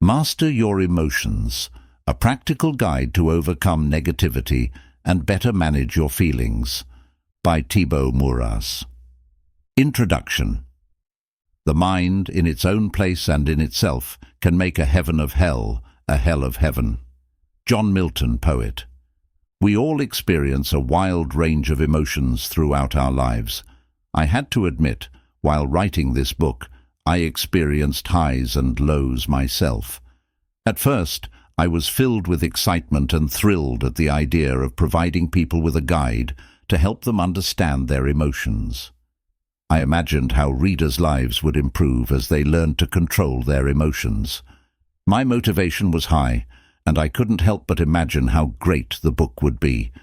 Master Your Emotions, a practical guide to overcome negativity and better manage your feelings, by Thibaut Meurisse. Introduction. The mind, in its own place and in itself, can make a heaven of hell, a hell of heaven. John Milton, poet. We all experience a wild range of emotions throughout our lives. I had to admit, while writing this book, I experienced highs and lows myself. At first, I was filled with excitement and thrilled at the idea of providing people with a guide to help them understand their emotions. I imagined how readers' lives would improve as they learned to control their emotions. My motivation was high, and I couldn't help but imagine how great the book would be.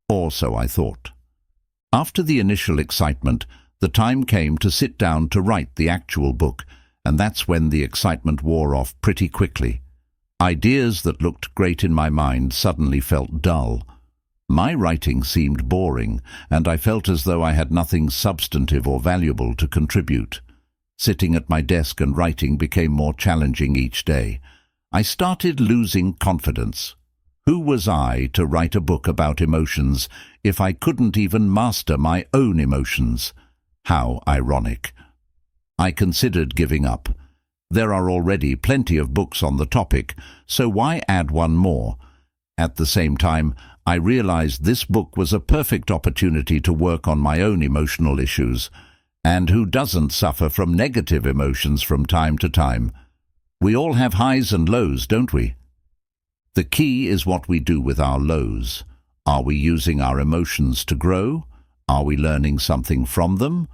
Or so I thought. After the initial excitement, the time came to sit down to write the actual book, and that's when the excitement wore off pretty quickly. Ideas that looked great in my mind suddenly felt dull. My writing seemed boring, and I felt as though I had nothing substantive or valuable to contribute. Sitting at my desk and writing became more challenging each day. I started losing confidence. Who was I to write a book about emotions if I couldn't even master my own emotions? How ironic. I considered giving up. There are already plenty of books on the topic, so why add one more? At the same time, I realized this book was a perfect opportunity to work on my own emotional issues. And who doesn't suffer from negative emotions from time to time? We all have highs and lows, don't we? The key is what we do with our lows. Are we using our emotions to grow? Are we learning something from them?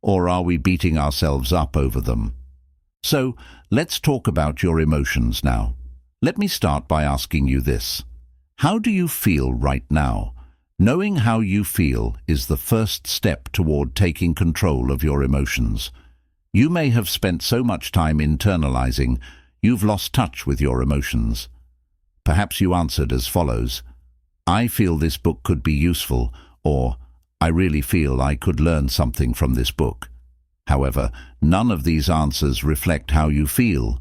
Or are we beating ourselves up over them? So, let's talk about your emotions now. Let me start by asking you this. How do you feel right now? Knowing how you feel is the first step toward taking control of your emotions. You may have spent so much time internalizing, you've lost touch with your emotions. Perhaps you answered as follows: I feel this book could be useful, or I really feel I could learn something from this book. However, none of these answers reflect how you feel.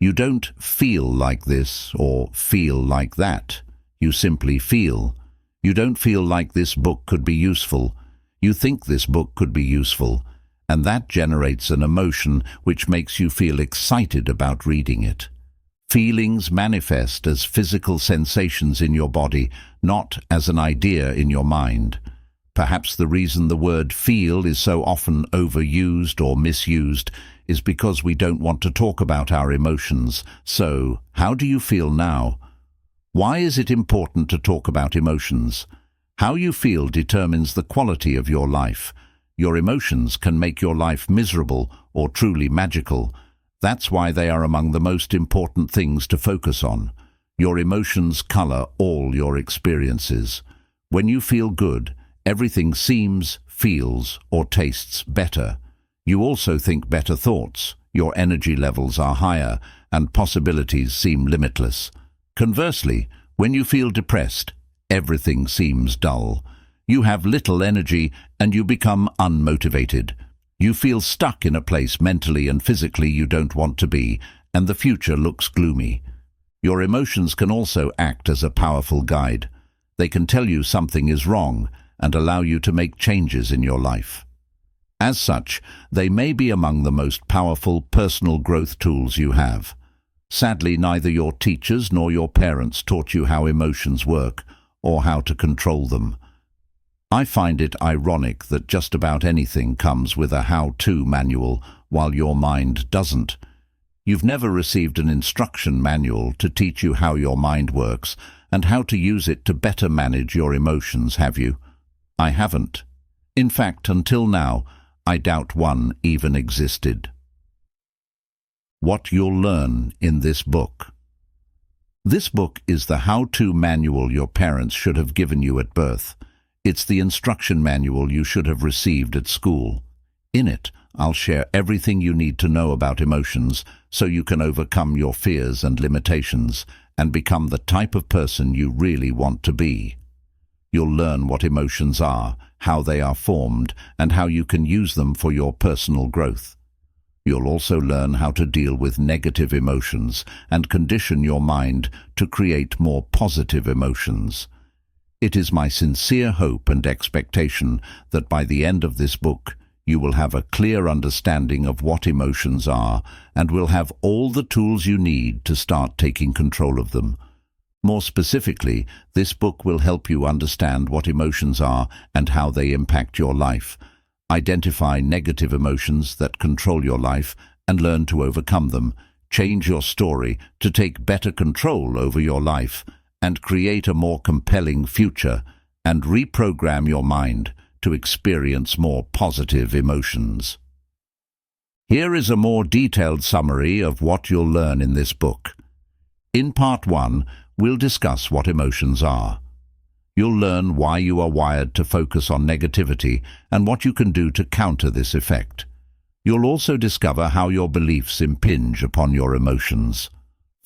You don't feel like this or feel like that. You simply feel. You don't feel like this book could be useful. You think this book could be useful, and that generates an emotion which makes you feel excited about reading it. Feelings manifest as physical sensations in your body, not as an idea in your mind. Perhaps the reason the word feel is so often overused or misused is because we don't want to talk about our emotions. So, how do you feel now? Why is it important to talk about emotions? How you feel determines the quality of your life. Your emotions can make your life miserable or truly magical. That's why they are among the most important things to focus on. Your emotions color all your experiences. When you feel good, everything seems, feels, or tastes better. You also think better thoughts, your energy levels are higher, and possibilities seem limitless. Conversely, when you feel depressed, everything seems dull. You have little energy and you become unmotivated. You feel stuck in a place mentally and physically you don't want to be, and the future looks gloomy. Your emotions can also act as a powerful guide. They can tell you something is wrong and allow you to make changes in your life. As such, they may be among the most powerful personal growth tools you have. Sadly, neither your teachers nor your parents taught you how emotions work or how to control them. I find it ironic that just about anything comes with a how-to manual, while your mind doesn't. You've never received an instruction manual to teach you how your mind works and how to use it to better manage your emotions, have you? I haven't. In fact, until now, I doubt one even existed. What you'll learn in this book. This book is the how-to manual your parents should have given you at birth. It's the instruction manual you should have received at school. In it, I'll share everything you need to know about emotions so you can overcome your fears and limitations and become the type of person you really want to be. You'll learn what emotions are, how they are formed, and how you can use them for your personal growth. You'll also learn how to deal with negative emotions and condition your mind to create more positive emotions. It is my sincere hope and expectation that by the end of this book, you will have a clear understanding of what emotions are and will have all the tools you need to start taking control of them. More specifically, this book will help you understand what emotions are and how they impact your life, identify negative emotions that control your life and learn to overcome them, change your story to take better control over your life and create a more compelling future, and reprogram your mind to experience more positive emotions. Here is a more detailed summary of what you'll learn in this book. In Part 1, we'll discuss what emotions are. You'll learn why you are wired to focus on negativity and what you can do to counter this effect. You'll also discover how your beliefs impinge upon your emotions.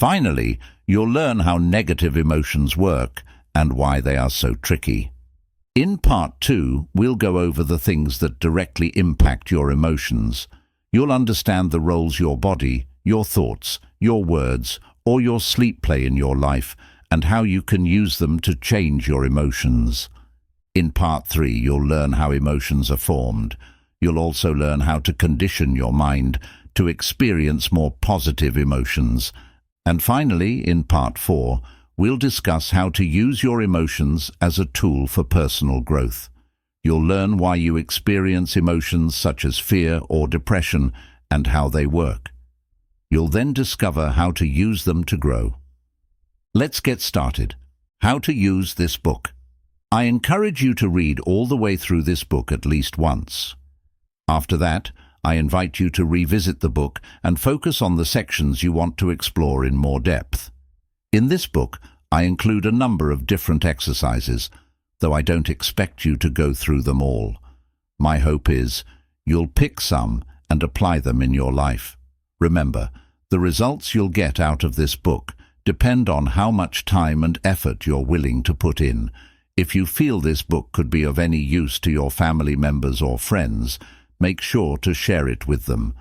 Finally, you'll learn how negative emotions work and why they are so tricky. In Part 2, we'll go over the things that directly impact your emotions. You'll understand the roles your body, your thoughts, your words, or your sleep play in your life, and how you can use them to change your emotions. In Part 3, you'll learn how emotions are formed. You'll also learn how to condition your mind to experience more positive emotions. And finally, in Part 4, we'll discuss how to use your emotions as a tool for personal growth. You'll learn why you experience emotions such as fear or depression and how they work. You'll then discover how to use them to grow. Let's get started. How to use this book. I encourage you to read all the way through this book at least once. After that, I invite you to revisit the book and focus on the sections you want to explore in more depth. In this book, I include a number of different exercises, though I don't expect you to go through them all. My hope is you'll pick some and apply them in your life. Remember, the results you'll get out of this book depend on how much time and effort you're willing to put in. If you feel this book could be of any use to your family members or friends, make sure to share it with them.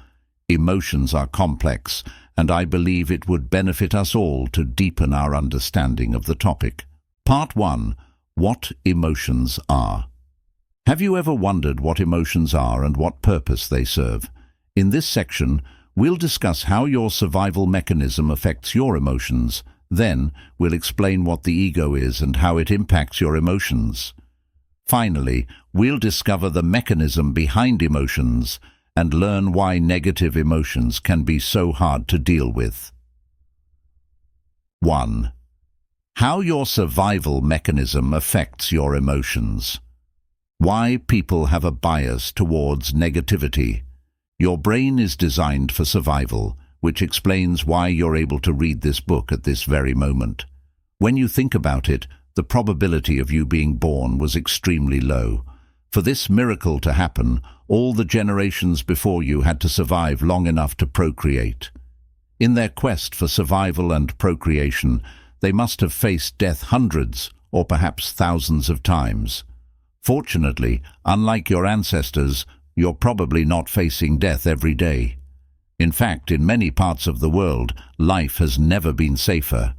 Emotions are complex, and I believe it would benefit us all to deepen our understanding of the topic. Part 1. What emotions are. Have you ever wondered what emotions are and what purpose they serve? In this section, we'll discuss how your survival mechanism affects your emotions. Then, we'll explain what the ego is and how it impacts your emotions. Finally, we'll discover the mechanism behind emotions and learn why negative emotions can be so hard to deal with. 1. How your survival mechanism affects your emotions. Why people have a bias towards negativity. Your brain is designed for survival, which explains why you're able to read this book at this very moment. When you think about it, the probability of you being born was extremely low. For this miracle to happen, all the generations before you had to survive long enough to procreate. In their quest for survival and procreation, they must have faced death hundreds or perhaps thousands of times. Fortunately, unlike your ancestors, you're probably not facing death every day. In fact, in many parts of the world, life has never been safer.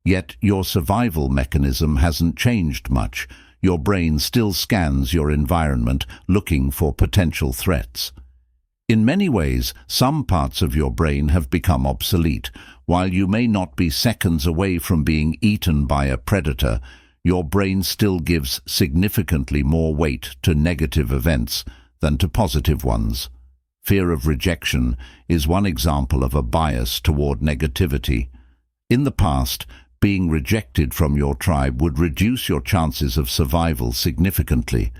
Yet your survival mechanism hasn't changed much. Your brain still scans your environment, looking for potential threats. In many ways, some parts of your brain have become obsolete. While you may not be seconds away from being eaten by a predator, your brain still gives significantly more weight to negative events than to positive ones. Fear of rejection is one example of a bias toward negativity. In the past, being rejected from your tribe would reduce your chances of survival significantly.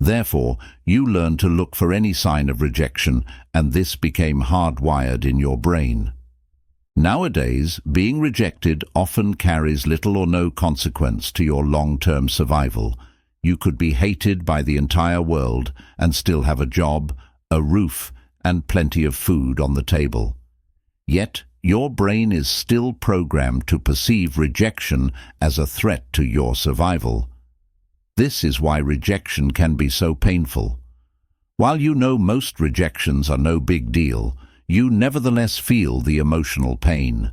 Therefore, you learned to look for any sign of rejection, and this became hardwired in your brain. Nowadays, being rejected often carries little or no consequence to your long-term survival. You could be hated by the entire world and still have a job, a roof, and plenty of food on the table. Yet, your brain is still programmed to perceive rejection as a threat to your survival. This is why rejection can be so painful. While you know most rejections are no big deal, you nevertheless feel the emotional pain.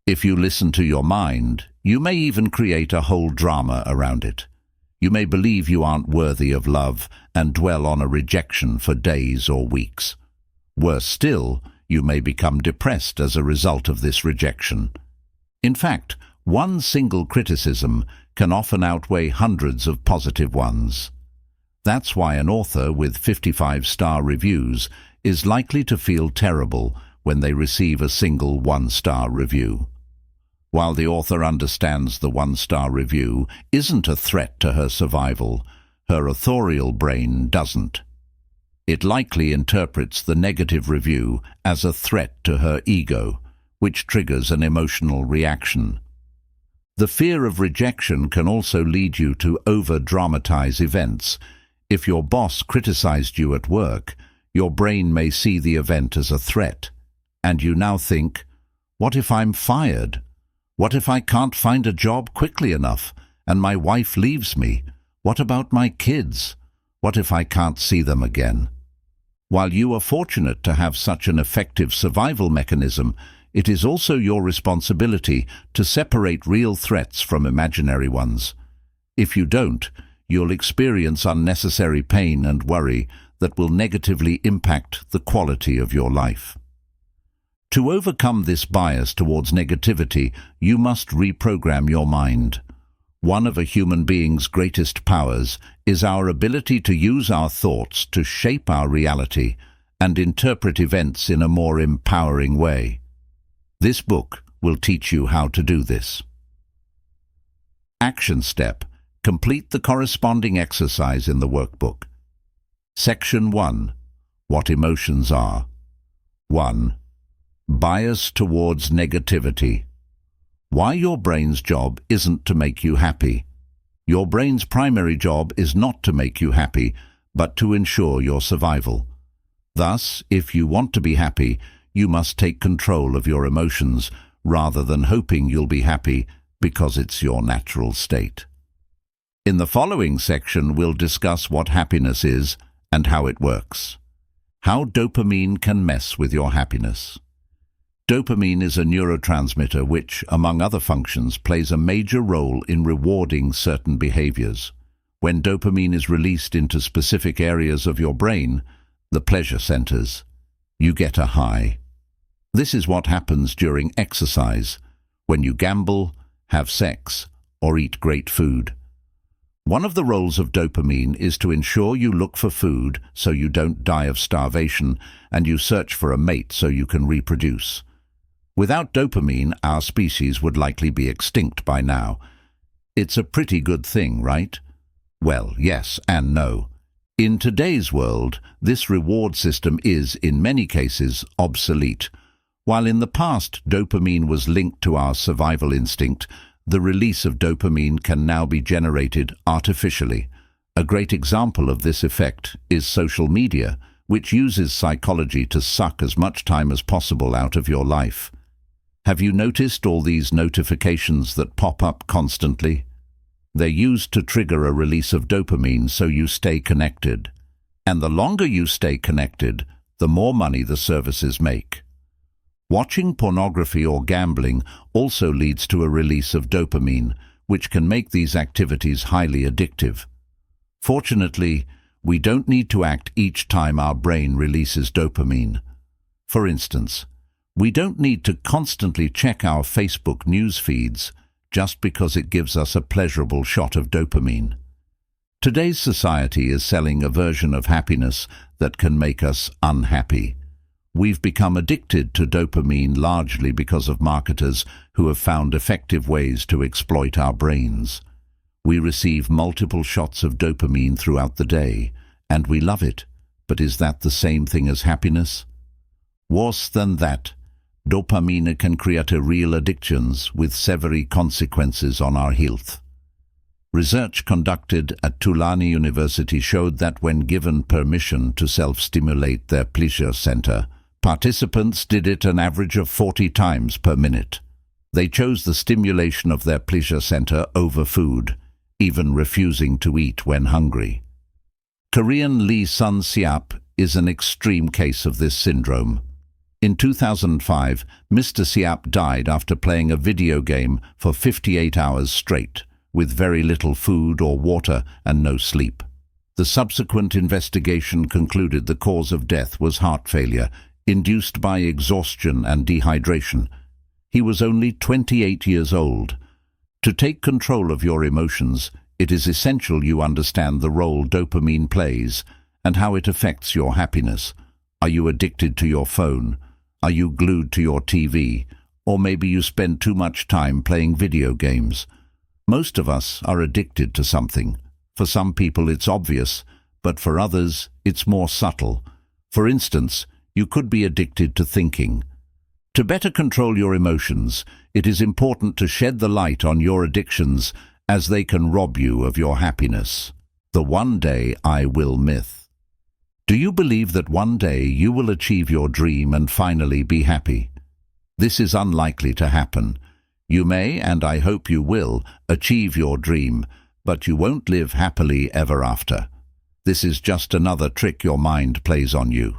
If you listen to your mind, you may even create a whole drama around it. You may believe you aren't worthy of love and dwell on a rejection for days or weeks. Worse still, you may become depressed as a result of this rejection. In fact, one single criticism can often outweigh hundreds of positive ones. That's why an author with 55-star reviews is likely to feel terrible when they receive a single one-star review. While the author understands the one-star review isn't a threat to her survival, her authorial brain doesn't. It likely interprets the negative review as a threat to her ego, which triggers an emotional reaction. The fear of rejection can also lead you to over-dramatize events. If your boss criticized you at work, your brain may see the event as a threat, and you now think, what if I'm fired? What if I can't find a job quickly enough, and my wife leaves me? What about my kids? What if I can't see them again? While you are fortunate to have such an effective survival mechanism, it is also your responsibility to separate real threats from imaginary ones. If you don't, you'll experience unnecessary pain and worry that will negatively impact the quality of your life. To overcome this bias towards negativity, you must reprogram your mind. One of a human being's greatest powers is our ability to use our thoughts to shape our reality and interpret events in a more empowering way. This book will teach you how to do this. Action step: complete the corresponding exercise in the workbook. Section 1. What emotions are. 1. Bias towards negativity. Why your brain's job isn't to make you happy. Your brain's primary job is not to make you happy, but to ensure your survival. Thus, if you want to be happy, you must take control of your emotions rather than hoping you'll be happy because it's your natural state. In the following section, we'll discuss what happiness is and how it works. How dopamine can mess with your happiness. Dopamine is a neurotransmitter which, among other functions, plays a major role in rewarding certain behaviors. When dopamine is released into specific areas of your brain, the pleasure centers, you get a high. This is what happens during exercise, when you gamble, have sex, or eat great food. One of the roles of dopamine is to ensure you look for food so you don't die of starvation, and you search for a mate so you can reproduce. Without dopamine, our species would likely be extinct by now. It's a pretty good thing, right? Well, yes and no. In today's world, this reward system is, in many cases, obsolete. While in the past dopamine was linked to our survival instinct, the release of dopamine can now be generated artificially. A great example of this effect is social media, which uses psychology to suck as much time as possible out of your life. Have you noticed all these notifications that pop up constantly? They're used to trigger a release of dopamine so you stay connected. And the longer you stay connected, the more money the services make. Watching pornography or gambling also leads to a release of dopamine, which can make these activities highly addictive. Fortunately, we don't need to act each time our brain releases dopamine. For instance, we don't need to constantly check our Facebook news feeds just because it gives us a pleasurable shot of dopamine. Today's society is selling a version of happiness that can make us unhappy. We've become addicted to dopamine largely because of marketers who have found effective ways to exploit our brains. We receive multiple shots of dopamine throughout the day, and we love it. But is that the same thing as happiness? Worse than that, dopamine can create real addictions with severe consequences on our health. Research conducted at Tulane University showed that when given permission to self-stimulate their pleasure center, participants did it an average of 40 times per minute. They chose the stimulation of their pleasure center over food, even refusing to eat when hungry. Korean Lee Sun-seap is an extreme case of this syndrome. In 2005, Mr. Siap died after playing a video game for 58 hours straight, with very little food or water and no sleep. The subsequent investigation concluded the cause of death was heart failure, induced by exhaustion and dehydration. He was only 28 years old. To take control of your emotions, it is essential you understand the role dopamine plays and how it affects your happiness. Are you addicted to your phone? Are you glued to your TV? Or maybe you spend too much time playing video games. Most of us are addicted to something. For some people it's obvious, but for others it's more subtle. For instance, you could be addicted to thinking. To better control your emotions, it is important to shed the light on your addictions, as they can rob you of your happiness. The one day I will myth. Do you believe that one day you will achieve your dream and finally be happy? This is unlikely to happen. You may, and I hope you will, achieve your dream, but you won't live happily ever after. This is just another trick your mind plays on you.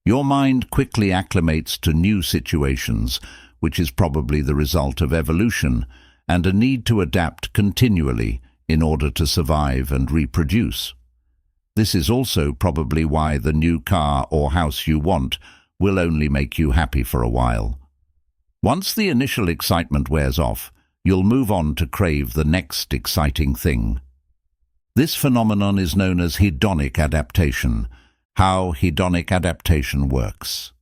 Your mind quickly acclimates to new situations, which is probably the result of evolution, and a need to adapt continually in order to survive and reproduce. This is also probably why the new car or house you want will only make you happy for a while. Once the initial excitement wears off, you'll move on to crave the next exciting thing. This phenomenon is known as hedonic adaptation. How hedonic adaptation works.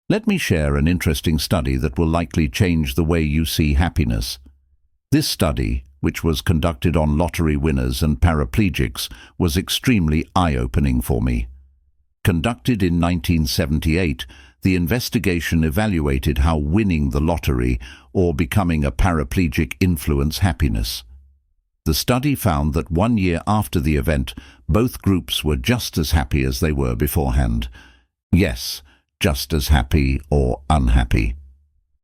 Let me share an interesting study that will likely change the way you see happiness. This study, which was conducted on lottery winners and paraplegics, was extremely eye-opening for me. Conducted in 1978, the investigation evaluated how winning the lottery or becoming a paraplegic influence happiness. The study found that 1 year after the event, both groups were just as happy as they were beforehand. Yes, just as happy or unhappy.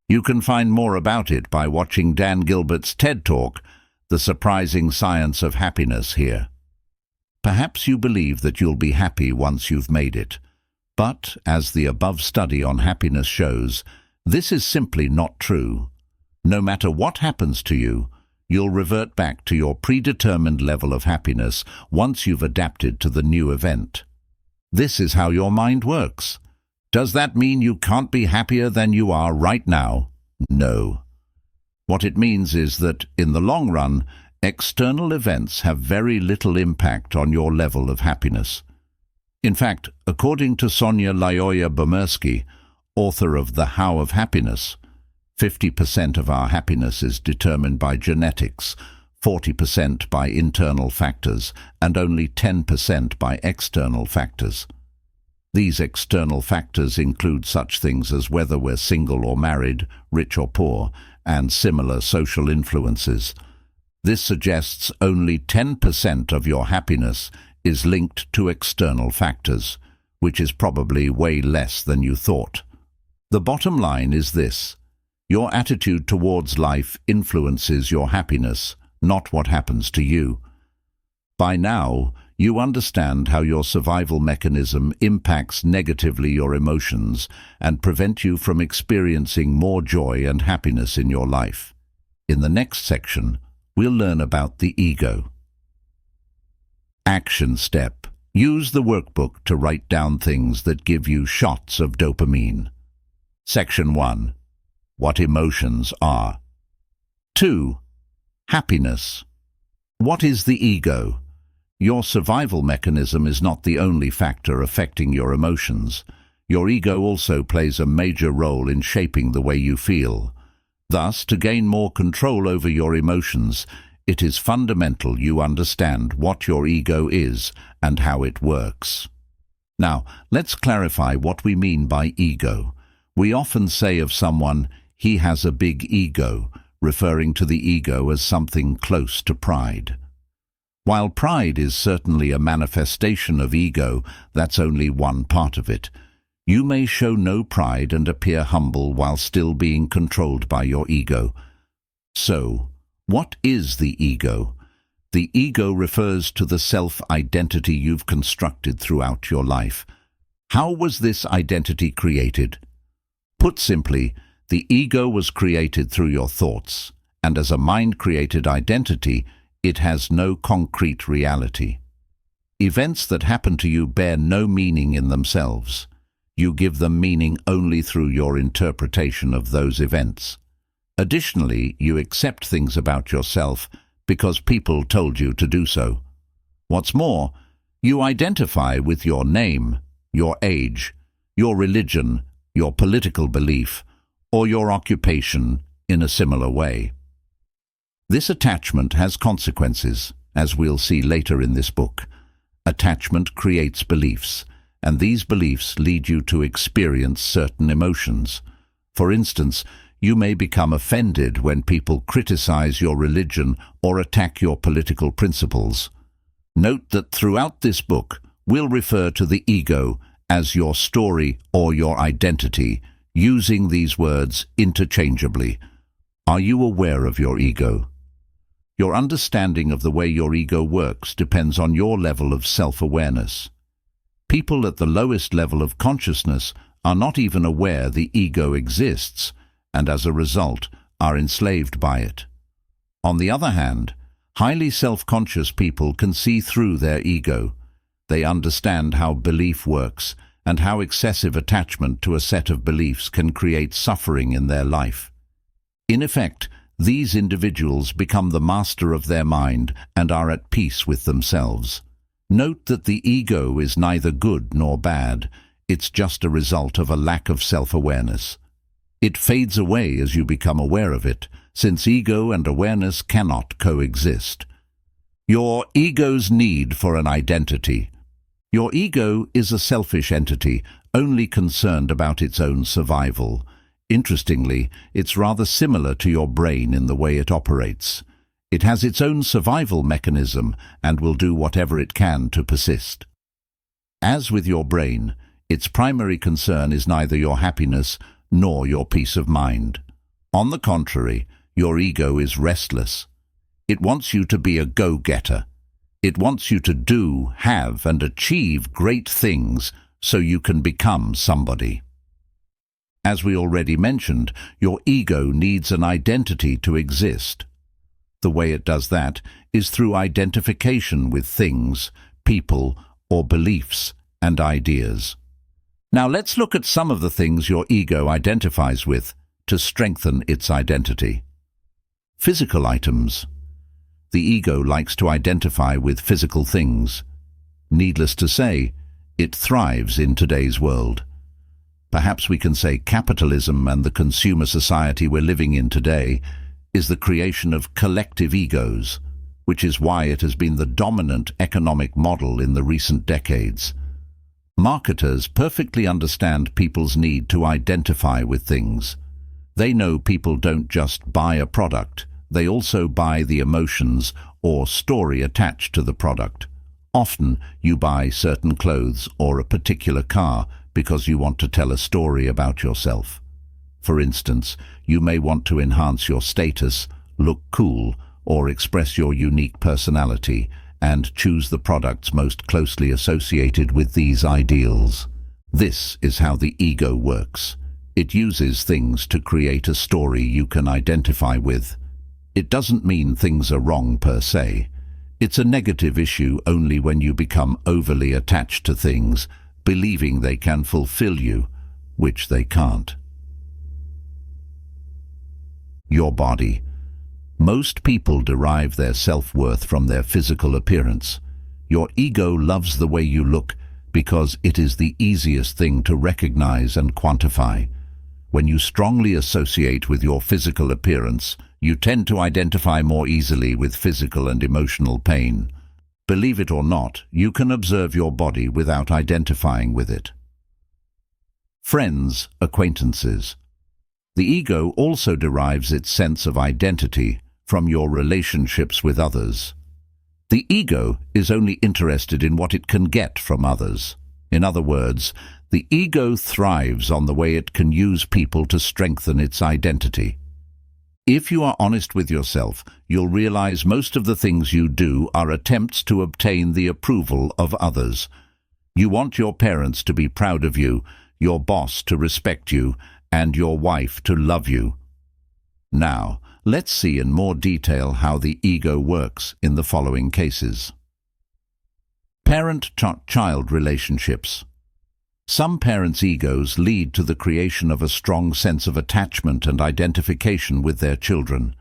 You can find more about it by watching Dan Gilbert's TED Talk, The Surprising Science of Happiness, here. Perhaps you believe that you'll be happy once you've made it. But, as the above study on happiness shows, this is simply not true. No matter what happens to you, you'll revert back to your predetermined level of happiness once you've adapted to the new event. This is how your mind works. Does that mean you can't be happier than you are right now? No. What it means is that, in the long run, external events have very little impact on your level of happiness. In fact, according to Sonia Lyoya-Bomersky, author of The How of Happiness, 50% of our happiness is determined by genetics, 40% by internal factors, and only 10% by external factors. These external factors include such things as whether we're single or married, rich or poor, and similar social influences. This suggests only 10% of your happiness is linked to external factors, which is probably way less than you thought. The bottom line is this: your attitude towards life influences your happiness, not what happens to you. By now, you understand how your survival mechanism impacts negatively your emotions and prevent you from experiencing more joy and happiness in your life. In the next section, we'll learn about the ego. Action step. Use the workbook to write down things that give you shots of dopamine. Section 1. What emotions are. 2. Happiness. What is the ego? Your survival mechanism is not the only factor affecting your emotions. Your ego also plays a major role in shaping the way you feel. Thus, to gain more control over your emotions, it is fundamental you understand what your ego is and how it works. Now, let's clarify what we mean by ego. We often say of someone, "He has a big ego," referring to the ego as something close to pride. While pride is certainly a manifestation of ego, that's only one part of it. You may show no pride and appear humble while still being controlled by your ego. So, what is the ego? The ego refers to the self-identity you've constructed throughout your life. How was this identity created? Put simply, the ego was created through your thoughts, and as a mind-created identity, it has no concrete reality. Events that happen to you bear no meaning in themselves. You give them meaning only through your interpretation of those events. Additionally, you accept things about yourself because people told you to do so. What's more, you identify with your name, your age, your religion, your political belief, or your occupation in a similar way. This attachment has consequences, as we'll see later in this book. Attachment creates beliefs, and these beliefs lead you to experience certain emotions. For instance, you may become offended when people criticize your religion or attack your political principles. Note that throughout this book, we'll refer to the ego as your story or your identity, using these words interchangeably. Are you aware of your ego? Your understanding of the way your ego works depends on your level of self-awareness. People at the lowest level of consciousness are not even aware the ego exists, and as a result are enslaved by it. On the other hand, highly self-conscious people can see through their ego. They understand how belief works and how excessive attachment to a set of beliefs can create suffering in their life. In effect, these individuals become the master of their mind and are at peace with themselves. Note that the ego is neither good nor bad. It's just a result of a lack of self-awareness. It fades away as you become aware of it, since ego and awareness cannot coexist. Your ego's need for an identity. Your ego is a selfish entity, only concerned about its own survival. Interestingly, it's rather similar to your brain in the way it operates. It has its own survival mechanism and will do whatever it can to persist. As with your brain, its primary concern is neither your happiness nor your peace of mind. On the contrary, your ego is restless. It wants you to be a go-getter. It wants you to do, have, and achieve great things so you can become somebody. As we already mentioned, your ego needs an identity to exist. The way it does that is through identification with things, people, or beliefs and ideas. Now let's look at some of the things your ego identifies with to strengthen its identity. Physical items. The ego likes to identify with physical things. Needless to say, it thrives in today's world. Perhaps we can say capitalism and the consumer society we're living in today is the creation of collective egos, which is why it has been the dominant economic model in the recent decades. Marketers perfectly understand people's need to identify with things. They know people don't just buy a product, they also buy the emotions or story attached to the product. Often you buy certain clothes or a particular car because you want to tell a story about yourself. For instance, you may want to enhance your status, look cool, or express your unique personality, and choose the products most closely associated with these ideals. This is how the ego works. It uses things to create a story you can identify with. It doesn't mean things are wrong per se. It's a negative issue only when you become overly attached to things, believing they can fulfill you, which they can't. Your body. Most people derive their self-worth from their physical appearance. Your ego loves the way you look because it is the easiest thing to recognize and quantify. When you strongly associate with your physical appearance, you tend to identify more easily with physical and emotional pain. Believe it or not, you can observe your body without identifying with it. Friends, acquaintances. The ego also derives its sense of identity from your relationships with others. The ego is only interested in what it can get from others. In other words, the ego thrives on the way it can use people to strengthen its identity. If you are honest with yourself, you'll realize most of the things you do are attempts to obtain the approval of others. You want your parents to be proud of you, your boss to respect you, and your wife to love you. Now, let's see in more detail how the ego works in the following cases. Parent-child relationships. Some parents' egos lead to the creation of a strong sense of attachment and identification with their children.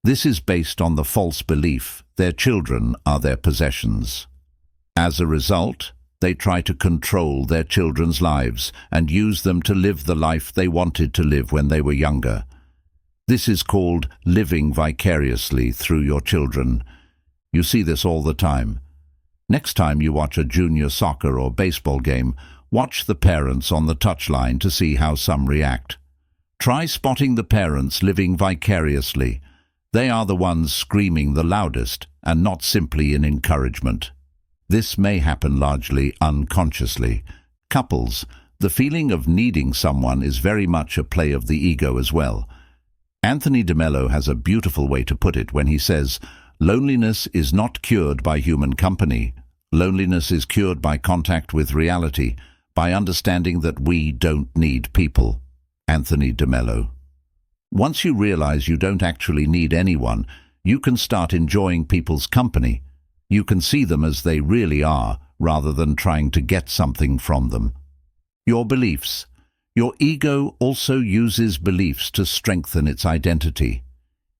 This is based on the false belief their children are their possessions. As a result, they try to control their children's lives and use them to live the life they wanted to live when they were younger. This is called living vicariously through your children. You see this all the time. Next time you watch a junior soccer or baseball game, watch the parents on the touchline to see how some react. Try spotting the parents living vicariously. They are the ones screaming the loudest and not simply in encouragement. This may happen largely unconsciously. Couples, the feeling of needing someone is very much a play of the ego as well. Anthony de Mello has a beautiful way to put it when he says, "Loneliness is not cured by human company. Loneliness is cured by contact with reality, by understanding that we don't need people." Anthony de Mello. Once you realize you don't actually need anyone, you can start enjoying people's company. You can see them as they really are, rather than trying to get something from them. Your beliefs. Your ego also uses beliefs to strengthen its identity.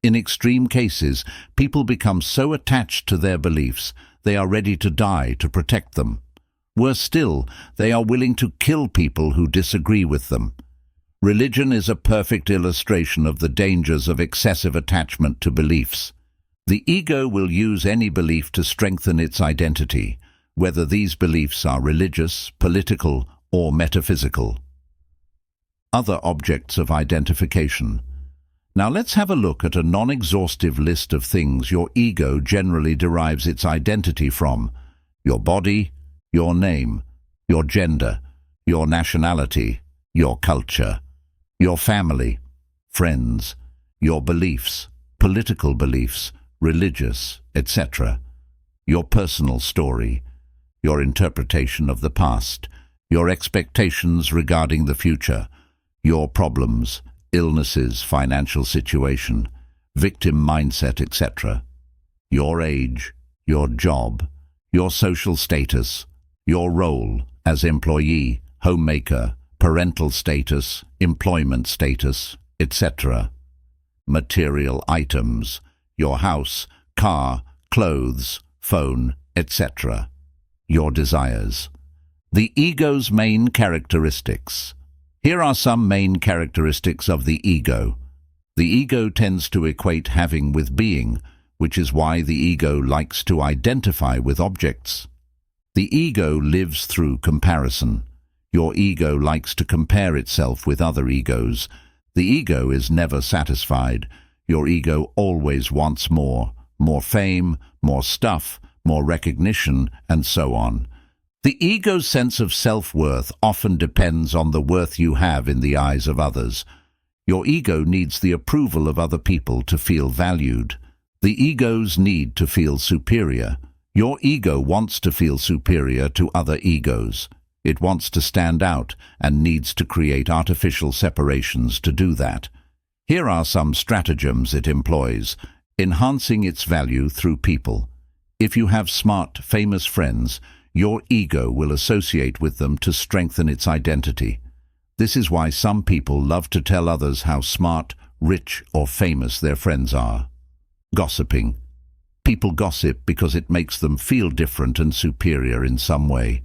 In extreme cases, people become so attached to their beliefs, they are ready to die to protect them. Worse still, they are willing to kill people who disagree with them. Religion is a perfect illustration of the dangers of excessive attachment to beliefs. The ego will use any belief to strengthen its identity, whether these beliefs are religious, political, or metaphysical. Other objects of identification. Now let's have a look at a non-exhaustive list of things your ego generally derives its identity from: your body, your name, your gender, your nationality, your culture, your family, friends, your beliefs, political beliefs, religious, etc., your personal story, your interpretation of the past, your expectations regarding the future, your problems, illnesses, financial situation, victim mindset, etc., your age, your job, your social status, your role as employee, homemaker, parental status, employment status, etc., material items, your house, car, clothes, phone, etc., your desires. The ego's main characteristics. Here are some main characteristics of the ego. The ego tends to equate having with being, which is why the ego likes to identify with objects. The ego lives through comparison. Your ego likes to compare itself with other egos. The ego is never satisfied. Your ego always wants more fame, more stuff, more recognition, and so on. The ego's sense of self-worth often depends on the worth you have in the eyes of others. Your ego needs the approval of other people to feel valued. The ego's need to feel superior. Your ego wants to feel superior to other egos. It wants to stand out and needs to create artificial separations to do that. Here are some stratagems it employs: enhancing its value through people. If you have smart, famous friends, your ego will associate with them to strengthen its identity. This is why some people love to tell others how smart, rich, or famous their friends are. Gossiping. People gossip because it makes them feel different and superior in some way.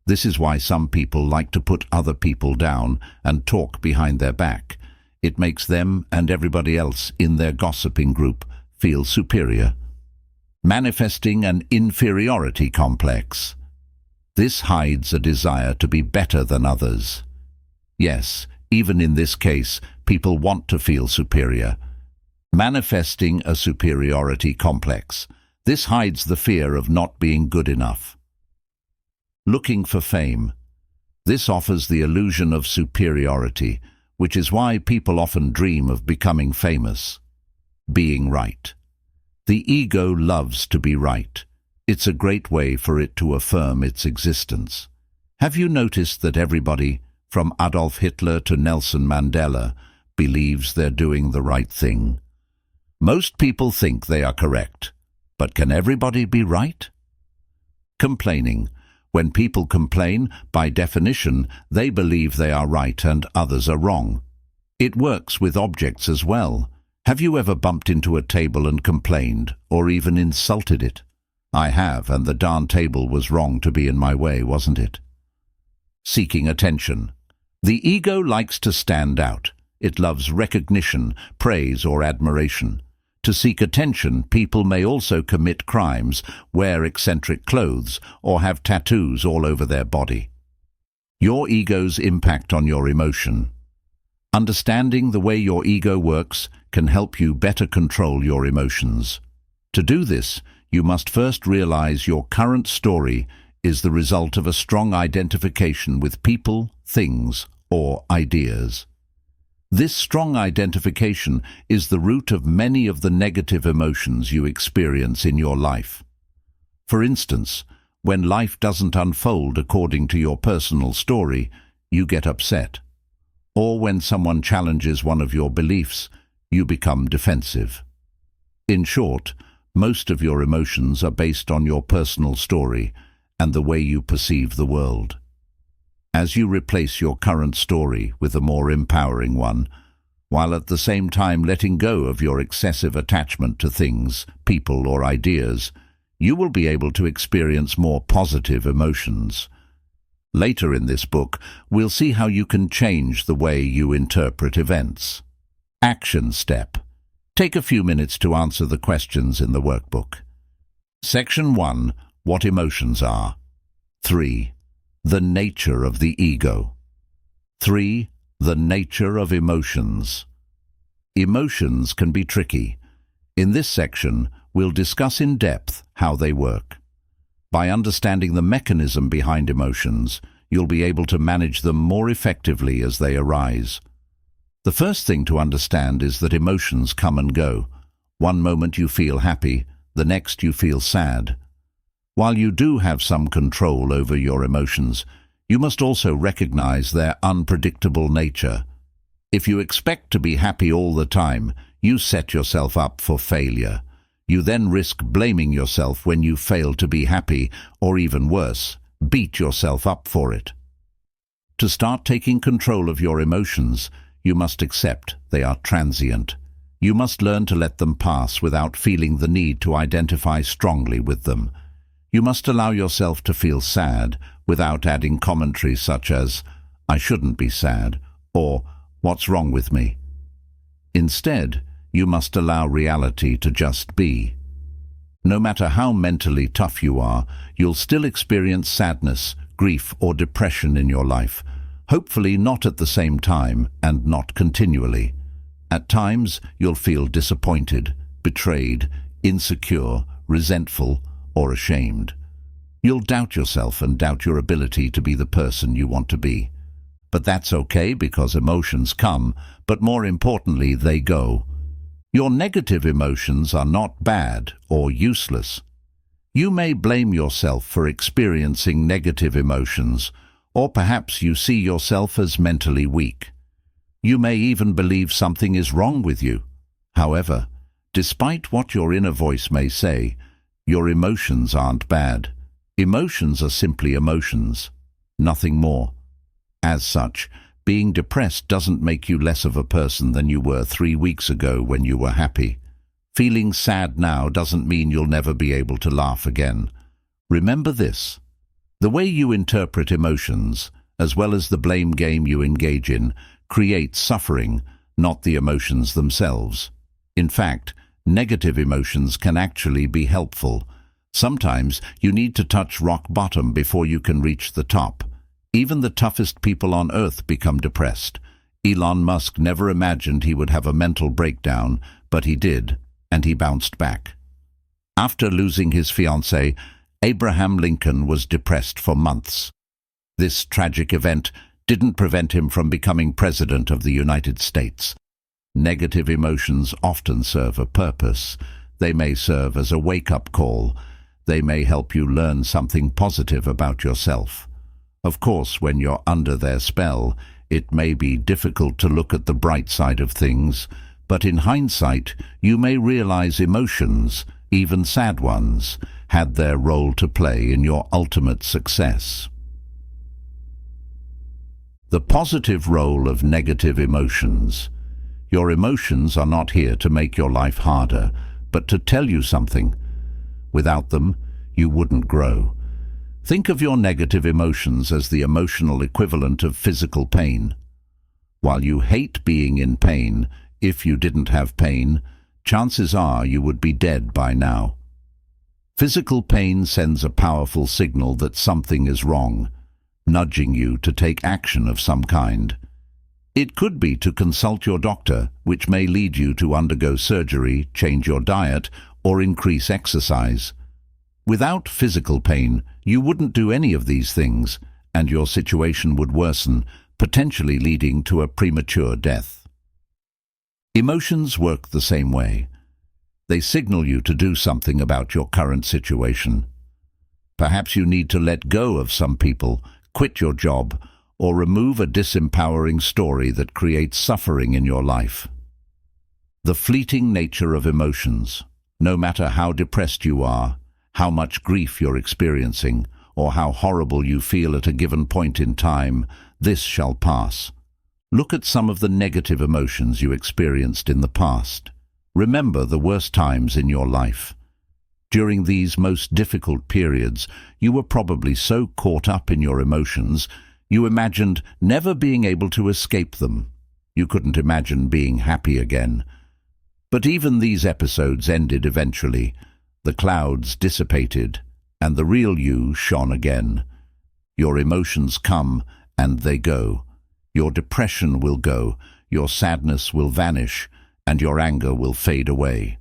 This is why some people like to put other people down and talk behind their back. It makes them and everybody else in their gossiping group feel superior. Manifesting an inferiority complex. This hides a desire to be better than others. Yes, even in this case, people want to feel superior. Manifesting a superiority complex. This hides the fear of not being good enough. Looking for fame. This offers the illusion of superiority, which is why people often dream of becoming famous. Being right. The ego loves to be right. It's a great way for it to affirm its existence. Have you noticed that everybody, from Adolf Hitler to Nelson Mandela, believes they're doing the right thing. Most people think they are correct, but can everybody be right? Complaining. When people complain, by definition, they believe they are right and others are wrong. It works with objects as well. Have you ever bumped into a table and complained, or even insulted it? I have, and the darn table was wrong to be in my way, wasn't it? Seeking attention. The ego likes to stand out. It loves recognition, praise, or admiration. To seek attention, people may also commit crimes, wear eccentric clothes, or have tattoos all over their body. Your ego's impact on your emotion. Understanding the way your ego works can help you better control your emotions. To do this, you must first realize your current story is the result of a strong identification with people, things, or ideas. This strong identification is the root of many of the negative emotions you experience in your life. For instance, when life doesn't unfold according to your personal story, you get upset. Or when someone challenges one of your beliefs, you become defensive. In short, most of your emotions are based on your personal story and the way you perceive the world. As you replace your current story with a more empowering one, while at the same time letting go of your excessive attachment to things, people, or ideas, you will be able to experience more positive emotions. Later in this book, we'll see how you can change the way you interpret events. Action step. Take a few minutes to answer the questions in the workbook. Section 1. What emotions are. 3. The nature of the ego. 3. The nature of emotions. Emotions can be tricky. In this section, we'll discuss in depth how they work. By understanding the mechanism behind emotions, you'll be able to manage them more effectively as they arise. The first thing to understand is that emotions come and go. One moment you feel happy, the next you feel sad. While you do have some control over your emotions, you must also recognize their unpredictable nature. If you expect to be happy all the time, you set yourself up for failure. You then risk blaming yourself when you fail to be happy, or even worse, beat yourself up for it. To start taking control of your emotions, you must accept they are transient. You must learn to let them pass without feeling the need to identify strongly with them. You must allow yourself to feel sad without adding commentary such as, "I shouldn't be sad," or "What's wrong with me?" Instead, you must allow reality to just be. No matter how mentally tough you are, you'll still experience sadness, grief, or depression in your life. Hopefully not at the same time and not continually. At times, you'll feel disappointed, betrayed, insecure, resentful, or ashamed. You'll doubt yourself and doubt your ability to be the person you want to be. But that's okay because emotions come, but more importantly, they go. Your negative emotions are not bad or useless. You may blame yourself for experiencing negative emotions, or perhaps you see yourself as mentally weak. You may even believe something is wrong with you. However, despite what your inner voice may say, your emotions aren't bad. Emotions are simply emotions, nothing more. As such, being depressed doesn't make you less of a person than you were 3 weeks ago when you were happy. Feeling sad now doesn't mean you'll never be able to laugh again. Remember this: the way you interpret emotions, as well as the blame game you engage in, creates suffering, not the emotions themselves. In fact, negative emotions can actually be helpful. Sometimes you need to touch rock bottom before you can reach the top. Even the toughest people on earth become depressed. Elon Musk never imagined he would have a mental breakdown, but he did, and he bounced back. After losing his fiancée, Abraham Lincoln was depressed for months. This tragic event didn't prevent him from becoming President of the United States. Negative emotions often serve a purpose. They may serve as a wake-up call. They may help you learn something positive about yourself. Of course, when you're under their spell, it may be difficult to look at the bright side of things, but in hindsight, you may realize emotions, even sad ones, had their role to play in your ultimate success. The positive role of negative emotions. Your emotions are not here to make your life harder, but to tell you something. Without them, you wouldn't grow. Think of your negative emotions as the emotional equivalent of physical pain. While you hate being in pain, if you didn't have pain, chances are you would be dead by now. Physical pain sends a powerful signal that something is wrong, nudging you to take action of some kind. It could be to consult your doctor, which may lead you to undergo surgery, change your diet, or increase exercise. Without physical pain, you wouldn't do any of these things, and your situation would worsen, potentially leading to a premature death. Emotions work the same way. They signal you to do something about your current situation. Perhaps you need to let go of some people, quit your job, or remove a disempowering story that creates suffering in your life. The fleeting nature of emotions. No matter how depressed you are, how much grief you're experiencing, or how horrible you feel at a given point in time, this shall pass. Look at some of the negative emotions you experienced in the past. Remember the worst times in your life. During these most difficult periods, you were probably so caught up in your emotions, you imagined never being able to escape them. You couldn't imagine being happy again. But even these episodes ended eventually. The clouds dissipated, and the real you shone again. Your emotions come, and they go. Your depression will go, your sadness will vanish, and your anger will fade away.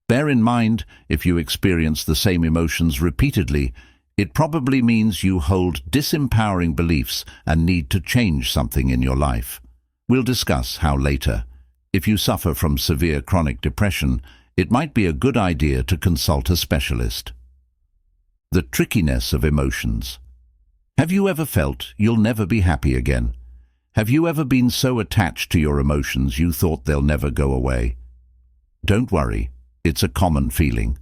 Bear in mind, if you experience the same emotions repeatedly, it probably means you hold disempowering beliefs and need to change something in your life. We'll discuss how later. If you suffer from severe chronic depression, it might be a good idea to consult a specialist. The trickiness of emotions. Have you ever felt you'll never be happy again? Have you ever been so attached to your emotions you thought they'll never go away? Don't worry, it's a common feeling.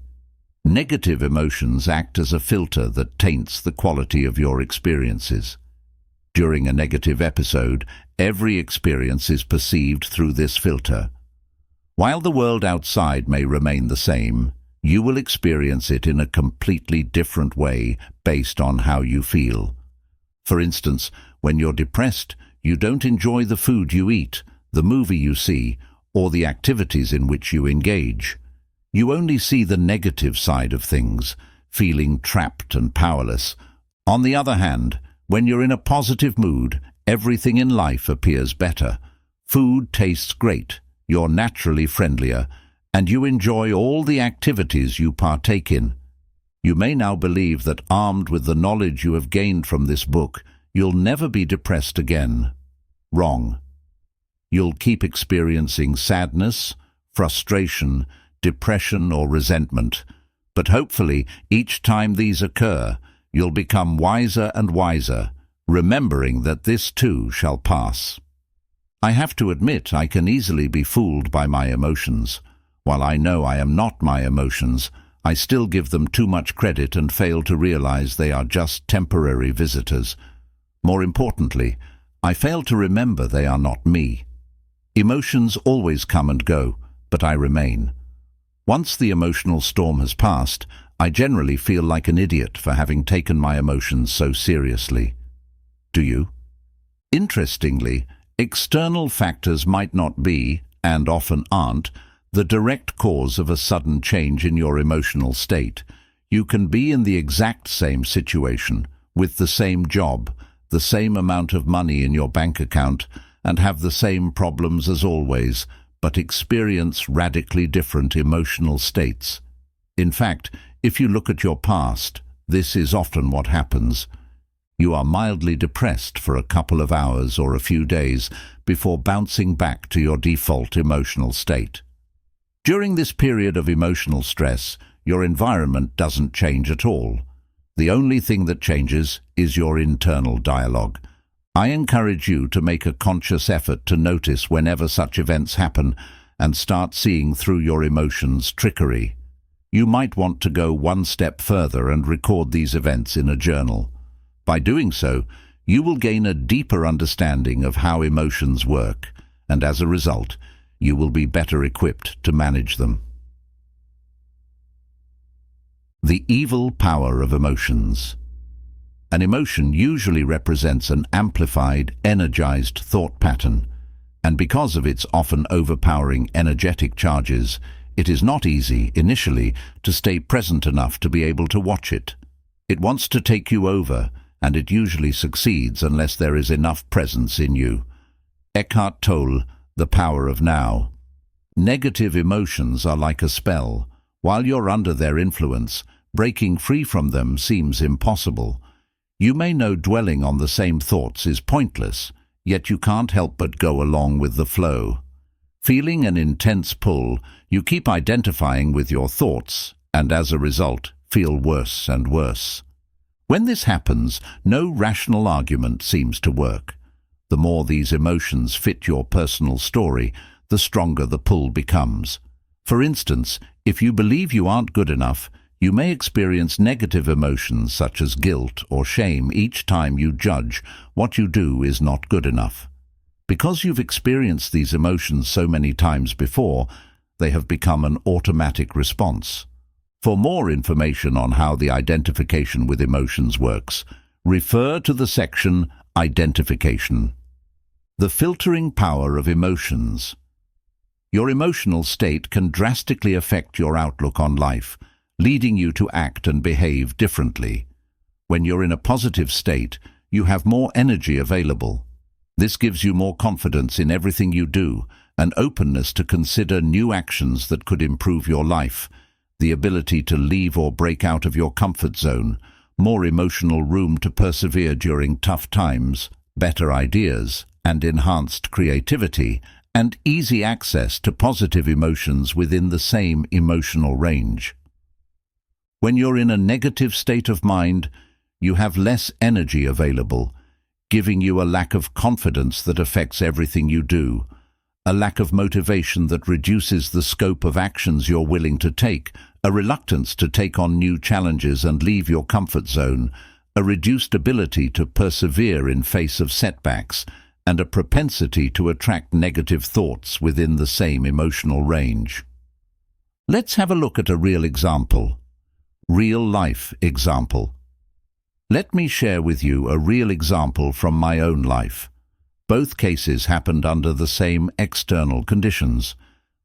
Negative emotions act as a filter that taints the quality of your experiences. During a negative episode, every experience is perceived through this filter. While the world outside may remain the same, you will experience it in a completely different way based on how you feel. For instance, when you're depressed, you don't enjoy the food you eat, the movie you see, or the activities in which you engage. You only see the negative side of things, feeling trapped and powerless. On the other hand, when you're in a positive mood, everything in life appears better. Food tastes great, you're naturally friendlier, and you enjoy all the activities you partake in. You may now believe that armed with the knowledge you have gained from this book, you'll never be depressed again. Wrong. You'll keep experiencing sadness, frustration, depression or resentment, but hopefully each time these occur, you'll become wiser and wiser, remembering that this too shall pass. I have to admit I can easily be fooled by my emotions. While I know I am not my emotions, I still give them too much credit and fail to realize they are just temporary visitors. More importantly, I fail to remember they are not me. Emotions always come and go, but I remain. Once the emotional storm has passed, I generally feel like an idiot for having taken my emotions so seriously. Do you? Interestingly, external factors might not be, and often aren't, the direct cause of a sudden change in your emotional state. You can be in the exact same situation, with the same job, the same amount of money in your bank account, and have the same problems as always, but experience radically different emotional states. In fact, if you look at your past, this is often what happens. You are mildly depressed for a couple of hours or a few days before bouncing back to your default emotional state. During this period of emotional stress, your environment doesn't change at all. The only thing that changes is your internal dialogue. I encourage you to make a conscious effort to notice whenever such events happen and start seeing through your emotions' trickery. You might want to go one step further and record these events in a journal. By doing so, you will gain a deeper understanding of how emotions work, and as a result, you will be better equipped to manage them. The evil power of emotions. An emotion usually represents an amplified, energized thought pattern, and because of its often overpowering energetic charges, it is not easy, initially, to stay present enough to be able to watch it. It wants to take you over, and it usually succeeds unless there is enough presence in you. Eckhart Tolle, The Power of Now. Negative emotions are like a spell. While you're under their influence, breaking free from them seems impossible. You may know dwelling on the same thoughts is pointless, yet you can't help but go along with the flow. Feeling an intense pull, you keep identifying with your thoughts, and as a result, feel worse and worse. When this happens, no rational argument seems to work. The more these emotions fit your personal story, the stronger the pull becomes. For instance, if you believe you aren't good enough, you may experience negative emotions such as guilt or shame each time you judge what you do is not good enough. Because you've experienced these emotions so many times before, they have become an automatic response. For more information on how the identification with emotions works, refer to the section Identification. The filtering power of emotions. Your emotional state can drastically affect your outlook on life, leading you to act and behave differently. When you're in a positive state, you have more energy available. This gives you more confidence in everything you do, an openness to consider new actions that could improve your life, the ability to leave or break out of your comfort zone, more emotional room to persevere during tough times, better ideas, and enhanced creativity, and easy access to positive emotions within the same emotional range. When you're in a negative state of mind, you have less energy available, giving you a lack of confidence that affects everything you do, a lack of motivation that reduces the scope of actions you're willing to take, a reluctance to take on new challenges and leave your comfort zone, a reduced ability to persevere in face of setbacks, and a propensity to attract negative thoughts within the same emotional range. Let's have a look at a real example. Real-life example. Let me share with you a real example from my own life. Both cases happened under the same external conditions.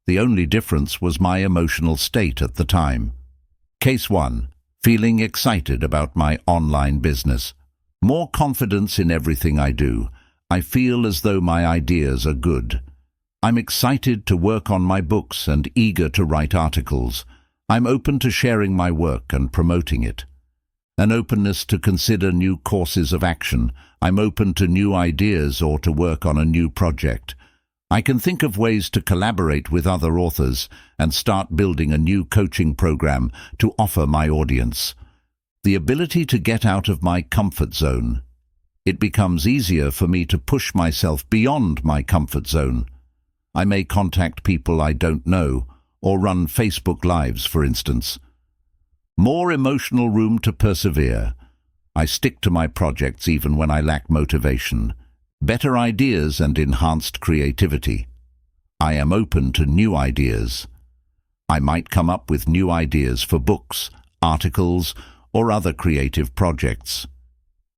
The only difference was my emotional state at the time. Case 1. Feeling excited about my online business. More confidence in everything I do. I feel as though my ideas are good. I'm excited to work on my books and eager to write articles. I'm open to sharing my work and promoting it. An openness to consider new courses of action. I'm open to new ideas or to work on a new project. I can think of ways to collaborate with other authors and start building a new coaching program to offer my audience. The ability to get out of my comfort zone. It becomes easier for me to push myself beyond my comfort zone. I may contact people I don't know, or run Facebook Lives, for instance. More emotional room to persevere. I stick to my projects even when I lack motivation. Better ideas and enhanced creativity. I am open to new ideas. I might come up with new ideas for books, articles, or other creative projects.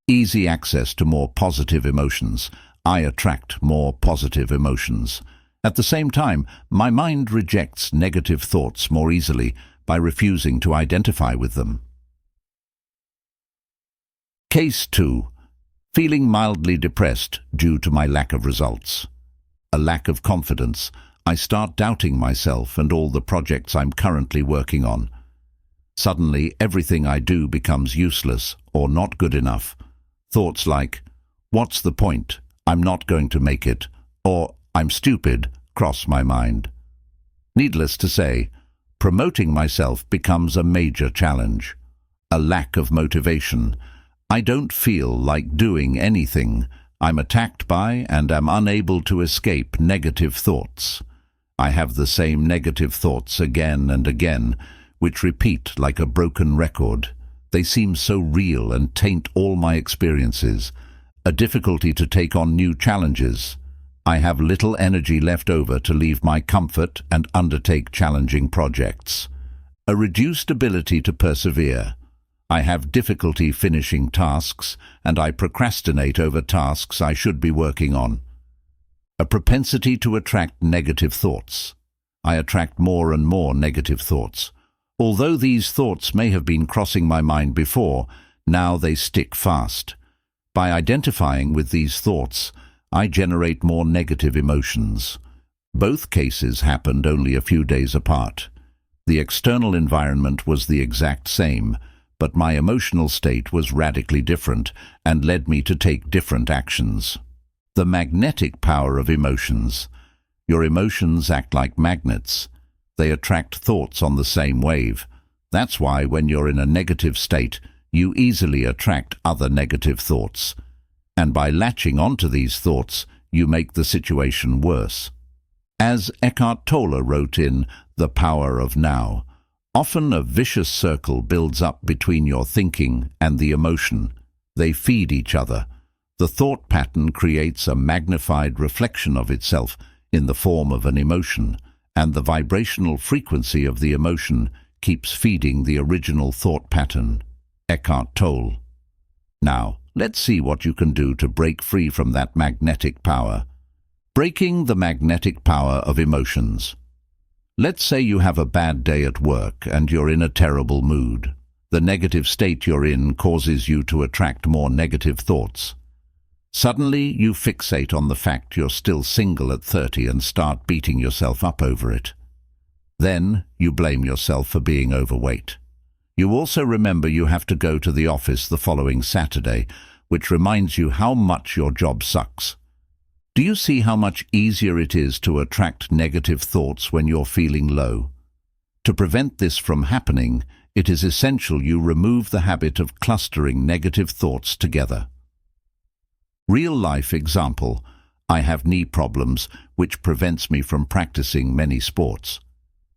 Easy access to more positive emotions. I attract more positive emotions. At the same time, my mind rejects negative thoughts more easily by refusing to identify with them. Case 2. Feeling mildly depressed due to my lack of results. A lack of confidence. I start doubting myself and all the projects I'm currently working on. Suddenly, everything I do becomes useless or not good enough. Thoughts like, "What's the point? I'm not going to make it," or "I'm stupid," cross my mind. Needless to say, promoting myself becomes a major challenge. a lack of motivation. I don't feel like doing anything. I'm attacked by and am unable to escape negative thoughts. I have the same negative thoughts again and again, which repeat like a broken record. They seem so real and taint all my experiences. A difficulty to take on new challenges. I have little energy left over to leave my comfort and undertake challenging projects. A reduced ability to persevere. I have difficulty finishing tasks, and I procrastinate over tasks I should be working on. A propensity to attract negative thoughts. I attract more and more negative thoughts. Although these thoughts may have been crossing my mind before, now they stick fast. By identifying with these thoughts, I generate more negative emotions. Both cases happened only a few days apart. The external environment was the exact same, but my emotional state was radically different and led me to take different actions. The magnetic power of emotions. Your emotions act like magnets. They attract thoughts on the same wave. That's why when you're in a negative state, you easily attract other negative thoughts. And by latching onto these thoughts, you make the situation worse. As Eckhart Tolle wrote in The Power of Now, often a vicious circle builds up between your thinking and the emotion. They feed each other. The thought pattern creates a magnified reflection of itself in the form of an emotion, and the vibrational frequency of the emotion keeps feeding the original thought pattern. Eckhart Tolle. Now, let's see what you can do to break free from that magnetic power. Breaking the magnetic power of emotions. Let's say you have a bad day at work and you're in a terrible mood. The negative state you're in causes you to attract more negative thoughts. Suddenly, you fixate on the fact you're still single at 30 and start beating yourself up over it. Then, you blame yourself for being overweight. You also remember you have to go to the office the following Saturday, which reminds you how much your job sucks. Do you see how much easier it is to attract negative thoughts when you're feeling low? To prevent this from happening, it is essential you remove the habit of clustering negative thoughts together. Real-life example. I have knee problems, which prevents me from practicing many sports.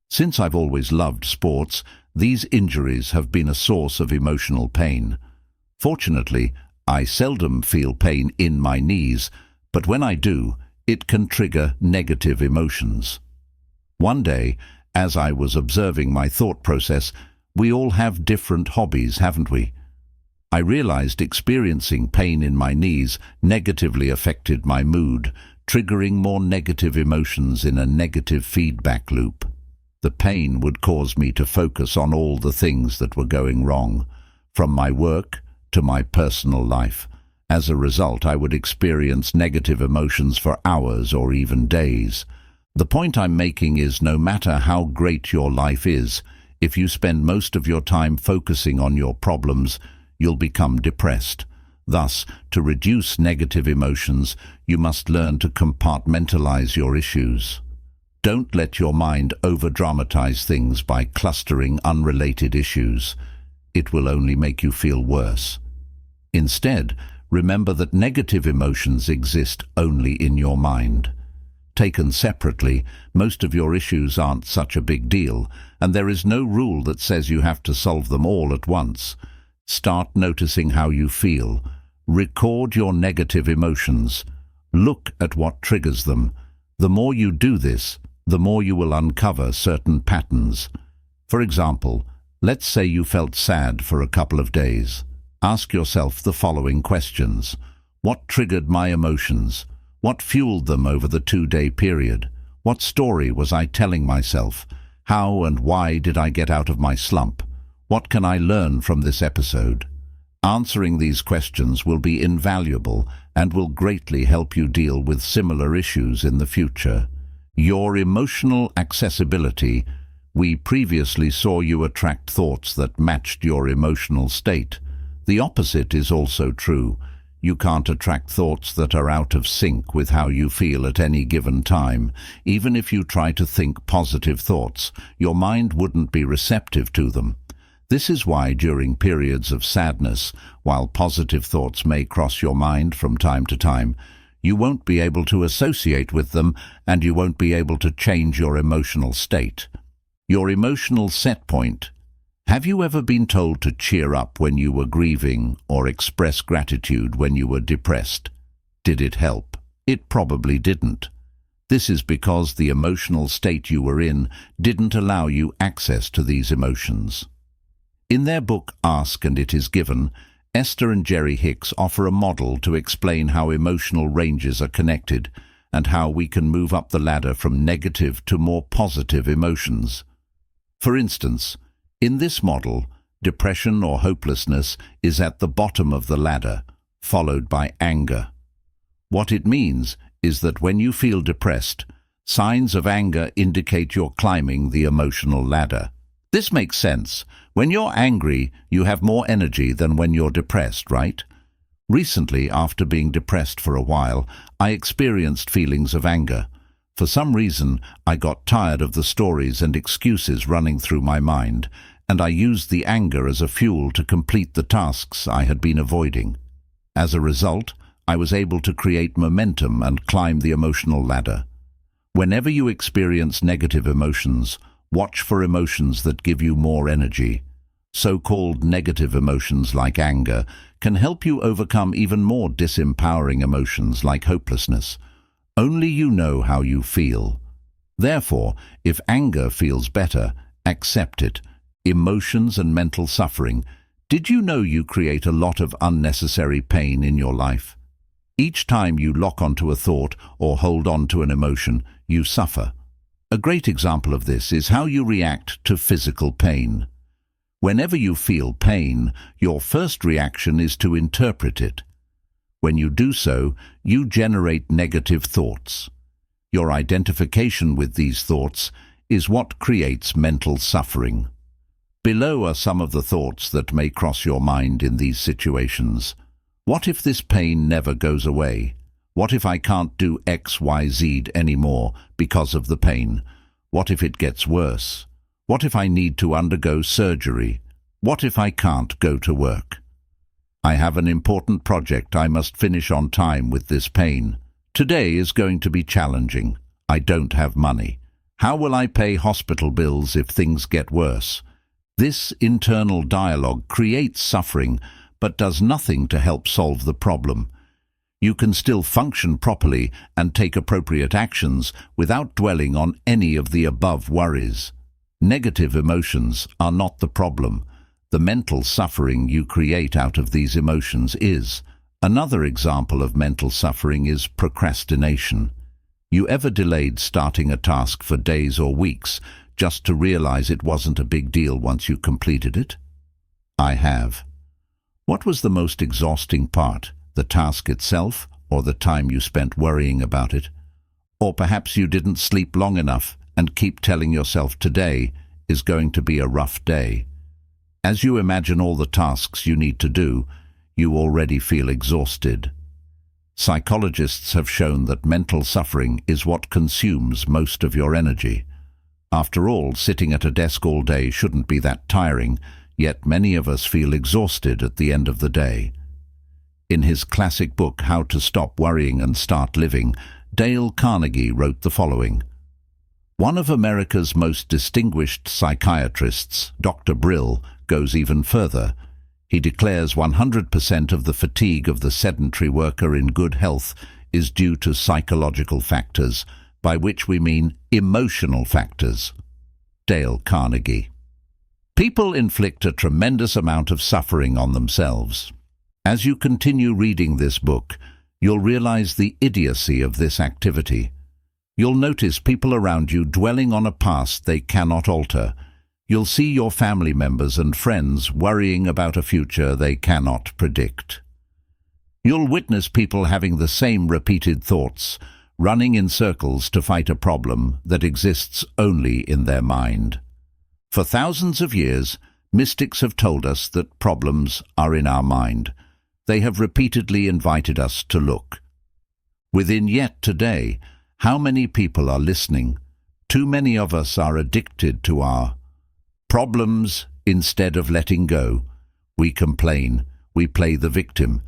Since I've always loved sports, these injuries have been a source of emotional pain. Fortunately, I seldom feel pain in my knees, but when I do, it can trigger negative emotions. One day, as I was observing my thought process, we all have different hobbies, haven't we? I realized experiencing pain in my knees negatively affected my mood, triggering more negative emotions in a negative feedback loop. The pain would cause me to focus on all the things that were going wrong, from my work to my personal life. As a result, I would experience negative emotions for hours or even days. The point I'm making is no matter how great your life is, if you spend most of your time focusing on your problems, you'll become depressed. Thus, to reduce negative emotions, you must learn to compartmentalize your issues. Don't let your mind over-dramatize things by clustering unrelated issues. It will only make you feel worse. Instead, remember that negative emotions exist only in your mind. Taken separately, most of your issues aren't such a big deal, and there is no rule that says you have to solve them all at once. Start noticing how you feel. Record your negative emotions. Look at what triggers them. The more you do this, the more you will uncover certain patterns. For example, let's say you felt sad for a couple of days. Ask yourself the following questions. What triggered my emotions? What fueled them over the 2-day period? What story was I telling myself? How and why did I get out of my slump? What can I learn from this episode? Answering these questions will be invaluable and will greatly help you deal with similar issues in the future. Your emotional accessibility. We previously saw you attract thoughts that matched your emotional state. The opposite is also true. You can't attract thoughts that are out of sync with how you feel at any given time. Even if you try to think positive thoughts, your mind wouldn't be receptive to them. This is why during periods of sadness, while positive thoughts may cross your mind from time to time, you won't be able to associate with them and you won't be able to change your emotional state. Your emotional set point. Have you ever been told to cheer up when you were grieving or express gratitude when you were depressed? Did it help? It probably didn't. This is because the emotional state you were in didn't allow you access to these emotions. In their book Ask and It Is Given, Esther and Jerry Hicks offer a model to explain how emotional ranges are connected and how we can move up the ladder from negative to more positive emotions. For instance, in this model, depression or hopelessness is at the bottom of the ladder, followed by anger. What it means is that when you feel depressed, signs of anger indicate you're climbing the emotional ladder. This makes sense. When you're angry, you have more energy than when you're depressed, right? Recently, after being depressed for a while, I experienced feelings of anger. For some reason, I got tired of the stories and excuses running through my mind, and I used the anger as a fuel to complete the tasks I had been avoiding. As a result, I was able to create momentum and climb the emotional ladder. Whenever you experience negative emotions, watch for emotions that give you more energy. So-called negative emotions like anger can help you overcome even more disempowering emotions like hopelessness. Only you know how you feel. Therefore, if anger feels better, accept it. Emotions and mental suffering. Did you know you create a lot of unnecessary pain in your life? Each time you lock onto a thought or hold on to an emotion, you suffer. A great example of this is how you react to physical pain. Whenever you feel pain, your first reaction is to interpret it. When you do so, you generate negative thoughts. Your identification with these thoughts is what creates mental suffering. Below are some of the thoughts that may cross your mind in these situations. What if this pain never goes away? What if I can't do X, Y, Z anymore because of the pain? What if it gets worse? What if I need to undergo surgery? What if I can't go to work? I have an important project I must finish on time with this pain. Today is going to be challenging. I don't have money. How will I pay hospital bills if things get worse? This internal dialogue creates suffering, but does nothing to help solve the problem. You can still function properly and take appropriate actions without dwelling on any of the above worries. Negative emotions are not the problem. The mental suffering you create out of these emotions is. Another example of mental suffering is procrastination. You ever delayed starting a task for days or weeks just to realize it wasn't a big deal once you completed it? I have. What was the most exhausting part? The task itself, or the time you spent worrying about it? Or perhaps you didn't sleep long enough and keep telling yourself today is going to be a rough day. As you imagine all the tasks you need to do, you already feel exhausted. Psychologists have shown that mental suffering is what consumes most of your energy. After all, sitting at a desk all day shouldn't be that tiring, yet many of us feel exhausted at the end of the day. In his classic book, How to Stop Worrying and Start Living, Dale Carnegie wrote the following. One of America's most distinguished psychiatrists, Dr. Brill, goes even further. He declares 100% of the fatigue of the sedentary worker in good health is due to psychological factors, by which we mean emotional factors. Dale Carnegie. People inflict a tremendous amount of suffering on themselves. As you continue reading this book, you'll realize the idiocy of this activity. You'll notice people around you dwelling on a past they cannot alter. You'll see your family members and friends worrying about a future they cannot predict. You'll witness people having the same repeated thoughts, running in circles to fight a problem that exists only in their mind. For thousands of years, mystics have told us that problems are in our mind. They have repeatedly invited us to look. Within yet today, how many people are listening? Too many of us are addicted to our problems Instead of letting go, we complain, we play the victim,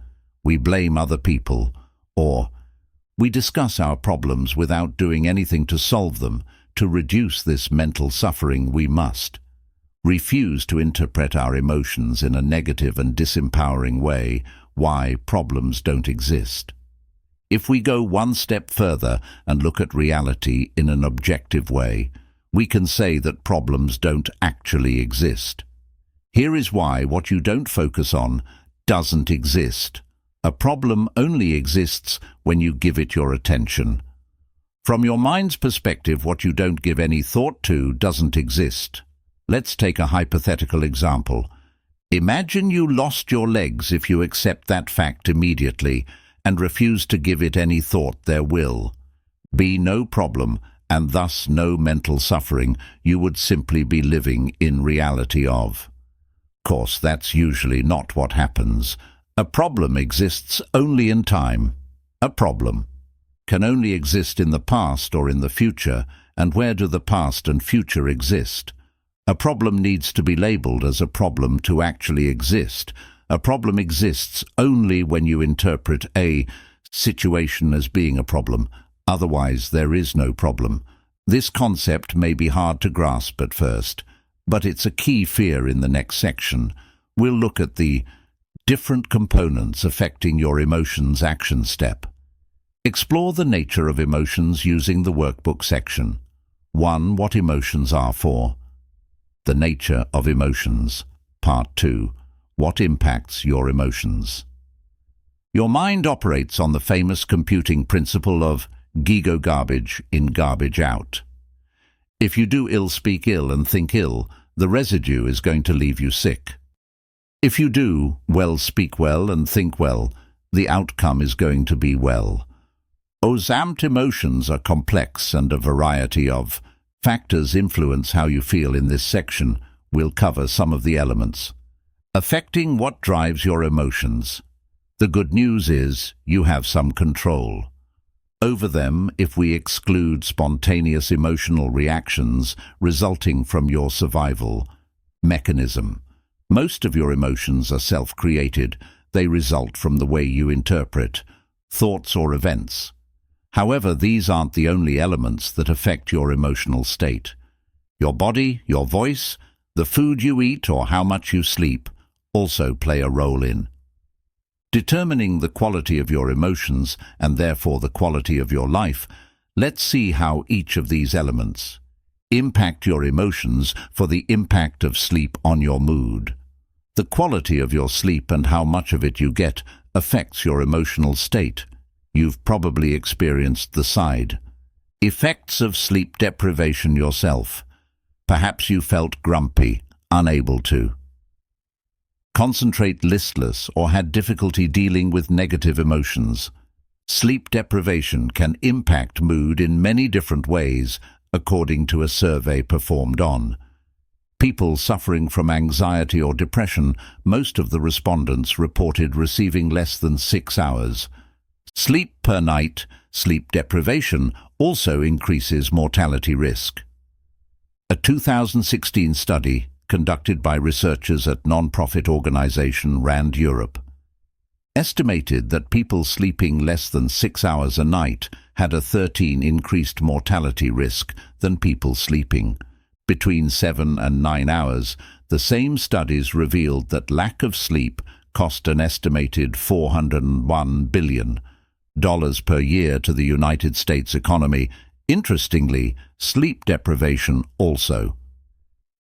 we blame other people, or we discuss our problems without doing anything to solve them. To reduce this mental suffering, we must refuse to interpret our emotions in a negative and disempowering way. Why problems don't exist. If we go one step further and look at reality in an objective way, we can say that problems don't actually exist. Here is why: what you don't focus on doesn't exist. A problem only exists when you give it your attention. From your mind's perspective, what you don't give any thought to doesn't exist. Let's take a hypothetical example. Imagine you lost your legs. If you accept that fact immediately and refuse to give it any thought, there will be no problem and thus no mental suffering. You would simply be living in reality of course, that's usually not what happens. A problem exists only in time. A problem can only exist in the past or in the future, and where do the past and future exist? A problem needs to be labeled as a problem to actually exist. A problem exists only when you interpret a situation as being a problem. Otherwise, there is no problem. This concept may be hard to grasp at first, but it's a key fear in the next section. We'll look at the different components affecting your emotions action step. Explore the nature of emotions using the workbook section. 1. What emotions are for. The nature of emotions. Part 2. What impacts your emotions. Your mind operates on the famous computing principle of gigo garbage in, garbage out. If you do ill, speak ill and think ill, the residue is going to leave you sick. If you do well, speak well and think well, the outcome is going to be well. Osamt emotions are complex and a variety of factors influence how you feel. In this section, we'll cover some of the elements affecting what drives your emotions. The good news is you have some control over them if we exclude spontaneous emotional reactions resulting from your survival mechanism. Most of your emotions are self-created. They result from the way you interpret thoughts or events. However, these aren't the only elements that affect your emotional state. Your body, your voice, the food you eat, or how much you sleep also play a role in determining the quality of your emotions and therefore the quality of your life. Let's see how each of these elements impact your emotions. For the impact of sleep on your mood. The quality of your sleep and how much of it you get affects your emotional state. You've probably experienced the side effects of sleep deprivation yourself. Perhaps you felt grumpy, unable to concentrate, listless, or had difficulty dealing with negative emotions. Sleep deprivation can impact mood in many different ways, according to a survey performed on people suffering from anxiety or depression. Most of the respondents reported receiving less than 6 hours sleep per night. Sleep deprivation also increases mortality risk. A 2016 study conducted by researchers at non-profit organization RAND Europe estimated that people sleeping less than 6 hours a night had a 13% increased mortality risk than people sleeping between 7 and 9 hours. The same studies revealed that lack of sleep cost an estimated $401 billion per year to the United States economy. Interestingly, sleep deprivation also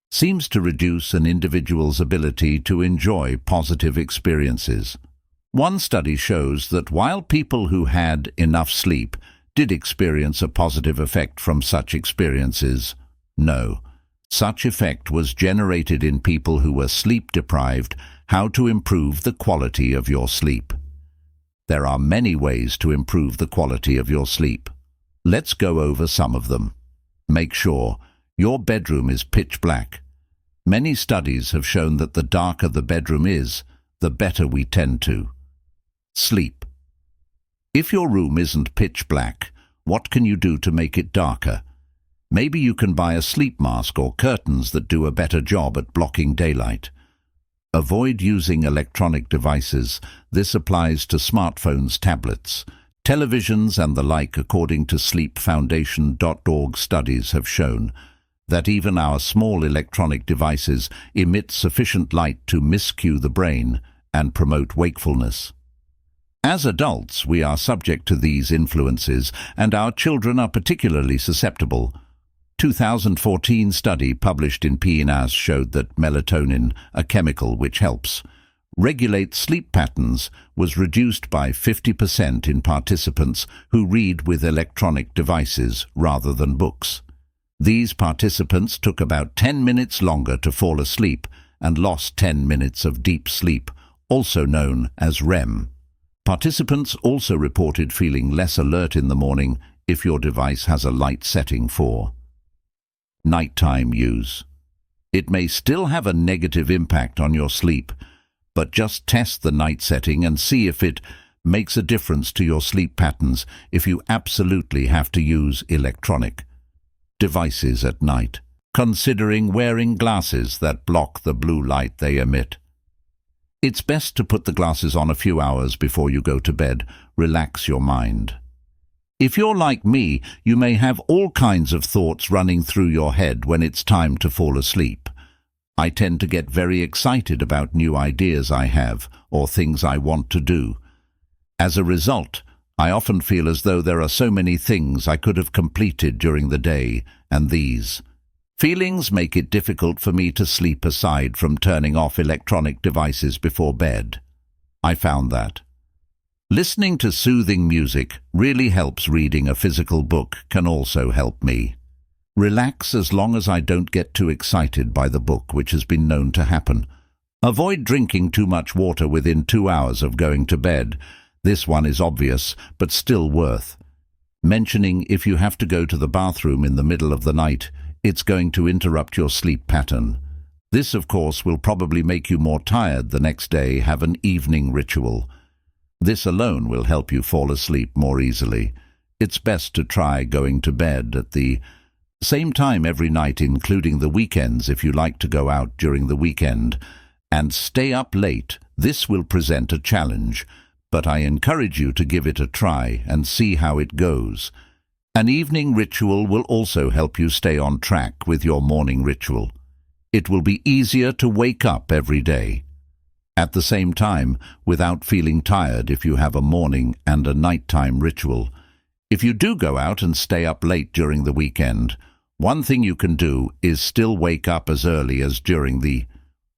seems to reduce an individual's ability to enjoy positive experiences. One study shows that while people who had enough sleep did experience a positive effect from such experiences, no such effect was generated in people who were sleep deprived. How to improve the quality of your sleep. There are many ways to improve the quality of your sleep. Let's go over some of them. Make sure your bedroom is pitch black. Many studies have shown that the darker the bedroom is, the better we tend to sleep. If your room isn't pitch black, what can you do to make it darker? Maybe you can buy a sleep mask or curtains that do a better job at blocking daylight. Avoid using electronic devices. This applies to smartphones, tablets, televisions and the like. According to sleepfoundation.org, studies have shown that even our small electronic devices emit sufficient light to miscue the brain and promote wakefulness. As adults, we are subject to these influences, and our children are particularly susceptible. 2014 study published in PNAS showed that melatonin, a chemical which helps regulate sleep patterns, was reduced by 50% in participants who read with electronic devices rather than books. These participants took about 10 minutes longer to fall asleep and lost 10 minutes of deep sleep, also known as REM. Participants also reported feeling less alert in the morning if your device has a light setting for nighttime use. It may still have a negative impact on your sleep, but just test the night setting and see if it makes a difference to your sleep patterns if you absolutely have to use electronic devices at night, considering wearing glasses that block the blue light they emit. It's best to put the glasses on a few hours before you go to bed. Relax your mind. If you're like me, you may have all kinds of thoughts running through your head when it's time to fall asleep. I tend to get very excited about new ideas I have or things I want to do. As a result, I often feel as though there are so many things I could have completed during the day, and these feelings make it difficult for me to sleep aside from turning off electronic devices before bed. I found that listening to soothing music really helps. Reading a physical book can also help me relax as long as I don't get too excited by the book, which has been known to happen. Avoid drinking too much water within 2 hours of going to bed. This one is obvious, but still worth mentioning. If you have to go to the bathroom in the middle of the night, it's going to interrupt your sleep pattern. This, of course, will probably make you more tired the next day. Have an evening ritual. This alone will help you fall asleep more easily. It's best to try going to bed at the same time every night, including the weekends if you like to go out during the weekend and stay up late. This will present a challenge, but I encourage you to give it a try and see how it goes. An evening ritual will also help you stay on track with your morning ritual. It will be easier to wake up every day at the same time without feeling tired if you have a morning and a nighttime ritual. If you do go out and stay up late during the weekend, one thing you can do is still wake up as early as during the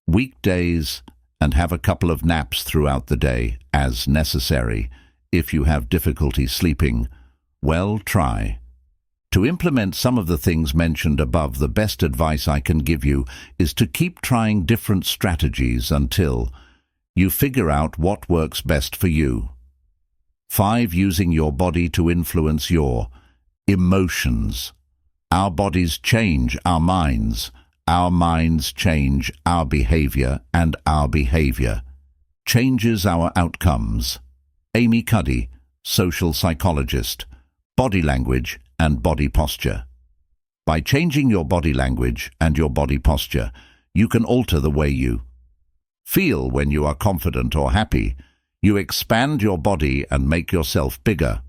weekdays and have a couple of naps throughout the day as necessary. If you have difficulty sleeping, well, try to implement some of the things mentioned above. The best advice I can give you is to keep trying different strategies until you figure out what works best for you. 5. Using your body to influence your emotions. Our bodies change our minds change our behavior, and our behavior changes our outcomes. Amy Cuddy, social psychologist. Body language and body posture. By changing your body language and your body posture, you can alter the way you feel when you are confident or happy. You expand your body and make yourself bigger.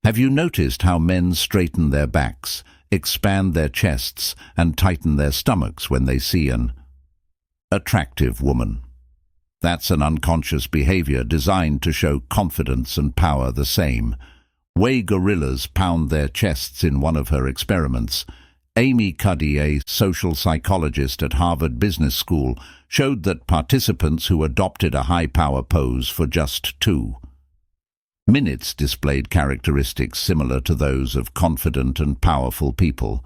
Have you noticed how men straighten their backs, expand their chests, and tighten their stomachs when they see an attractive woman? That's an unconscious behavior designed to show confidence and power. The same way gorillas pound their chests in one of her experiments. Amy Cuddy, a social psychologist at Harvard Business School, showed that participants who adopted a high-power pose for just 2 minutes displayed characteristics similar to those of confident and powerful people.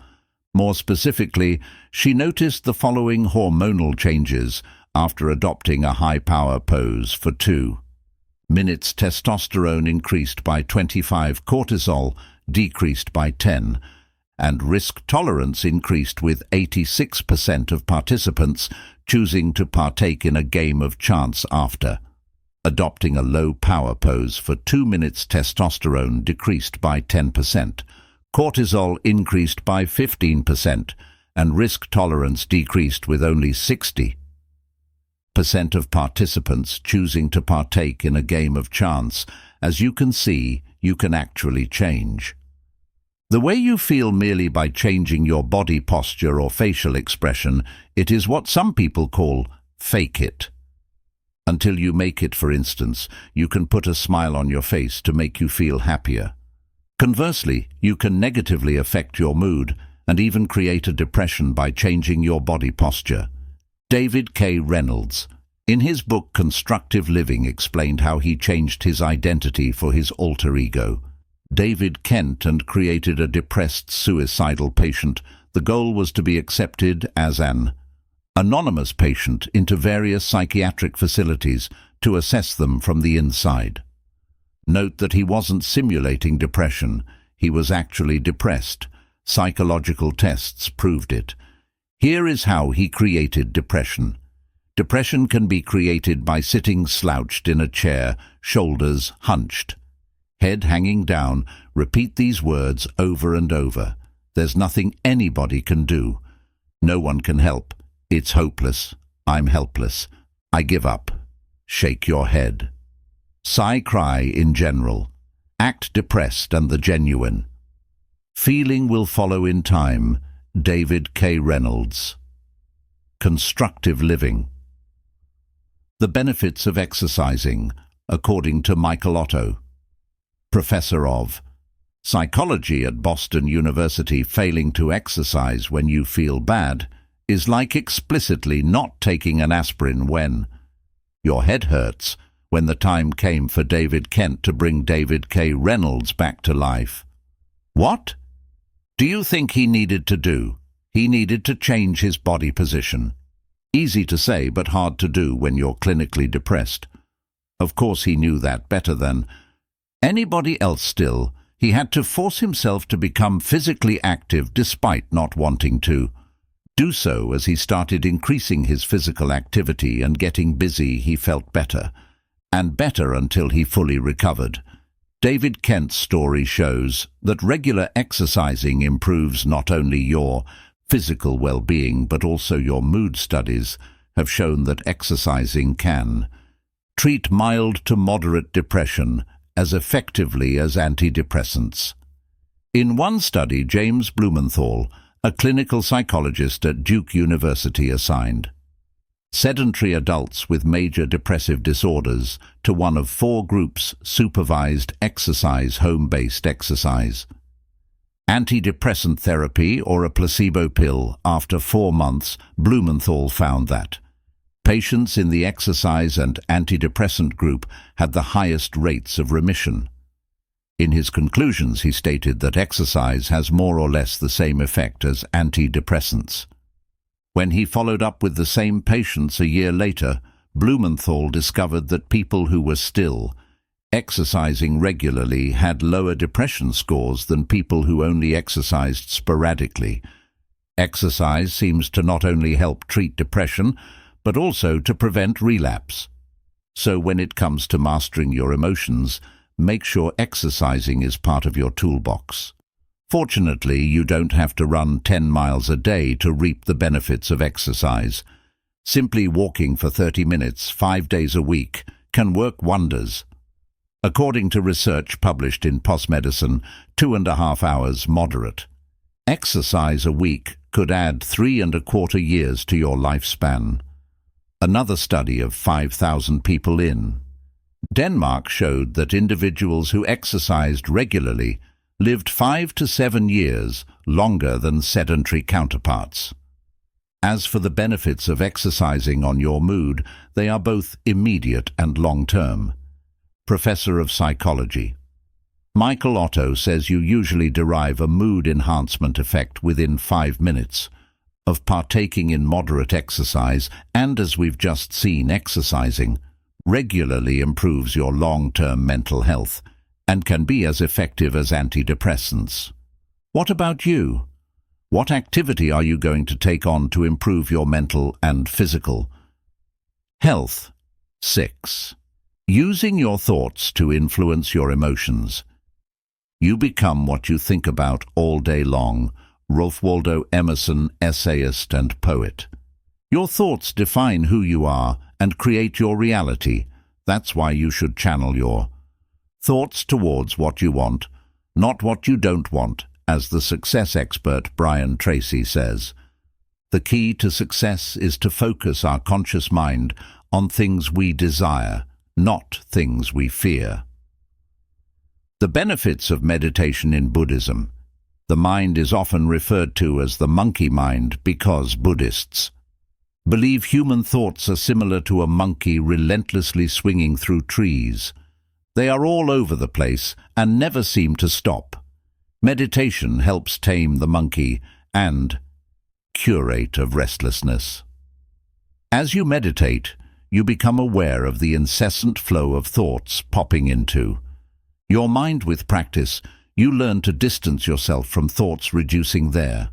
More specifically, she noticed the following hormonal changes after adopting a high-power pose for 2 minutes. Testosterone increased by 25, cortisol decreased by 10, and risk tolerance increased, with 86% of participants choosing to partake in a game of chance after adopting a low-power pose for 2 minutes. Testosterone decreased by 10%, Cortisol increased by 15%, and risk tolerance decreased with only 60% of participants choosing to partake in a game of chance. As you can see, you can actually change the way you feel merely by changing your body posture or facial expression. It is what some people call fake it. Until you make it, for instance, you can put a smile on your face to make you feel happier. Conversely, you can negatively affect your mood and even create a depression by changing your body posture. David K. Reynolds, in his book Constructive Living, explained how he changed his identity for his alter ego, David Kent, and created a depressed suicidal patient. The goal was to be accepted as an anonymous patient into various psychiatric facilities to assess them from the inside. Note that he wasn't simulating depression, he was actually depressed. Psychological tests proved it. Here is how he created depression. Depression can be created by sitting slouched in a chair, shoulders hunched, head hanging down. Repeat these words over and over. There's nothing anybody can do. No one can help. It's hopeless. I'm helpless. I give up. Shake your head. Sigh, cry in general. Act depressed and the genuine. Feeling will follow in time. David K. Reynolds. Constructive living. The benefits of exercising, according to Michael Otto, professor of psychology at Boston University. Failing to exercise when you feel bad is like explicitly not taking an aspirin when your head hurts. When the time came for David Kent to bring David K. Reynolds back to life, what do you think he needed to do? He needed to change his body position. Easy to say, but hard to do when you're clinically depressed. Of course he knew that better than anybody else. Still, he had to force himself to become physically active despite not wanting to do so. As he started increasing his physical activity and getting busy, he felt better and better until he fully recovered. David Kent's story shows that regular exercising improves not only your physical well-being but also your mood. Studies have shown that exercising can treat mild to moderate depression as effectively as antidepressants. In one study, James Blumenthal, a clinical psychologist at Duke University, assigned sedentary adults with major depressive disorders to one of 4 groups: supervised exercise, home-based exercise, antidepressant therapy, or a placebo pill. After 4 months, Blumenthal found that patients in the exercise and antidepressant group had the highest rates of remission. In his conclusions, he stated that exercise has more or less the same effect as antidepressants. When he followed up with the same patients a year later, Blumenthal discovered that people who were still exercising regularly had lower depression scores than people who only exercised sporadically. Exercise seems to not only help treat depression, but also to prevent relapse. So when it comes to mastering your emotions, make sure exercising is part of your toolbox. Fortunately, you don't have to run 10 miles a day to reap the benefits of exercise. Simply walking for 30 minutes, 5 days a week, can work wonders. According to research published in PLOS Medicine, 2.5 hours moderate exercise a week could add 3.25 years to your lifespan. Another study of 5,000 people in Denmark showed that individuals who exercised regularly lived 5 to 7 years longer than sedentary counterparts. As for the benefits of exercising on your mood, they are both immediate and long-term. Professor of Psychology Michael Otto says you usually derive a mood enhancement effect within 5 minutes of partaking in moderate exercise, and as we've just seen, exercising regularly improves your long-term mental health and can be as effective as antidepressants. What about you? What activity are you going to take on to improve your mental and physical health? 6. Using your thoughts to influence your emotions. You become what you think about all day long. Ralph Waldo Emerson, essayist and poet. Your thoughts define who you are and create your reality. That's why you should channel your thoughts towards what you want, not what you don't want, as the success expert Brian Tracy says. The key to success is to focus our conscious mind on things we desire, not things we fear. The benefits of meditation in Buddhism. The mind is often referred to as the monkey mind because Buddhists believe human thoughts are similar to a monkey relentlessly swinging through trees. They are all over the place and never seem to stop. Meditation helps tame the monkey and curate of restlessness. As you meditate, you become aware of the incessant flow of thoughts popping into your mind. With practice, you learn to distance yourself from thoughts, reducing their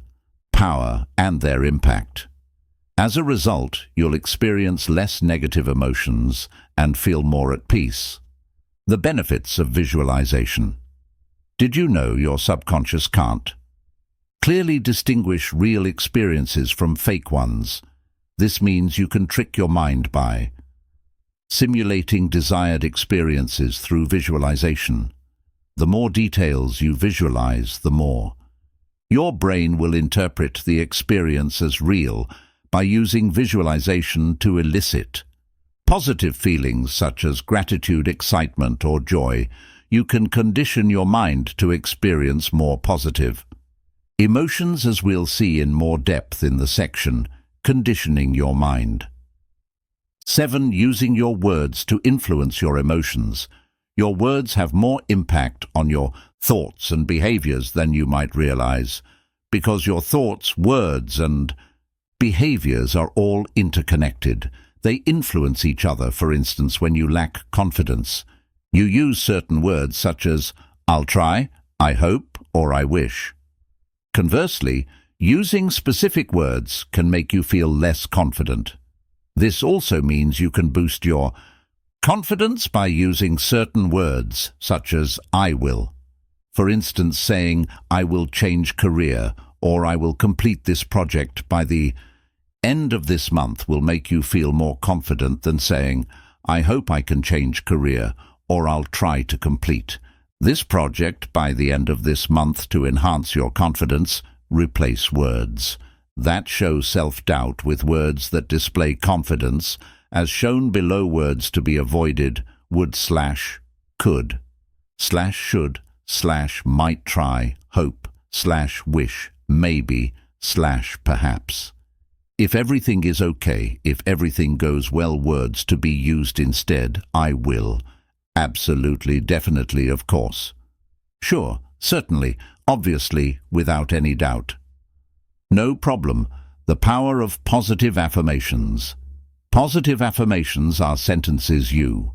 power and their impact. As a result, you'll experience less negative emotions and feel more at peace. The benefits of visualization. Did you know your subconscious can't clearly distinguish real experiences from fake ones? This means you can trick your mind by simulating desired experiences through visualization. The more details you visualize, the more your brain will interpret the experience as real. By using visualization to elicit positive feelings such as gratitude, excitement, or joy, you can condition your mind to experience more positive emotions, as we'll see in more depth in the section, Conditioning Your Mind. 7. Using your words to influence your emotions. Your words have more impact on your thoughts and behaviors than you might realize, because your thoughts, words, and behaviors are all interconnected. They influence each other. For instance, when you lack confidence, you use certain words such as "I'll try," "I hope," or "I wish." Conversely, using specific words can make you feel less confident. This also means you can boost your confidence by using certain words such as "I will." For instance, saying "I will change career" or "I will complete this project by the end of this month" will make you feel more confident than saying "I hope I can change career" or "I'll try to complete this project by the end of this month." To enhance your confidence, replace words that show self-doubt with words that display confidence, as shown below. Words to be avoided: would / could / should / might try, hope / wish, maybe / perhaps. If everything is okay, if everything goes well. Words to be used instead: I will, absolutely, definitely, of course, sure, certainly, obviously, without any doubt, no problem. The power of positive affirmations. Positive affirmations are sentences you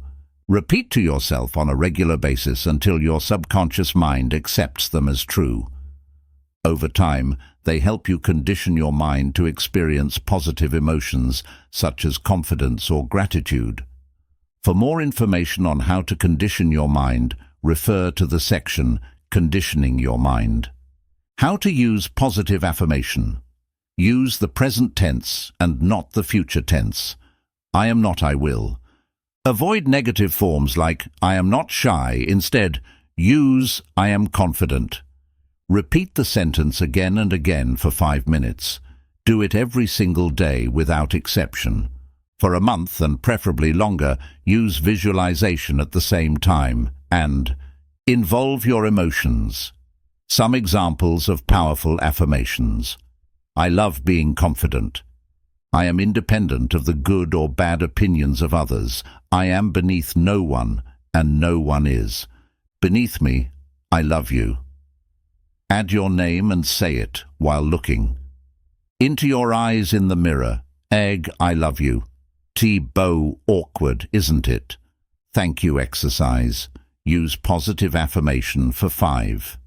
repeat to yourself on a regular basis until your subconscious mind accepts them as true. Over time, they help you condition your mind to experience positive emotions such as confidence or gratitude. For more information on how to condition your mind, refer to the section Conditioning Your Mind. How to use positive affirmation. Use the present tense and not the future tense. I am not, I will. Avoid negative forms like I am not shy. Instead, use I am confident. Repeat the sentence again and again for 5 minutes. Do it every single day without exception. For a month, and preferably longer, use visualization at the same time and involve your emotions. Some examples of powerful affirmations. I love being confident. I am independent of the good or bad opinions of others. I am beneath no one, and no one is beneath me. I love you. Add your name and say it while looking into your eyes in the mirror. Egg, I love you. Thibaut, awkward, isn't it? Thank you exercise. Use positive affirmation for 5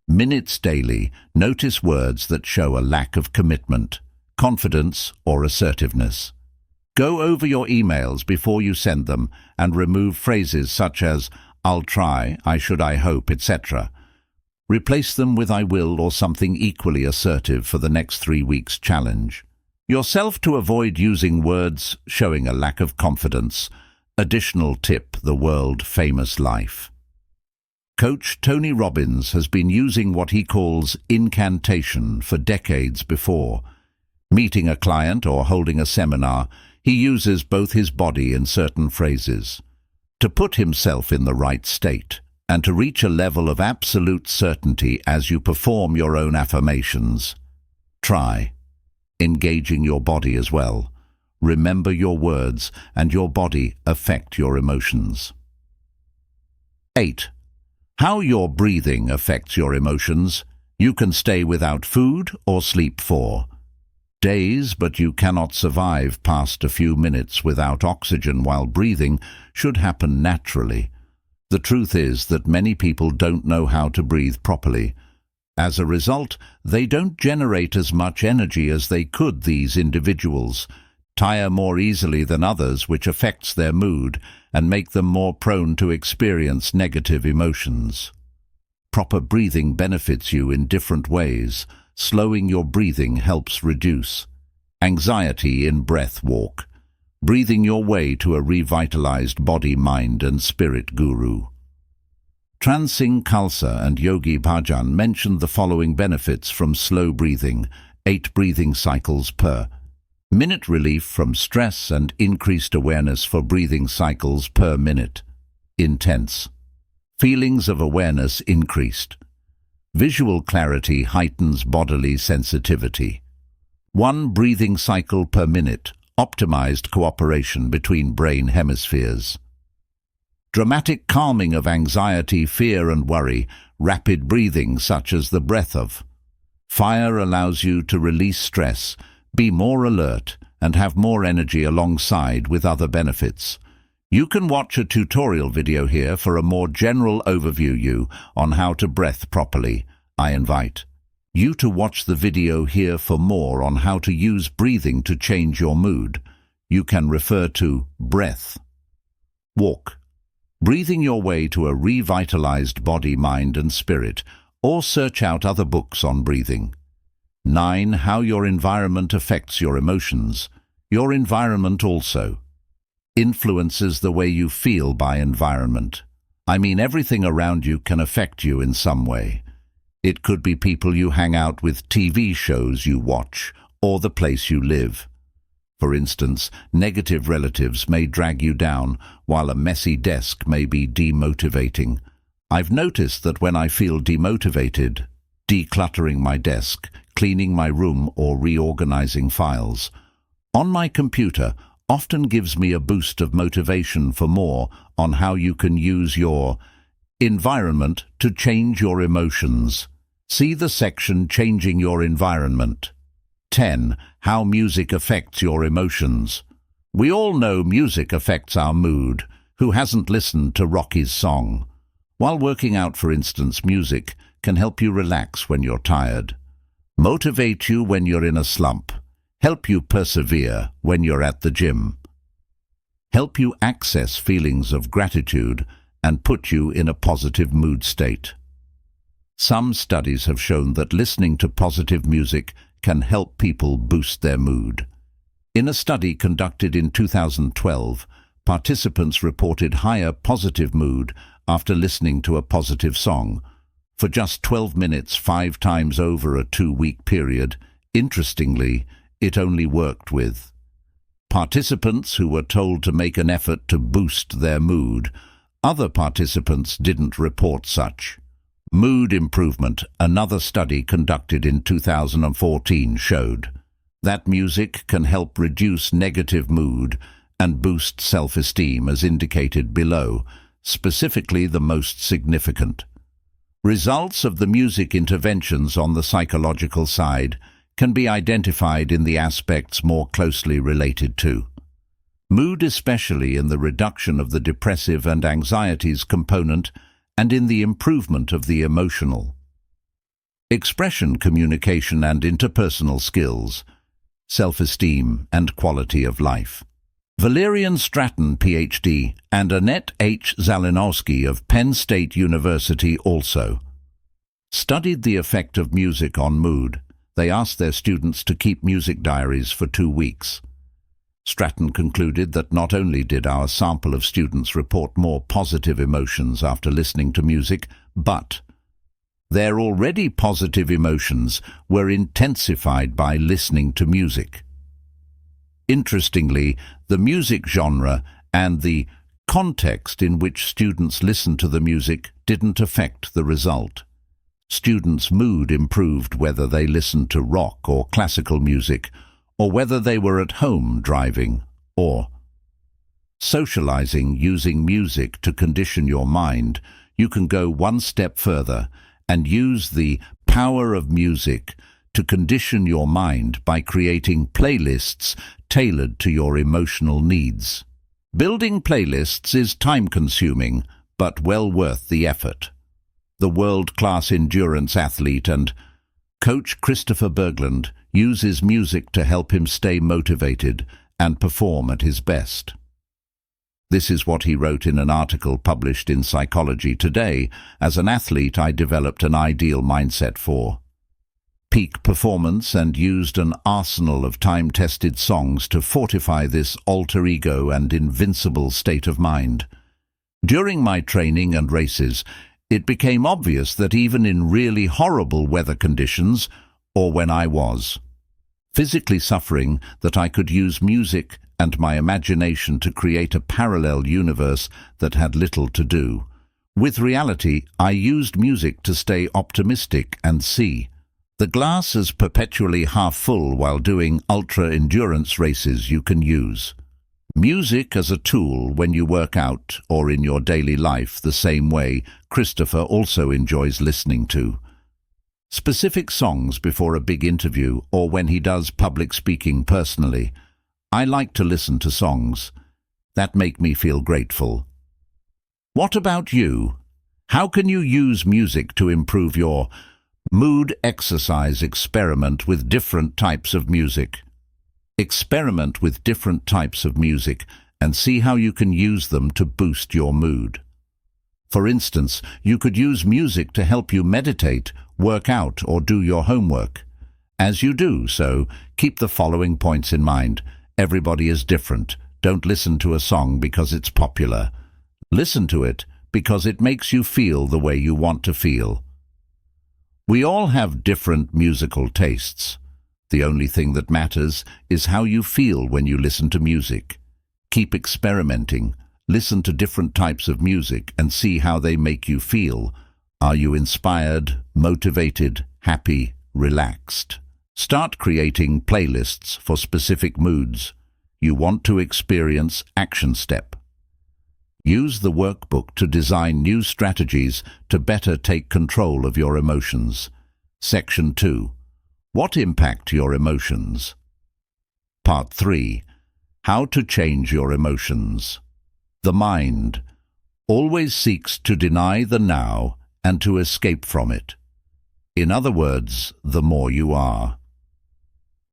minutes daily. Notice words that show a lack of commitment, confidence, or assertiveness. Go over your emails before you send them and remove phrases such as I'll try, I should, I hope, etc. Replace them with "I will" or something equally assertive for the next 3 weeks challenge. Yourself to avoid using words showing a lack of confidence. Additional tip: the world-famous life. Coach Tony Robbins has been using what he calls incantation for decades. Before meeting a client or holding a seminar, he uses both his body and certain phrases to put himself in the right state and to reach a level of absolute certainty as you perform your own affirmations. Try engaging your body as well. Remember, your words and your body affect your emotions. 8. How your breathing affects your emotions. You can stay without food or sleep for days, but you cannot survive past a few minutes without oxygen, while breathing should happen naturally. The truth is that many people don't know how to breathe properly. As a result, they don't generate as much energy as they could. These individuals tire more easily than others, which affects their mood and make them more prone to experience negative emotions. Proper breathing benefits you in different ways. Slowing your breathing helps reduce anxiety in breath walk, breathing your way to a revitalized body, mind and spirit guru. Transing Khalsa and Yogi Bhajan mentioned the following benefits from slow breathing: 8 breathing cycles per minute, relief from stress and increased awareness for breathing cycles per minute. Intense feelings of awareness increased. Visual clarity heightens bodily sensitivity. 1 breathing cycle per minute, optimized cooperation between brain hemispheres. Dramatic calming of anxiety, fear and worry. Rapid breathing such as the breath of fire allows you to release stress, be more alert and have more energy, alongside with other benefits. You can watch a tutorial video here for a more general overview on how to breathe properly. I invite you to watch the video here for more on how to use breathing to change your mood. You can refer to breath walk, breathing your way to a revitalized body, mind and spirit, or search out other books on breathing. 9. How your environment affects your emotions. Your environment also influences the way you feel. By environment, I mean everything around you can affect you in some way. It could be people you hang out with, TV shows you watch, or the place you live. For instance, negative relatives may drag you down, while a messy desk may be demotivating. I've noticed that when I feel demotivated, decluttering my desk, cleaning my room or reorganizing files on my computer often gives me a boost of motivation. For more on how you can use your environment to change your emotions, see the section Changing Your Environment. 10. How music affects your emotions. We all know music affects our mood. Who hasn't listened to Rocky's song? While working out, for instance, music can help you relax when you're tired, motivate you when you're in a slump, help you persevere when you're at the gym, help you access feelings of gratitude and put you in a positive mood state. Some studies have shown that listening to positive music can help people boost their mood. In a study conducted in 2012, participants reported higher positive mood after listening to a positive song for just 12 minutes 5 times over a 2-week period. Interestingly, it only worked with participants who were told to make an effort to boost their mood. Other participants didn't report such mood improvement. Another study conducted in 2014 showed that music can help reduce negative mood and boost self-esteem, as indicated below. Specifically, the most significant results of the music interventions on the psychological side can be identified in the aspects more closely related to mood, especially in the reduction of the depressive and anxieties component and in the improvement of the emotional expression, communication and interpersonal skills, self-esteem and quality of life. Valerian Stratton, Ph.D., and Annette H. Zalinowski of Penn State University also studied the effect of music on mood. They asked their students to keep music diaries for 2 weeks. Stratton concluded that not only did our sample of students report more positive emotions after listening to music, but their already positive emotions were intensified by listening to music. Interestingly, the music genre and the context in which students listened to the music didn't affect the result. Students' mood improved whether they listened to rock or classical music, or whether they were at home driving or socializing. Using music to condition your mind, you can go one step further and use the power of music to condition your mind by creating playlists tailored to your emotional needs. Building playlists is time-consuming, but well worth the effort. The world-class endurance athlete and coach Christopher Berglund uses music to help him stay motivated and perform at his best. This is what he wrote in an article published in Psychology Today. As an athlete, I developed an ideal mindset for peak performance and used an arsenal of time-tested songs to fortify this alter ego and invincible state of mind. During my training and races, it became obvious that even in really horrible weather conditions, or when I was physically suffering, that I could use music and my imagination to create a parallel universe that had little to do with reality. I used music to stay optimistic and see the glass as perpetually half full while doing ultra-endurance races. You can use music as a tool when you work out or in your daily life, the same way Christopher also enjoys listening to specific songs before a big interview or when he does public speaking personally. I like to listen to songs that make me feel grateful. What about you? How can you use music to improve your mood? Exercise. Experiment with different types of music. Experiment with different types of music and see how you can use them to boost your mood. For instance, you could use music to help you meditate, work out, or do your homework. As you do so, keep the following points in mind. Everybody is different. Don't listen to a song because it's popular. Listen to it because it makes you feel the way you want to feel. We all have different musical tastes. The only thing that matters is how you feel when you listen to music. Keep experimenting. Listen to different types of music and see how they make you feel. Are you inspired, motivated, happy, relaxed? Start creating playlists for specific moods you want to experience. Action step. Use the workbook to design new strategies to better take control of your emotions. Section 2. What impact your emotions? Part 3. How to change your emotions. The mind always seeks to deny the now and to escape from it. In other words, the more you are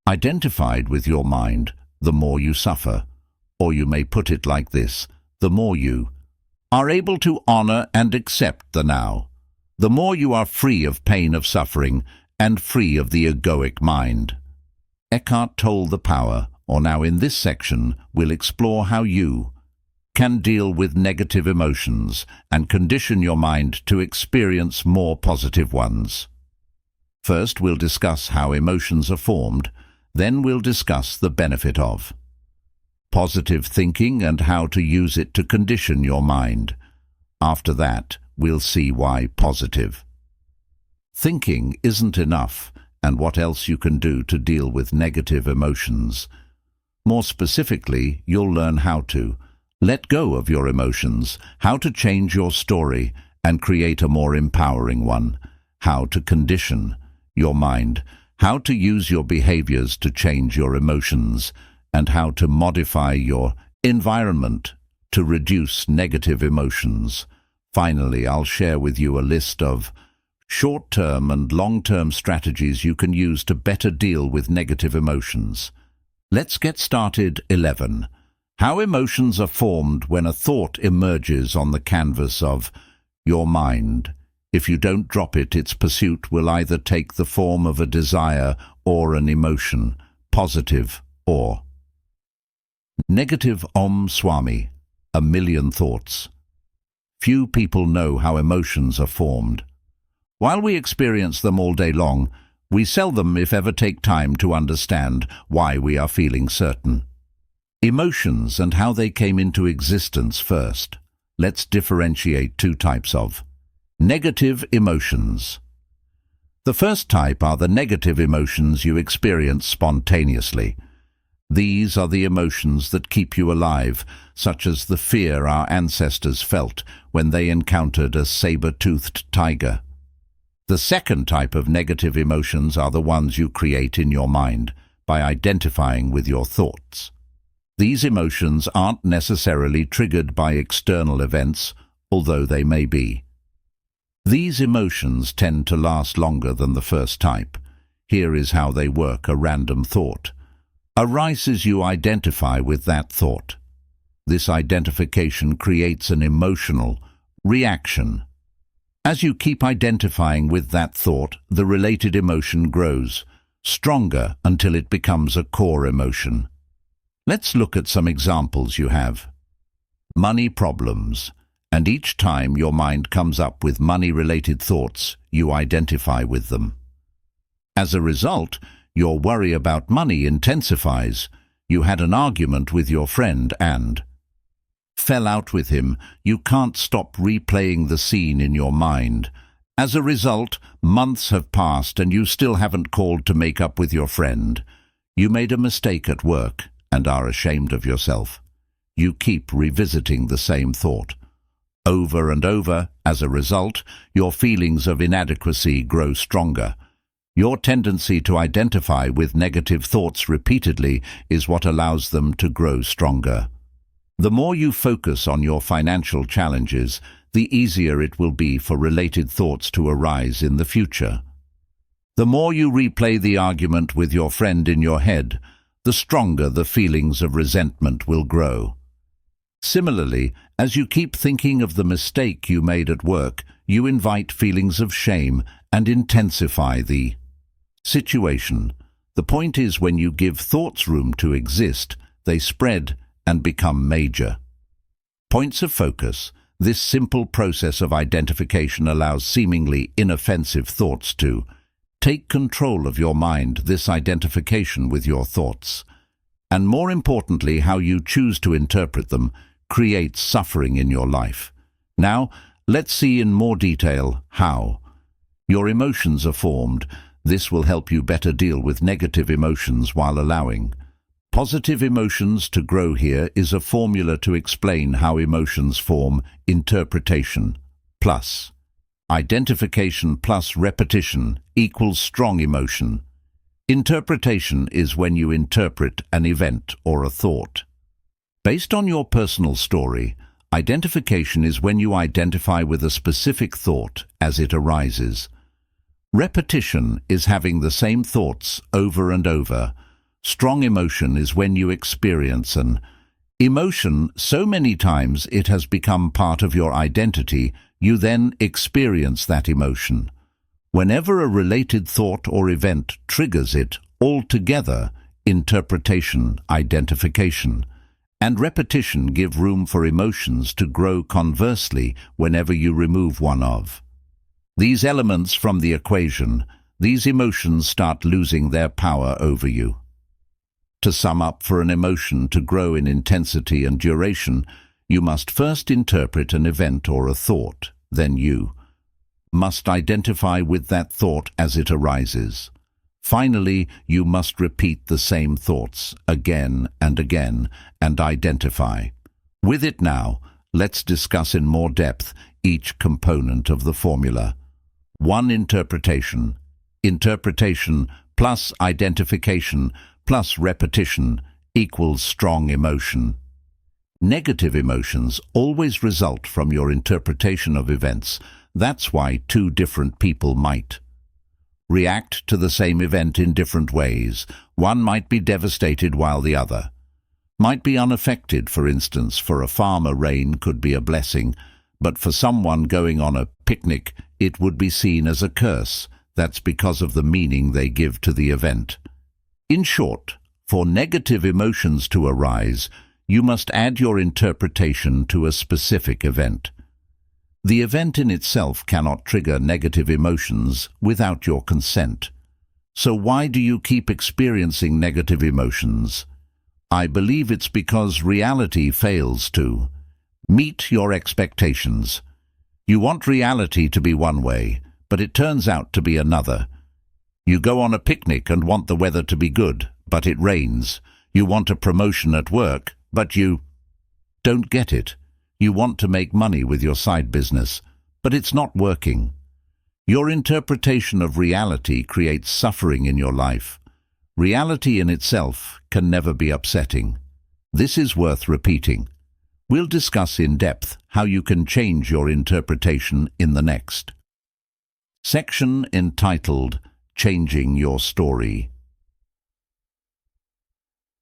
identified with your mind, the more you suffer. Or you may put it like this: the more you are able to honor and accept the now, the more you are free of pain, of suffering, and free of the egoic mind. Eckhart Tolle, The Power. Or now in this section, we'll explore how you can deal with negative emotions and condition your mind to experience more positive ones. First, we'll discuss how emotions are formed. Then we'll discuss the benefit of positive thinking and how to use it to condition your mind. After that, we'll see why positive thinking isn't enough and what else you can do to deal with negative emotions. More specifically, you'll learn how to let go of your emotions, how to change your story and create a more empowering one, how to condition your mind, how to use your behaviors to change your emotions, and how to modify your environment to reduce negative emotions. Finally, I'll share with you a list of short-term and long-term strategies you can use to better deal with negative emotions. Let's get started. 11. How emotions are formed when a thought emerges on the canvas of your mind. If you don't drop it, its pursuit will either take the form of a desire or an emotion, positive or negative. Om Swami, a million thoughts. Few people know how emotions are formed. While we experience them all day long, we seldom, if ever, take time to understand why we are feeling certain. Emotions and how they came into existence first. Let's differentiate two types of negative emotions. The first type are the negative emotions you experience spontaneously. These are the emotions that keep you alive, such as the fear our ancestors felt when they encountered a saber-toothed tiger. The second type of negative emotions are the ones you create in your mind by identifying with your thoughts. These emotions aren't necessarily triggered by external events, although they may be. These emotions tend to last longer than the first type. Here is how they work. A random thought arises. You identify with that thought. This identification creates an emotional reaction. As you keep identifying with that thought, the related emotion grows stronger until it becomes a core emotion. Let's look at some examples you have. Money problems. And each time your mind comes up with money-related thoughts, you identify with them. As a result, your worry about money intensifies. You had an argument with your friend and fell out with him. You can't stop replaying the scene in your mind. As a result, months have passed and you still haven't called to make up with your friend. You made a mistake at work and are ashamed of yourself. You keep revisiting the same thought over and over. As a result, your feelings of inadequacy grow stronger. Your tendency to identify with negative thoughts repeatedly is what allows them to grow stronger. The more you focus on your financial challenges, the easier it will be for related thoughts to arise in the future. The more you replay the argument with your friend in your head, the stronger the feelings of resentment will grow. Similarly, as you keep thinking of the mistake you made at work, you invite feelings of shame and intensify the situation. The point is, when you give thoughts room to exist, they spread and become major. Points of focus. This simple process of identification allows seemingly inoffensive thoughts to take control of your mind. This identification with your thoughts, and more importantly, how you choose to interpret them, creates suffering in your life. Now, let's see in more detail how your emotions are formed. This will help you better deal with negative emotions while allowing positive emotions to grow. Here is a formula to explain how emotions form. Interpretation plus identification plus repetition equals strong emotion. Interpretation is when you interpret an event or a thought based on your personal story. Identification is when you identify with a specific thought as it arises. Repetition is having the same thoughts over and over. Strong emotion is when you experience an emotion so many times it has become part of your identity. You then experience that emotion. Whenever a related thought or event triggers it, altogether, interpretation, identification, and repetition give room for emotions to grow. Conversely, whenever you remove one of these elements from the equation, these emotions start losing their power over you. To sum up, for an emotion to grow in intensity and duration, you must first interpret an event or a thought. Then you must identify with that thought as it arises. Finally, you must repeat the same thoughts again and again and identify with it. Now, let's discuss in more depth each component of the formula. 1. Interpretation. Interpretation plus identification plus repetition equals strong emotion. Negative emotions always result from your interpretation of events. That's why two different people might react to the same event in different ways. One might be devastated while the other might be unaffected. For instance, for a farmer, rain could be a blessing, but for someone going on a picnic, it would be seen as a curse. That's because of the meaning they give to the event. In short, for negative emotions to arise, you must add your interpretation to a specific event. The event in itself cannot trigger negative emotions without your consent. So why do you keep experiencing negative emotions? I believe it's because reality fails to meet your expectations. You want reality to be one way, but it turns out to be another. You go on a picnic and want the weather to be good, but it rains. You want a promotion at work, but you don't get it. You want to make money with your side business, but it's not working. Your interpretation of reality creates suffering in your life. Reality in itself can never be upsetting. This is worth repeating. We'll discuss in depth how you can change your interpretation in the next section entitled Changing Your Story.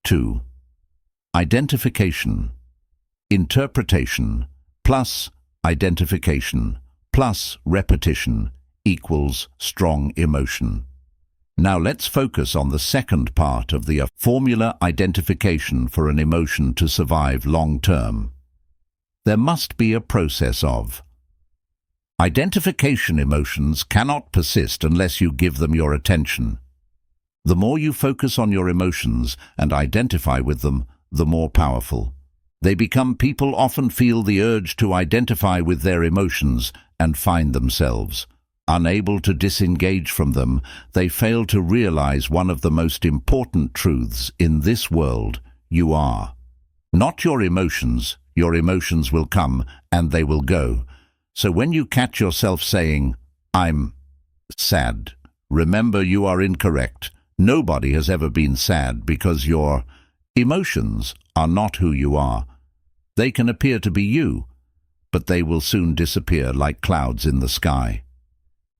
2. Identification. Interpretation plus identification plus repetition equals strong emotion. Now let's focus on the second part of the formula identification for an emotion to survive long term. There must be a process of identification. Emotions cannot persist unless you give them your attention. The more you focus on your emotions and identify with them, the more powerful they become. People often feel the urge to identify with their emotions and find themselves unable to disengage from them. They fail to realize one of the most important truths in this world. You are not your emotions. Your emotions will come and they will go. So when you catch yourself saying, "I'm sad," remember you are incorrect. Nobody has ever been sad because your emotions are not who you are. They can appear to be you, but they will soon disappear like clouds in the sky.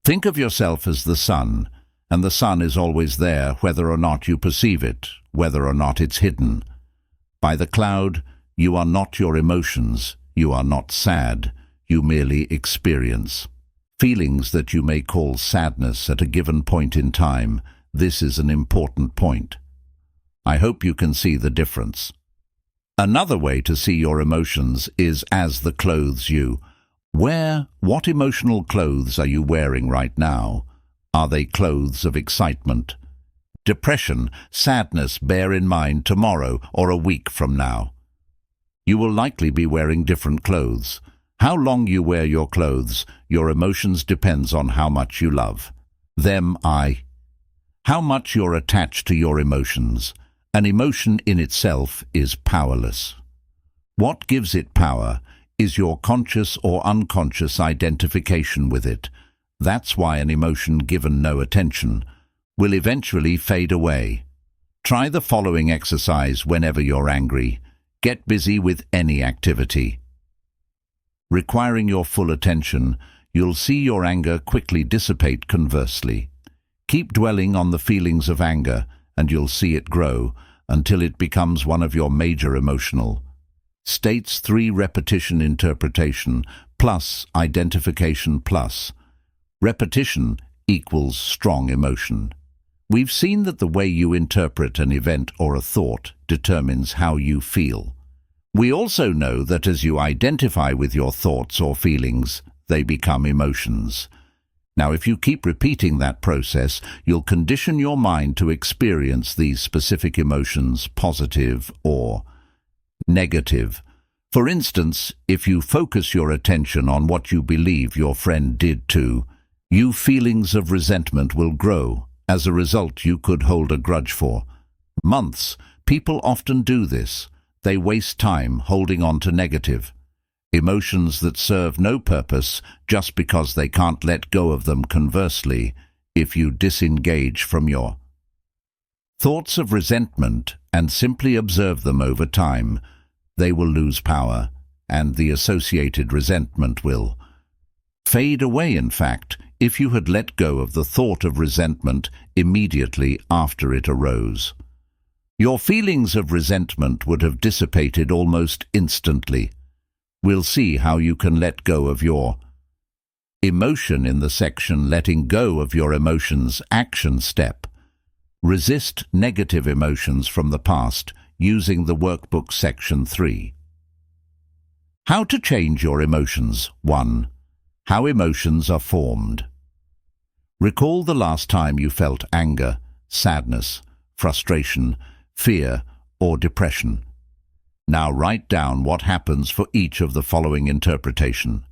Think of yourself as the sun, and the sun is always there whether or not you perceive it, whether or not it's hidden. By the cloud, you are not your emotions, you are not sad, you merely experience feelings that you may call sadness at a given point in time. This is an important point. I hope you can see the difference. Another way to see your emotions is as the clothes you wear. What emotional clothes are you wearing right now? Are they clothes of excitement, depression, sadness? Bear in mind tomorrow or a week from now, you will likely be wearing different clothes. How long you wear your clothes, your emotions depends on how much you love them. How much you're attached to your emotions. An emotion in itself is powerless. What gives it power is your conscious or unconscious identification with it. That's why an emotion given no attention will eventually fade away. Try the following exercise whenever you're angry. Get busy with any activity requiring your full attention. You'll see your anger quickly dissipate. Conversely, keep dwelling on the feelings of anger and you'll see it grow until it becomes one of your major emotional states. 3. Repetition. Interpretation plus identification plus repetition equals strong emotion. We've seen that the way you interpret an event or a thought determines how you feel. We also know that as you identify with your thoughts or feelings, they become emotions. Now, if you keep repeating that process, you'll condition your mind to experience these specific emotions, positive or negative. For instance, if you focus your attention on what you believe your friend did to you, feelings of resentment will grow. As a result, you could hold a grudge for months. People often do this. They waste time holding on to negative emotions that serve no purpose just because they can't let go of them. Conversely, if you disengage from your thoughts of resentment and simply observe them over time, they will lose power and the associated resentment will fade away. In fact, if you had let go of the thought of resentment immediately after it arose, your feelings of resentment would have dissipated almost instantly. We'll see how you can let go of your Emotion in the section Letting Go of Your Emotions action step. Resist negative emotions from the past using the workbook section 3. How to change your emotions. 1. How emotions are formed. Recall the last time you felt anger, sadness, frustration, fear, or depression. Now write down what happens for each of the following interpretation.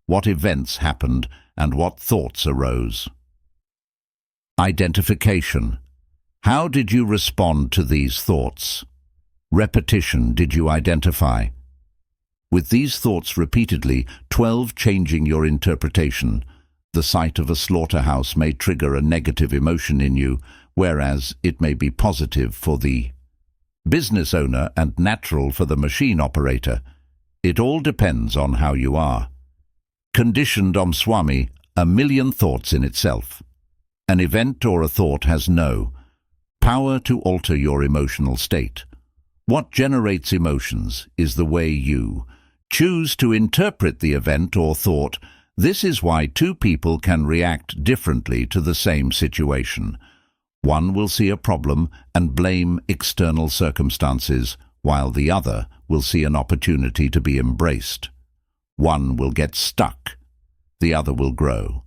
What events happened and what thoughts arose. Identification. How did you respond to these thoughts? Repetition. Did you identify? With these thoughts repeatedly, 12 changing your interpretation. The sight of a slaughterhouse may trigger a negative emotion in you, whereas it may be positive for the business owner and natural for the machine operator. It all depends on how you are. Conditioned Om Swami, a million thoughts in itself. An event or a thought has no power to alter your emotional state. What generates emotions is the way you choose to interpret the event or thought. This is why two people can react differently to the same situation. One will see a problem and blame external circumstances, while the other will see an opportunity to be embraced. One will get stuck, the other will grow.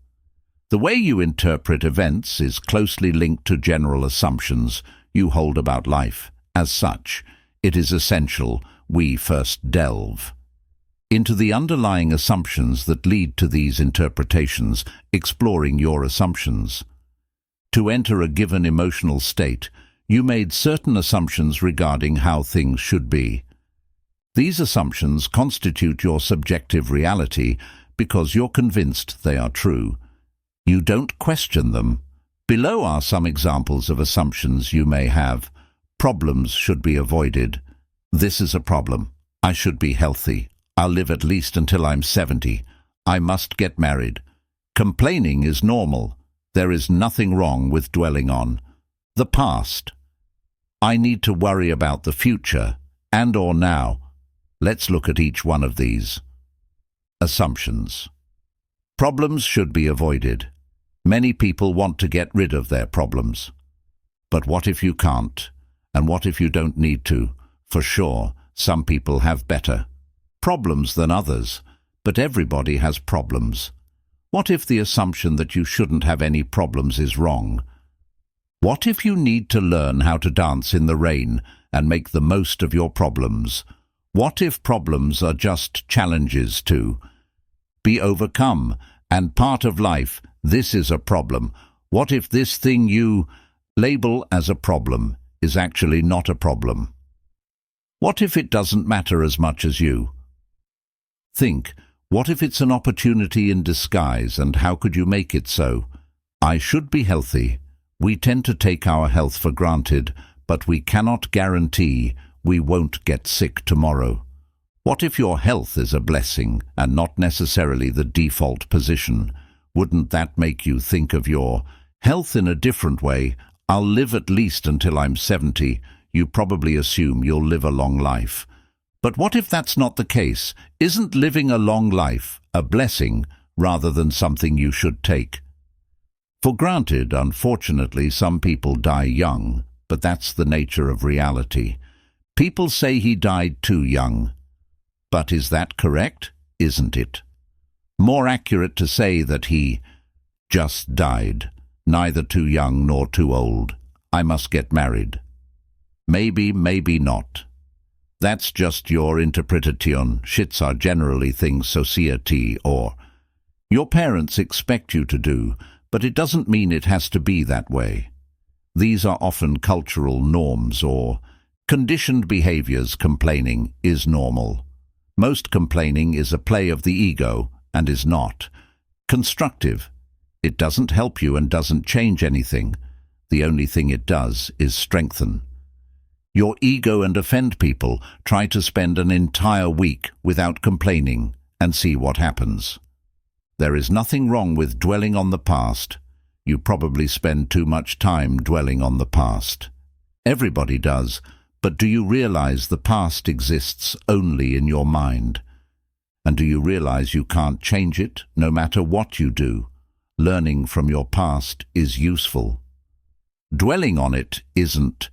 The way you interpret events is closely linked to general assumptions you hold about life. As such, it is essential we first delve into the underlying assumptions that lead to these interpretations, exploring your assumptions. To enter a given emotional state, you made certain assumptions regarding how things should be. These assumptions constitute your subjective reality because you're convinced they are true. You don't question them. Below are some examples of assumptions you may have. Problems should be avoided. This is a problem. I should be healthy. I'll live at least until I'm 70. I must get married. Complaining is normal. There is nothing wrong with dwelling on the past. I need to worry about the future and or now. Let's look at each one of these. Assumptions. Problems should be avoided. Many people want to get rid of their problems. But what if you can't? And what if you don't need to? For sure, some people have better problems than others, but everybody has problems. What if the assumption that you shouldn't have any problems is wrong? What if you need to learn how to dance in the rain and make the most of your problems? What if problems are just challenges to be overcome and part of life? This is a problem. What if this thing you label as a problem is actually not a problem? What if it doesn't matter as much as you think? What if it's an opportunity in disguise, and how could you make it so? I should be healthy. We tend to take our health for granted, but we cannot guarantee we won't get sick tomorrow. What if your health is a blessing and not necessarily the default position? Wouldn't that make you think of your health in a different way? I'll live at least until I'm 70. You probably assume you'll live a long life. But what if that's not the case? Isn't living a long life a blessing rather than something you should take for granted? Unfortunately, some people die young, but that's the nature of reality. People say he died too young. But is that correct? Isn't it more accurate to say that he just died, neither too young nor too old? I must get married. Maybe, maybe not. That's just your interpretation. Shits are generally things society or your parents expect you to do, but it doesn't mean it has to be that way. These are often cultural norms or conditioned behaviors. Complaining is normal. Most complaining is a play of the ego and is not constructive. It doesn't help you and doesn't change anything. The only thing it does is strengthen your ego and offend people. Try to spend an entire week without complaining and see what happens. There is nothing wrong with dwelling on the past. You probably spend too much time dwelling on the past. Everybody does, but do you realize the past exists only in your mind? And do you realize you can't change it, no matter what you do? Learning from your past is useful. Dwelling on it isn't.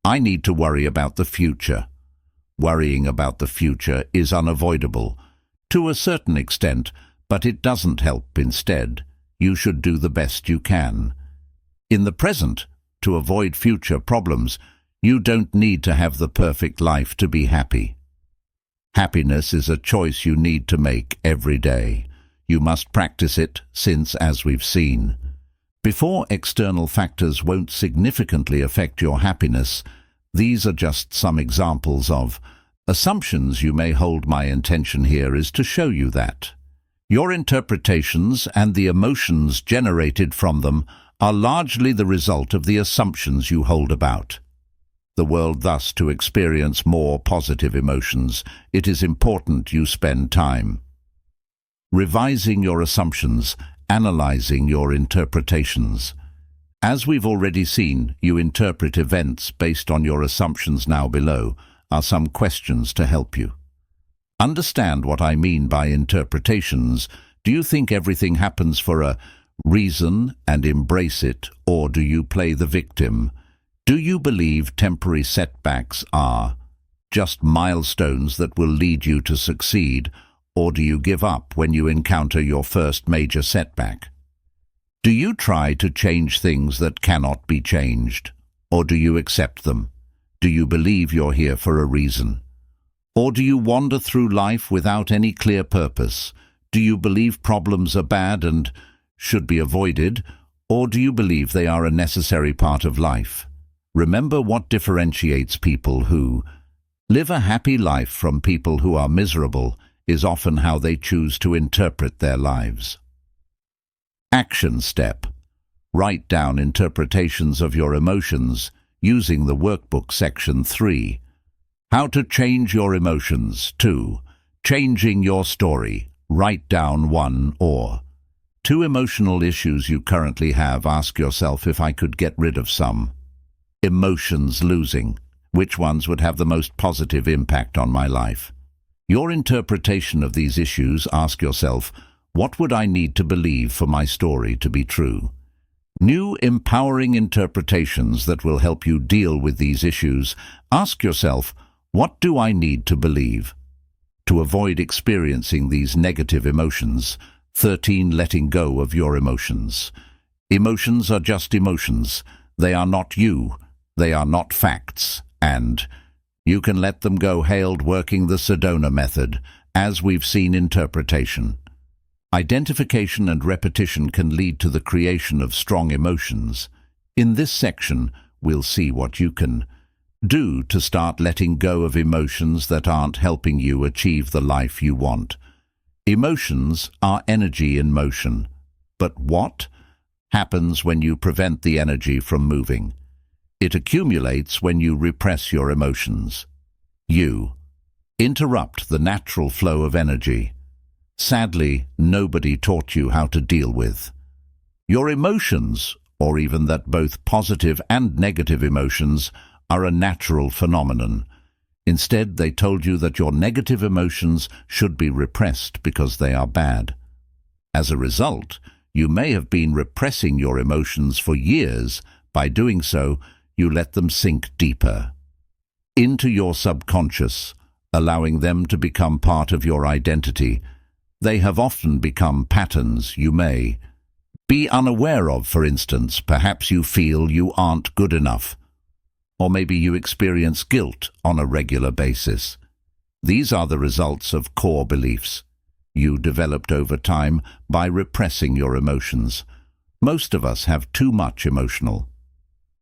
I need to worry about the future. Worrying about the future is unavoidable, to a certain extent, but it doesn't help. Instead, you should do the best you can. In the present, to avoid future problems, you don't need to have the perfect life to be happy. Happiness is a choice you need to make every day. You must practice it since, as we've seen, before external factors won't significantly affect your happiness. These are just some examples of assumptions you may hold. My intention here is to show you that your interpretations and the emotions generated from them are largely the result of the assumptions you hold about the world. Thus, to experience more positive emotions, it is important you spend time revising your assumptions, analyzing your interpretations. As we've already seen, you interpret events based on your assumptions. Now below are some questions to help you understand what I mean by interpretations. Do you think everything happens for a reason and embrace it, or do you play the victim? Do you believe temporary setbacks are just milestones that will lead you to succeed, or do you give up when you encounter your first major setback? Do you try to change things that cannot be changed, or do you accept them? Do you believe you're here for a reason? Or do you wander through life without any clear purpose? Do you believe problems are bad and should be avoided, or do you believe they are a necessary part of life? Remember, what differentiates people who live a happy life from people who are miserable is often how they choose to interpret their lives. Action step. Write down interpretations of your emotions using the workbook. Section 3. How to change your emotions. 2. Changing your story. Write down 1 or 2 emotional issues you currently have. Ask yourself, if I could get rid of some emotions, losing, which ones would have the most positive impact on my life? Your interpretation of these issues. Ask yourself, what would I need to believe for my story to be true? New empowering interpretations that will help you deal with these issues. Ask yourself, what do I need to believe to avoid experiencing these negative emotions? 13. Letting go of your emotions. Emotions are just emotions. They are not you. They are not facts. And you can let them go. Hailed working the Sedona method. As we've seen, interpretation, identification and repetition can lead to the creation of strong emotions. In this section, we'll see what you can do to start letting go of emotions that aren't helping you achieve the life you want. Emotions are energy in motion. But what happens when you prevent the energy from moving? It accumulates when you repress your emotions. You interrupt the natural flow of energy. Sadly, nobody taught you how to deal with your emotions, or even that both positive and negative emotions are a natural phenomenon. Instead, they told you that your negative emotions should be repressed because they are bad. As a result, you may have been repressing your emotions for years. By doing so, you let them sink deeper into your subconscious, allowing them to become part of your identity. They have often become patterns you may be unaware of. For instance, perhaps you feel you aren't good enough, or maybe you experience guilt on a regular basis. These are the results of core beliefs you developed over time by repressing your emotions. Most of us have too much emotional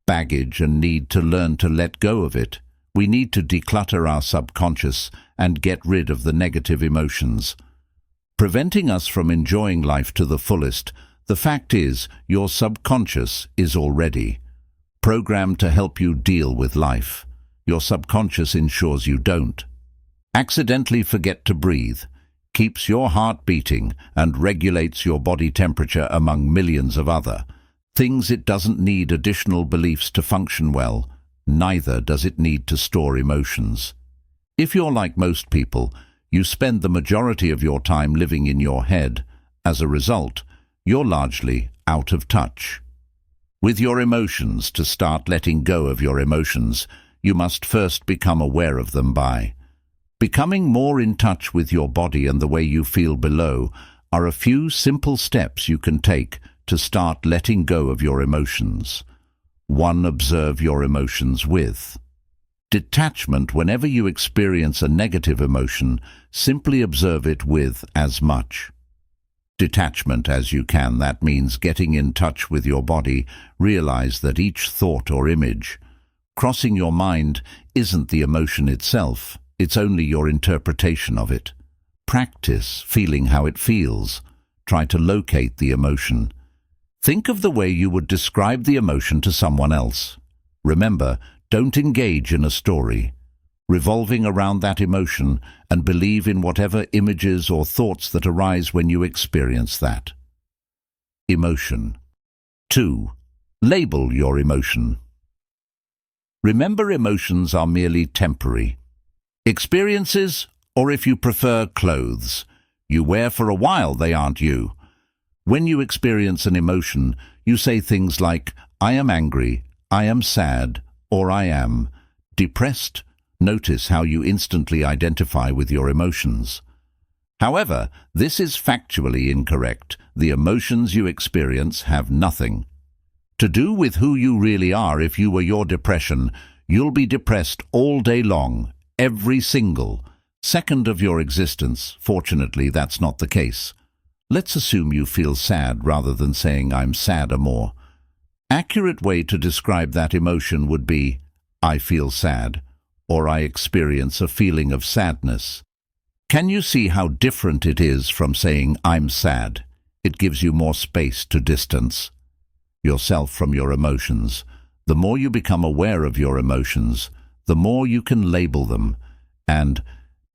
baggage and need to learn to let go of it. We need to declutter our subconscious and get rid of the negative emotions, preventing us from enjoying life to the fullest. The fact is, your subconscious is already programmed to help you deal with life. Your subconscious ensures you don't accidentally forget to breathe, keeps your heart beating, and regulates your body temperature, among millions of other things. It doesn't need additional beliefs to function well. Neither does it need to store emotions. If you're like most people, You spend the majority of your time living in your head. As a result, you're largely out of touch with your emotions. To start letting go of your emotions, you must first become aware of them. By becoming more in touch with your body and the way you feel below are a few simple steps you can take to start letting go of your emotions. 1. Observe your emotions with detachment. Whenever you experience a negative emotion, simply observe it with as much detachment as you can. That means getting in touch with your body. Realize that each thought or image crossing your mind isn't the emotion itself, it's only your interpretation of it. Practice feeling how it feels. Try to locate the emotion. Think of the way you would describe the emotion to someone else. Remember, don't engage in a story revolving around that emotion, and believe in whatever images or thoughts that arise when you experience that emotion. 2. Label your emotion. Remember, emotions are merely temporary experiences, or if you prefer, clothes you wear for a while. They aren't you. When you experience an emotion, you say things like, "I am angry," "I am sad," or "I am depressed." Notice how you instantly identify with your emotions. However, this is factually incorrect. The emotions you experience have nothing to do with who you really are. If you were your depression, you'll be depressed all day long, every single second of your existence. Fortunately, that's not the case. Let's assume you feel sad rather than saying, "I'm sad." A more accurate way to describe that emotion would be, "I feel sad," or "I experience a feeling of sadness." Can you see how different it is from saying, "I'm sad"? It gives you more space to distance yourself from your emotions. The more you become aware of your emotions, the more you can label them and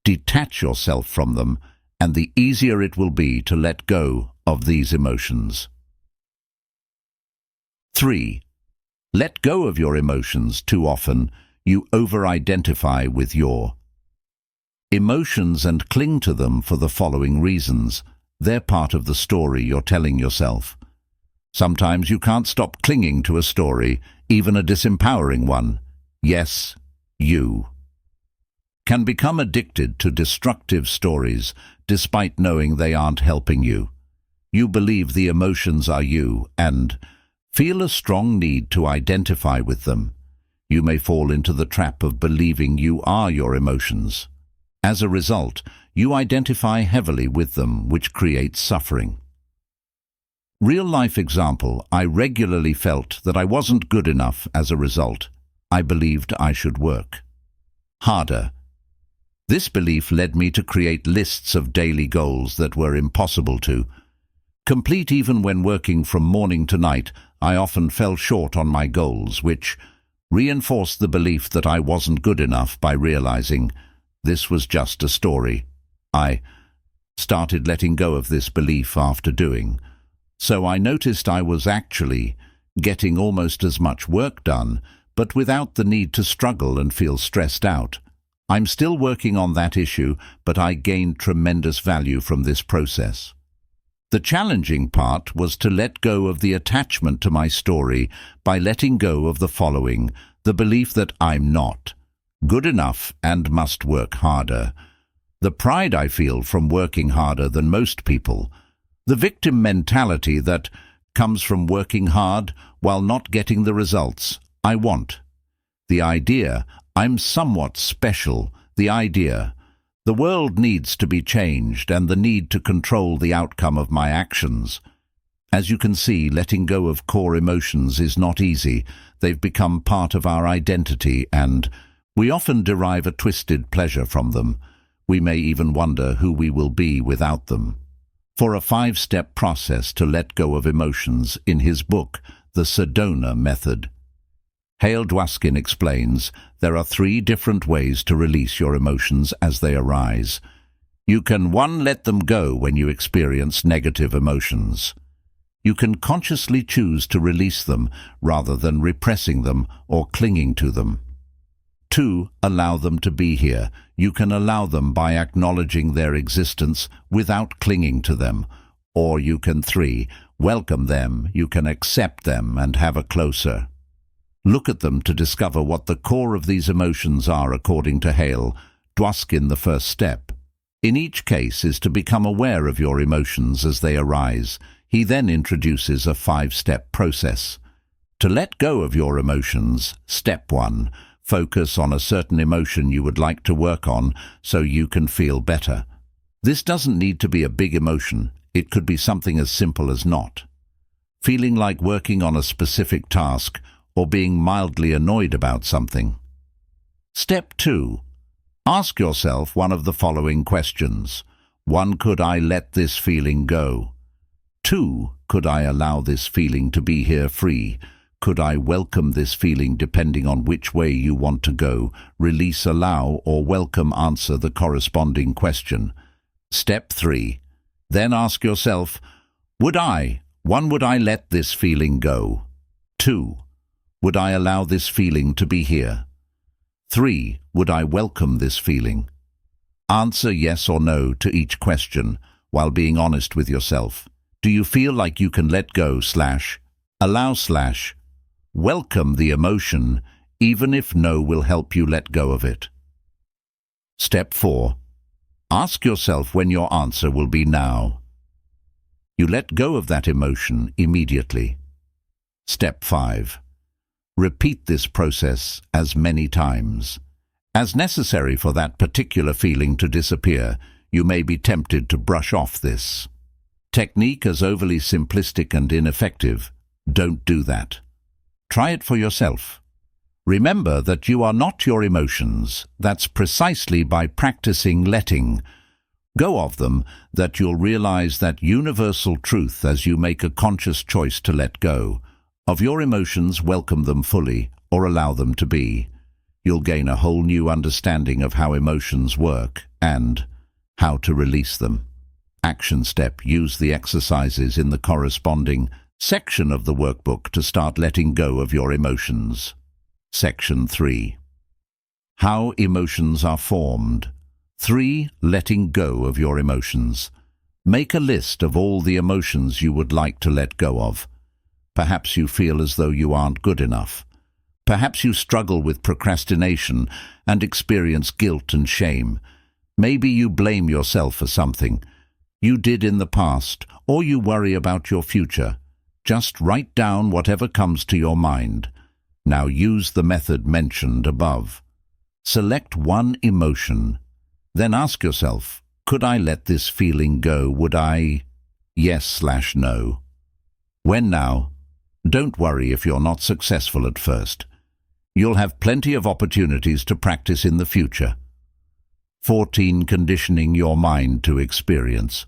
detach yourself from them, and the easier it will be to let go of these emotions. 3. Let go of your emotions. Too often, you over-identify with your emotions and cling to them for the following reasons. They're part of the story you're telling yourself. Sometimes you can't stop clinging to a story, even a disempowering one. Yes, you can become addicted to destructive stories despite knowing they aren't helping you. You believe the emotions are you and feel a strong need to identify with them. You may fall into the trap of believing you are your emotions. As a result, you identify heavily with them, which creates suffering. Real-life example: I regularly felt that I wasn't good enough. As a result, I believed I should work harder. This belief led me to create lists of daily goals that were impossible to complete. Even when working from morning to night, I often fell short on my goals, which reinforced the belief that I wasn't good enough. By realizing this was just a story, I started letting go of this belief after doing so. I noticed I was actually getting almost as much work done, but without the need to struggle and feel stressed out. I'm still working on that issue, but I gained tremendous value from this process. The challenging part was to let go of the attachment to my story by letting go of the following: the belief that I'm not good enough and must work harder, the pride I feel from working harder than most people, the victim mentality that comes from working hard while not getting the results I want, the idea I'm somewhat special, the idea the world needs to be changed, and the need to control the outcome of my actions. As you can see, letting go of core emotions is not easy. They've become part of our identity, and we often derive a twisted pleasure from them. We may even wonder who we will be without them. For a 5-step process to let go of emotions in his book, The Sedona Method, Hale Dwoskin explains there are 3 different ways to release your emotions as they arise. You can 1. Let them go when you experience negative emotions. You can consciously choose to release them rather than repressing them or clinging to them. 2. Allow them to be here. You can allow them by acknowledging their existence without clinging to them. Or you can 3. Welcome them. You can accept them and have a closer look at them to discover what the core of these emotions are according to Hale Dwoskin. The first step in each case is to become aware of your emotions as they arise. He then introduces a 5-step process. To let go of your emotions, step 1. Focus on a certain emotion you would like to work on so you can feel better. This doesn't need to be a big emotion. It could be something as simple as not feeling like working on a specific task or being mildly annoyed about something. Step 2. Ask yourself one of the following questions. 1. Could I let this feeling go? 2. Could I allow this feeling to be here free? Could I welcome this feeling depending on which way you want to go? Release, allow, or welcome. Answer the corresponding question. Step 3. Then ask yourself, would I let this feeling go? 2. Would I allow this feeling to be here? 3. Would I welcome this feeling? Answer yes or no to each question while being honest with yourself. Do you feel like you can let go / allow / welcome the emotion, even if no will help you let go of it? Step 4. Ask yourself when your answer will be now. You let go of that emotion immediately. Step 5. Repeat this process as many times as necessary for that particular feeling to disappear. You may be tempted to brush off this technique as overly simplistic and ineffective. Don't do that. Try it for yourself. Remember that you are not your emotions. That's precisely by practicing letting go of them that you'll realize that universal truth as you make a conscious choice to let go of your emotions, welcome them fully, or allow them to be. You'll gain a whole new understanding of how emotions work and how to release them. Action step. Use the exercises in the corresponding section of the workbook to start letting go of your emotions. Section 3. How emotions are formed. 3. Letting go of your emotions. Make a list of all the emotions you would like to let go of. Perhaps you feel as though you aren't good enough. Perhaps you struggle with procrastination and experience guilt and shame. Maybe you blame yourself for something you did in the past, or you worry about your future. Just write down whatever comes to your mind. Now use the method mentioned above. Select one emotion. Then ask yourself, could I let this feeling go? Would I? Yes/no. When now? Don't worry if you're not successful at first. You'll have plenty of opportunities to practice in the future. 14. Conditioning your mind to experience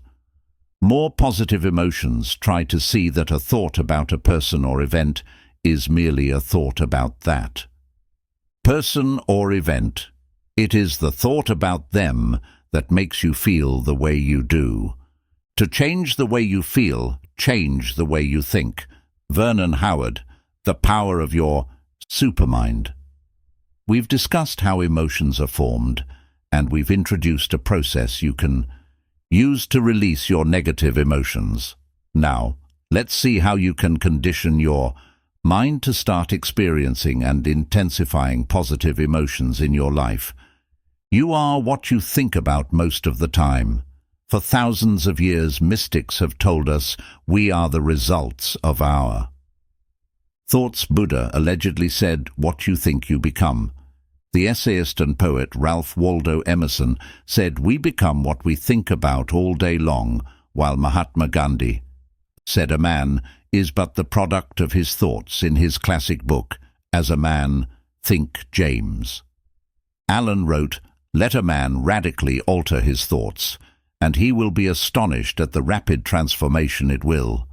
more positive emotions. Try to see that a thought about a person or event is merely a thought about that person or event. It is the thought about them that makes you feel the way you do. To change the way you feel, change the way you think. Vernon Howard, The Power of Your Supermind. We've discussed how emotions are formed, and we've introduced a process you can use to release your negative emotions. Now, let's see how you can condition your mind to start experiencing and intensifying positive emotions in your life. You are what you think about most of the time. For thousands of years, mystics have told us we are the results of our thoughts. Buddha allegedly said, "What you think you become." The essayist and poet Ralph Waldo Emerson said, "We become what we think about all day long," while Mahatma Gandhi said, "A man is but the product of his thoughts," in his classic book, As a Man, Think James. Allen wrote, "Let a man radically alter his thoughts, and he will be astonished at the rapid transformation it will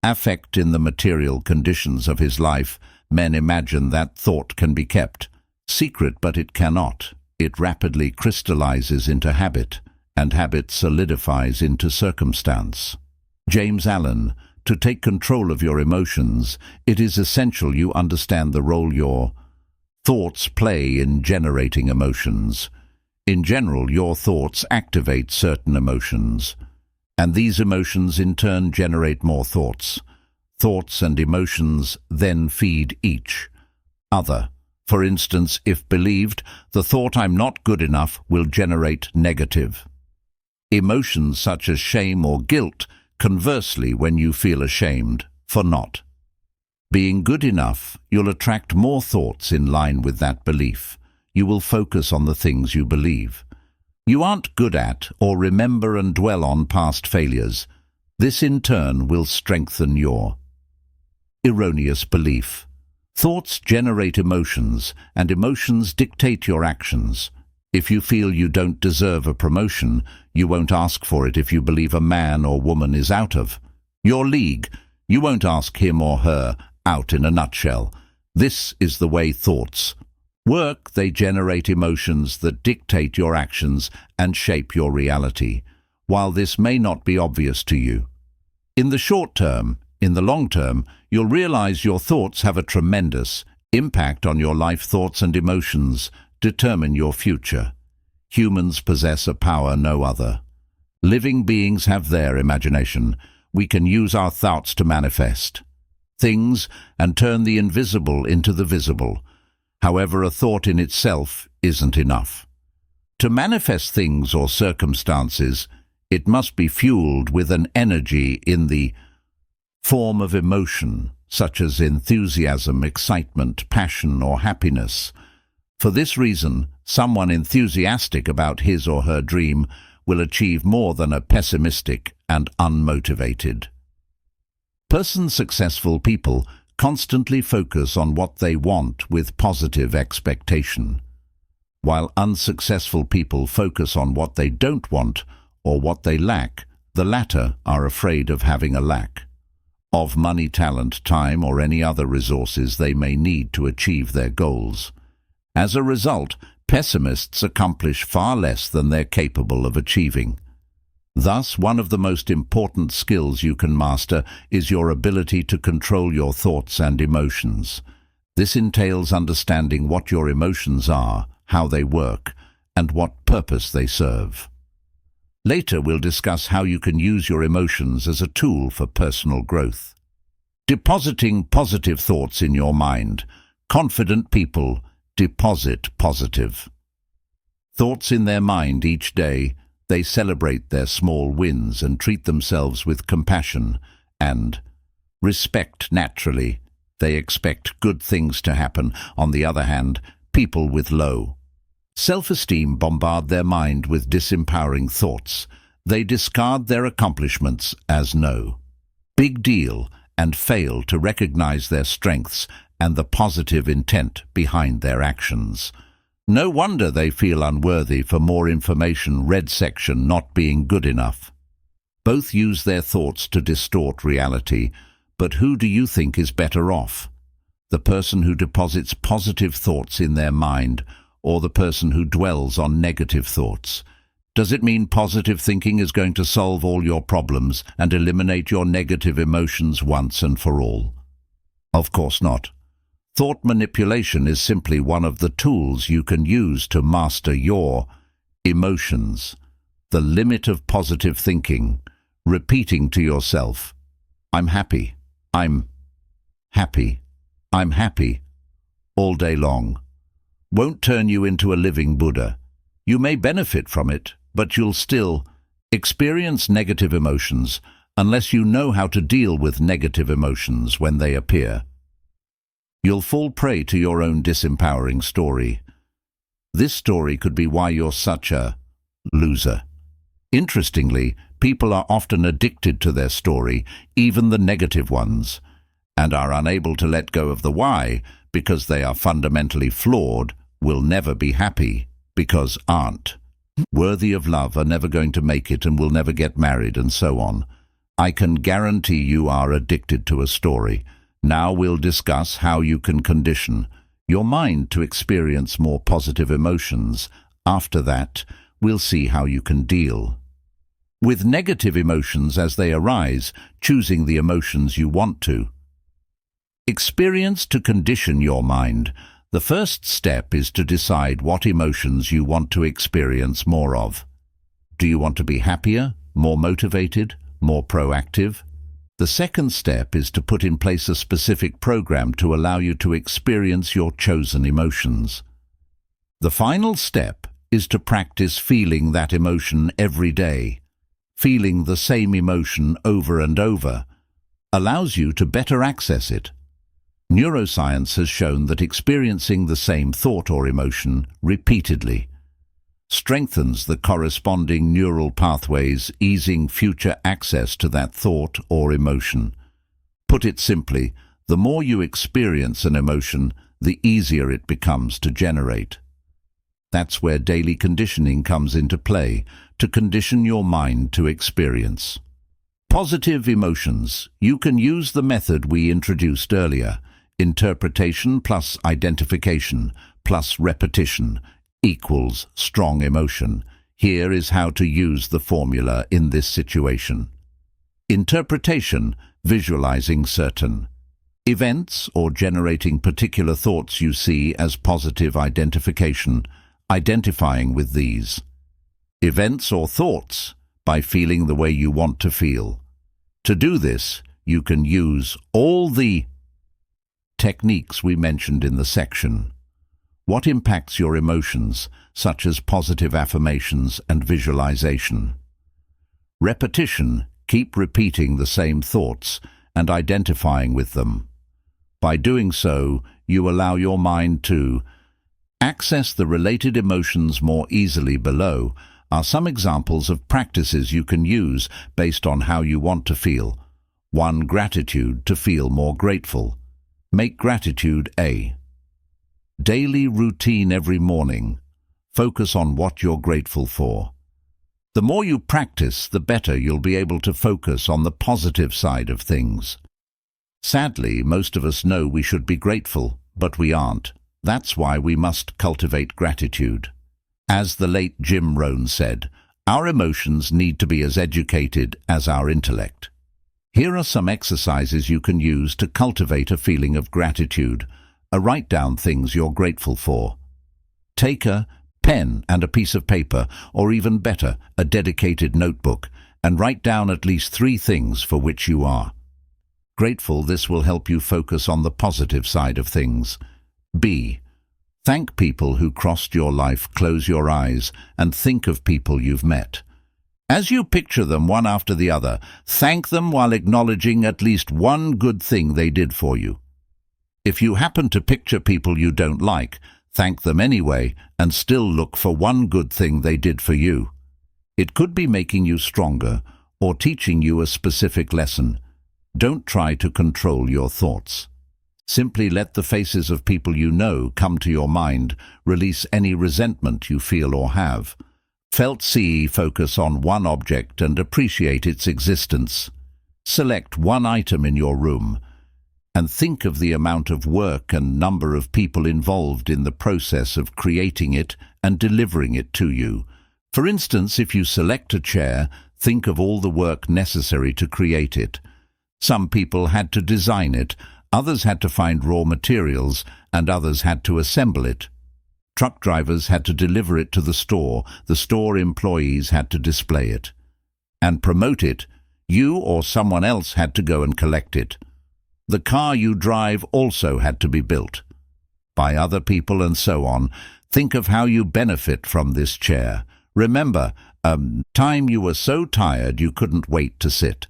affect in the material conditions of his life. Men imagine that thought can be kept secret, but it cannot. It rapidly crystallizes into habit, and habit solidifies into circumstance." James Allen. To take control of your emotions, it is essential you understand the role your Thoughts play in generating emotions. In general, your thoughts activate certain emotions, and these emotions in turn generate more thoughts. Thoughts and emotions then feed each other. For instance, if believed, the thought "I'm not good enough" will generate negative emotions such as shame or guilt. Conversely, when you feel ashamed for not being good enough, you'll attract more thoughts in line with that belief. You will focus on the things you believe you aren't good at, or remember and dwell on past failures. This in turn will strengthen your erroneous belief. Thoughts generate emotions, and emotions dictate your actions. If you feel you don't deserve a promotion, you won't ask for it. If you believe a man or woman is out of your league, you won't ask him or her out. In a nutshell, this is the way thoughts work. They generate emotions that dictate your actions and shape your reality. While this may not be obvious to you in the short term, in the long term, you'll realize your thoughts have a tremendous impact on your life. Thoughts and emotions determine your future. Humans possess a power no other. Living beings have their imagination. We can use our thoughts to manifest things and turn the invisible into the visible. However, a thought in itself isn't enough. To manifest things or circumstances, it must be fueled with an energy in the form of emotion, such as enthusiasm, excitement, passion, or happiness. For this reason, someone enthusiastic about his or her dream will achieve more than a pessimistic and unmotivated person. Successful people constantly focus on what they want with positive expectation, while unsuccessful people focus on what they don't want or what they lack. The latter are afraid of having a lack of money, talent, time, or any other resources they may need to achieve their goals. As a result, pessimists accomplish far less than they're capable of achieving. Thus, one of the most important skills you can master is your ability to control your thoughts and emotions. This entails understanding what your emotions are, how they work, and what purpose they serve. Later, we'll discuss how you can use your emotions as a tool for personal growth. Depositing positive thoughts in your mind. Confident people deposit positive thoughts in their mind each day. They celebrate their small wins and treat themselves with compassion and respect. Naturally, they expect good things to happen. On the other hand, people with low self-esteem bombard their mind with disempowering thoughts. They discard their accomplishments as no big deal and fail to recognize their strengths and the positive intent behind their actions. No wonder they feel unworthy. For more information, red section, not being good enough. Both use their thoughts to distort reality, but who do you think is better off? The person who deposits positive thoughts in their mind, or the person who dwells on negative thoughts? Does it mean positive thinking is going to solve all your problems and eliminate your negative emotions once and for all? Of course not. Thought manipulation is simply one of the tools you can use to master your emotions. The limit of positive thinking, repeating to yourself, "I'm happy, I'm happy, I'm happy," all day long, won't turn you into a living Buddha. You may benefit from it, but you'll still experience negative emotions unless you know how to deal with negative emotions when they appear. You'll fall prey to your own disempowering story. This story could be why you're such a loser. Interestingly, people are often addicted to their story, even the negative ones, and are unable to let go of the why because they are fundamentally flawed, will never be happy because aren't worthy of love, are never going to make it and will never get married, and so on. I can guarantee you are addicted to a story. Now we'll discuss how you can condition your mind to experience more positive emotions. After that, we'll see how you can deal with negative emotions as they arise, choosing the emotions you want to experience. To condition your mind, The first step is to decide what emotions you want to experience more of. Do you want to be happier, more motivated, more proactive? The second step is to put in place a specific program to allow you to experience your chosen emotions. The final step is to practice feeling that emotion every day. Feeling the same emotion over and over allows you to better access it. Neuroscience has shown that experiencing the same thought or emotion repeatedly strengthens the corresponding neural pathways, easing future access to that thought or emotion. Put it simply, the more you experience an emotion, the easier it becomes to generate. That's where daily conditioning comes into play, to condition your mind to experience positive emotions. You can use the method we introduced earlier: interpretation plus identification plus repetition equals strong emotion. Here is how to use the formula in this situation. Interpretation: visualizing certain events or generating particular thoughts you see as positive. Identification: identifying with these events or thoughts by feeling the way you want to feel. To do this, you can use all the techniques we mentioned in the section. What impacts your emotions, such as positive affirmations and visualization? Repetition: keep repeating the same thoughts and identifying with them. By doing so, you allow your mind to access the related emotions more easily. Below are some examples of practices you can use based on how you want to feel. 1. Gratitude: to feel more grateful. Make gratitude a daily routine every morning. Focus on what you're grateful for. The more you practice, the better you'll be able to focus on the positive side of things. Sadly, most of us know we should be grateful, but we aren't. That's why we must cultivate gratitude. As the late Jim Rohn said, our emotions need to be as educated as our intellect. Here are some exercises you can use to cultivate a feeling of gratitude. Write down things you're grateful for. Take a pen and a piece of paper, or even better, a dedicated notebook, and write down at least 3 things for which you are grateful. This will help you focus on the positive side of things. B. Thank people who crossed your life. Close your eyes and think of people you've met. As you picture them one after the other, thank them while acknowledging at least one good thing they did for you. If you happen to picture people you don't like, thank them anyway and still look for one good thing they did for you. It could be making you stronger or teaching you a specific lesson. Don't try to control your thoughts. Simply let the faces of people you know come to your mind. Release any resentment you feel or have. Focus on one object and appreciate its existence. Select one item in your room and think of the amount of work and number of people involved in the process of creating it and delivering it to you. For instance, if you select a chair, think of all the work necessary to create it. Some people had to design it, others had to find raw materials, and others had to assemble it. Truck drivers had to deliver it to the store employees had to display it and promote it. You or someone else had to go and collect it. The car you drive also had to be built by other people, and so on. Think of how you benefit from this chair. Remember, time you were so tired you couldn't wait to sit.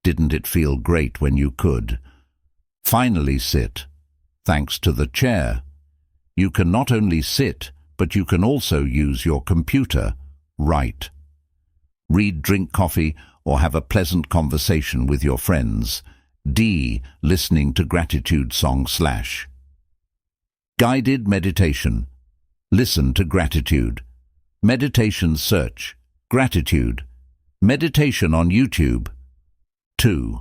Didn't it feel great when you could finally sit? Thanks to the chair. You can not only sit, but you can also use your computer, write, read, drink coffee, or have a pleasant conversation with your friends. D. Listening to gratitude song / guided meditation. Listen to gratitude. Meditation search. Gratitude. Meditation on YouTube. 2.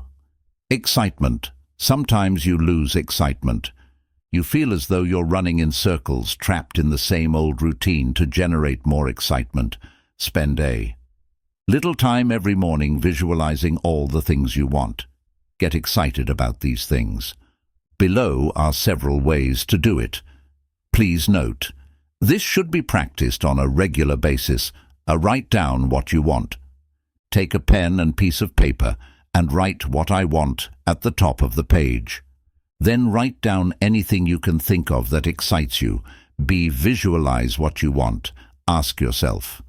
Excitement. Sometimes you lose excitement. You feel as though you're running in circles, trapped in the same old routine. To generate more excitement, spend a little time every morning visualizing all the things you want. Get excited about these things. Below are several ways to do it. Please note, this should be practiced on a regular basis. Write down what you want. Take a pen and piece of paper and write "what I want" at the top of the page. Then write down anything you can think of that excites you. Visualize what you want. Ask yourself,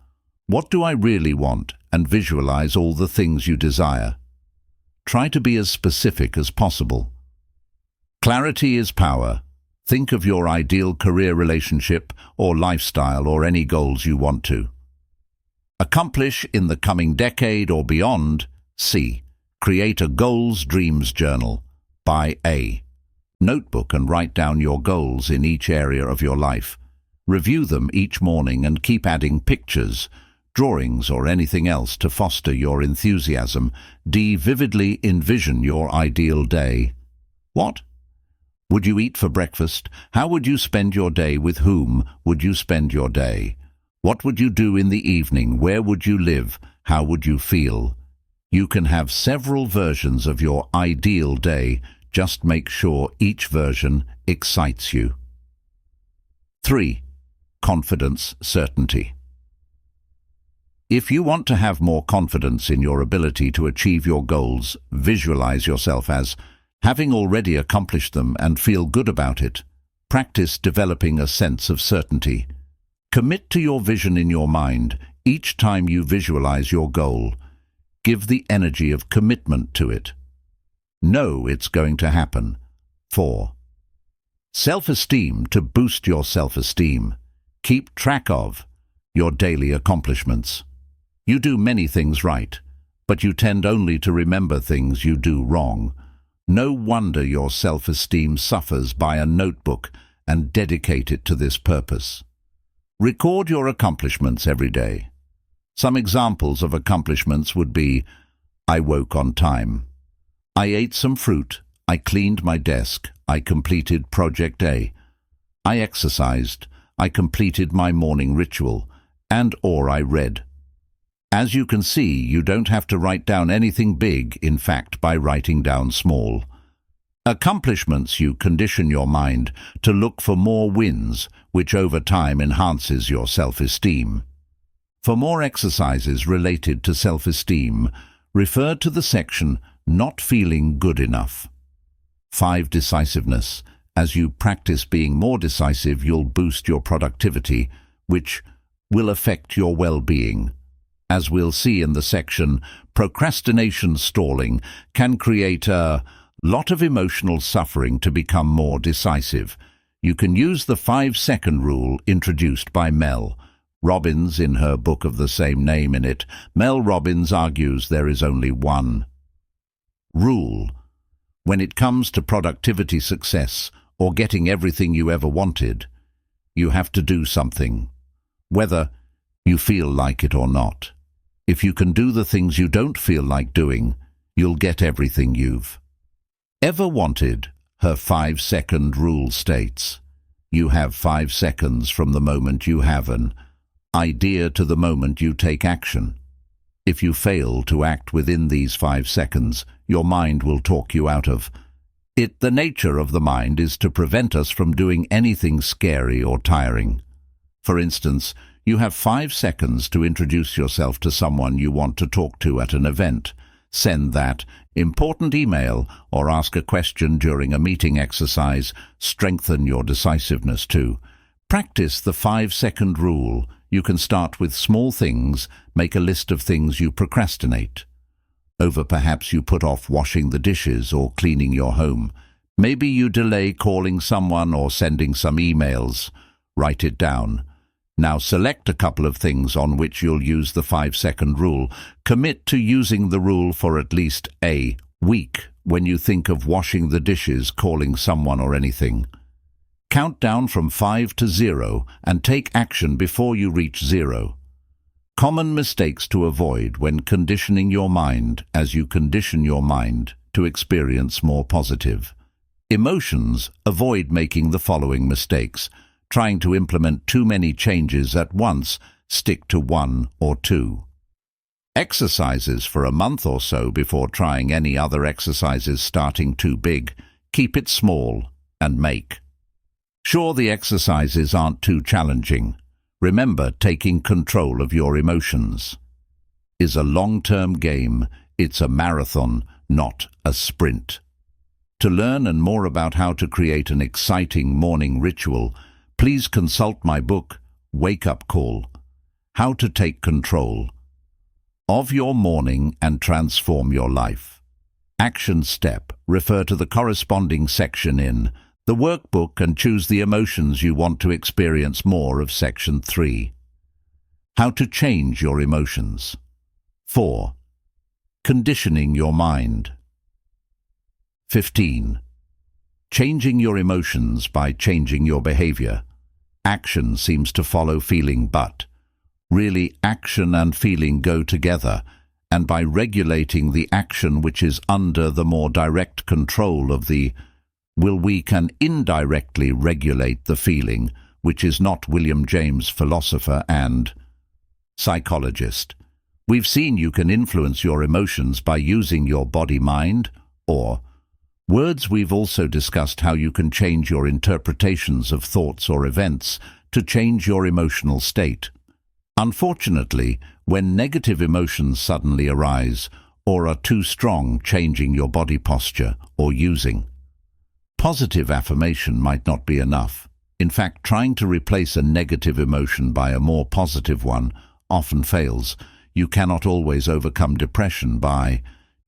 what do I really want? And visualize all the things you desire. Try to be as specific as possible. Clarity is power. Think of your ideal career, relationship, or lifestyle, or any goals you want to accomplish in the coming decade or beyond. C. Create a goals dreams journal. Buy a notebook and write down your goals in each area of your life. Review them each morning and keep adding pictures, drawings, or anything else to foster your enthusiasm. D. Vividly envision your ideal day. What would you eat for breakfast? How would you spend your day? With whom would you spend your day? What would you do in the evening? Where would you live? How would you feel? You can have several versions of your ideal day. Just make sure each version excites you. 3. Confidence, certainty. If you want to have more confidence in your ability to achieve your goals, visualize yourself as having already accomplished them and feel good about it. Practice developing a sense of certainty. Commit to your vision in your mind each time you visualize your goal. Give the energy of commitment to it. Know it's going to happen. 4. Self-esteem. To boost your self-esteem, keep track of your daily accomplishments. You do many things right, but you tend only to remember things you do wrong. No wonder your self-esteem suffers. Buy a notebook and dedicate it to this purpose. Record your accomplishments every day. Some examples of accomplishments would be: I woke on time. I ate some fruit. I cleaned my desk. I completed Project A. I exercised. I completed my morning ritual. Or I read. As you can see, you don't have to write down anything big. In fact, by writing down small accomplishments, you condition your mind to look for more wins, which over time enhances your self-esteem. For more exercises related to self-esteem, refer to the section Not Feeling Good Enough. 5. Decisiveness. As you practice being more decisive, you'll boost your productivity, which will affect your well-being. As we'll see in the section, procrastination stalling can create a lot of emotional suffering. To become more decisive, you can use the 5-second rule introduced by Mel Robbins in her book of the same name. In it, Mel Robbins argues there is only one rule when it comes to productivity success or getting everything you ever wanted. You have to do something, whether you feel like it or not. If you can do the things you don't feel like doing, you'll get everything you've ever wanted. Her 5-second rule states, you have 5 seconds from the moment you have an idea to the moment you take action. If you fail to act within these 5 seconds, your mind will talk you out of it. The nature of the mind is to prevent us from doing anything scary or tiring. For instance, you have 5 seconds to introduce yourself to someone you want to talk to at an event. Send that important email or ask a question during a meeting. Exercise. Strengthen your decisiveness too. Practice the 5-second rule. You can start with small things. Make a list of things you procrastinate over. Perhaps you put off washing the dishes or cleaning your home. Maybe you delay calling someone or sending some emails. Write it down. Now select a couple of things on which you'll use the 5-second rule. Commit to using the rule for at least a week. When you think of washing the dishes, calling someone, or anything, count down from 5 to 0 and take action before you reach 0. Common mistakes to avoid when conditioning your mind. As you condition your mind to experience more positive emotions, avoid making the following mistakes. Trying to implement too many changes at once. Stick to 1 or 2 exercises for a month or so before trying any other exercises. Starting too big, keep it small and make Sure, the exercises aren't too challenging. Remember, taking control of your emotions is a long-term game. It's a marathon, not a sprint. To learn and more about how to create an exciting morning ritual, please consult my book, Wake Up Call: How to Take Control of Your Morning and Transform Your Life. Action step: refer to the corresponding section in the workbook and choose the emotions you want to experience more of section 3. How to change your emotions. 4. Conditioning your mind. 15. Changing your emotions by changing your behavior. Action seems to follow feeling, but really action and feeling go together, and by regulating the action which is under the more direct control of the will, we can indirectly regulate the feeling, which is not. William James, philosopher and psychologist. We've seen you can influence your emotions by using your body-mind, or words. We've also discussed how you can change your interpretations of thoughts or events to change your emotional state. Unfortunately, when negative emotions suddenly arise or are too strong, changing your body posture or using positive affirmation might not be enough. In fact, trying to replace a negative emotion by a more positive one often fails. You cannot always overcome depression by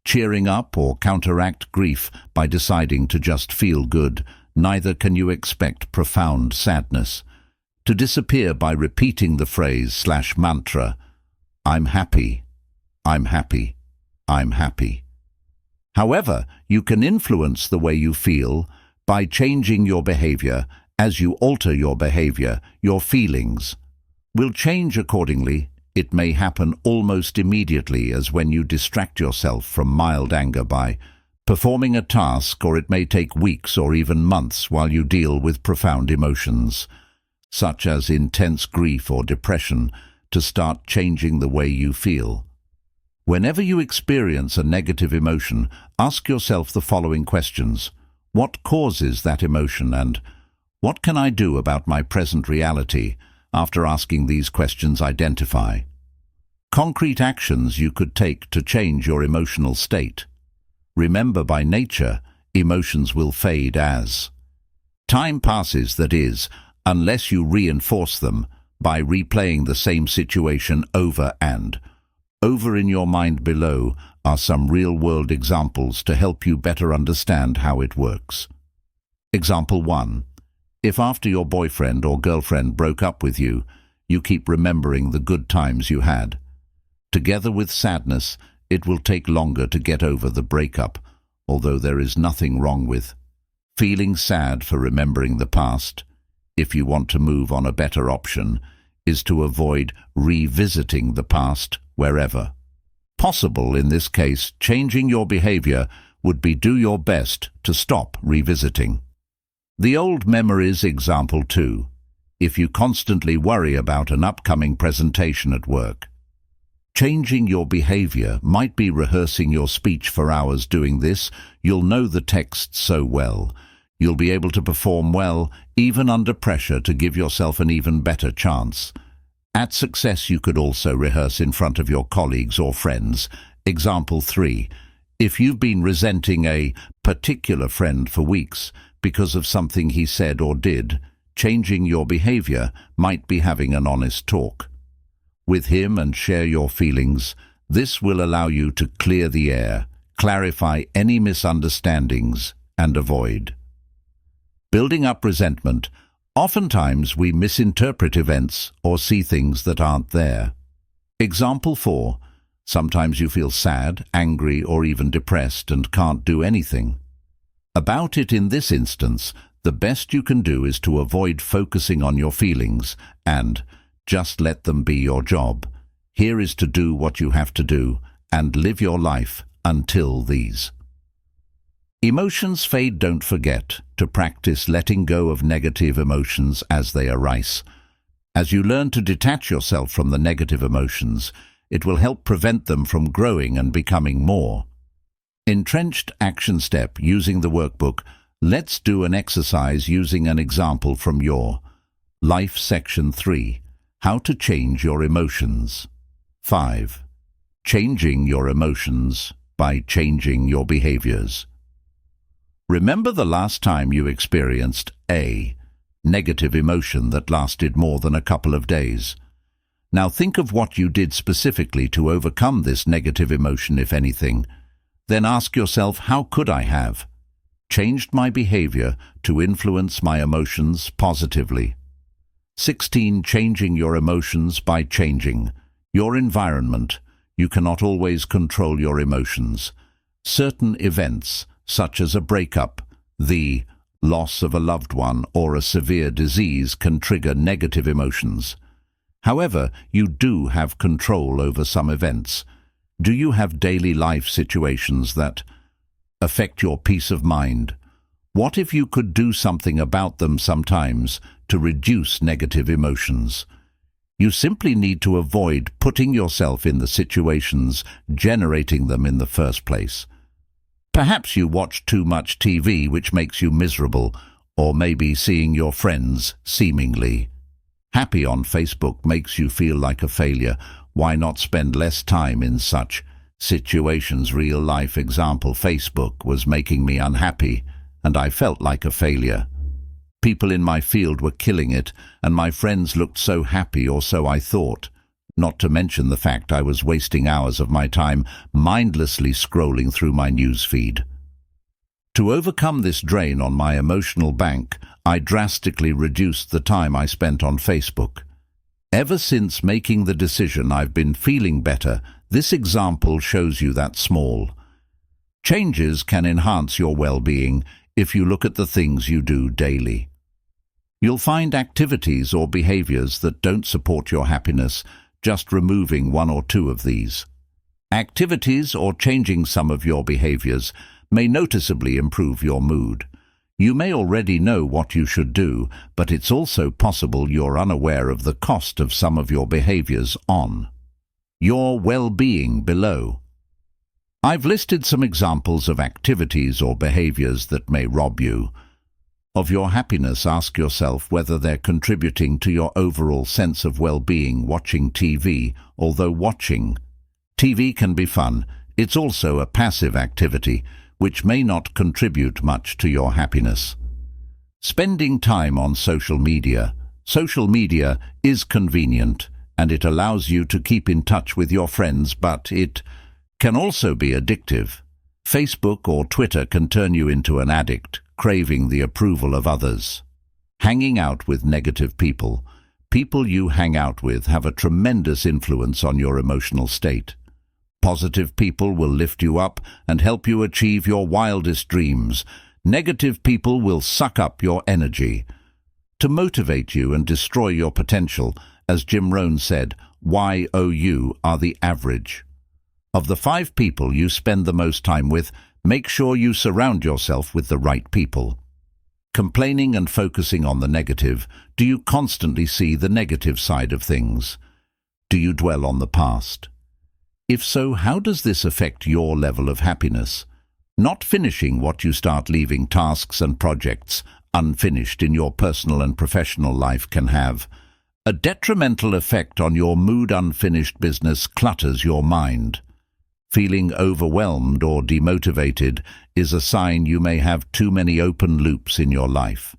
cheering up or counteract grief by deciding to just feel good. Neither can you expect profound sadness to disappear by repeating the phrase/mantra, "I'm happy, I'm happy, I'm happy." However, you can influence the way you feel by changing your behavior. As you alter your behavior, your feelings will change accordingly. It may happen almost immediately, as when you distract yourself from mild anger by performing a task, or it may take weeks or even months while you deal with profound emotions, such as intense grief or depression, to start changing the way you feel. Whenever you experience a negative emotion, ask yourself the following questions. What causes that emotion, and what can I do about my present reality? After asking these questions, identify concrete actions you could take to change your emotional state. Remember, by nature, emotions will fade as time passes, that is, unless you reinforce them by replaying the same situation over and over in your mind. Below are some real-world examples to help you better understand how it works. Example 1. If after your boyfriend or girlfriend broke up with you, you keep remembering the good times you had. Together with sadness, it will take longer to get over the breakup, although there is nothing wrong with feeling sad for remembering the past. If you want to move on, a better option is to avoid revisiting the past wherever possible. In this case, changing your behavior would be do your best to stop revisiting the old memories. Example 2. If you constantly worry about an upcoming presentation at work, changing your behavior might be rehearsing your speech for hours. Doing this, you'll know the text so well. You'll be able to perform well, even under pressure, to give yourself an even better chance at success. You could also rehearse in front of your colleagues or friends. Example 3. If you've been resenting a particular friend for weeks because of something he said or did, changing your behavior might be having an honest talk with him and share your feelings. This will allow you to clear the air, clarify any misunderstandings, and avoid building up resentment. Oftentimes we misinterpret events or see things that aren't there. Example 4. Sometimes you feel sad, angry, or even depressed and can't do anything about it. In this instance, the best you can do is to avoid focusing on your feelings and just let them be your job. Here is to do what you have to do and live your life until these emotions fade. Don't forget to practice letting go of negative emotions as they arise. As you learn to detach yourself from the negative emotions, it will help prevent them from growing and becoming more entrenched. Action step: using the workbook, Let's do an exercise using an example from your Life Section 3, How to Change Your Emotions. 5. Changing your emotions by changing your behaviors. Remember the last time you experienced a negative emotion that lasted more than a couple of days. Now think of what you did specifically to overcome this negative emotion, if anything. Then ask yourself, how could I have changed my behavior to influence my emotions positively? 16. Changing your emotions by changing your environment. You cannot always control your emotions. Certain events, such as a breakup, the loss of a loved one, or a severe disease, can trigger negative emotions. However, you do have control over some events. Do you have daily life situations that affect your peace of mind? What if you could do something about them sometimes to reduce negative emotions? You simply need to avoid putting yourself in the situations generating them in the first place. Perhaps you watch too much TV, which makes you miserable, or maybe seeing your friends seemingly happy on Facebook makes you feel like a failure. Why not spend less time in such situations? Real life example: Facebook was making me unhappy, and I felt like a failure. People in my field were killing it, and my friends looked so happy, or so I thought. Not to mention the fact I was wasting hours of my time mindlessly scrolling through my news feed. To overcome this drain on my emotional bank, I drastically reduced the time I spent on Facebook. Ever since making the decision, I've been feeling better. This example shows you that small changes can enhance your well-being if you look at the things you do daily. You'll find activities or behaviors that don't support your happiness. Just removing one or two of these activities or changing some of your behaviors may noticeably improve your mood. You may already know what you should do, but it's also possible you're unaware of the cost of some of your behaviors on your well-being below. I've listed some examples of activities or behaviors that may rob you of your happiness. Ask yourself whether they're contributing to your overall sense of well-being. Watching TV. Although watching TV can be fun, it's also a passive activity which may not contribute much to your happiness. Spending time on social media. Social media is convenient and it allows you to keep in touch with your friends, but it can also be addictive. Facebook or Twitter can turn you into an addict, craving the approval of others. Hanging out with negative people. People you hang out with have a tremendous influence on your emotional state. Positive people will lift you up and help you achieve your wildest dreams. Negative people will suck up your energy to motivate you and destroy your potential. As Jim Rohn said, you are the average of the 5 people you spend the most time with. Make sure you surround yourself with the right people. Complaining and focusing on the negative. Do you constantly see the negative side of things? Do you dwell on the past? If so, how does this affect your level of happiness? Not finishing what you start. Leaving tasks and projects unfinished in your personal and professional life can have a detrimental effect on your mood. Unfinished business clutters your mind. Feeling overwhelmed or demotivated is a sign you may have too many open loops in your life.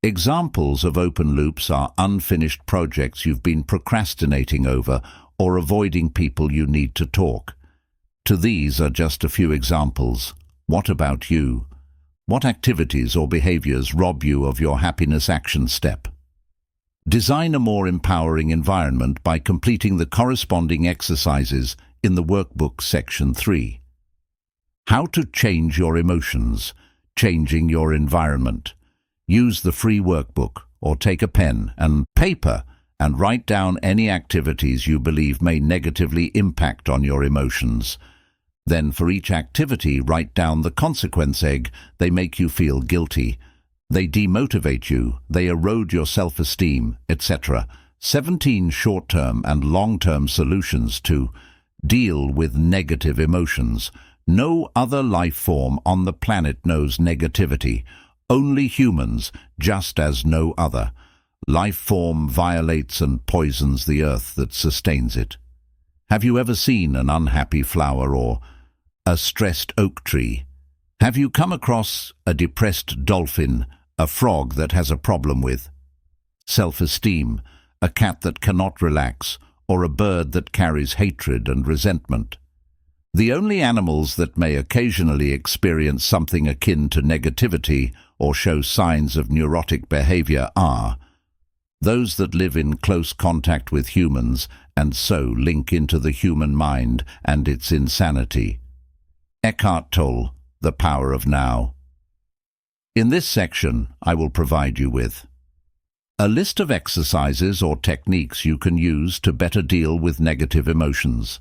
Examples of open loops are unfinished projects you've been procrastinating over, or avoiding people you need to talk to. These are just a few examples. What about you? What activities or behaviors rob you of your happiness? Action step. Design a more empowering environment by completing the corresponding exercises in the workbook section 3. How to change your emotions. Changing your environment. Use the free workbook or take a pen and paper and write down any activities you believe may negatively impact on your emotions. Then for each activity, write down the consequence. They make you feel guilty. They demotivate you. They erode your self-esteem, etc. 17 short-term and long-term solutions to deal with negative emotions. No other life form on the planet knows negativity. Only humans, just as no other. Life form violates and poisons the earth that sustains it. Have you ever seen an unhappy flower or a stressed oak tree? Have you come across a depressed dolphin, a frog that has a problem with self-esteem, a cat that cannot relax, or a bird that carries hatred and resentment? The only animals that may occasionally experience something akin to negativity or show signs of neurotic behavior are those that live in close contact with humans and so link into the human mind and its insanity. Eckhart Tolle, The Power of Now. In this section, I will provide you with a list of exercises or techniques you can use to better deal with negative emotions.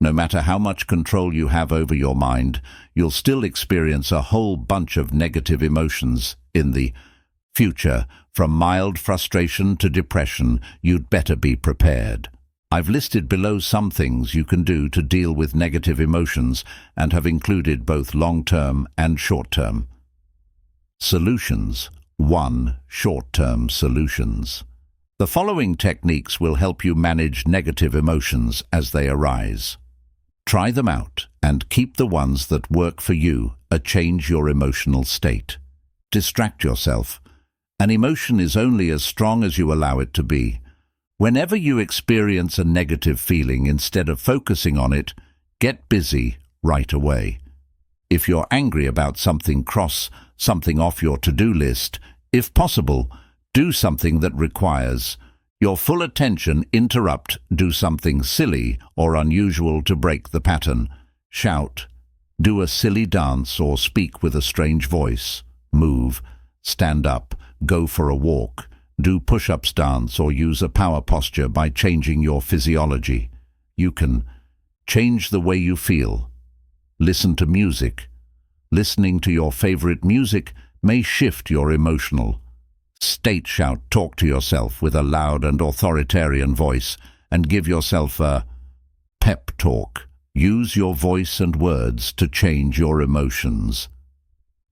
No matter how much control you have over your mind, you'll still experience a whole bunch of negative emotions in the future. From mild frustration to depression, you'd better be prepared. I've listed below some things you can do to deal with negative emotions and have included both long-term and short-term. Solutions. 1. Short-term solutions. The following techniques will help you manage negative emotions as they arise. Try them out and keep the ones that work for you or change your emotional state. Distract yourself. An emotion is only as strong as you allow it to be. Whenever you experience a negative feeling, instead of focusing on it, get busy right away. If you're angry about something, cross something off your to-do list. If possible, do something that requires your full attention. Do something silly or unusual to break the pattern. Shout. Do a silly dance or speak with a strange voice. Move. Stand up. Go for a walk. Do push-ups, dance, or use a power posture by changing your physiology. You can change the way you feel. Listen to music. Listening to your favorite music may shift your emotional state. Shout. Talk to yourself with a loud and authoritarian voice and give yourself a pep talk. Use your voice and words to change your emotions.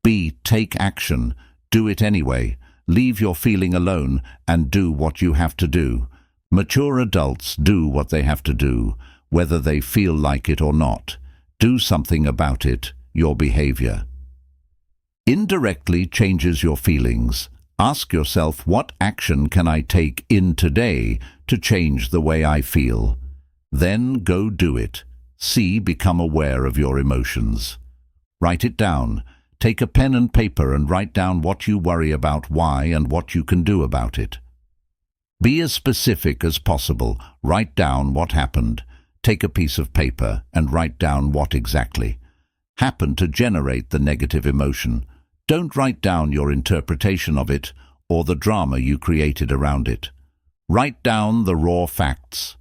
B. Take action. Do it anyway. Leave your feeling alone and do what you have to do. Mature adults do what they have to do, whether they feel like it or not. Do something about it, your behavior. Indirectly changes your feelings. Ask yourself, what action can I take in today to change the way I feel? Then go do it. C. Become aware of your emotions. Write it down. Take a pen and paper and write down what you worry about, why, and what you can do about it. Be as specific as possible. Write down what happened. Take a piece of paper and write down what exactly happened to generate the negative emotion. Don't write down your interpretation of it or the drama you created around it. Write down the raw facts.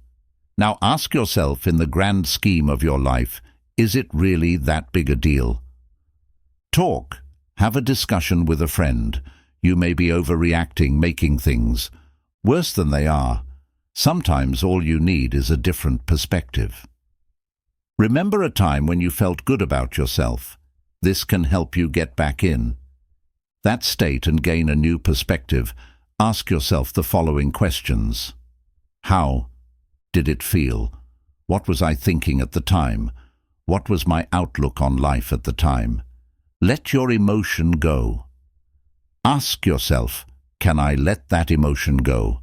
Now ask yourself, in the grand scheme of your life, is it really that big a deal? Talk. Have a discussion with a friend. You may be overreacting, making things worse than they are. Sometimes all you need is a different perspective. Remember a time when you felt good about yourself. This can help you get back in that state and gain a new perspective. Ask yourself the following questions. How did it feel? What was I thinking at the time? What was my outlook on life at the time? Let your emotion go. Ask yourself, can I let that emotion go?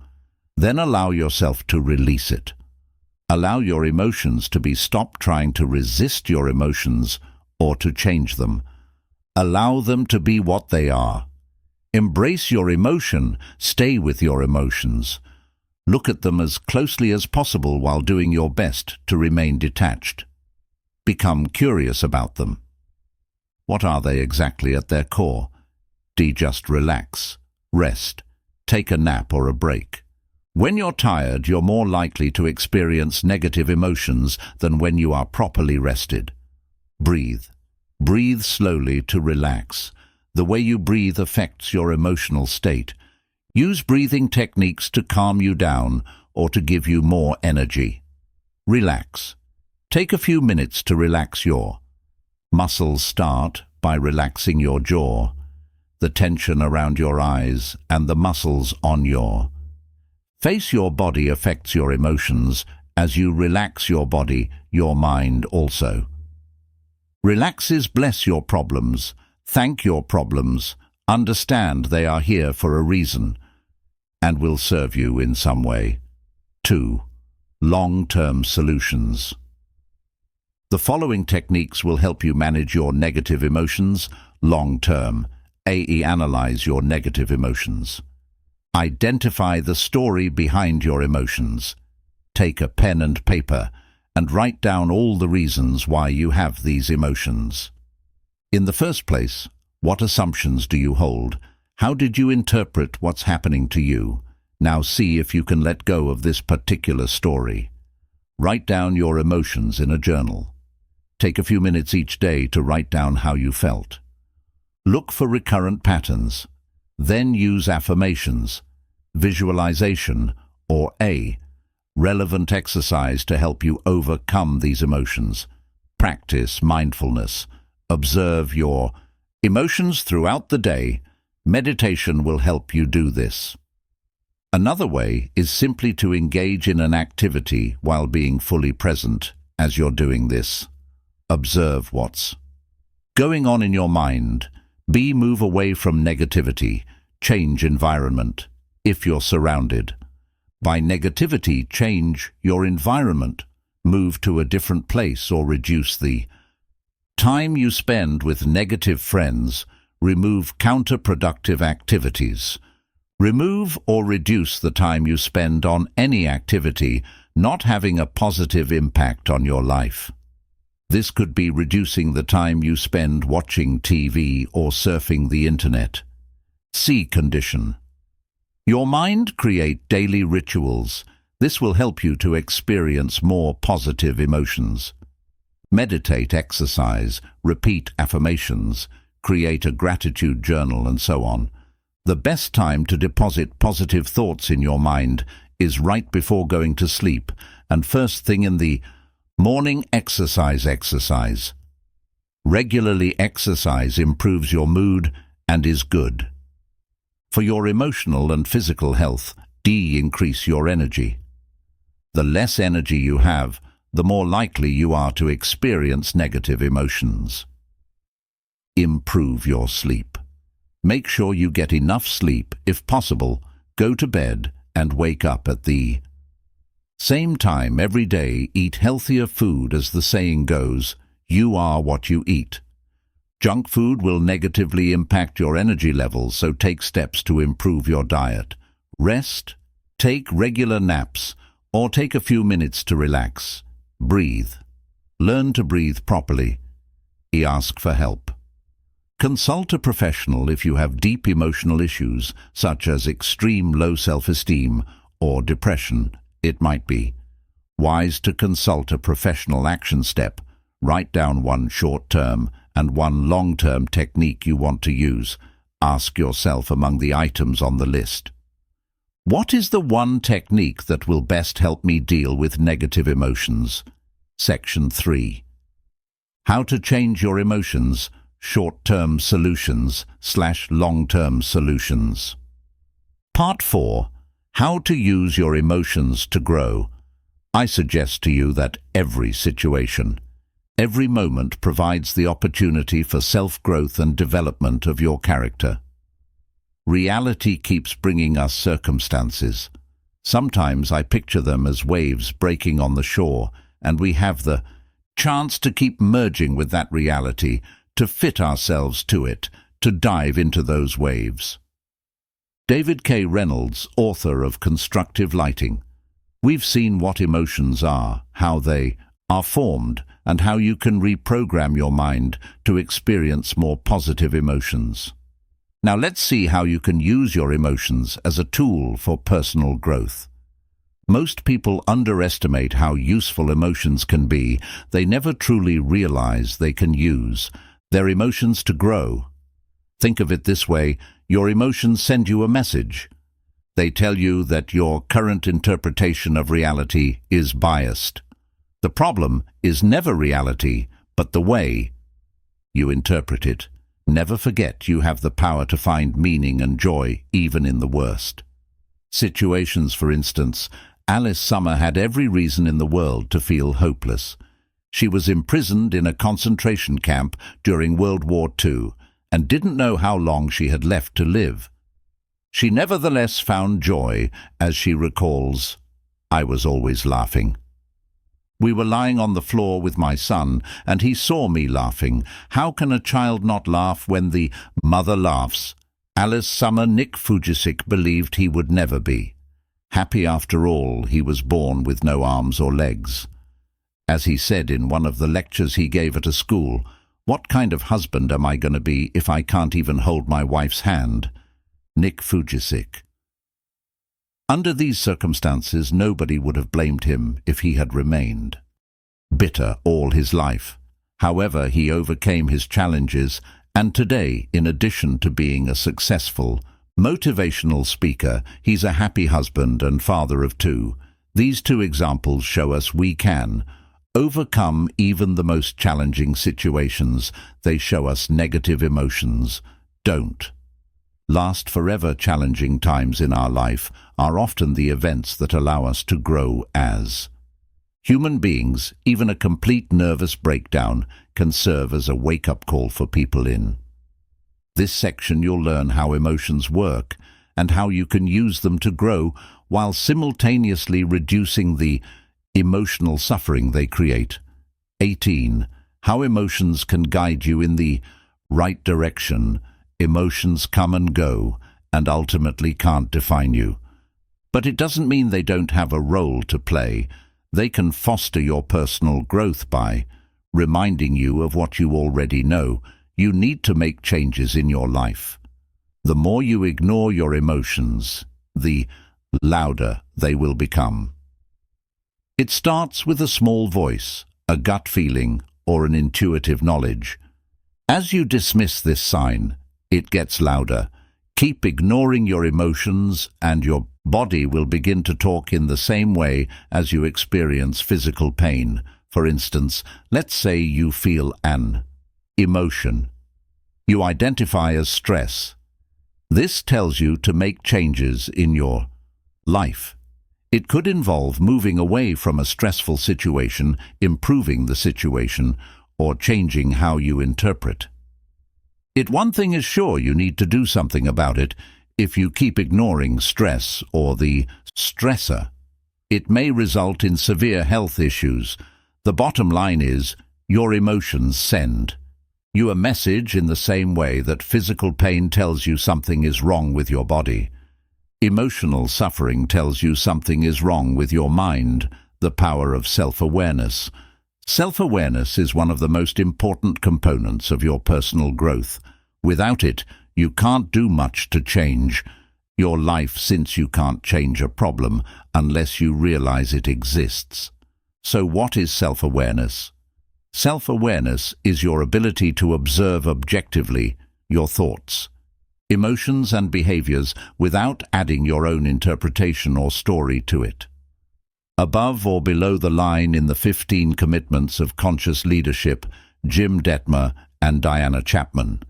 Then allow yourself to release it. Allow your emotions to be. Stop trying to resist your emotions or to change them. Allow them to be what they are. Embrace your emotion. Stay with your emotions. Look at them as closely as possible while doing your best to remain detached. Become curious about them. What are they exactly at their core? Just relax, rest, take a nap or a break. When you're tired, you're more likely to experience negative emotions than when you are properly rested. Breathe. Breathe slowly to relax. The way you breathe affects your emotional state. Use breathing techniques to calm you down or to give you more energy. Relax. Take a few minutes to relax your Muscles start by relaxing your jaw, the tension around your eyes, and the muscles on your face. Your body affects your emotions. As you relax your body, your mind also relaxes. Bless your problems. Thank your problems. Understand they are here for a reason and will serve you in some way. 2. Long-term solutions. The following techniques will help you manage your negative emotions long-term. Analyze your negative emotions. Identify the story behind your emotions. Take a pen and paper and write down all the reasons why you have these emotions. In the first place, what assumptions do you hold? How did you interpret what's happening to you? Now see if you can let go of this particular story. Write down your emotions in a journal. Take a few minutes each day to write down how you felt. Look for recurrent patterns. Then use affirmations, visualization, or relevant exercise to help you overcome these emotions. Practice mindfulness. Observe your emotions throughout the day. Meditation will help you do this. Another way is simply to engage in an activity while being fully present as you're doing this. Observe what's going on in your mind. Move away from negativity. Change environment. If you're surrounded by negativity, change your environment. Move to a different place or reduce the time you spend with negative friends. Remove counterproductive activities. Remove or reduce the time you spend on any activity not having a positive impact on your life. This could be reducing the time you spend watching TV or surfing the internet. C condition. Your mind create daily rituals. This will help you to experience more positive emotions. Meditate, exercise, repeat affirmations, create a gratitude journal, and so on. The best time to deposit positive thoughts in your mind is right before going to sleep and first thing in the morning. Exercise. Regularly exercise improves your mood and is good for your emotional and physical health. Increase your energy. The less energy you have, the more likely you are to experience negative emotions. Improve your sleep. Make sure you get enough sleep. If possible, go to bed and wake up at the same time every day. Eat healthier food. As the saying goes, you are what you eat. Junk food will negatively impact your energy levels, so take steps to improve your diet. Rest, take regular naps, or take a few minutes to relax. Breathe. Learn to breathe properly. Ask for help. Consult a professional if you have deep emotional issues, such as extreme low self-esteem or depression. It might be wise to consult a professional. Action step. Write down one short-term and one long-term technique you want to use. Ask yourself among the items on the list, what is the one technique that will best help me deal with negative emotions? Section 3. How to change your emotions. Short-term solutions / long-term solutions. Part 4. How to use your emotions to grow. I suggest to you that every situation, every moment provides the opportunity for self-growth and development of your character. Reality keeps bringing us circumstances. Sometimes I picture them as waves breaking on the shore, and we have the chance to keep merging with that reality, to fit ourselves to it, to dive into those waves. David K. Reynolds, author of Constructive Lighting. We've seen what emotions are, how they are formed, and how you can reprogram your mind to experience more positive emotions. Now let's see how you can use your emotions as a tool for personal growth. Most people underestimate how useful emotions can be. They never truly realize they can use their emotions to grow. Think of it this way: your emotions send you a message. They tell you that your current interpretation of reality is biased. The problem is never reality, but the way you interpret it. Never forget you have the power to find meaning and joy even in the worst situations. For instance, Alice Summer had every reason in the world to feel hopeless. She was imprisoned in a concentration camp during World War II and didn't know how long she had left to live. She nevertheless found joy, as she recalls, "I was always laughing. We were lying on the floor with my son, and he saw me laughing. How can a child not laugh when the mother laughs?" Alice Summer Nick Fujicic believed he would never be happy. After all, he was born with no arms or legs. As he said in one of the lectures he gave at a school, "What kind of husband am I going to be if I can't even hold my wife's hand?" Nick Fujicic. Under these circumstances, nobody would have blamed him if he had remained bitter all his life. However, he overcame his challenges, and today, in addition to being a successful, motivational speaker, he's a happy husband and father of two. These two examples show us we can overcome even the most challenging situations. They show us negative emotions don't last forever. Challenging times in our life are often the events that allow us to grow as human beings. Even a complete nervous breakdown can serve as a wake-up call for people. In this section, you'll learn how emotions work and how you can use them to grow while simultaneously reducing the emotional suffering they create. 18. How emotions can guide you in the right direction. Emotions come and go and ultimately can't define you. But it doesn't mean they don't have a role to play. They can foster your personal growth by reminding you of what you already know. You need to make changes in your life. The more you ignore your emotions, the louder they will become. It starts with a small voice, a gut feeling, or an intuitive knowledge. As you dismiss this sign, it gets louder. Keep ignoring your emotions, and your body will begin to talk in the same way as you experience physical pain. For instance, let's say you feel an emotion you identify as stress. This tells you to make changes in your life. It could involve moving away from a stressful situation, improving the situation, or changing how you interpret it. One thing is sure, you need to do something about it. If you keep ignoring stress or the stressor, it may result in severe health issues. The bottom line is, your emotions send you a message in the same way that physical pain tells you something is wrong with your body. Emotional suffering tells you something is wrong with your mind. The power of self-awareness. Self-awareness is one of the most important components of your personal growth. Without it, you can't do much to change your life, since you can't change a problem unless you realize it exists. So what is self-awareness? Self-awareness is your ability to observe objectively your thoughts, emotions and behaviors without adding your own interpretation or story to it. Above or below the line in the 15 Commitments of Conscious Leadership, Jim Detmer and Diana Chapman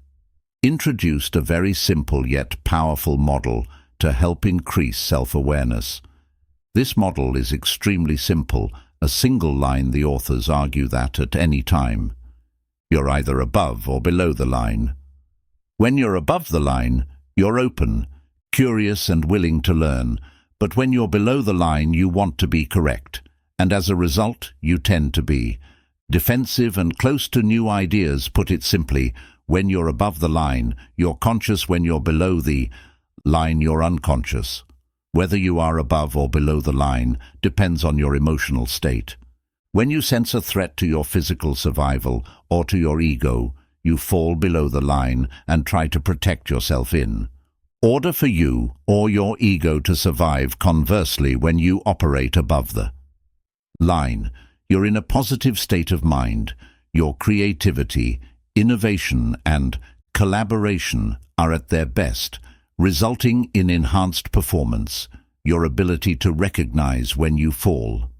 introduced a very simple yet powerful model to help increase self-awareness. This model is extremely simple. A single line. The authors argue that at any time, you're either above or below the line. When you're above the line, you're open, curious and willing to learn. But when you're below the line, you want to be correct. And as a result, you tend to be defensive and close to new ideas. Put it simply, when you're above the line, you're conscious. When you're below the line, you're unconscious. Whether you are above or below the line depends on your emotional state. When you sense a threat to your physical survival or to your ego, you fall below the line and try to protect yourself in order for you or your ego to survive. Conversely, when you operate above the line, you're in a positive state of mind. Your creativity, innovation, and collaboration are at their best, resulting in enhanced performance. Your ability to recognize when you fall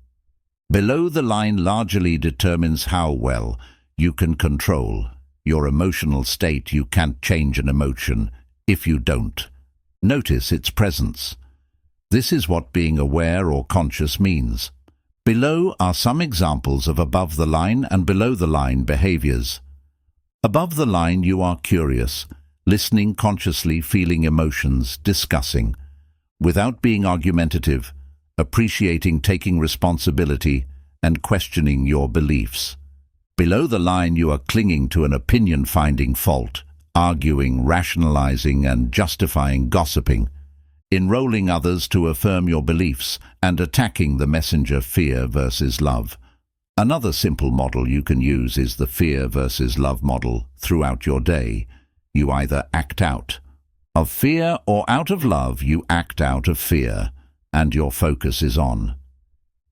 below the line largely determines how well you can control your emotional state. You can't change an emotion if you don't notice its presence. This is what being aware or conscious means. Below are some examples of above-the-line and below-the-line behaviors. Above the line, you are curious, listening consciously, feeling emotions, discussing, without being argumentative, appreciating, taking responsibility, and questioning your beliefs. Below the line, you are clinging to an opinion, finding fault, arguing, rationalizing, and justifying, gossiping, enrolling others to affirm your beliefs, and attacking the messenger, fear versus love. Another simple model you can use is the fear versus love model. Throughout your day, you either act out of fear or out of love. You act out of fear, and your focus is on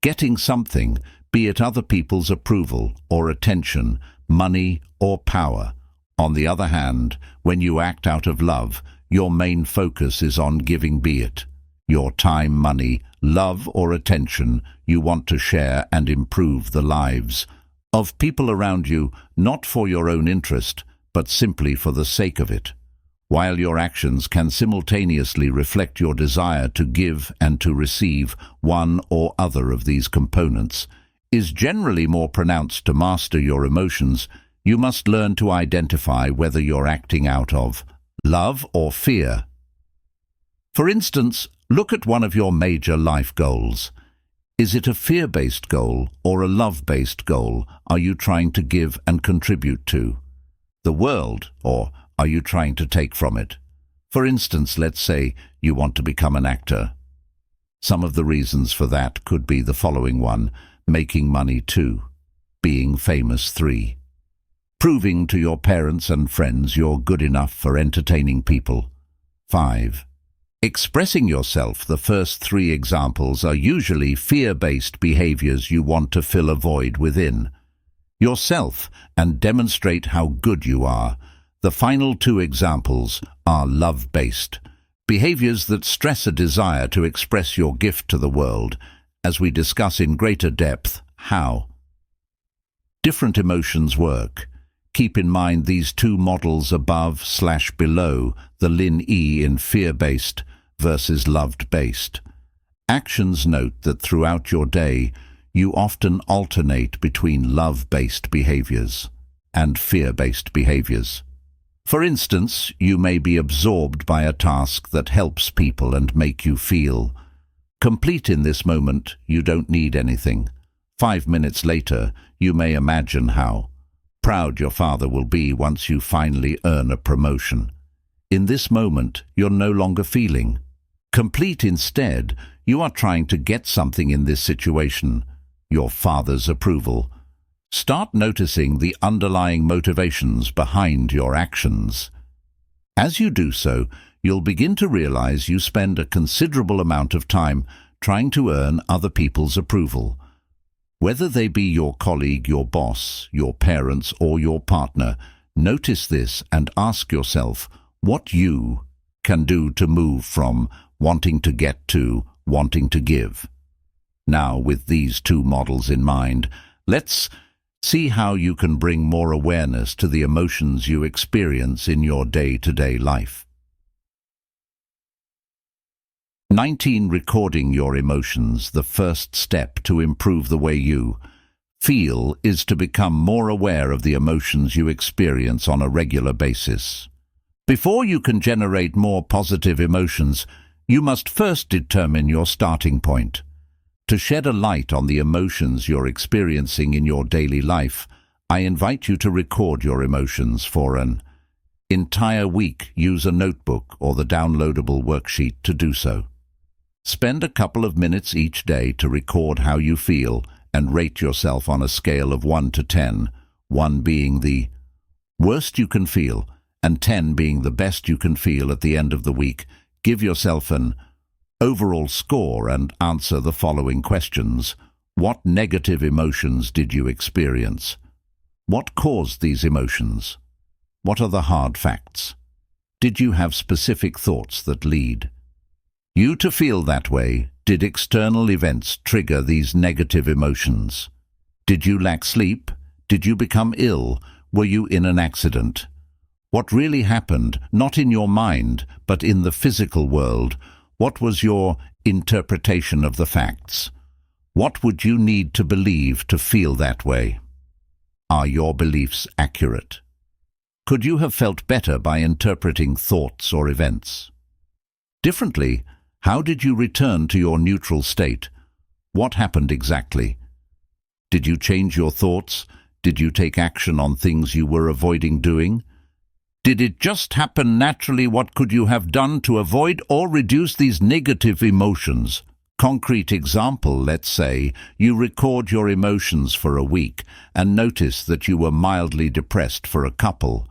getting something, be it other people's approval or attention, money or power. On the other hand, when you act out of love, your main focus is on giving, be it your time, money, love or attention. You want to share and improve the lives of people around you, not for your own interest, but simply for the sake of it. While your actions can simultaneously reflect your desire to give and to receive, one or other of these components is generally more pronounced. To master your emotions, you must learn to identify whether you're acting out of love or fear. For instance, look at one of your major life goals. Is it a fear-based goal or a love-based goal? Are you trying to give and contribute to the world, or are you trying to take from it? For instance, let's say you want to become an actor. Some of the reasons for that could be the following: 1. Making money. 2. Being famous. 3. Proving to your parents and friends you're good enough for entertaining people. 5. Expressing yourself. The first 3 examples are usually fear-based behaviors you want to fill a void within yourself and demonstrate how good you are. The final 2 examples are love-based behaviors that stress a desire to express your gift to the world, as we discuss in greater depth how different emotions work. Keep in mind these 2 models above/below the Lin E in fear-based versus loved-based actions. Note that throughout your day, you often alternate between love-based behaviors and fear-based behaviors. For instance, you may be absorbed by a task that helps people and make you feel complete in this moment. You don't need anything. 5 minutes later, you may imagine how proud your father will be once you finally earn a promotion. In this moment, you're no longer feeling complete. Instead, you are trying to get something in this situation: your father's approval. Start noticing the underlying motivations behind your actions. As you do so, you'll begin to realize you spend a considerable amount of time trying to earn other people's approval. Whether they be your colleague, your boss, your parents, or your partner, notice this and ask yourself what you can do to move from wanting to get to wanting to give. Now, with these 2 models in mind, let's see how you can bring more awareness to the emotions you experience in your day-to-day life. 19. Recording your emotions. The first step to improve the way you feel is to become more aware of the emotions you experience on a regular basis. Before you can generate more positive emotions, you must first determine your starting point. To shed a light on the emotions you're experiencing in your daily life, I invite you to record your emotions for an entire week. Use a notebook or the downloadable worksheet to do so. Spend a couple of minutes each day to record how you feel and rate yourself on a scale of 1 to 10, 1 being the worst you can feel and 10 being the best you can feel. At the end of the week, give yourself an overall score and answer the following questions. What negative emotions did you experience? What caused these emotions? What are the hard facts? Did you have specific thoughts that lead you to feel that way? Did external events trigger these negative emotions? Did you lack sleep? Did you become ill? Were you in an accident? What really happened, not in your mind, but in the physical world? What was your interpretation of the facts? What would you need to believe to feel that way? Are your beliefs accurate? Could you have felt better by interpreting thoughts or events differently? How did you return to your neutral state? What happened exactly? Did you change your thoughts? Did you take action on things you were avoiding doing? Did it just happen naturally? What could you have done to avoid or reduce these negative emotions? Concrete example, let's say you record your emotions for a week and notice that you were mildly depressed for a couple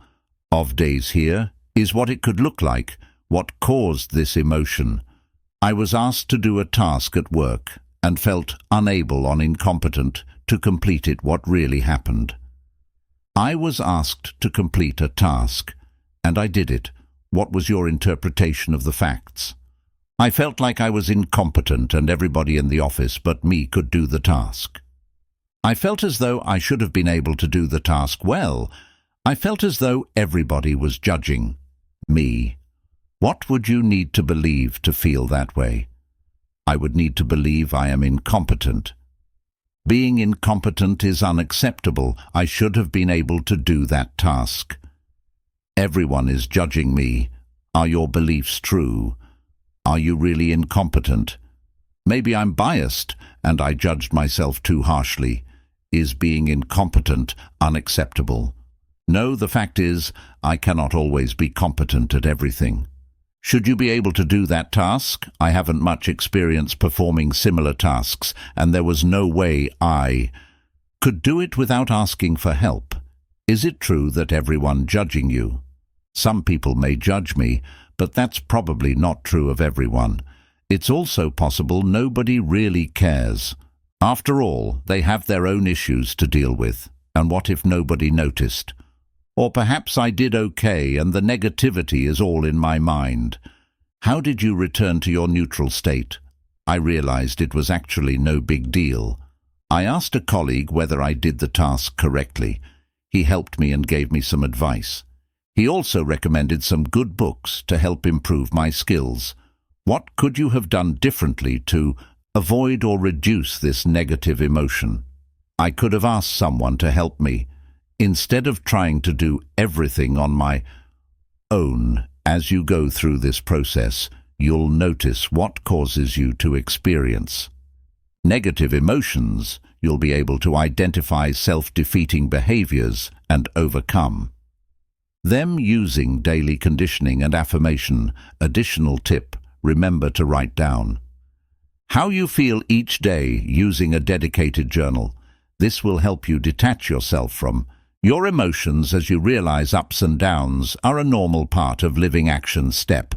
of days. Here is what it could look like. What caused this emotion? I was asked to do a task at work and felt unable or incompetent to complete it. What really happened? I was asked to complete a task, and I did it. What was your interpretation of the facts? I felt like I was incompetent and everybody in the office but me could do the task. I felt as though I should have been able to do the task well. I felt as though everybody was judging me. What would you need to believe to feel that way? I would need to believe I am incompetent. Being incompetent is unacceptable. I should have been able to do that task. Everyone is judging me. Are your beliefs true? Are you really incompetent? Maybe I'm biased and I judged myself too harshly. Is being incompetent unacceptable? No, the fact is, I cannot always be competent at everything. Should you be able to do that task? I haven't much experience performing similar tasks, and there was no way I could do it without asking for help. Is it true that everyone judging you? Some people may judge me, but that's probably not true of everyone. It's also possible nobody really cares. After all, they have their own issues to deal with. And what if nobody noticed? Or perhaps I did okay and the negativity is all in my mind. How did you return to your neutral state? I realized it was actually no big deal. I asked a colleague whether I did the task correctly. He helped me and gave me some advice. He also recommended some good books to help improve my skills. What could you have done differently to avoid or reduce this negative emotion? I could have asked someone to help me. Instead of trying to do everything on my own, as you go through this process, you'll notice what causes you to experience negative emotions. You'll be able to identify self-defeating behaviors and overcome them using daily conditioning and affirmation. Additional tip, remember to write down how you feel each day using a dedicated journal. This will help you detach yourself from your emotions as you realize ups and downs are a normal part of living. Action step.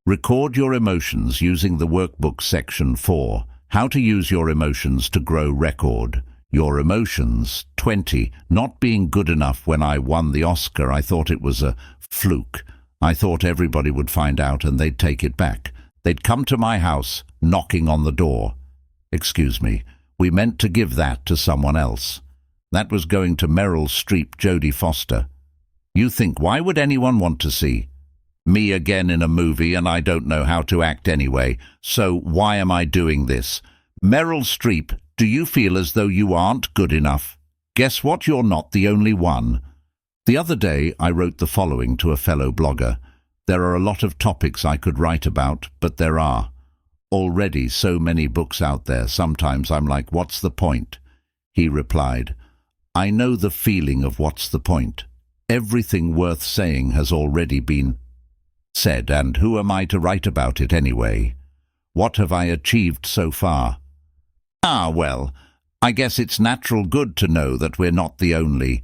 Record your emotions using the workbook section 4. How to use your emotions to grow. Record your emotions. 20. Not being good enough. When I won the Oscar, I thought it was a fluke. I thought everybody would find out and they'd take it back. They'd come to my house, knocking on the door. Excuse me, we meant to give that to someone else. That was going to Meryl Streep, Jodie Foster. You think, why would anyone want to see me again in a movie, and I don't know how to act anyway, so why am I doing this? Meryl Streep, do you feel as though you aren't good enough? Guess what? You're not the only one. The other day, I wrote the following to a fellow blogger. There are a lot of topics I could write about, but there are already so many books out there. Sometimes I'm like, what's the point? He replied, I know the feeling of what's the point. Everything worth saying has already been said, and who am I to write about it anyway? What have I achieved so far? Well, I guess it's natural good to know that we're not the only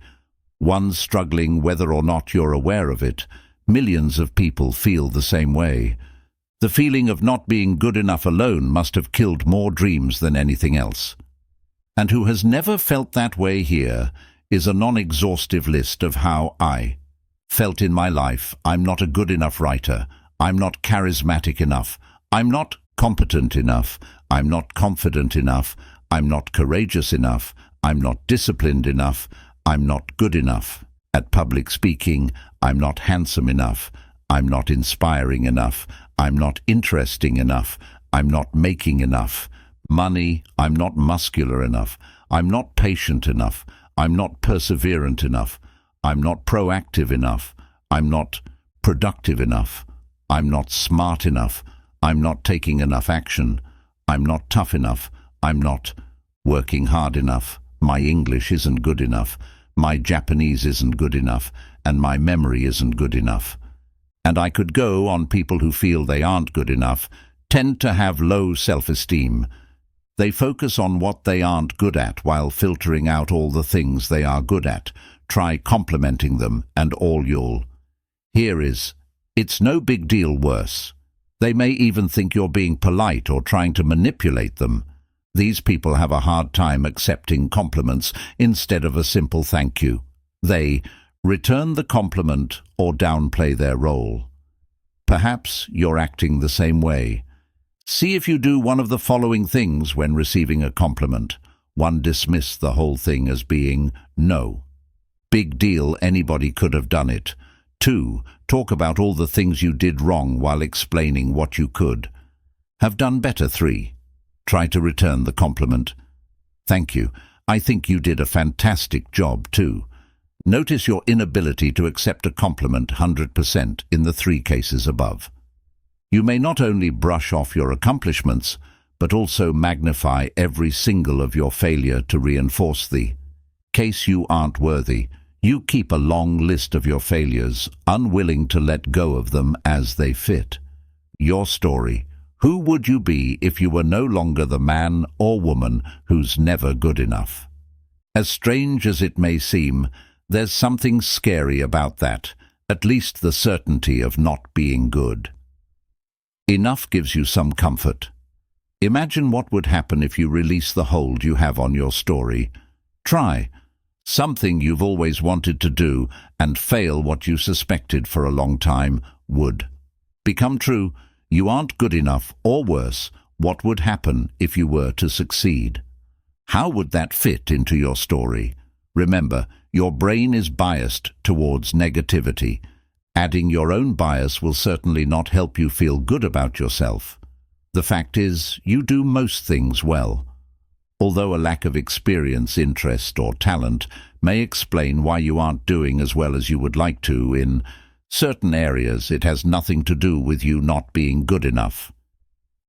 ones struggling, whether or not you're aware of it. Millions of people feel the same way. The feeling of not being good enough alone must have killed more dreams than anything else. And who has never felt that way? Here is a non-exhaustive list of how I felt in my life. I'm not a good enough writer. I'm not charismatic enough. I'm not competent enough. I'm not confident enough. I'm not courageous enough. I'm not disciplined enough. I'm not good enough. At public speaking, I'm not handsome enough, I'm not inspiring enough, I'm not interesting enough, I'm not making enough. Money, I'm not muscular enough, I'm not patient enough, I'm not perseverant enough, I'm not proactive enough, I'm not productive enough, I'm not smart enough, I'm not taking enough action, I'm not tough enough, I'm not working hard enough, my English isn't good enough, my Japanese isn't good enough, and my memory isn't good enough. And I could go on. People who feel they aren't good enough tend to have low self-esteem. They focus on what they aren't good at while filtering out all the things they are good at. Try complimenting them and all you'll hear is, "It's no big deal." Worse, they may even think you're being polite or trying to manipulate them. These people have a hard time accepting compliments instead of a simple thank you. They return the compliment or downplay their role. Perhaps you're acting the same way. See if you do one of the following things when receiving a compliment. 1. Dismiss the whole thing as being no big deal, anybody could have done it. 2. Talk about all the things you did wrong while explaining what you could have done better. 3. Try to return the compliment. "Thank you. I think you did a fantastic job too." Notice your inability to accept a compliment 100% in the 3 cases above. You may not only brush off your accomplishments, but also magnify every single of your failure to reinforce the case you aren't worthy. You keep a long list of your failures, unwilling to let go of them as they fit. Your story. Who would you be if you were no longer the man or woman who's never good enough? As strange as it may seem, there's something scary about that, at least the certainty of not being good. Enough gives you some comfort. Imagine what would happen if you release the hold you have on your story. Try something you've always wanted to do and fail what you suspected for a long time would become true. You aren't good enough, or worse, what would happen if you were to succeed? How would that fit into your story? Remember, your brain is biased towards negativity. Adding your own bias will certainly not help you feel good about yourself. The fact is, you do most things well. Although a lack of experience, interest, or talent may explain why you aren't doing as well as you would like to in certain areas, it has nothing to do with you not being good enough.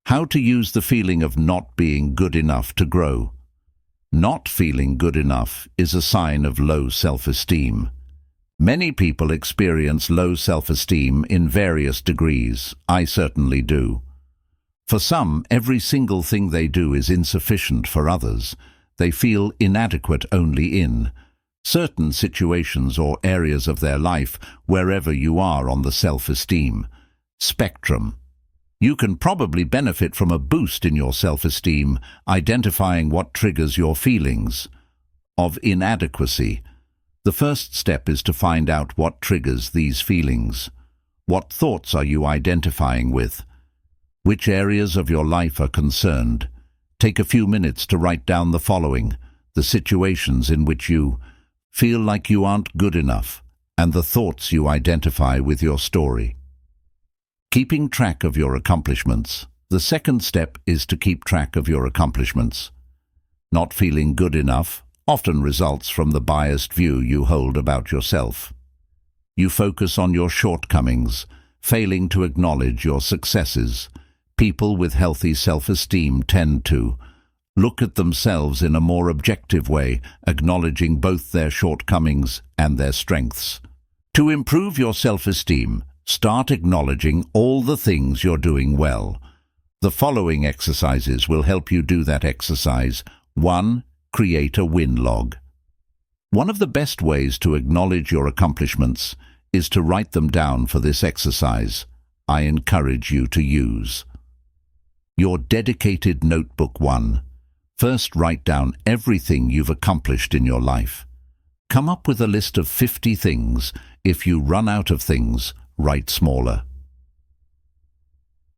How to use the feeling of not being good enough to grow. Not feeling good enough is a sign of low self-esteem. Many people experience low self-esteem in various degrees. I certainly do. For some, every single thing they do is insufficient. For others, they feel inadequate only in certain situations or areas of their life. Wherever you are on the self-esteem spectrum, you can probably benefit from a boost in your self-esteem, identifying what triggers your feelings of inadequacy. The first step is to find out what triggers these feelings. What thoughts are you identifying with? Which areas of your life are concerned? Take a few minutes to write down the following: the situations in which you feel like you aren't good enough, and the thoughts you identify with your story. Keeping track of your accomplishments. The second step is to keep track of your accomplishments. Not feeling good enough often results from the biased view you hold about yourself. You focus on your shortcomings, failing to acknowledge your successes. People with healthy self-esteem tend to look at themselves in a more objective way, acknowledging both their shortcomings and their strengths. To improve your self-esteem, start acknowledging all the things you're doing well. The following exercises will help you do that exercise. 1. Create a win log. One of the best ways to acknowledge your accomplishments is to write them down. For this exercise, I encourage you to use your dedicated notebook. 1. First, write down everything you've accomplished in your life. Come up with a list of 50 things. If you run out of things, write smaller.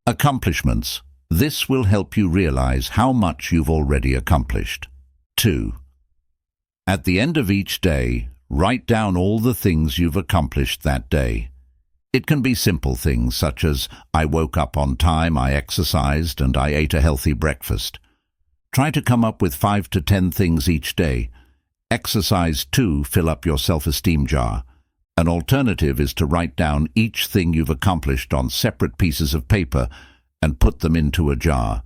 Accomplishments. This will help you realize how much you've already accomplished. 2. At the end of each day, Write down all the things you've accomplished that day. It can be simple things such as, I woke up on time, I exercised, and I ate a healthy breakfast. Try to come up with 5 to 10 things each day. Exercise 2, fill up your self-esteem jar. An alternative is to write down each thing you've accomplished on separate pieces of paper and put them into a jar.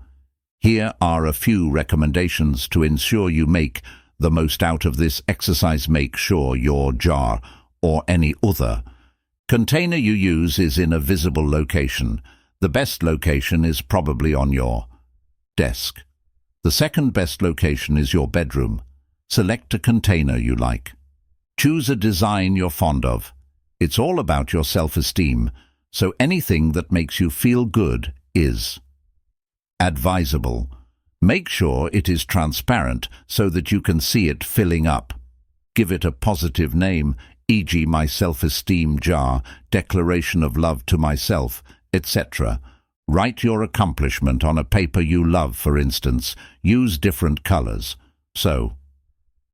Here are a few recommendations to ensure you make the most out of this exercise. Make sure your jar, or any other container you use, is in a visible location. The best location is probably on your desk. The second best location is your bedroom. Select a container you like. Choose a design you're fond of. It's all about your self-esteem, so anything that makes you feel good is advisable. Make sure it is transparent so that you can see it filling up. Give it a positive name, e.g. my self-esteem jar, declaration of love to myself, etc. Write your accomplishment on a paper you love, for instance. Use different colors, so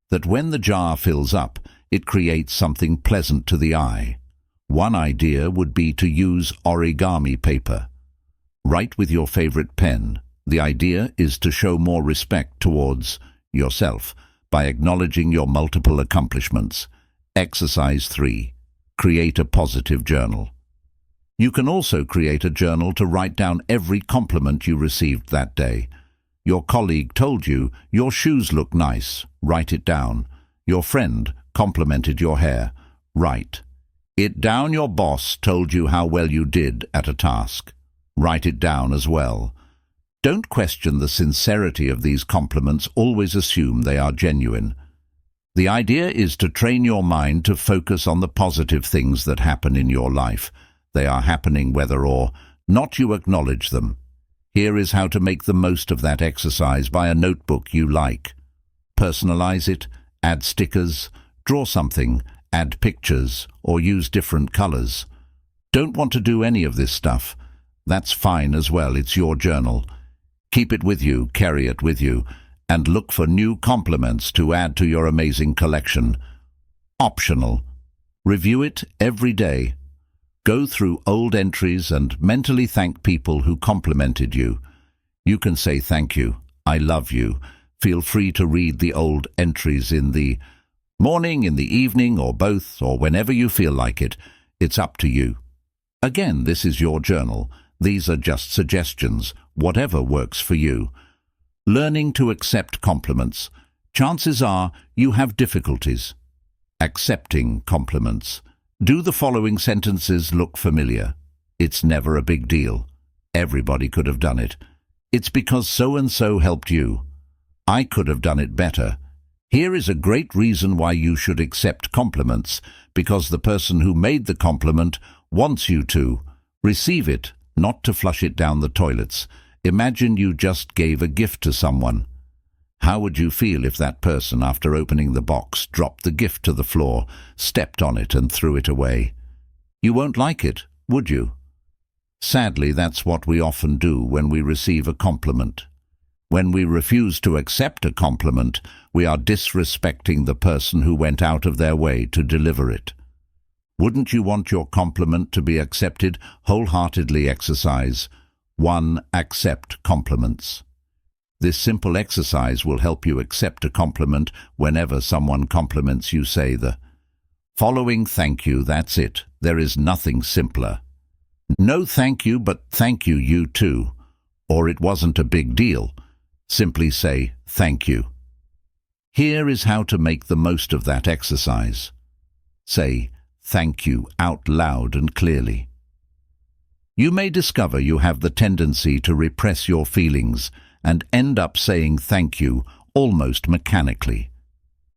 that when the jar fills up, it creates something pleasant to the eye. One idea would be to use origami paper. Write with your favorite pen. The idea is to show more respect towards yourself by acknowledging your multiple accomplishments. Exercise 3. Create a positive journal. You can also create a journal to write down every compliment you received that day. Your colleague told you your shoes look nice. Write it down. Your friend complimented your hair. Write it down. Your boss told you how well you did at a task. Write it down as well. Don't question the sincerity of these compliments. Always assume they are genuine. The idea is to train your mind to focus on the positive things that happen in your life. They are happening whether or not you acknowledge them. Here is how to make the most of that exercise. Buy a notebook you like. Personalize it, add stickers, draw something, add pictures, or use different colors. Don't want to do any of this stuff? That's fine as well. It's your journal. Keep it with you, carry it with you, and look for new compliments to add to your amazing collection. Optional. Review it every day. Go through old entries and mentally thank people who complimented you. You can say thank you, I love you. Feel free to read the old entries in the morning, in the evening, or both, or whenever you feel like it. It's up to you. Again, this is your journal. These are just suggestions, whatever works for you. Learning to accept compliments. Chances are you have difficulties accepting compliments. Do the following sentences look familiar? It's never a big deal. Everybody could have done it. It's because so-and-so helped you. I could have done it better. Here is a great reason why you should accept compliments, because the person who made the compliment wants you to receive it, not to flush it down the toilets. Imagine you just gave a gift to someone. How would you feel if that person, after opening the box, dropped the gift to the floor, stepped on it and threw it away? You won't like it, would you? Sadly, that's what we often do when we receive a compliment. When we refuse to accept a compliment, we are disrespecting the person who went out of their way to deliver it. Wouldn't you want your compliment to be accepted? Wholeheartedly exercise 1. Accept compliments. This simple exercise will help you accept a compliment. Whenever someone compliments you, say the following thank you. That's it. There is nothing simpler. No thank you, but thank you, you too. Or it wasn't a big deal. Simply say thank you. Here is how to make the most of that exercise. Say thank you out loud and clearly. You may discover you have the tendency to repress your feelings and end up saying thank you almost mechanically.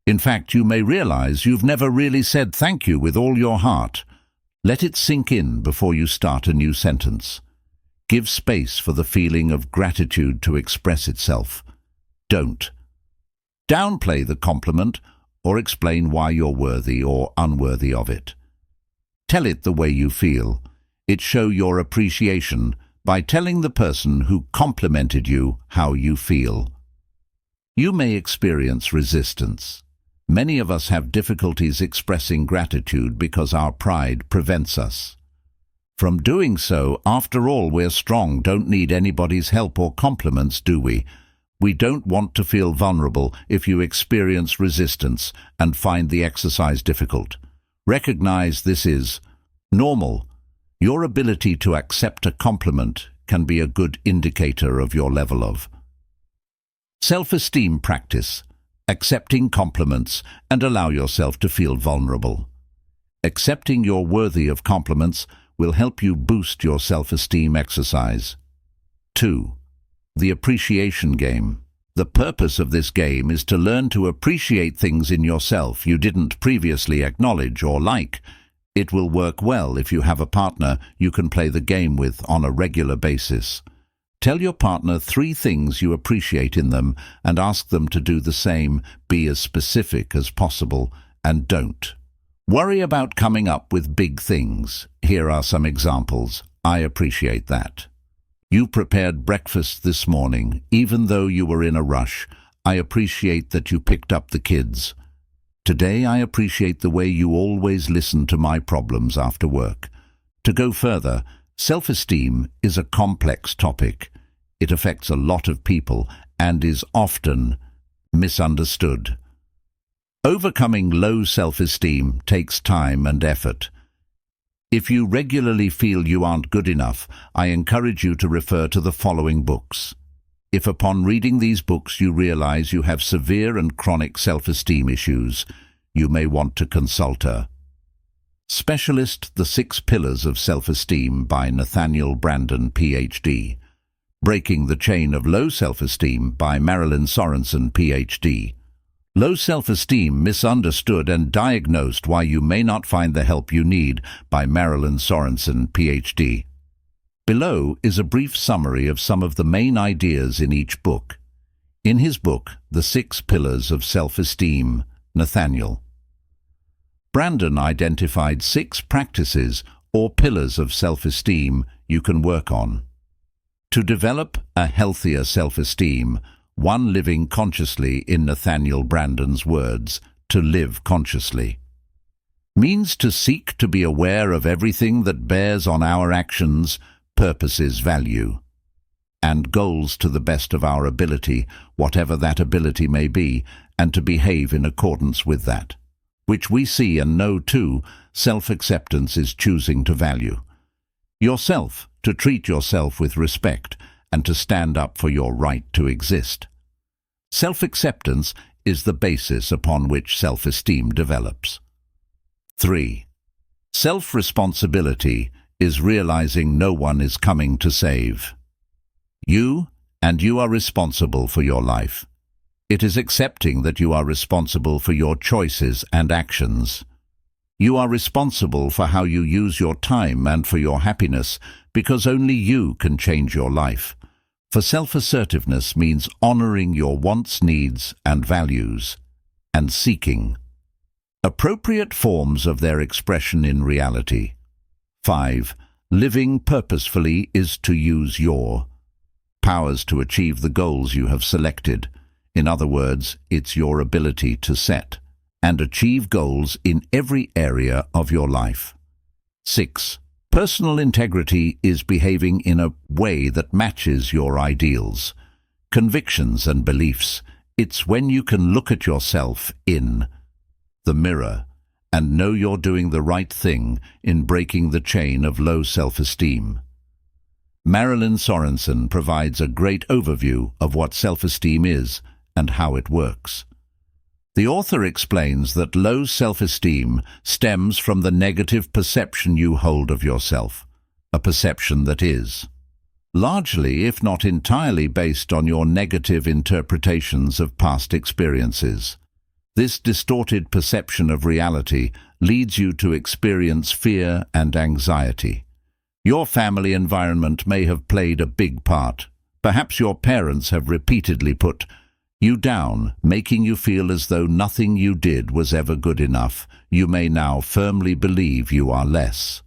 In fact, you may realize you've never really said thank you with all your heart. Let it sink in before you start a new sentence. Give space for the feeling of gratitude to express itself. Don't downplay the compliment or explain why you're worthy or unworthy of it. Tell it the way you feel. It show your appreciation by telling the person who complimented you how you feel. You may experience resistance. Many of us have difficulties expressing gratitude because our pride prevents us from doing so. After all, we're strong, don't need anybody's help or compliments, do we? We don't want to feel vulnerable. If you experience resistance and find the exercise difficult, recognize this is normal. Your ability to accept a compliment can be a good indicator of your level of self-esteem. Practice accepting compliments and allow yourself to feel vulnerable. Accepting you're worthy of compliments will help you boost your self-esteem. Exercise 2. The appreciation game. The purpose of this game is to learn to appreciate things in yourself you didn't previously acknowledge or like. It will work well if you have a partner you can play the game with on a regular basis. Tell your partner 3 things you appreciate in them and ask them to do the same. Be as specific as possible and don't worry about coming up with big things. Here are some examples. I appreciate that you prepared breakfast this morning, even though you were in a rush. I appreciate that you picked up the kids today. I appreciate the way you always listen to my problems after work. To go further, self-esteem is a complex topic. It affects a lot of people and is often misunderstood. Overcoming low self-esteem takes time and effort. If you regularly feel you aren't good enough, I encourage you to refer to the following books. If upon reading these books you realize you have severe and chronic self-esteem issues, you may want to consult a specialist. The 6 Pillars of Self-Esteem by Nathaniel Branden, Ph.D. Breaking the Chain of Low Self-Esteem by Marilyn Sorensen, Ph.D. Low Self-Esteem, Misunderstood and Diagnosed, Why You May Not Find the Help You Need by Marilyn Sorensen, Ph.D. Below is a brief summary of some of the main ideas in each book. In his book, The 6 Pillars of Self-Esteem, Nathaniel Branden identified 6 practices or pillars of self-esteem you can work on. To develop a healthier self-esteem, one living consciously, in Nathaniel Branden's words, to live consciously, means to seek to be aware of everything that bears on our actions, purposes, value, and goals to the best of our ability, whatever that ability may be, and to behave in accordance with that which we see and know too. Self-acceptance is choosing to value yourself, to treat yourself with respect, and to stand up for your right to exist. Self-acceptance is the basis upon which self-esteem develops. 3. Self-responsibility is realizing no one is coming to save you, and you are responsible for your life. It is accepting that you are responsible for your choices and actions. You are responsible for how you use your time and for your happiness, because only you can change your life. For self-assertiveness means honoring your wants, needs, and values, and seeking appropriate forms of their expression in reality. 5. Living purposefully is to use your powers to achieve the goals you have selected. In other words, it's your ability to set and achieve goals in every area of your life. 6. Personal integrity is behaving in a way that matches your ideals, convictions, and beliefs. It's when you can look at yourself in the mirror and know you're doing the right thing in breaking the chain of low self-esteem. Marilyn Sorensen provides a great overview of what self-esteem is and how it works. The author explains that low self-esteem stems from the negative perception you hold of yourself, a perception that is largely, if not entirely, based on your negative interpretations of past experiences. This distorted perception of reality leads you to experience fear and anxiety. Your family environment may have played a big part. Perhaps your parents have repeatedly put you down, making you feel as though nothing you did was ever good enough. You may now firmly believe you are less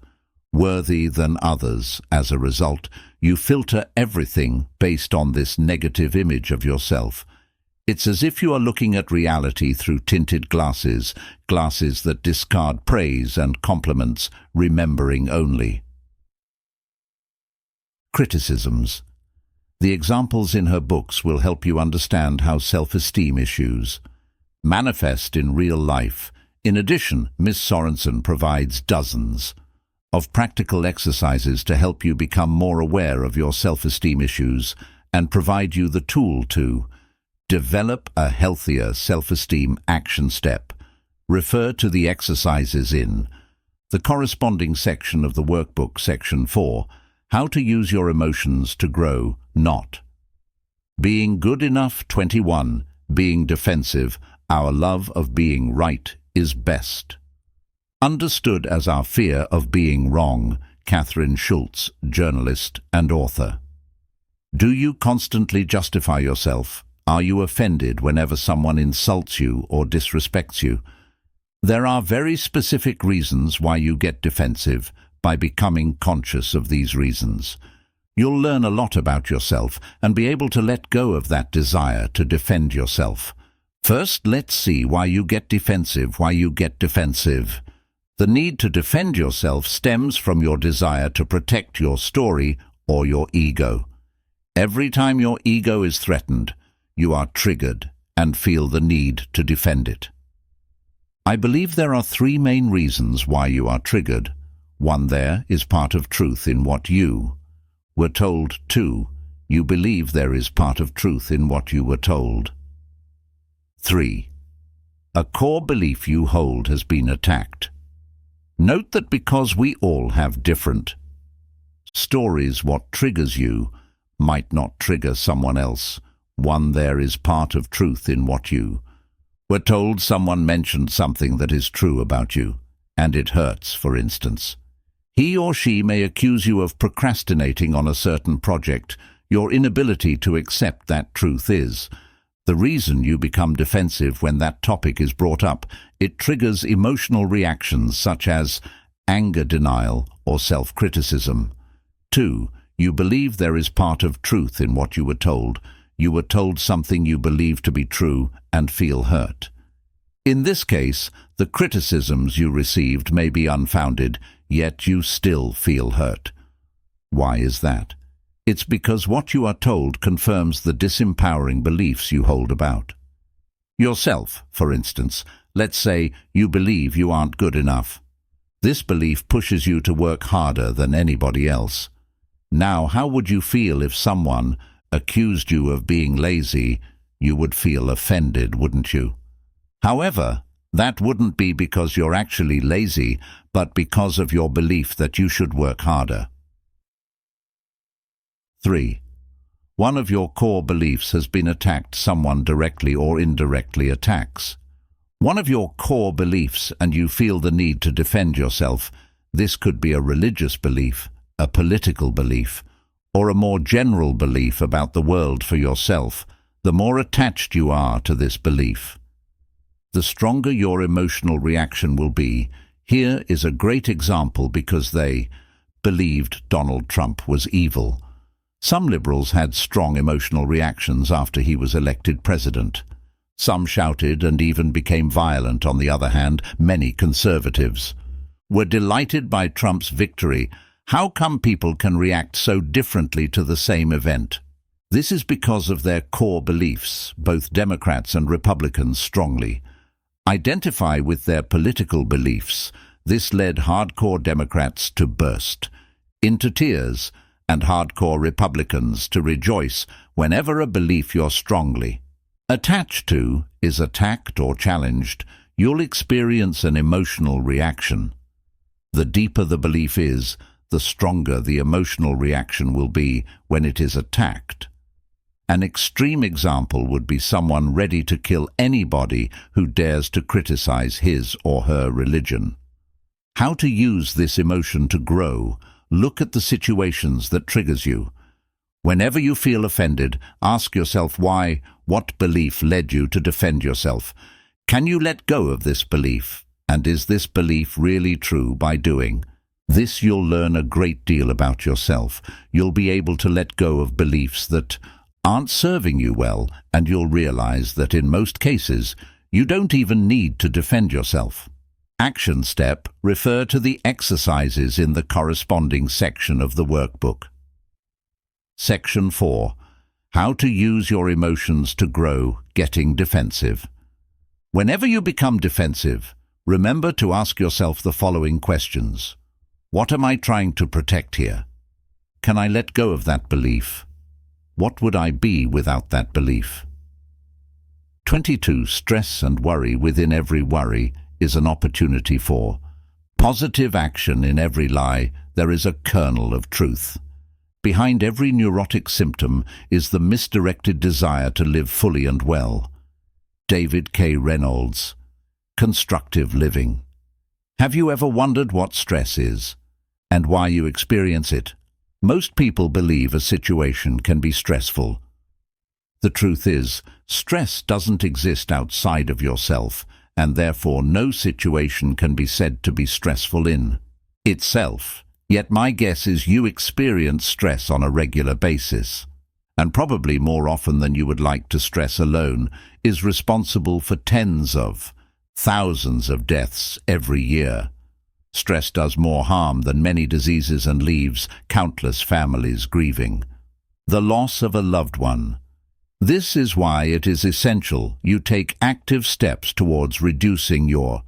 worthy than others. As a result, you filter everything based on this negative image of yourself. It's as if you are looking at reality through tinted glasses, glasses that discard praise and compliments, remembering only. Criticisms. The examples in her books will help you understand how self-esteem issues manifest in real life. In addition, Ms. Sorensen provides dozens of practical exercises to help you become more aware of your self-esteem issues and provide you the tool to develop a healthier self-esteem action step. Refer to the exercises in the corresponding section of the workbook, Section 4, How to Use Your Emotions to Grow, Not. Being Good Enough, 21. Being Defensive, Our Love of Being Right is Best. Understood as Our Fear of Being Wrong, Catherine Schultz, journalist and author. Do you constantly justify yourself? Are you offended whenever someone insults you or disrespects you? There are very specific reasons why you get defensive. By becoming conscious of these reasons, you'll learn a lot about yourself and be able to let go of that desire to defend yourself. First, let's see why you get defensive. The need to defend yourself stems from your desire to protect your story or your ego. Every time your ego is threatened, you are triggered and feel the need to defend it. I believe there are three main reasons why you are triggered. 1. There is part of truth in what you were told. 2. You believe there is part of truth in what you were told. 3. A core belief you hold has been attacked. Note that because we all have different stories, what triggers you might not trigger someone else. 1. There is part of truth in what you were told. Someone mentioned something that is true about you, and it hurts, for instance. He or she may accuse you of procrastinating on a certain project. Your inability to accept that truth is the reason you become defensive when that topic is brought up. It triggers emotional reactions such as anger, denial, or self-criticism. 2. You believe there is part of truth in what you were told. You were told something you believe to be true and feel hurt. In this case, the criticisms you received may be unfounded, yet you still feel hurt. Why is that? It's because what you are told confirms the disempowering beliefs you hold about yourself. For instance, let's say you believe you aren't good enough. This belief pushes you to work harder than anybody else. Now, how would you feel if someone accused you of being lazy? You would feel offended, wouldn't you? However, that wouldn't be because you're actually lazy, but because of your belief that you should work harder. 3. One of your core beliefs has been attacked. Someone directly or indirectly attacks one of your core beliefs, and you feel the need to defend yourself. This could be a religious belief, a political belief, or a more general belief about the world for yourself. The more attached you are to this belief, the stronger your emotional reaction will be. Here is a great example because they believed Donald Trump was evil. Some liberals had strong emotional reactions after he was elected president. Some shouted and even became violent. On the other hand, many conservatives were delighted by Trump's victory. How come people can react so differently to the same event? This is because of their core beliefs. Both Democrats and Republicans strongly identify with their political beliefs. This led hardcore Democrats to burst into tears and hardcore Republicans to rejoice whenever a belief you're strongly attached to is attacked or challenged. You'll experience an emotional reaction. The deeper the belief is, the stronger the emotional reaction will be when it is attacked. An extreme example would be someone ready to kill anybody who dares to criticize his or her religion. How to use this emotion to grow? Look at the situations that triggers you. Whenever you feel offended, ask yourself why. What belief led you to defend yourself? Can you let go of this belief? And is this belief really true? By doing this, you'll learn a great deal about yourself. You'll be able to let go of beliefs that aren't serving you well, and you'll realize that in most cases, you don't even need to defend yourself. Action step: refer to the exercises in the corresponding section of the workbook. Section 4. How to use your emotions to grow, getting defensive. Whenever you become defensive, remember to ask yourself the following questions. What am I trying to protect here? Can I let go of that belief? What would I be without that belief? 22. Stress and worry within every worry is an opportunity for positive action. In every lie, there is a kernel of truth. Behind every neurotic symptom is the misdirected desire to live fully and well. David K. Reynolds. Constructive living. Have you ever wondered what stress is and why you experience it? Most people believe a situation can be stressful. The truth is, stress doesn't exist outside of yourself, and therefore no situation can be said to be stressful in itself. Yet my guess is you experience stress on a regular basis, and probably more often than you would like to. Stress alone is responsible for tens of thousands of deaths every year. Stress does more harm than many diseases and leaves countless families grieving the loss of a loved one. This is why it is essential you take active steps towards reducing your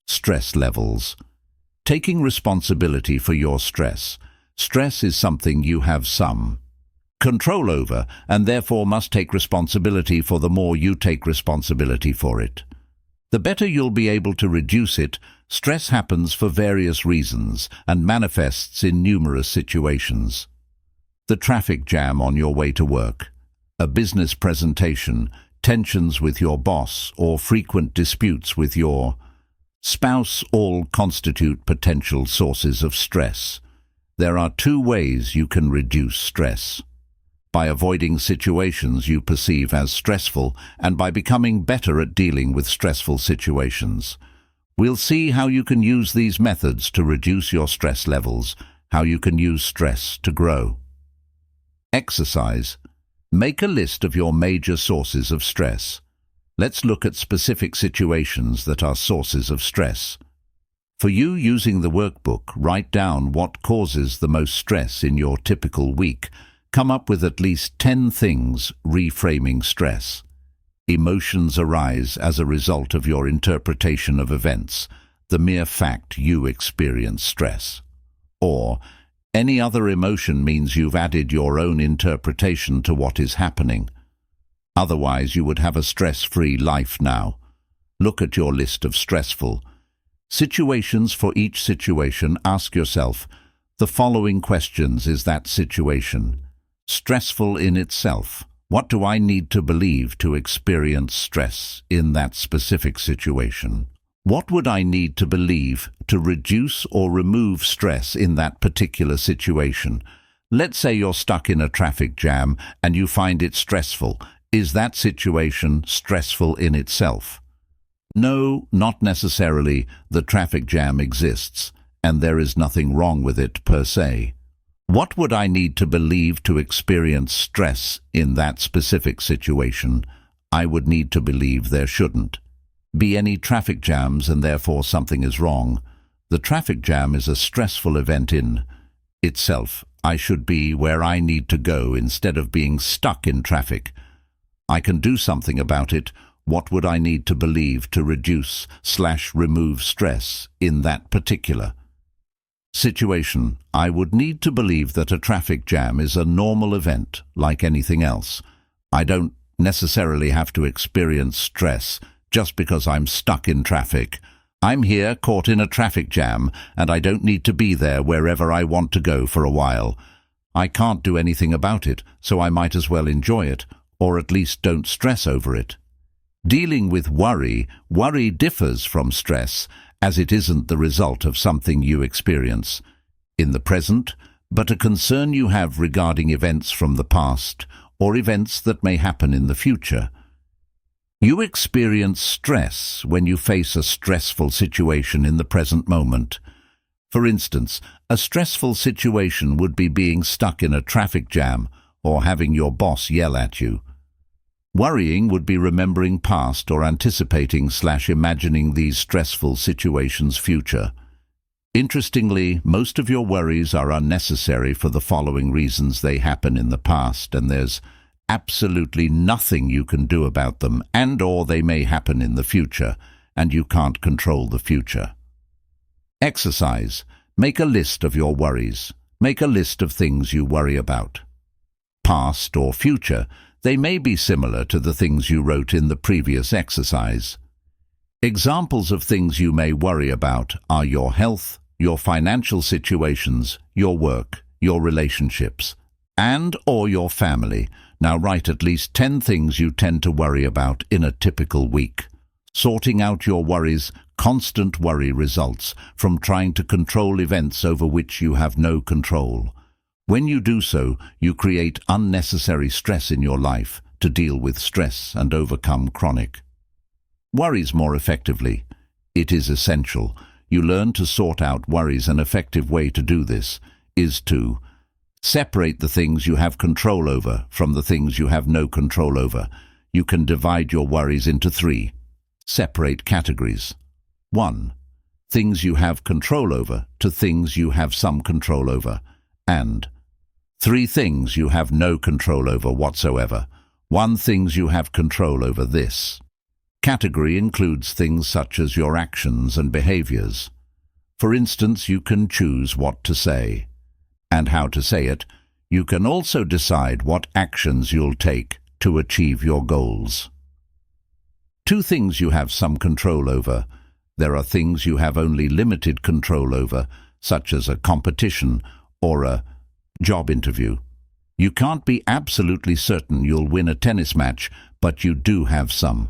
stress levels. Taking responsibility for your stress. Stress is something you have some control over, and therefore must take responsibility for. The more you take responsibility for it, the better you'll be able to reduce it. Stress happens for various reasons and manifests in numerous situations. The traffic jam on your way to work, a business presentation, tensions with your boss, or frequent disputes with your spouse all constitute potential sources of stress. There are two ways you can reduce stress: by avoiding situations you perceive as stressful, and by becoming better at dealing with stressful situations. We'll see how you can use these methods to reduce your stress levels, how you can use stress to grow. Exercise. Make a list of your major sources of stress. Let's look at specific situations that are sources of stress. For you using the workbook, write down what causes the most stress in your typical week. Come up with at least 10 things. Reframing stress. Emotions arise as a result of your interpretation of events, the mere fact you experience stress. Or, any other emotion means you've added your own interpretation to what is happening. Otherwise, you would have a stress-free life now. Look at your list of stressful situations. For each situation, ask yourself the following questions. Is that situation stressful in itself? What do I need to believe to experience stress in that specific situation? What would I need to believe to reduce or remove stress in that particular situation? Let's say you're stuck in a traffic jam and you find it stressful. Is that situation stressful in itself? No, not necessarily. The traffic jam exists, and there is nothing wrong with it per se. What would I need to believe to experience stress in that specific situation? I would need to believe there shouldn't be any traffic jams, and therefore something is wrong. The traffic jam is a stressful event in itself. I should be where I need to go instead of being stuck in traffic. I can do something about it. What would I need to believe to reduce/remove stress in that particular situation? I would need to believe that a traffic jam is a normal event like anything else. I don't necessarily have to experience stress just because I'm stuck in traffic. I'm here caught in a traffic jam, and I don't need to be there wherever I want to go for a while. I can't do anything about it, so I might as well enjoy it, or at least don't stress over it. Dealing with worry differs from stress, as it isn't the result of something you experience in the present, but a concern you have regarding events from the past or events that may happen in the future. You experience stress when you face a stressful situation in the present moment. For instance, a stressful situation would be being stuck in a traffic jam or having your boss yell at you. Worrying would be remembering past or anticipating/imagining these stressful situations' future. Interestingly, most of your worries are unnecessary for the following reasons: they happen in the past, and there's absolutely nothing you can do about them, and/or they may happen in the future, and you can't control the future. Exercise. Make a list of your worries. Make a list of things you worry about. Past or future, they may be similar to the things you wrote in the previous exercise. Examples of things you may worry about are your health, your financial situations, your work, your relationships, and/or your family. Now write at least 10 things you tend to worry about in a typical week. Sorting out your worries. Constant worry results from trying to control events over which you have no control. When you do so, you create unnecessary stress in your life. To deal with stress and overcome chronic worries more effectively, it is essential you learn to sort out worries. An effective way to do this is to separate the things you have control over from the things you have no control over. You can divide your worries into 3 separate categories. 1. Things you have control over to things you have some control over. And 3. Things you have no control over whatsoever. 1. Things you have control over. This category includes things such as your actions and behaviors. For instance, you can choose what to say and how to say it. You can also decide what actions you'll take to achieve your goals. 2. Things you have some control over. There are things you have only limited control over, such as a competition or a job interview. You can't be absolutely certain you'll win a tennis match, but you do have some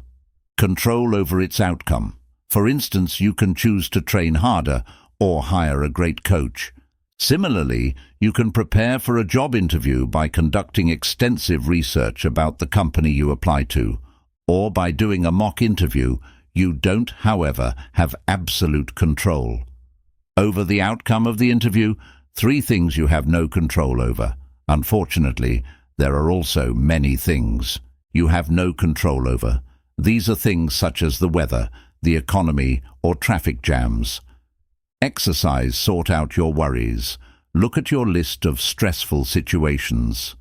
control over its outcome. For instance, you can choose to train harder or hire a great coach. Similarly, you can prepare for a job interview by conducting extensive research about the company you apply to, or by doing a mock interview. You don't, however, have absolute control over the outcome of the interview. 3 things you have no control over. Unfortunately, there are also many things you have no control over. These are things such as the weather, the economy, or traffic jams. Exercise. Sort out your worries. Look at your list of stressful situations.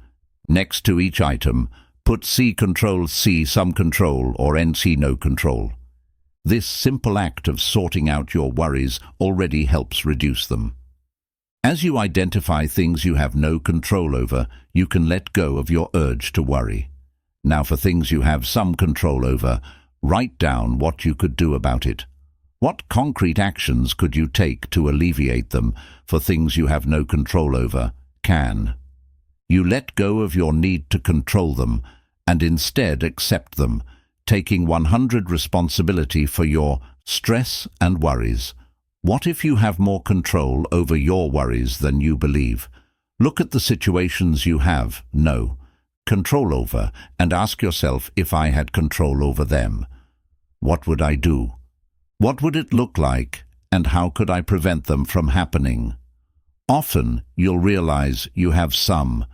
Next to each item, put C control, C some control, or NC no control. This simple act of sorting out your worries already helps reduce them. As you identify things you have no control over, you can let go of your urge to worry. Now for things you have some control over, write down what you could do about it. What concrete actions could you take to alleviate them? For things you have no control over, can you let go of your need to control them and instead accept them, taking 100% responsibility for your stress and worries? What if you have more control over your worries than you believe? Look at the situations you have no control over and ask yourself, if I had control over them, what would I do? What would it look like, and how could I prevent them from happening? Often you'll realize you have some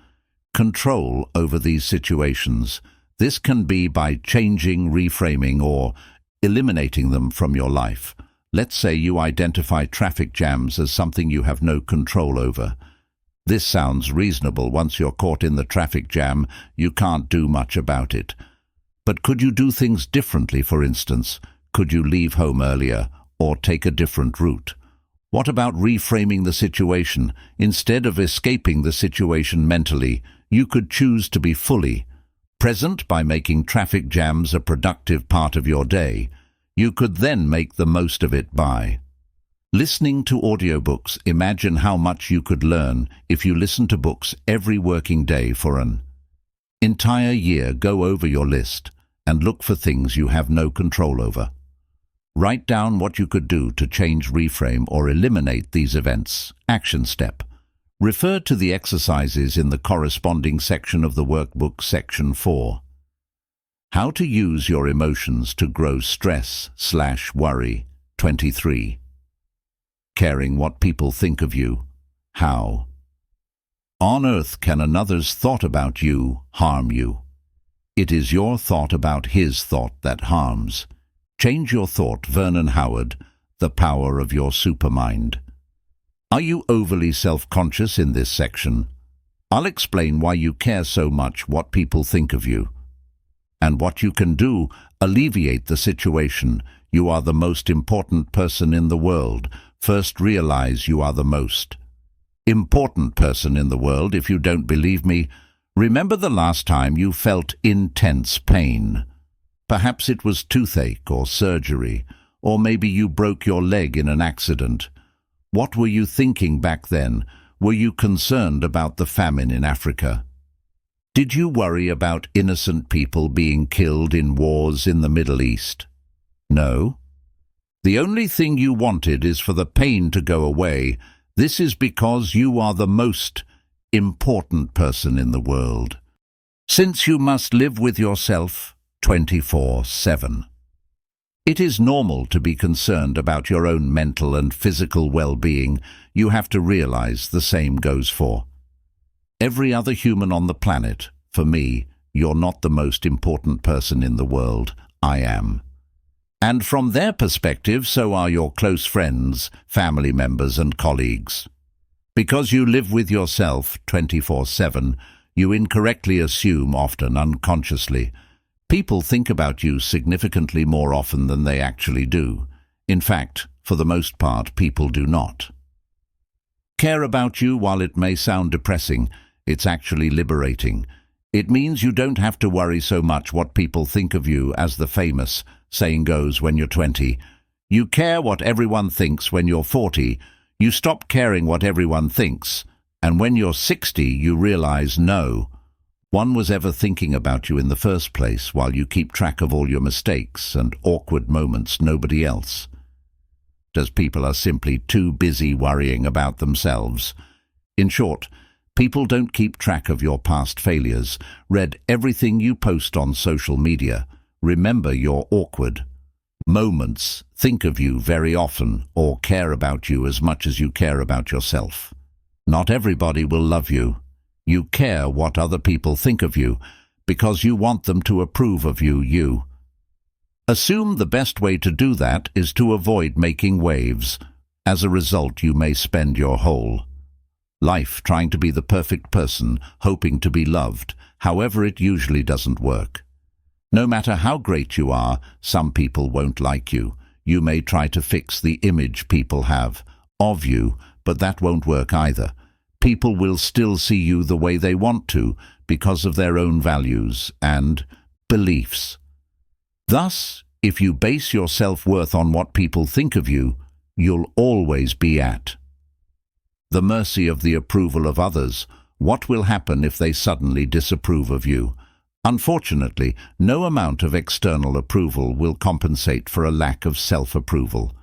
control over these situations. This can be by changing, reframing, or eliminating them from your life. Let's say you identify traffic jams as something you have no control over. This sounds reasonable. Once you're caught in the traffic jam, you can't do much about it. But could you do things differently? For instance, could you leave home earlier or take a different route? What about reframing the situation? Instead of escaping the situation mentally, you could choose to be fully present by making traffic jams a productive part of your day. You could then make the most of it by listening to audiobooks. Imagine how much you could learn if you listen to books every working day for an entire year. Go over your list and look for things you have no control over. Write down what you could do to change, reframe, or eliminate these events. Action step. Refer to the exercises in the corresponding section of the workbook. Section 4. How to use your emotions to grow stress/worry. 23. Caring what people think of you. How on earth can another's thought about you harm you? It is your thought about his thought that harms. Change your thought, Vernon Howard, The Power of Your Supermind. Are you overly self-conscious in this section? I'll explain why you care so much what people think of you. And what you can do, alleviate the situation. You are the most important person in the world. First, realize you are the most important person in the world. If you don't believe me, remember the last time you felt intense pain. Perhaps it was toothache or surgery, or maybe you broke your leg in an accident. What were you thinking back then? Were you concerned about the famine in Africa? Did you worry about innocent people being killed in wars in the Middle East? No. The only thing you wanted is for the pain to go away. This is because you are the most important person in the world. Since you must live with yourself 24/7. It is normal to be concerned about your own mental and physical well-being. You have to realize the same goes for every other human on the planet. For me, you're not the most important person in the world. I am. And from their perspective, so are your close friends, family members and colleagues. Because you live with yourself 24/7, you incorrectly assume, often unconsciously, people think about you significantly more often than they actually do. In fact, for the most part, people do not care about you. While it may sound depressing, it's actually liberating. It means you don't have to worry so much what people think of you. As the famous saying goes, when you're 20, you care what everyone thinks. When you're 40, you stop caring what everyone thinks. And when you're 60, you realize no one was ever thinking about you in the first place, while you keep track of all your mistakes and awkward moments. Nobody else does. People are simply too busy worrying about themselves. In short, people don't keep track of your past failures. Read everything you post on social media. Remember your awkward moments. Think of you very often, or care about you as much as you care about yourself. Not everybody will love you. You care what other people think of you because you want them to approve of you. You assume the best way to do that is to avoid making waves. As a result, you may spend your whole life trying to be the perfect person, hoping to be loved. However, it usually doesn't work. No matter how great you are, some people won't like you. You may try to fix the image people have of you, but that won't work either. People will still see you the way they want to because of their own values and beliefs. Thus, if you base your self-worth on what people think of you, you'll always be at the mercy of the approval of others. What will happen if they suddenly disapprove of you? Unfortunately, no amount of external approval will compensate for a lack of self-approval.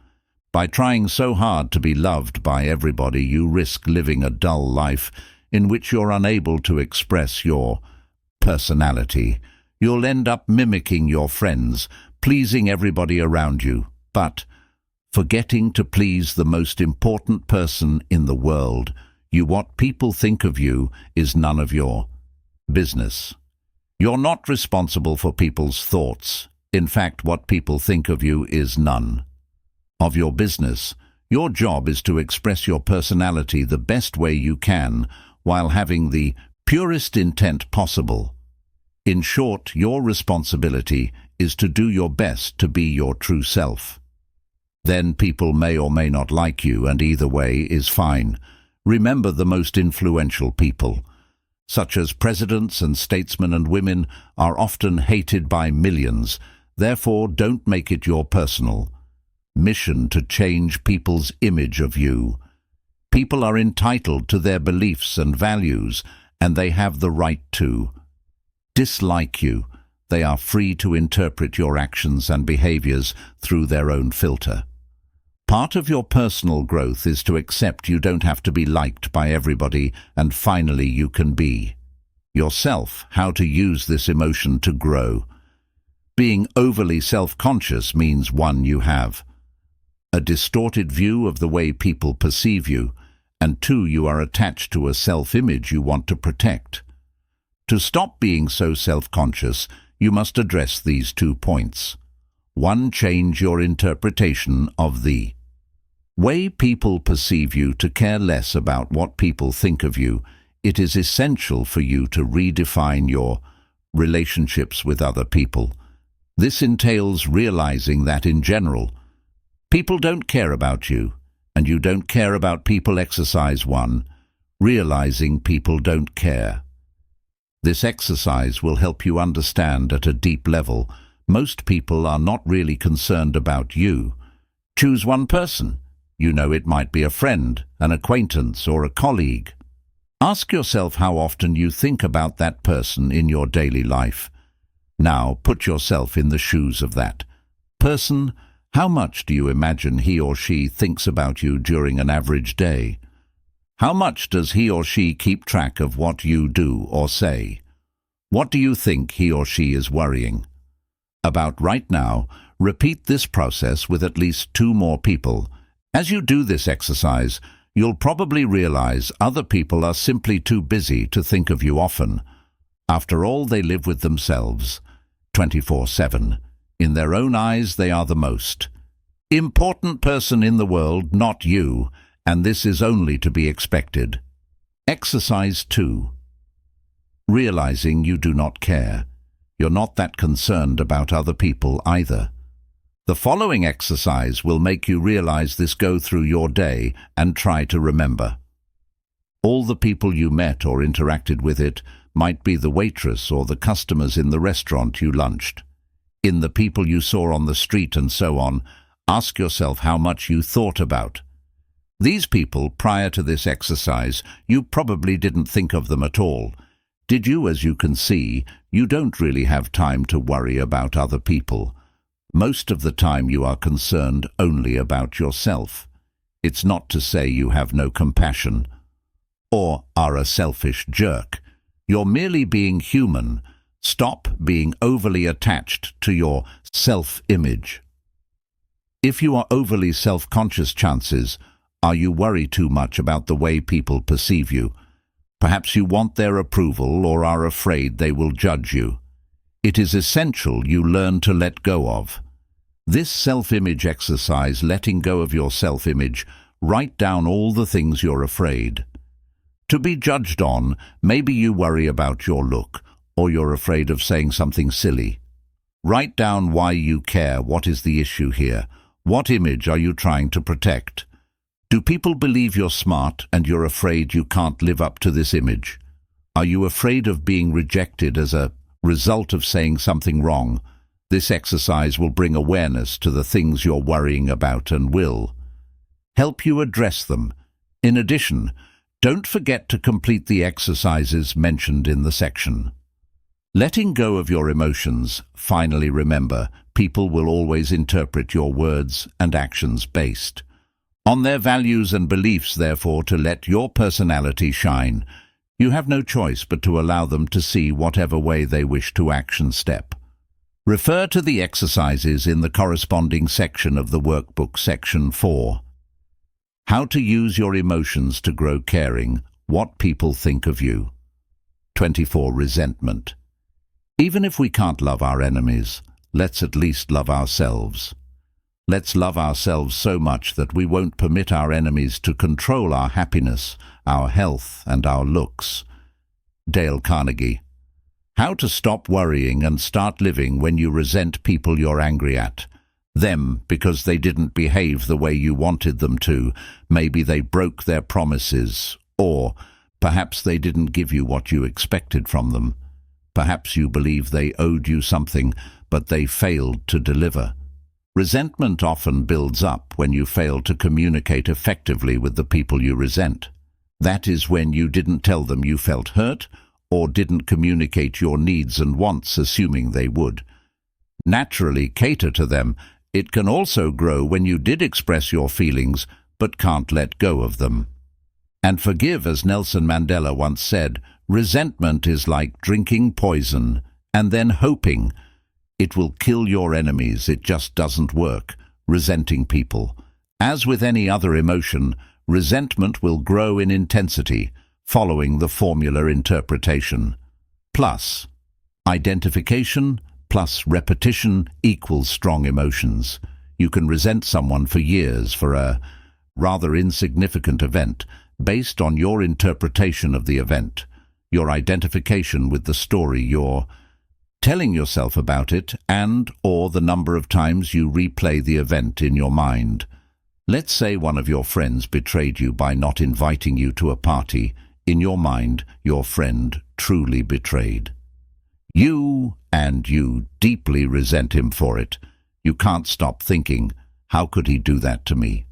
By trying so hard to be loved by everybody, you risk living a dull life in which you're unable to express your personality. You'll end up mimicking your friends, pleasing everybody around you, but forgetting to please the most important person in the world. What people think of you is none of your business. You're not responsible for people's thoughts. In fact, what people think of you is none of your business. Your job is to express your personality the best way you can, while having the purest intent possible. In short, your responsibility is to do your best to be your true self. Then people may or may not like you, and either way is fine. Remember, the most influential people, such as presidents and statesmen and women, are often hated by millions. Therefore, don't make it your personal mission to change people's image of you. People are entitled to their beliefs and values, and they have the right to dislike you. They are free to interpret your actions and behaviors through their own filter. Part of your personal growth is to accept you don't have to be liked by everybody, and finally you can be yourself. How to use this emotion to grow. Being overly self-conscious means, 1, you have a distorted view of the way people perceive you, and 2, you are attached to a self-image you want to protect. To stop being so self-conscious, you must address these 2 points. 1. Change your interpretation of the way people perceive you to care less about what people think of you. It is essential for you to redefine your relationships with other people. This entails realizing that, in general, people don't care about you, and you don't care about people. Exercise 1. Realizing people don't care. This exercise will help you understand at a deep level most people are not really concerned about you. Choose one person. You know, it might be a friend, an acquaintance, or a colleague. Ask yourself how often you think about that person in your daily life. Now put yourself in the shoes of that person. How much do you imagine he or she thinks about you during an average day? How much does he or she keep track of what you do or say? What do you think he or she is worrying about right now? Repeat this process with at least 2 more people. As you do this exercise, you'll probably realize other people are simply too busy to think of you often. After all, they live with themselves 24/7. In their own eyes, they are the most important person in the world, not you, and this is only to be expected. Exercise 2. Realizing you do not care. You're not that concerned about other people either. The following exercise will make you realize this. Go through your day and try to remember all the people you met or interacted with. It might be the waitress or the customers in the restaurant you lunched, in the people you saw on the street, and so on. Ask yourself how much you thought about these people prior to this exercise. You probably didn't think of them at all, did you? As you can see, you don't really have time to worry about other people. Most of the time you are concerned only about yourself. It's not to say you have no compassion or are a selfish jerk. You're merely being human. Stop being overly attached to your self-image. If you are overly self-conscious, chances are you worry too much about the way people perceive you. Perhaps you want their approval or are afraid they will judge you. It is essential you learn to let go of this self-image exercise. Letting go of your self-image. Write down all the things you're afraid to be judged on. Maybe you worry about your look, or you're afraid of saying something silly. Write down why you care. What is the issue here? What image are you trying to protect? Do people believe you're smart and you're afraid you can't live up to this image? Are you afraid of being rejected as a result of saying something wrong? This exercise will bring awareness to the things you're worrying about and will help you address them. In addition, don't forget to complete the exercises mentioned in the section. Letting go of your emotions. Finally, remember, people will always interpret your words and actions based on their values and beliefs. Therefore, to let your personality shine, you have no choice but to allow them to see whatever way they wish to. Action step. Refer to the exercises in the corresponding section of the workbook. Section 4. How to use your emotions to grow. Caring what people think of you. 24. Resentment. Even if we can't love our enemies, let's at least love ourselves. Let's love ourselves so much that we won't permit our enemies to control our happiness, our health, and our looks. Dale Carnegie. How to stop worrying and start living. When you resent people, you're angry at them because they didn't behave the way you wanted them to. Maybe they broke their promises, or perhaps they didn't give you what you expected from them. Perhaps you believe they owed you something, but they failed to deliver. Resentment often builds up when you fail to communicate effectively with the people you resent. That is when you didn't tell them you felt hurt, or didn't communicate your needs and wants, assuming they would naturally cater to them. It can also grow when you did express your feelings, but can't let go of them and forgive. As Nelson Mandela once said, resentment is like drinking poison and then hoping it will kill your enemies. It just doesn't work. Resenting people. As with any other emotion, resentment will grow in intensity, following the formula interpretation. Plus, identification plus repetition equals strong emotions. You can resent someone for years for a rather insignificant event based on your interpretation of the event, your identification with the story you're telling yourself about it, and/or the number of times you replay the event in your mind. Let's say one of your friends betrayed you by not inviting you to a party. In your mind, your friend truly betrayed you, and you deeply resent him for it. You can't stop thinking, how could he do that to me?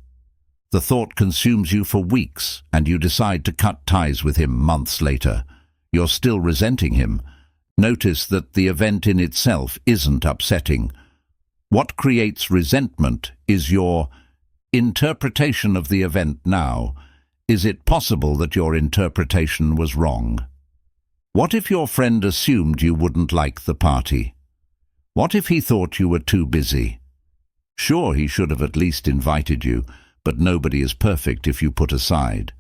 The thought consumes you for weeks, and you decide to cut ties with him months later. You're still resenting him. Notice that the event in itself isn't upsetting. What creates resentment is your interpretation of the event now. Is it possible that your interpretation was wrong? What if your friend assumed you wouldn't like the party? What if he thought you were too busy? Sure, he should have at least invited you, but nobody is perfect. If you put aside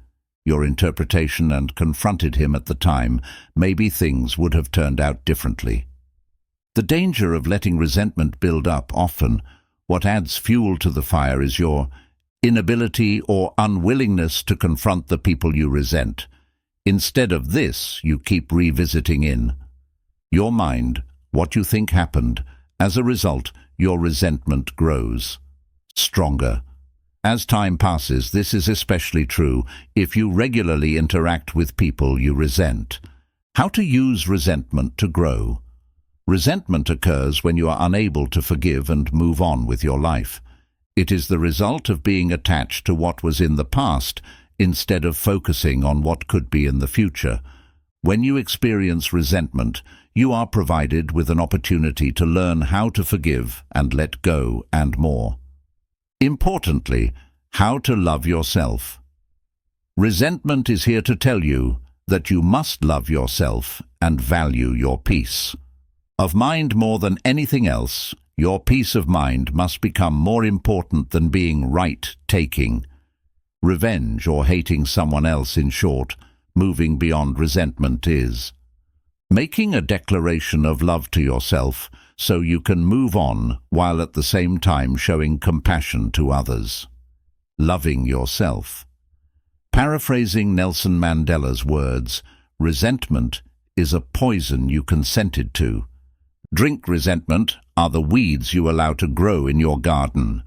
your interpretation and confronted him at the time, maybe things would have turned out differently. The danger of letting resentment build up, often what adds fuel to the fire is your inability or unwillingness to confront the people you resent. Instead of this, you keep revisiting in your mind what you think happened. As a result, your resentment grows stronger. As time passes, this is especially true if you regularly interact with people you resent. How to use resentment to grow? Resentment occurs when you are unable to forgive and move on with your life. It is the result of being attached to what was in the past instead of focusing on what could be in the future. When you experience resentment, you are provided with an opportunity to learn how to forgive and let go, and more. Importantly, how to love yourself. Resentment is here to tell you that you must love yourself and value your peace of mind more than anything else. Your peace of mind must become more important than being right, taking revenge, or hating someone else. In short, moving beyond resentment is making a declaration of love to yourself so you can move on while at the same time showing compassion to others. Loving yourself. Paraphrasing Nelson Mandela's words, resentment is a poison you consented to. Drink resentment are the weeds you allow to grow in your garden.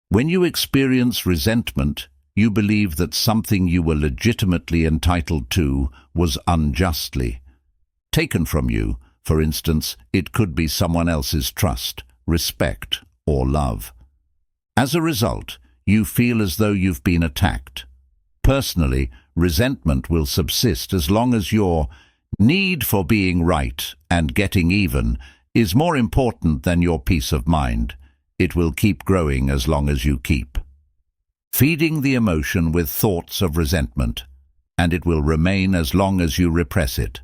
When you experience resentment, you believe that something you were legitimately entitled to was unjustly taken from you. For instance, it could be someone else's trust, respect, or love. As a result, you feel as though you've been attacked. Personally, resentment will subsist as long as your need for being right and getting even is more important than your peace of mind. It will keep growing as long as you keep feeding the emotion with thoughts of resentment, and it will remain as long as you repress it.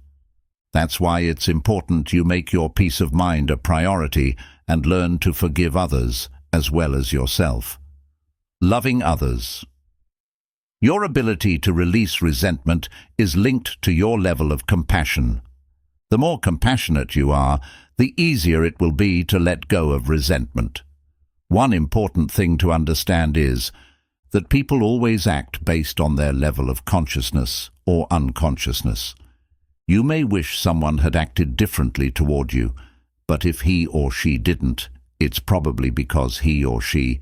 That's why it's important you make your peace of mind a priority and learn to forgive others as well as yourself. Loving others. Your ability to release resentment is linked to your level of compassion. The more compassionate you are, the easier it will be to let go of resentment. One important thing to understand is that people always act based on their level of consciousness or unconsciousness. You may wish someone had acted differently toward you, but if he or she didn't, it's probably because he or she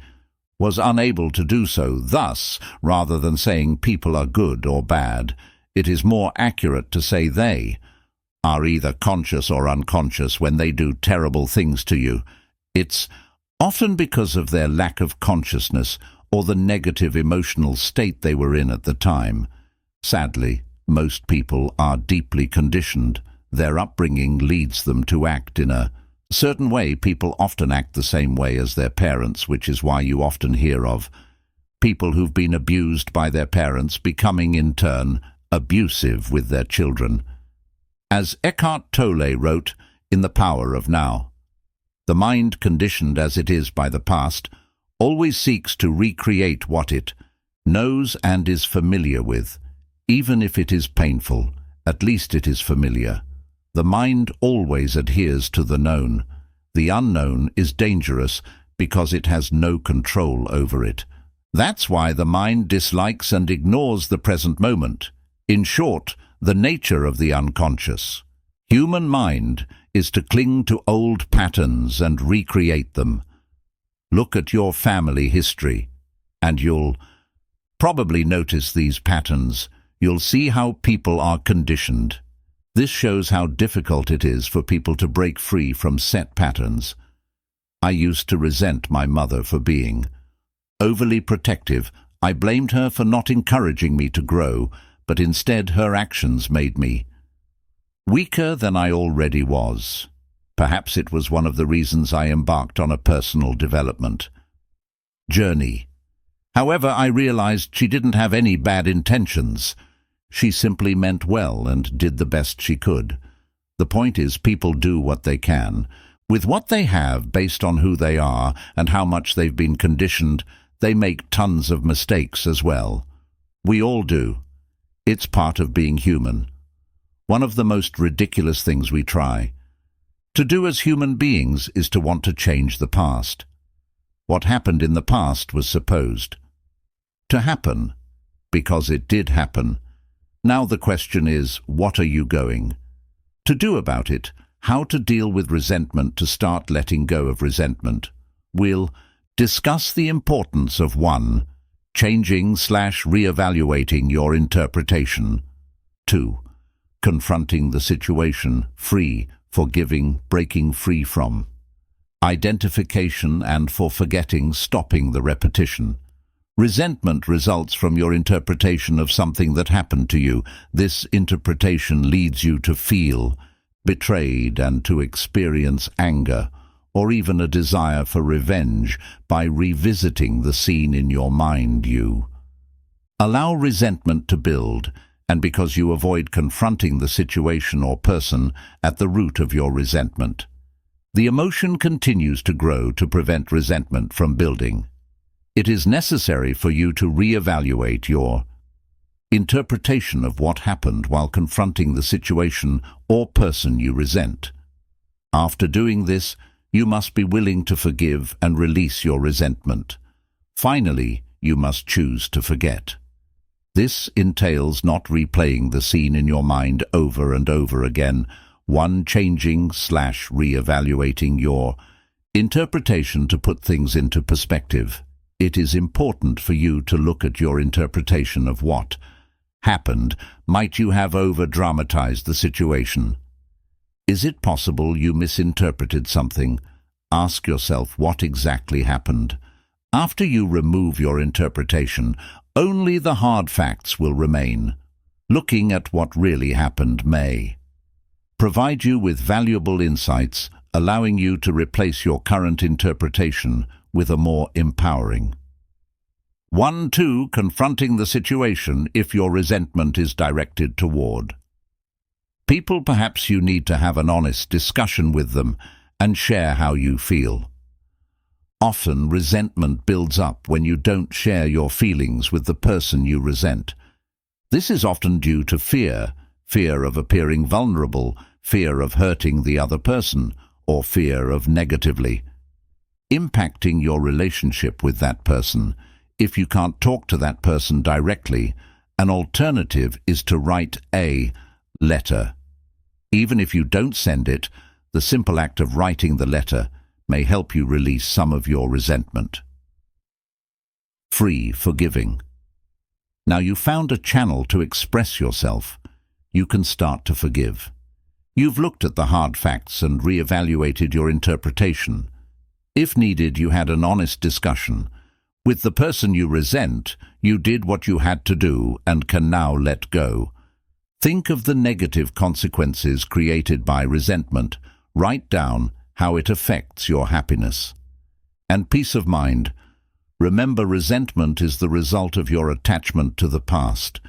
was unable to do so. Thus, rather than saying people are good or bad, it is more accurate to say they are either conscious or unconscious when they do terrible things to you. It's often because of their lack of consciousness or the negative emotional state they were in at the time. Sadly, most people are deeply conditioned. Their upbringing leads them to act in a certain way. People often act the same way as their parents, which is why you often hear of people who've been abused by their parents becoming in turn abusive with their children. As Eckhart Tolle wrote in The Power of Now, the mind, conditioned as it is by the past, always seeks to recreate what it knows and is familiar with. Even if it is painful, at least it is familiar. The mind always adheres to the known. The unknown is dangerous because it has no control over it. That's why the mind dislikes and ignores the present moment. In short, the nature of the unconscious. Human mind is to cling to old patterns and recreate them. Look at your family history, and you'll probably notice these patterns. You'll see how people are conditioned. This shows how difficult it is for people to break free from set patterns. I used to resent my mother for being overly protective. I blamed her for not encouraging me to grow, but instead her actions made me weaker than I already was. Perhaps it was one of the reasons I embarked on a personal development journey. However, I realized she didn't have any bad intentions. She simply meant well and did the best she could. The point is, people do what they can. With what they have, based on who they are and how much they've been conditioned, they make tons of mistakes as well. We all do. It's part of being human. One of the most ridiculous things we try to do as human beings is to want to change the past. What happened in the past was supposed to happen, because it did happen. Now the question is, what are you going to do about it? How to deal with resentment, to start letting go of resentment. We'll discuss the importance of 1. Changing/reevaluating your interpretation. 2. Confronting the situation. Free, forgiving, breaking free from. Identification, and for forgetting, stopping the repetition. Resentment results from your interpretation of something that happened to you. This interpretation leads you to feel betrayed and to experience anger, or even a desire for revenge by revisiting the scene in your mind. You allow resentment to build, and because you avoid confronting the situation or person at the root of your resentment, the emotion continues to grow to prevent resentment from building. It is necessary for you to reevaluate your interpretation of what happened while confronting the situation or person you resent. After doing this, you must be willing to forgive and release your resentment. Finally, you must choose to forget. This entails not replaying the scene in your mind over and over again. 1. Changing/reevaluating your interpretation to put things into perspective. It is important for you to look at your interpretation of what happened. Might you have over-dramatized the situation? Is it possible you misinterpreted something? Ask yourself what exactly happened. After you remove your interpretation, only the hard facts will remain. Looking at what really happened may provide you with valuable insights, allowing you to replace your current interpretation with a more empowering 1. 2. Confronting the situation if your resentment is directed toward people. Perhaps you need to have an honest discussion with them and share how you feel. Often resentment builds up when you don't share your feelings with the person you resent. This is often due to fear of appearing vulnerable, fear of hurting the other person, or fear of negatively impacting your relationship with that person. If you can't talk to that person directly, an alternative is to write a letter. Even if you don't send it, the simple act of writing the letter may help you release some of your resentment. Free forgiving. Now you found a channel to express yourself. You can start to forgive. You've looked at the hard facts and reevaluated your interpretation. If needed, you had an honest discussion. With the person you resent, you did what you had to do and can now let go. Think of the negative consequences created by resentment. Write down how it affects your happiness and peace of mind. Remember, resentment is the result of your attachment to the past.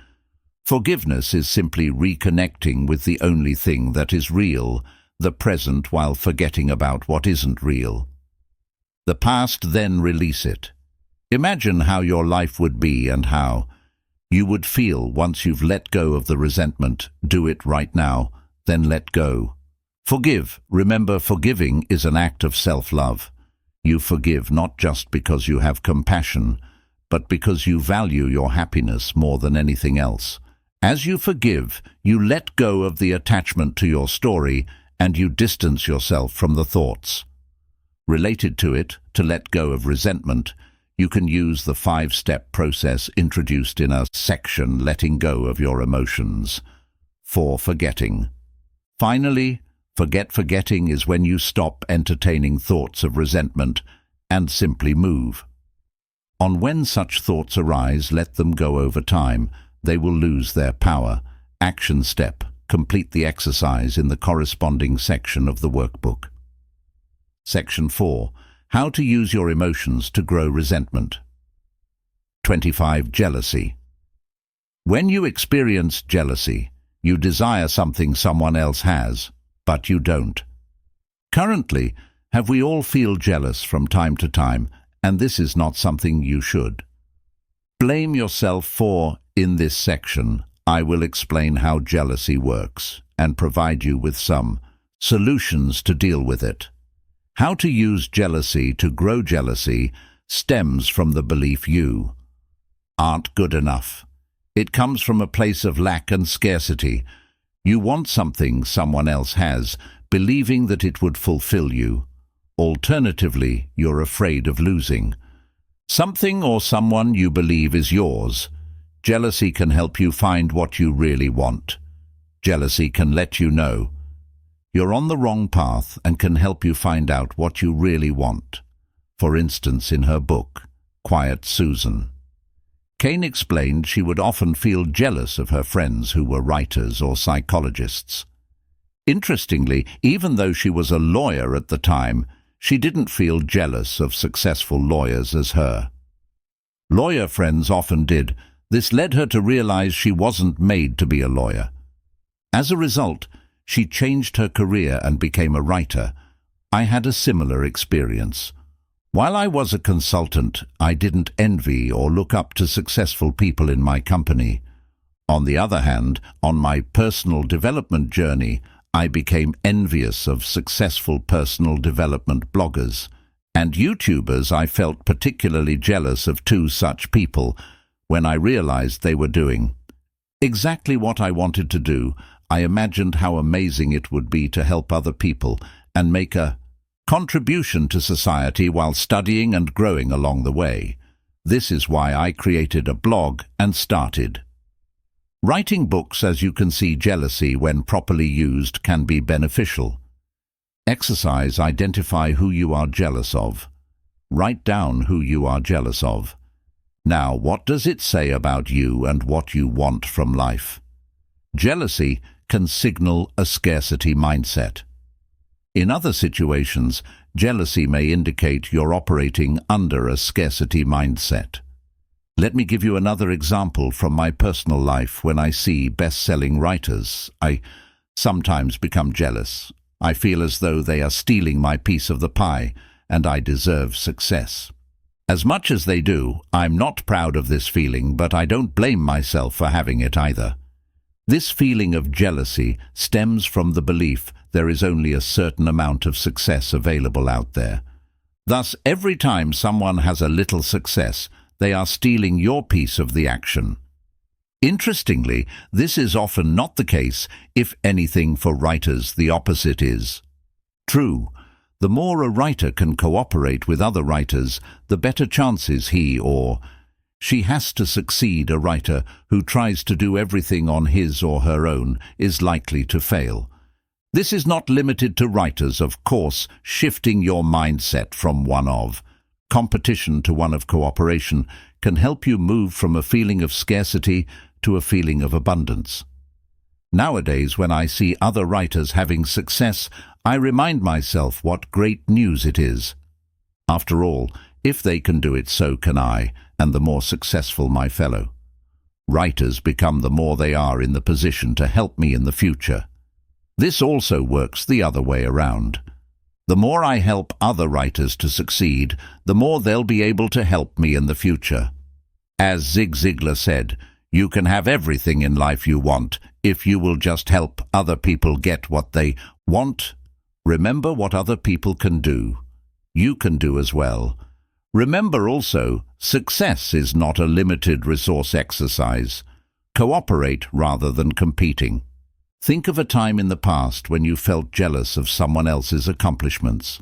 Forgiveness is simply reconnecting with the only thing that is real, the present, while forgetting about what isn't real. The past, then release it. Imagine how your life would be and how you would feel once you've let go of the resentment. Do it right now, then let go. Forgive. Remember, forgiving is an act of self-love. You forgive not just because you have compassion, but because you value your happiness more than anything else. As you forgive, you let go of the attachment to your story and you distance yourself from the thoughts related to it. To let go of resentment, you can use the 5-step process introduced in a section, Letting Go of Your Emotions, for forgetting. Finally, forgetting is when you stop entertaining thoughts of resentment and simply move on. When such thoughts arise, let them go. Over time, they will lose their power. Action step: complete the exercise in the corresponding section of the workbook. Section 4. How to use your emotions to grow resentment. 25. Jealousy. When you experience jealousy, you desire something someone else has, but you don't. Currently, we all feel jealous from time to time, and this is not something you should blame yourself for. In this section, I will explain how jealousy works and provide you with some solutions to deal with it. How to use jealousy to grow. Jealousy stems from the belief you aren't good enough. It comes from a place of lack and scarcity. You want something someone else has, believing that it would fulfill you. Alternatively, you're afraid of losing something or someone you believe is yours. Jealousy can help you find what you really want. Jealousy can let you know you're on the wrong path and can help you find out what you really want. For instance, in her book, Quiet Susan, Kane explained she would often feel jealous of her friends who were writers or psychologists. Interestingly, even though she was a lawyer at the time, she didn't feel jealous of successful lawyers as her lawyer friends often did. This led her to realize she wasn't made to be a lawyer. As a result, she changed her career and became a writer. I had a similar experience. While I was a consultant, I didn't envy or look up to successful people in my company. On the other hand, on my personal development journey, I became envious of successful personal development bloggers and YouTubers. I felt particularly jealous of 2 such people. When I realized they were doing exactly what I wanted to do, I imagined how amazing it would be to help other people and make a contribution to society while studying and growing along the way. This is why I created a blog and started writing books. As you can see, jealousy, when properly used, can be beneficial. Exercise: identify who you are jealous of. Write down who you are jealous of. Now, what does it say about you and what you want from life? Jealousy can signal a scarcity mindset. In other situations, jealousy may indicate you're operating under a scarcity mindset. Let me give you another example from my personal life. When I see best-selling writers, I sometimes become jealous. I feel as though they are stealing my piece of the pie, and I deserve success. As much as they do, I'm not proud of this feeling, but I don't blame myself for having it either. This feeling of jealousy stems from the belief there is only a certain amount of success available out there. Thus, every time someone has a little success, they are stealing your piece of the action. Interestingly, this is often not the case. If anything, for writers, the opposite is true. The more a writer can cooperate with other writers, the better chances he or she has to succeed. A writer who tries to do everything on his or her own is likely to fail. This is not limited to writers, of course. Shifting your mindset from one of competition to one of cooperation can help you move from a feeling of scarcity to a feeling of abundance. Nowadays, when I see other writers having success, I remind myself what great news it is. After all, if they can do it, so can I, and the more successful my fellow writers become, the more they are in the position to help me in the future. This also works the other way around. The more I help other writers to succeed, the more they'll be able to help me in the future. As Zig Ziglar said, you can have everything in life you want if you will just help other people get what they want. Remember what other people can do. You can do as well. Remember also, success is not a limited resource exercise. Cooperate rather than competing. Think of a time in the past when you felt jealous of someone else's accomplishments.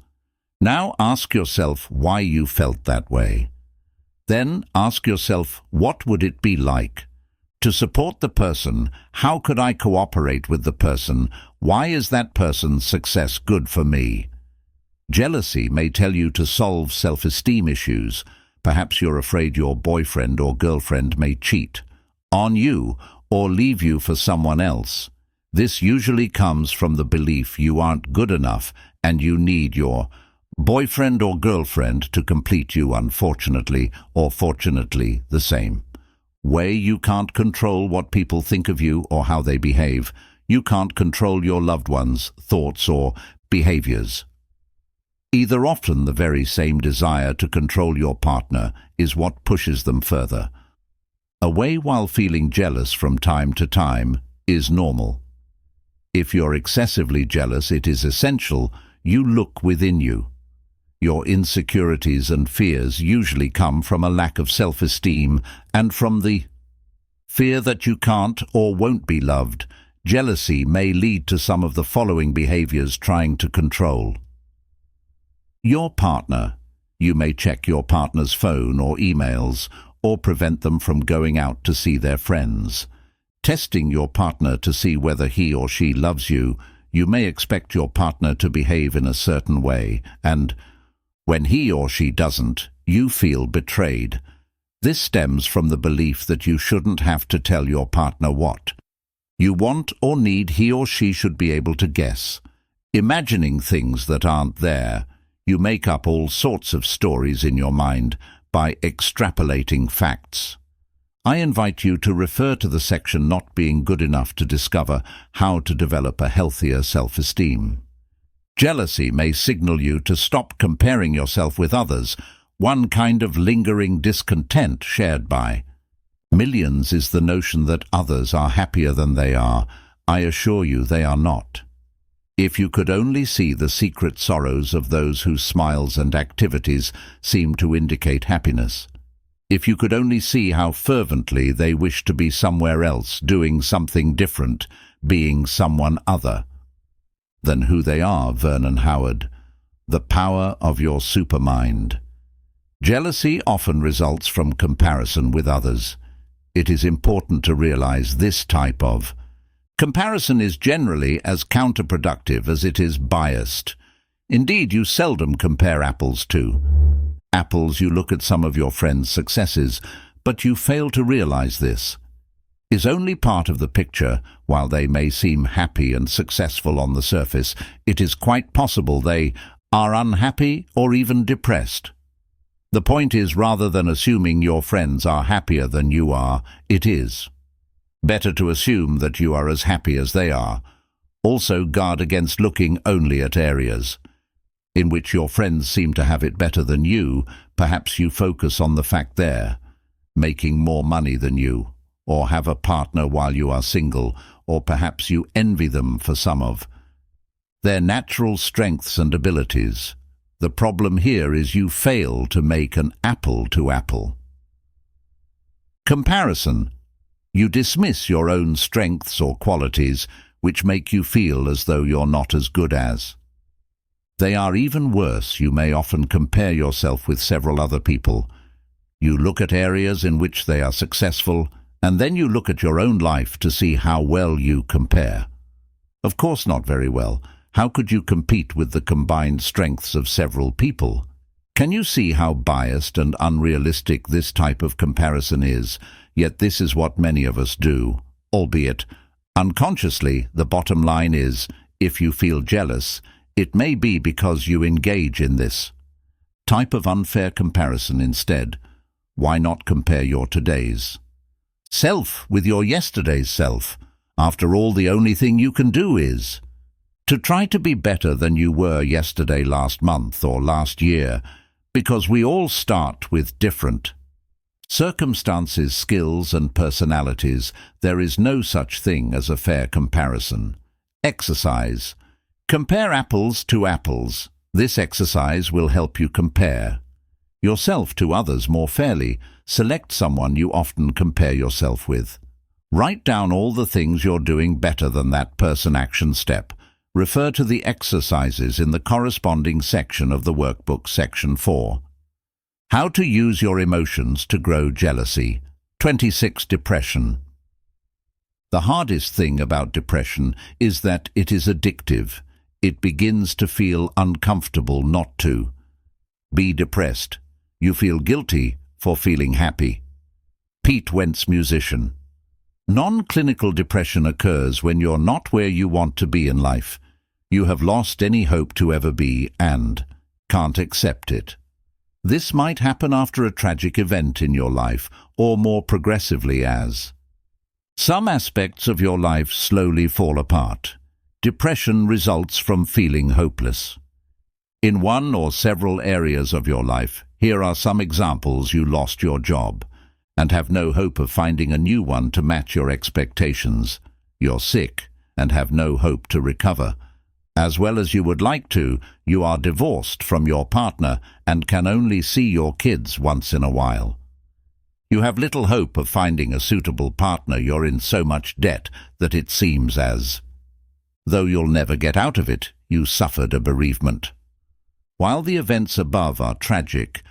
Now ask yourself why you felt that way. Then ask yourself, what would it be like? To support the person, how could I cooperate with the person? Why is that person's success good for me? Jealousy may tell you to solve self-esteem issues. Perhaps you're afraid your boyfriend or girlfriend may cheat on you or leave you for someone else. This usually comes from the belief you aren't good enough and you need your boyfriend or girlfriend to complete you, unfortunately, or fortunately, the same way. You can't control what people think of you or how they behave. You can't control your loved ones' thoughts or behaviors. Either often the very same desire to control your partner is what pushes them further away, while feeling jealous from time to time is normal. If you're excessively jealous, it is essential you look within you. Your insecurities and fears usually come from a lack of self-esteem and from the fear that you can't or won't be loved. Jealousy may lead to some of the following behaviors: trying to control your partner. You may check your partner's phone or emails, or prevent them from going out to see their friends. Testing your partner to see whether he or she loves you. You may expect your partner to behave in a certain way, and when he or she doesn't, you feel betrayed. This stems from the belief that you shouldn't have to tell your partner what you want or need. He or she should be able to guess. Imagining things that aren't there. You make up all sorts of stories in your mind by extrapolating facts. I invite you to refer to the section Not Being Good Enough to discover how to develop a healthier self-esteem. Jealousy may signal you to stop comparing yourself with others. One kind of lingering discontent shared by millions is the notion that others are happier than they are. I assure you they are not. If you could only see the secret sorrows of those whose smiles and activities seem to indicate happiness. If you could only see how fervently they wish to be somewhere else, doing something different, being someone other than who they are. Vernon Howard. The Power of Your Supermind. Jealousy often results from comparison with others. It is important to realize this type of comparison is generally as counterproductive as it is biased. Indeed, you seldom compare apples to apples. You look at some of your friends' successes, but you fail to realize this is only part of the picture. While they may seem happy and successful on the surface, it is quite possible they are unhappy or even depressed. The point is, rather than assuming your friends are happier than you are, it is better to assume that you are as happy as they are. Also, guard against looking only at areas in which your friends seem to have it better than you. Perhaps you focus on the fact they're making more money than you, or have a partner while you are single, or perhaps you envy them for some of their natural strengths and abilities. The problem here is you fail to make an apple-to-apple comparison. You dismiss your own strengths or qualities, which make you feel as though you're not as good as they are. Even worse, you may often compare yourself with several other people. You look at areas in which they are successful, and then you look at your own life to see how well you compare. Of course, not very well. How could you compete with the combined strengths of several people? Can you see how biased and unrealistic this type of comparison is? Yet this is what many of us do, albeit unconsciously. The bottom line is, if you feel jealous, it may be because you engage in this type of unfair comparison instead. Why not compare your today's self with your yesterday's self? After all, the only thing you can do is to try to be better than you were yesterday, last month, or last year, because we all start with different circumstances, skills, and personalities. There is no such thing as a fair comparison. Exercise. Compare apples to apples. This exercise will help you compare yourself to others more fairly. Select someone you often compare yourself with. Write down all the things you're doing better than that person. Action step. Refer to the exercises in the corresponding section of the workbook. Section 4. How to use your emotions to grow jealousy. 26. Depression. The hardest thing about depression is that it is addictive. It begins to feel uncomfortable not to be depressed. You feel guilty for feeling happy. Pete Wentz, musician. Non-clinical depression occurs when you're not where you want to be in life. You have lost any hope to ever be and can't accept it. This might happen after a tragic event in your life, or more progressively as some aspects of your life slowly fall apart. Depression results from feeling hopeless in one or several areas of your life. Here are some examples. You lost your job and have no hope of finding a new one to match your expectations. You're sick and have no hope to recover as well as you would like to. You are divorced from your partner and can only see your kids once in a while. You have little hope of finding a suitable partner. You're in so much debt that it seems as though you'll never get out of it. You suffered a bereavement. While the events above are tragic,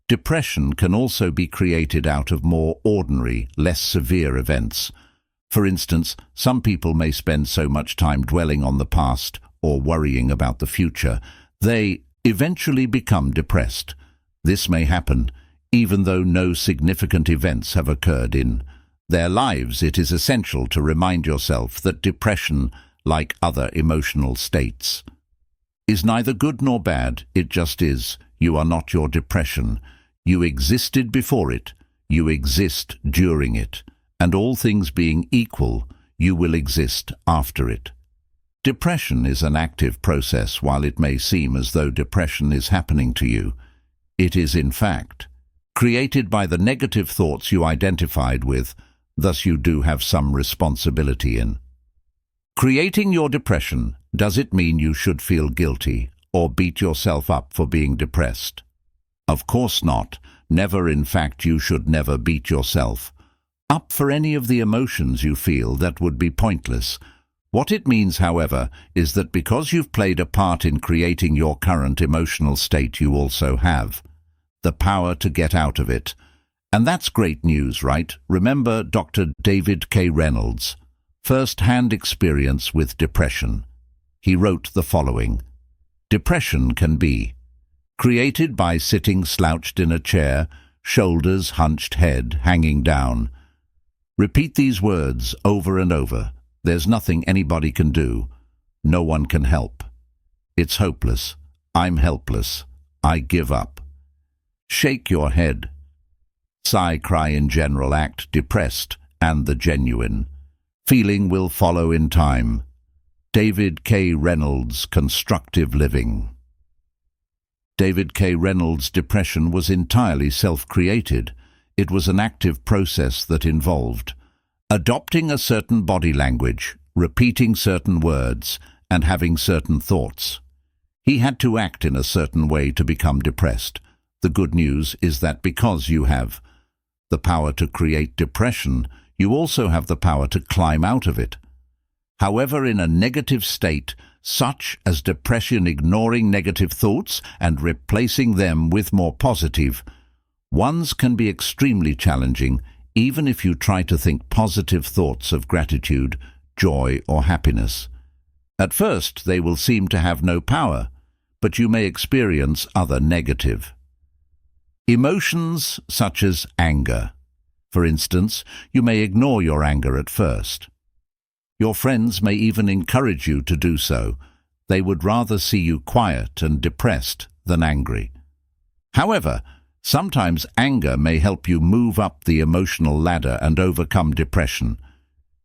depression can also be created out of more ordinary, less severe events. For instance, some people may spend so much time dwelling on the past or worrying about the future, they eventually become depressed. This may happen even though no significant events have occurred in their lives. It is essential to remind yourself that depression, like other emotional states, is neither good nor bad. It just is. You are not your depression. You existed before it. You exist during it. And all things being equal, you will exist after it. Depression is an active process. While it may seem as though depression is happening to you, it is in fact created by the negative thoughts you identified with. Thus you do have some responsibility in creating your depression. Does it mean you should feel guilty or beat yourself up for being depressed? Of course not. Never. In fact, you should never beat yourself up for any of the emotions you feel. That would be pointless. What it means, however, is that because you've played a part in creating your current emotional state, you also have the power to get out of it. And that's great news, right? Remember Dr. David K. Reynolds' first-hand experience with depression. He wrote the following: depression can be created by sitting slouched in a chair, shoulders hunched, head hanging down. Repeat these words over and over. There's nothing anybody can do. No one can help. It's hopeless. I'm helpless. I give up. Shake your head. Sigh, cry in general. Act depressed, and the genuine feeling will follow in time. David K. Reynolds, Constructive Living. David K. Reynolds' depression was entirely self-created. It was an active process that involved adopting a certain body language, repeating certain words, and having certain thoughts. He had to act in a certain way to become depressed. The good news is that because you have the power to create depression, you also have the power to climb out of it. However, in a negative state, such as depression, ignoring negative thoughts and replacing them with more positive ones can be extremely challenging, even if you try to think positive thoughts of gratitude, joy, or happiness. At first, they will seem to have no power, but you may experience other negative emotions, such as anger. For instance, you may ignore your anger at first. Your friends may even encourage you to do so. They would rather see you quiet and depressed than angry. However, sometimes anger may help you move up the emotional ladder and overcome depression.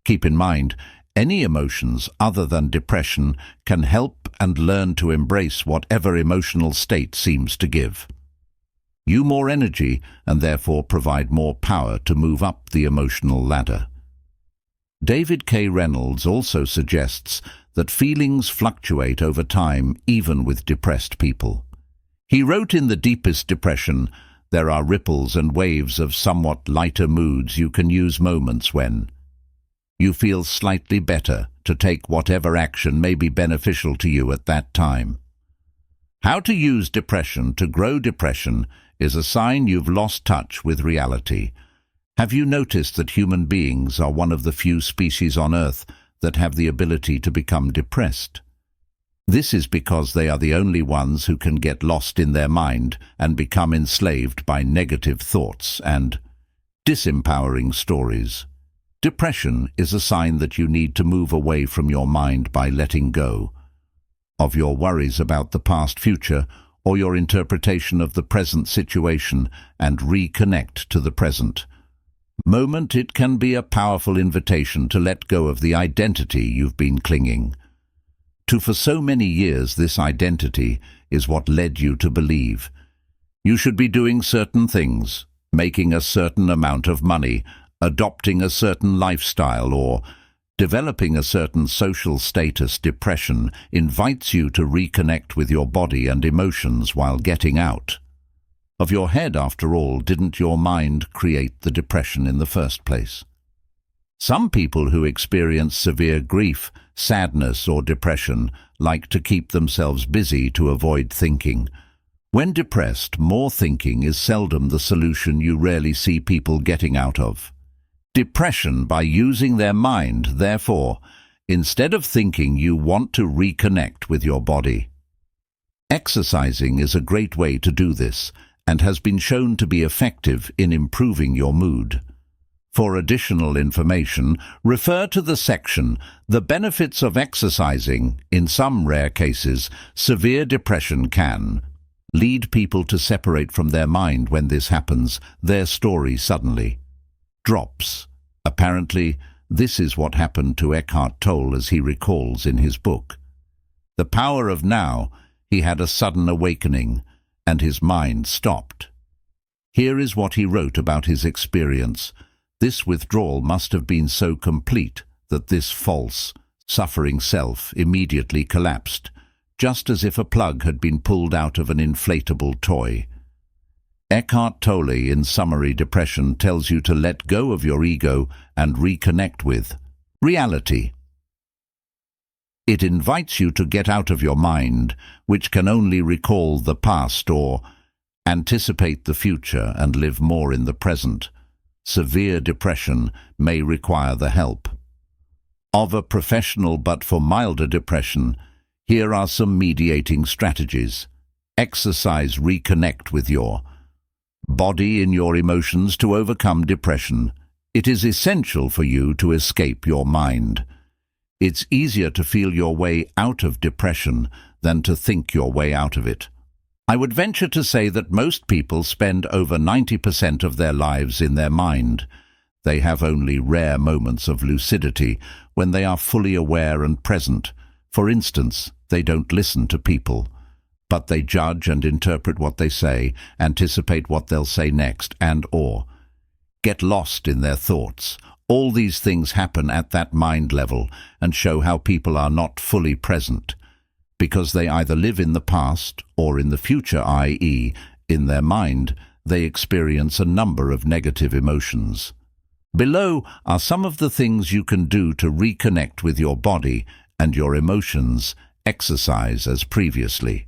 Keep in mind, Any emotions other than depression can help and learn to embrace whatever emotional state seems to give you more energy and therefore provide more power to move up the emotional ladder. David K. Reynolds also suggests that feelings fluctuate over time even with depressed people. He wrote, in the deepest depression, there are ripples and waves of somewhat lighter moods. You can use moments when you feel slightly better to take whatever action may be beneficial to you at that time. How to use depression to grow. Depression is a sign you've lost touch with reality. Have you noticed that human beings are one of the few species on Earth that have the ability to become depressed? This is because they are the only ones who can get lost in their mind and become enslaved by negative thoughts and disempowering stories. Depression is a sign that you need to move away from your mind by letting go of your worries about the past, future, or your interpretation of the present situation and reconnect to the present moment. It can be a powerful invitation to let go of the identity you've been clinging to for so many years. This identity is what led you to believe you should be doing certain things, making a certain amount of money, adopting a certain lifestyle, or developing a certain social status. Depression invites you to reconnect with your body and emotions while getting out of your head. After all, didn't your mind create the depression in the first place? Some people who experience severe grief, sadness, or depression like to keep themselves busy to avoid thinking. When depressed, more thinking is seldom the solution. You rarely see people getting out of depression by using their mind. Therefore, instead of thinking, you want to reconnect with your body. Exercising is a great way to do this and has been shown to be effective in improving your mood. For additional information, refer to the section, The Benefits of Exercising. In some rare cases, severe depression can lead people to separate from their mind. When this happens, their story suddenly drops. Apparently, this is what happened to Eckhart Tolle, as he recalls in his book, The Power of Now. He had a sudden awakening, and his mind stopped. Here is what he wrote about his experience. This withdrawal must have been so complete that this false, suffering self immediately collapsed, just as if a plug had been pulled out of an inflatable toy. Eckhart Tolle, in summary, depression tells you to let go of your ego and reconnect with reality. It invites you to get out of your mind, which can only recall the past or anticipate the future, and live more in the present. Severe depression may require the help of a professional, but for milder depression, here are some mediating strategies. Exercise. Reconnect with your body in your emotions to overcome depression. It is essential for you to escape your mind. It's easier to feel your way out of depression than to think your way out of it. I would venture to say that most people spend over 90% of their lives in their mind. They have only rare moments of lucidity when they are fully aware and present. For instance, they don't listen to people, but they judge and interpret what they say, anticipate what they'll say next, and/or get lost in their thoughts. All these things happen at that mind level and show how people are not fully present, because they either live in the past or in the future, i.e., in their mind, they experience a number of negative emotions. Below are some of the things you can do to reconnect with your body and your emotions. Exercise. As previously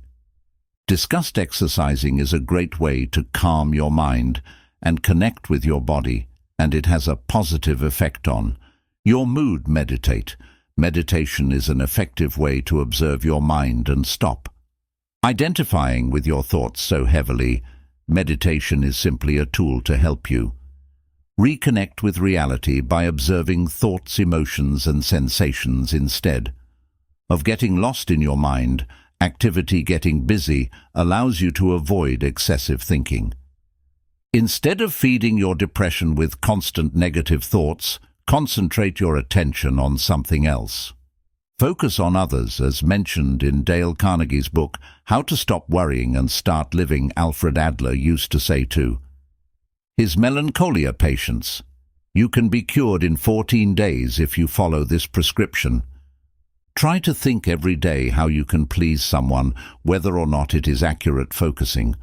discussed, exercising is a great way to calm your mind and connect with your body, and it has a positive effect on your mood. Meditate. Meditation is an effective way to observe your mind and stop identifying with your thoughts so heavily. Meditation is simply a tool to help you reconnect with reality by observing thoughts, emotions, and sensations instead of getting lost in your mind. Activity. Getting busy allows you to avoid excessive thinking. Instead of feeding your depression with constant negative thoughts, concentrate your attention on something else. Focus on others, as mentioned in Dale Carnegie's book, How to Stop Worrying and Start Living. Alfred Adler used to say to his melancholia patients, "You can be cured in 14 days if you follow this prescription." Try to think every day how you can please someone, whether or not it is accurate. Focusing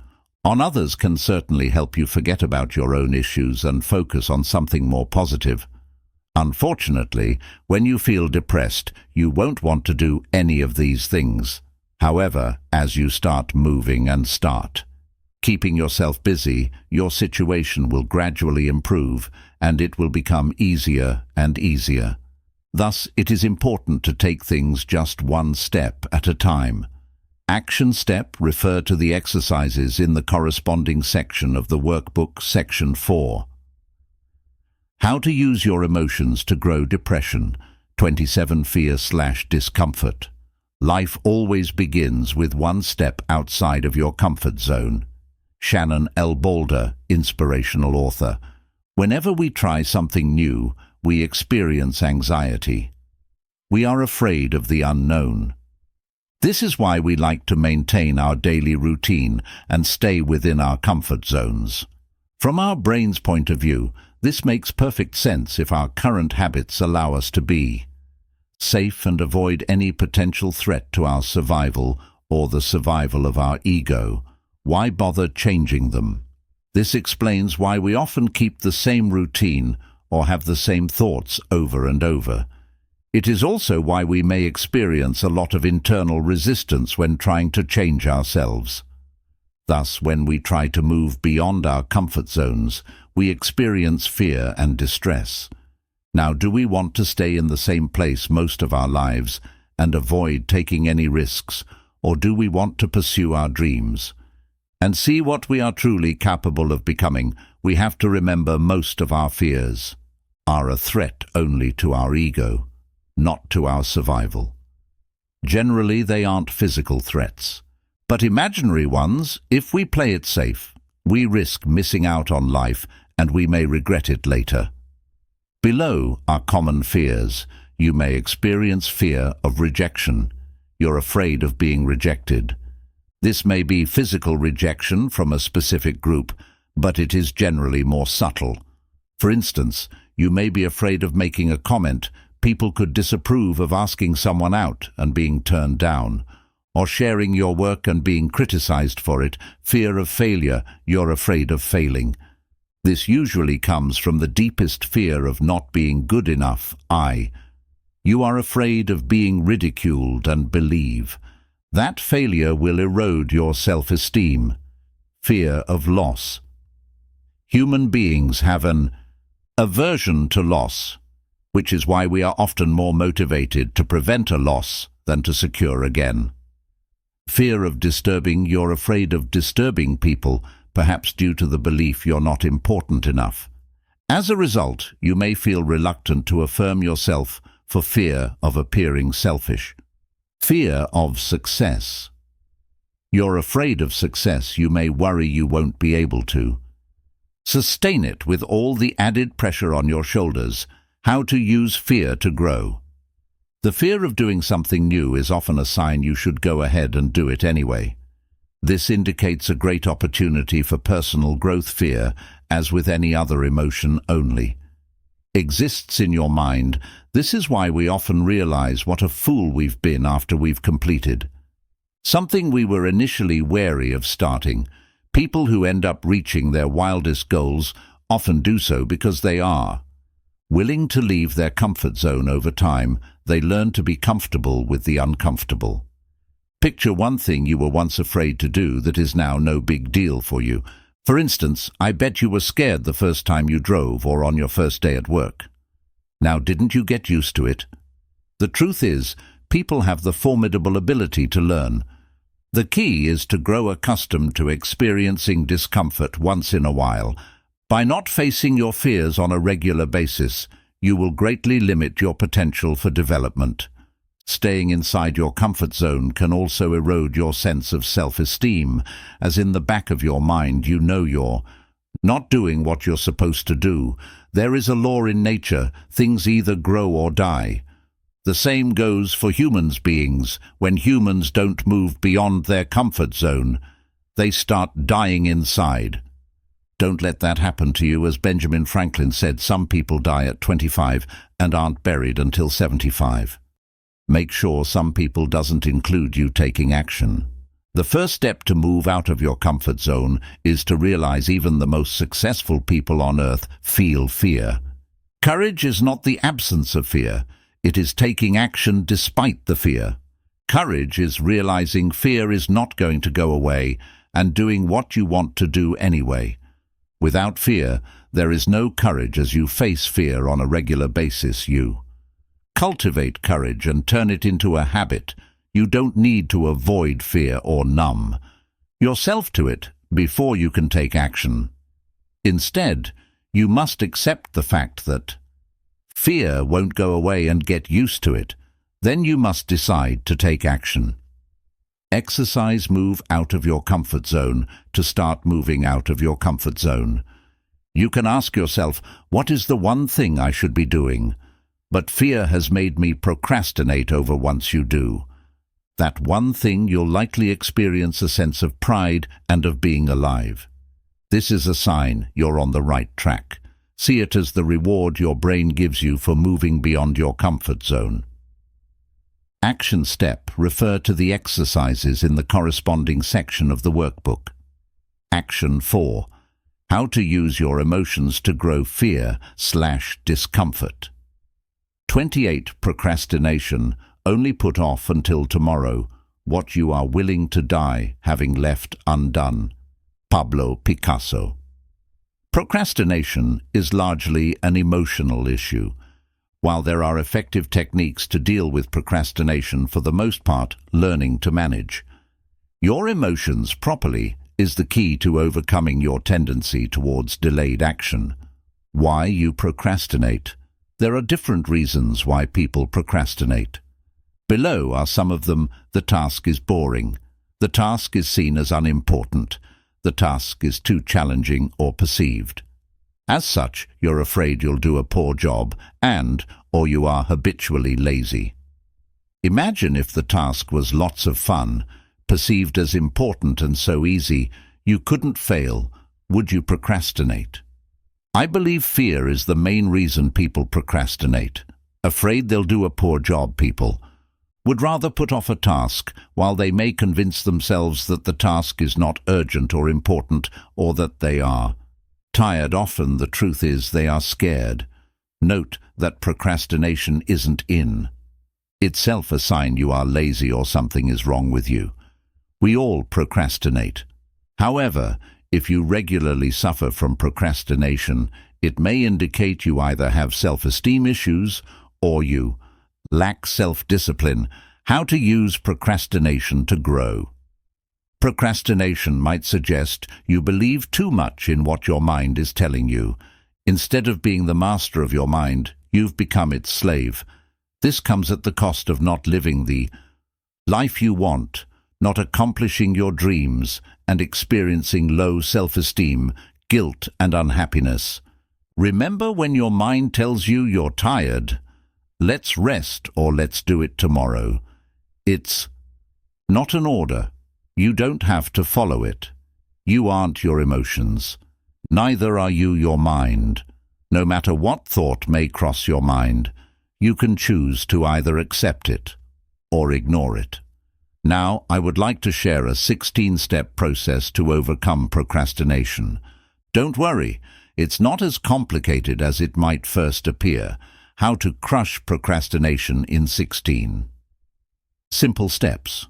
on others can certainly help you forget about your own issues and focus on something more positive. Unfortunately, when you feel depressed, you won't want to do any of these things. However, as you start moving and start keeping yourself busy, your situation will gradually improve, and it will become easier and easier. Thus, it is important to take things just one step at a time. Action step: refer to the exercises in the corresponding section of the workbook, section 4. How to use your emotions to grow depression. 27 Fear/discomfort. Life always begins with one step outside of your comfort zone. Shannon L. Balder, inspirational author. Whenever we try something new, we experience anxiety. We are afraid of the unknown. This is why we like to maintain our daily routine and stay within our comfort zones. From our brain's point of view, this makes perfect sense if our current habits allow us to be safe and avoid any potential threat to our survival or the survival of our ego. Why bother changing them? This explains why we often keep the same routine or have the same thoughts over and over. It is also why we may experience a lot of internal resistance when trying to change ourselves. Thus, when we try to move beyond our comfort zones, we experience fear and distress. Now, do we want to stay in the same place most of our lives and avoid taking any risks, or do we want to pursue our dreams and see what we are truly capable of becoming? We have to remember most of our fears are a threat only to our ego, not to our survival. Generally, they aren't physical threats, but imaginary ones. If we play it safe, we risk missing out on life, and we may regret it later. Below are common fears. You may experience fear of rejection. You're afraid of being rejected. This may be physical rejection from a specific group, but it is generally more subtle. For instance, you may be afraid of making a comment. People could disapprove of asking someone out and being turned down, or sharing your work and being criticized for it. Fear of failure. You're afraid of failing. This usually comes from the deepest fear of not being good enough. You are afraid of being ridiculed and believe that failure will erode your self-esteem. Fear of loss. Human beings have an aversion to loss, which is why we are often more motivated to prevent a loss than to secure again. Fear of disturbing. You're afraid of disturbing people, perhaps due to the belief you're not important enough. As a result, you may feel reluctant to affirm yourself for fear of appearing selfish. Fear of success. You're afraid of success. You may worry you won't be able to sustain it with all the added pressure on your shoulders. How to use fear to grow. The fear of doing something new is often a sign you should go ahead and do it anyway. This indicates a great opportunity for personal growth. Fear, as with any other emotion, only exists in your mind. This is why we often realize what a fool we've been after we've completed something we were initially wary of starting. People who end up reaching their wildest goals often do so because they are willing to leave their comfort zone. Over time, they learn to be comfortable with the uncomfortable. Picture one thing you were once afraid to do that is now no big deal for you. For instance, I bet you were scared the first time you drove or on your first day at work. Now, didn't you get used to it? The truth is, people have the formidable ability to learn. The key is to grow accustomed to experiencing discomfort once in a while. By not facing your fears on a regular basis, you will greatly limit your potential for development. Staying inside your comfort zone can also erode your sense of self-esteem, as in the back of your mind you know you're not doing what you're supposed to do. There is a law in nature: things either grow or die. The same goes for humans beings. When humans don't move beyond their comfort zone, they start dying inside. Don't let that happen to you. As Benjamin Franklin said, some people die at 25 and aren't buried until 75. Make sure some people doesn't include you taking action. The first step to move out of your comfort zone is to realize even the most successful people on earth feel fear. Courage is not the absence of fear. It is taking action despite the fear. Courage is realizing fear is not going to go away and doing what you want to do anyway. Without fear, there is no courage. As you face fear on a regular basis, you cultivate courage and turn it into a habit. You don't need to avoid fear or numb yourself to it before you can take action. Instead, you must accept the fact that fear won't go away and get used to it. Then you must decide to take action. Exercise. Move out of your comfort zone to start moving out of your comfort zone. You can ask yourself, what is the one thing I should be doing? But fear has made me procrastinate over. Once you do that one thing, you'll likely experience a sense of pride and of being alive. This is a sign you're on the right track. See it as the reward your brain gives you for moving beyond your comfort zone. Action step. Refer to the exercises in the corresponding section of the workbook. Action 4. How to use your emotions to grow fear/discomfort. 28. Procrastination. Only put off until tomorrow what you are willing to die having left undone. Pablo Picasso. Procrastination is largely an emotional issue. While there are effective techniques to deal with procrastination, for the most part, learning to manage your emotions properly is the key to overcoming your tendency towards delayed action. Why you procrastinate. There are different reasons why people procrastinate. Below are some of them. The task is boring. The task is seen as unimportant. The task is too challenging or perceived. As such, you're afraid you'll do a poor job or you are habitually lazy. Imagine if the task was lots of fun, perceived as important and so easy you couldn't fail. Would you procrastinate? I believe fear is the main reason people procrastinate. Afraid they'll do a poor job, people would rather put off a task, while they may convince themselves that the task is not urgent or important, or that they are tired. Often the truth is they are scared. Note that procrastination isn't in itself a sign you are lazy or something is wrong with you. We all procrastinate. However, if you regularly suffer from procrastination, it may indicate you either have self-esteem issues or you lack self-discipline. How to use procrastination to grow. Procrastination might suggest you believe too much in what your mind is telling you. Instead of being the master of your mind, you've become its slave. This comes at the cost of not living the life you want, not accomplishing your dreams, and experiencing low self-esteem, guilt, and unhappiness. Remember, when your mind tells you you're tired, let's rest or let's do it tomorrow, it's not an order. You don't have to follow it. You aren't your emotions. Neither are you your mind. No matter what thought may cross your mind, you can choose to either accept it or ignore it. Now, I would like to share a 16-step process to overcome procrastination. Don't worry, it's not as complicated as it might first appear. How to crush procrastination in 16 simple steps.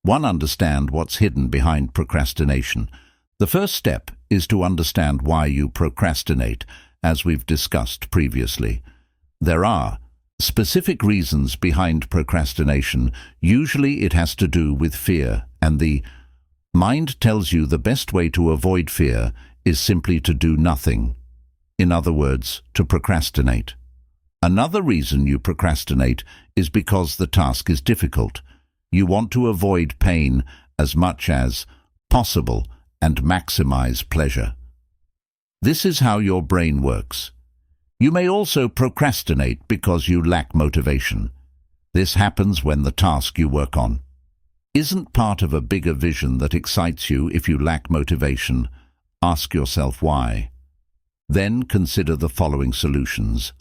1. Understand what's hidden behind procrastination. The first step is to understand why you procrastinate, as we've discussed previously. There are specific reasons behind procrastination. Usually it has to do with fear, and the mind tells you the best way to avoid fear is simply to do nothing. In other words, to procrastinate. Another reason you procrastinate is because the task is difficult. You want to avoid pain as much as possible and maximize pleasure. This is how your brain works. You may also procrastinate because you lack motivation. This happens when the task you work on isn't part of a bigger vision that excites you. If you lack motivation, ask yourself why. Then consider the following solutions.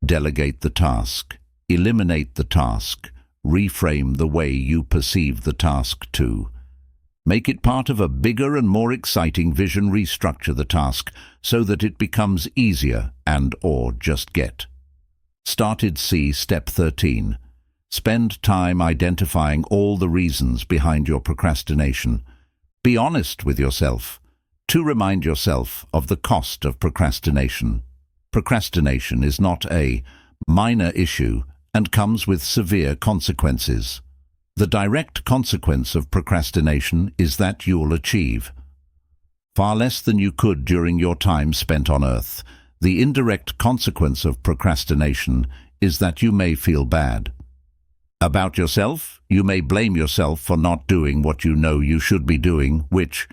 Delegate the task. Eliminate the task. Reframe the way you perceive the task too. Make it part of a bigger and more exciting vision. Restructure the task so that it becomes easier and/or just get started. See Step 13. Spend time identifying all the reasons behind your procrastination. Be honest with yourself to remind yourself of the cost of procrastination. Procrastination is not a minor issue and comes with severe consequences. The direct consequence of procrastination is that you'll achieve far less than you could during your time spent on Earth. The indirect consequence of procrastination is that you may feel bad about yourself. You may blame yourself for not doing what you know you should be doing, which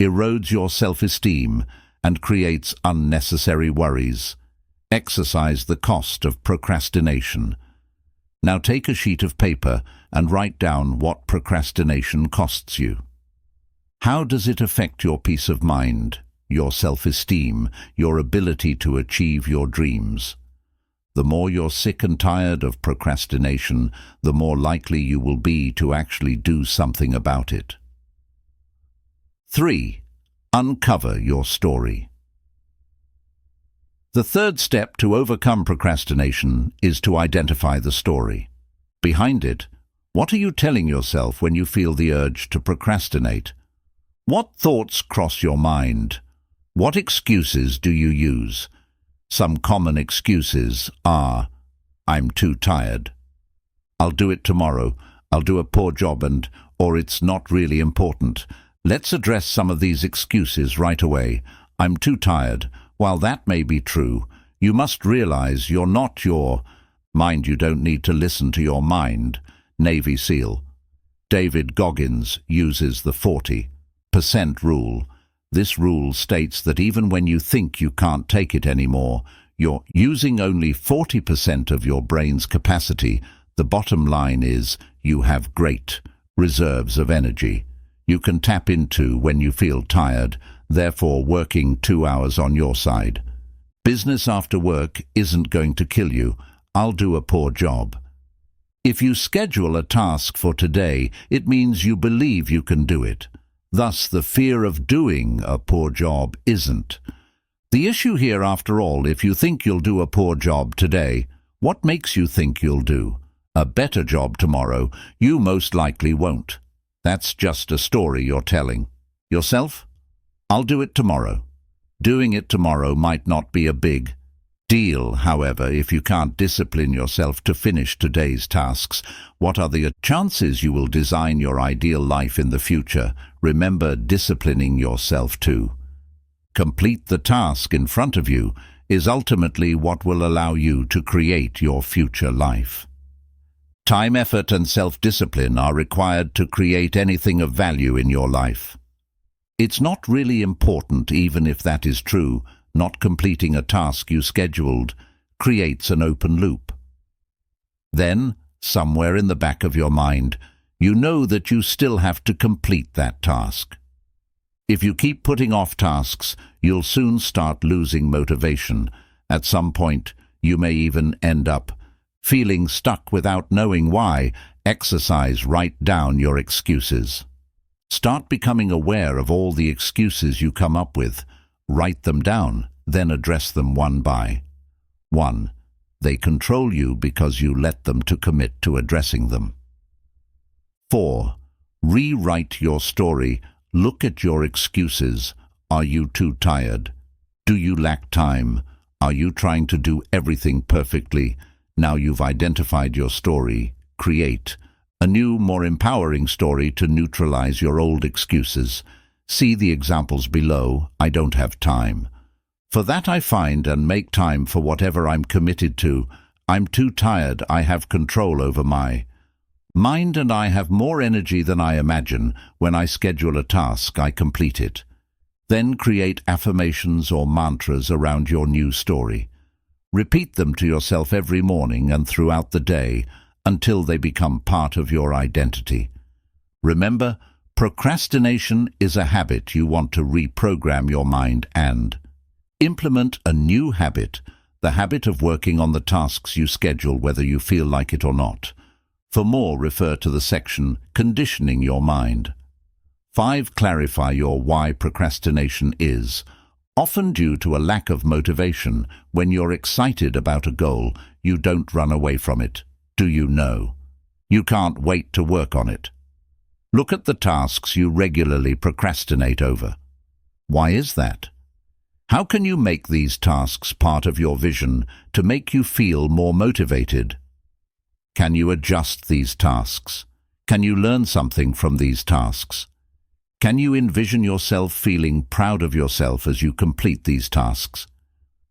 erodes your self-esteem and creates unnecessary worries. Exercise the cost of procrastination. Now take a sheet of paper and write down what procrastination costs you. How does it affect your peace of mind, your self-esteem, your ability to achieve your dreams? The more you're sick and tired of procrastination, the more likely you will be to actually do something about it. 3. Uncover your story. The third step to overcome procrastination is to identify the story behind it. What are you telling yourself when you feel the urge to procrastinate? What thoughts cross your mind? What excuses do you use? Some common excuses are, I'm too tired, I'll do it tomorrow, I'll do a poor job, or it's not really important. Let's address some of these excuses right away. I'm too tired. While that may be true, you must realize you're not your mind. You don't need to listen to your mind. Navy SEAL David Goggins uses the 40% rule. This rule states that even when you think you can't take it anymore, you're using only 40% of your brain's capacity. The bottom line is you have great reserves of energy you can tap into when you feel tired, therefore working 2 hours on your side. Business after work isn't going to kill you. I'll do a poor job. If you schedule a task for today, it means you believe you can do it. Thus, the fear of doing a poor job isn't the issue here. After all, if you think you'll do a poor job today, what makes you think you'll do a better job tomorrow? You most likely won't. That's just a story you're telling yourself. I'll do it tomorrow. Doing it tomorrow might not be a big deal. However, if you can't discipline yourself to finish today's tasks, what are the chances you will design your ideal life in the future? Remember, disciplining yourself to complete the task in front of you is ultimately what will allow you to create your future life. Time, effort, and self-discipline are required to create anything of value in your life. It's not really important. Even if that is true, not completing a task you scheduled creates an open loop. Then, somewhere in the back of your mind, you know that you still have to complete that task. If you keep putting off tasks, you'll soon start losing motivation. At some point, you may even end up feeling stuck without knowing why. Exercise. Write down your excuses. Start becoming aware of all the excuses you come up with. Write them down, then address them one by one. They control you because you let them to commit to addressing them. 4. Rewrite your story. Look at your excuses. Are you too tired? Do you lack time? Are you trying to do everything perfectly? Now you've identified your story, create a new, more empowering story to neutralize your old excuses. See the examples below. I don't have time. For that I find and make time for whatever I'm committed to. I'm too tired. I have control over my mind and I have more energy than I imagine. When I schedule a task, I complete it. Then create affirmations or mantras around your new story. Repeat them to yourself every morning and throughout the day until they become part of your identity. Remember, procrastination is a habit you want to reprogram your mind and implement a new habit, the habit of working on the tasks you schedule whether you feel like it or not. For more, refer to the section Conditioning Your Mind. 5. Clarify your why procrastination is often due to a lack of motivation. When you're excited about a goal, you don't run away from it. Do you know? You can't wait to work on it. Look at the tasks you regularly procrastinate over. Why is that? How can you make these tasks part of your vision to make you feel more motivated? Can you adjust these tasks? Can you learn something from these tasks? Can you envision yourself feeling proud of yourself as you complete these tasks?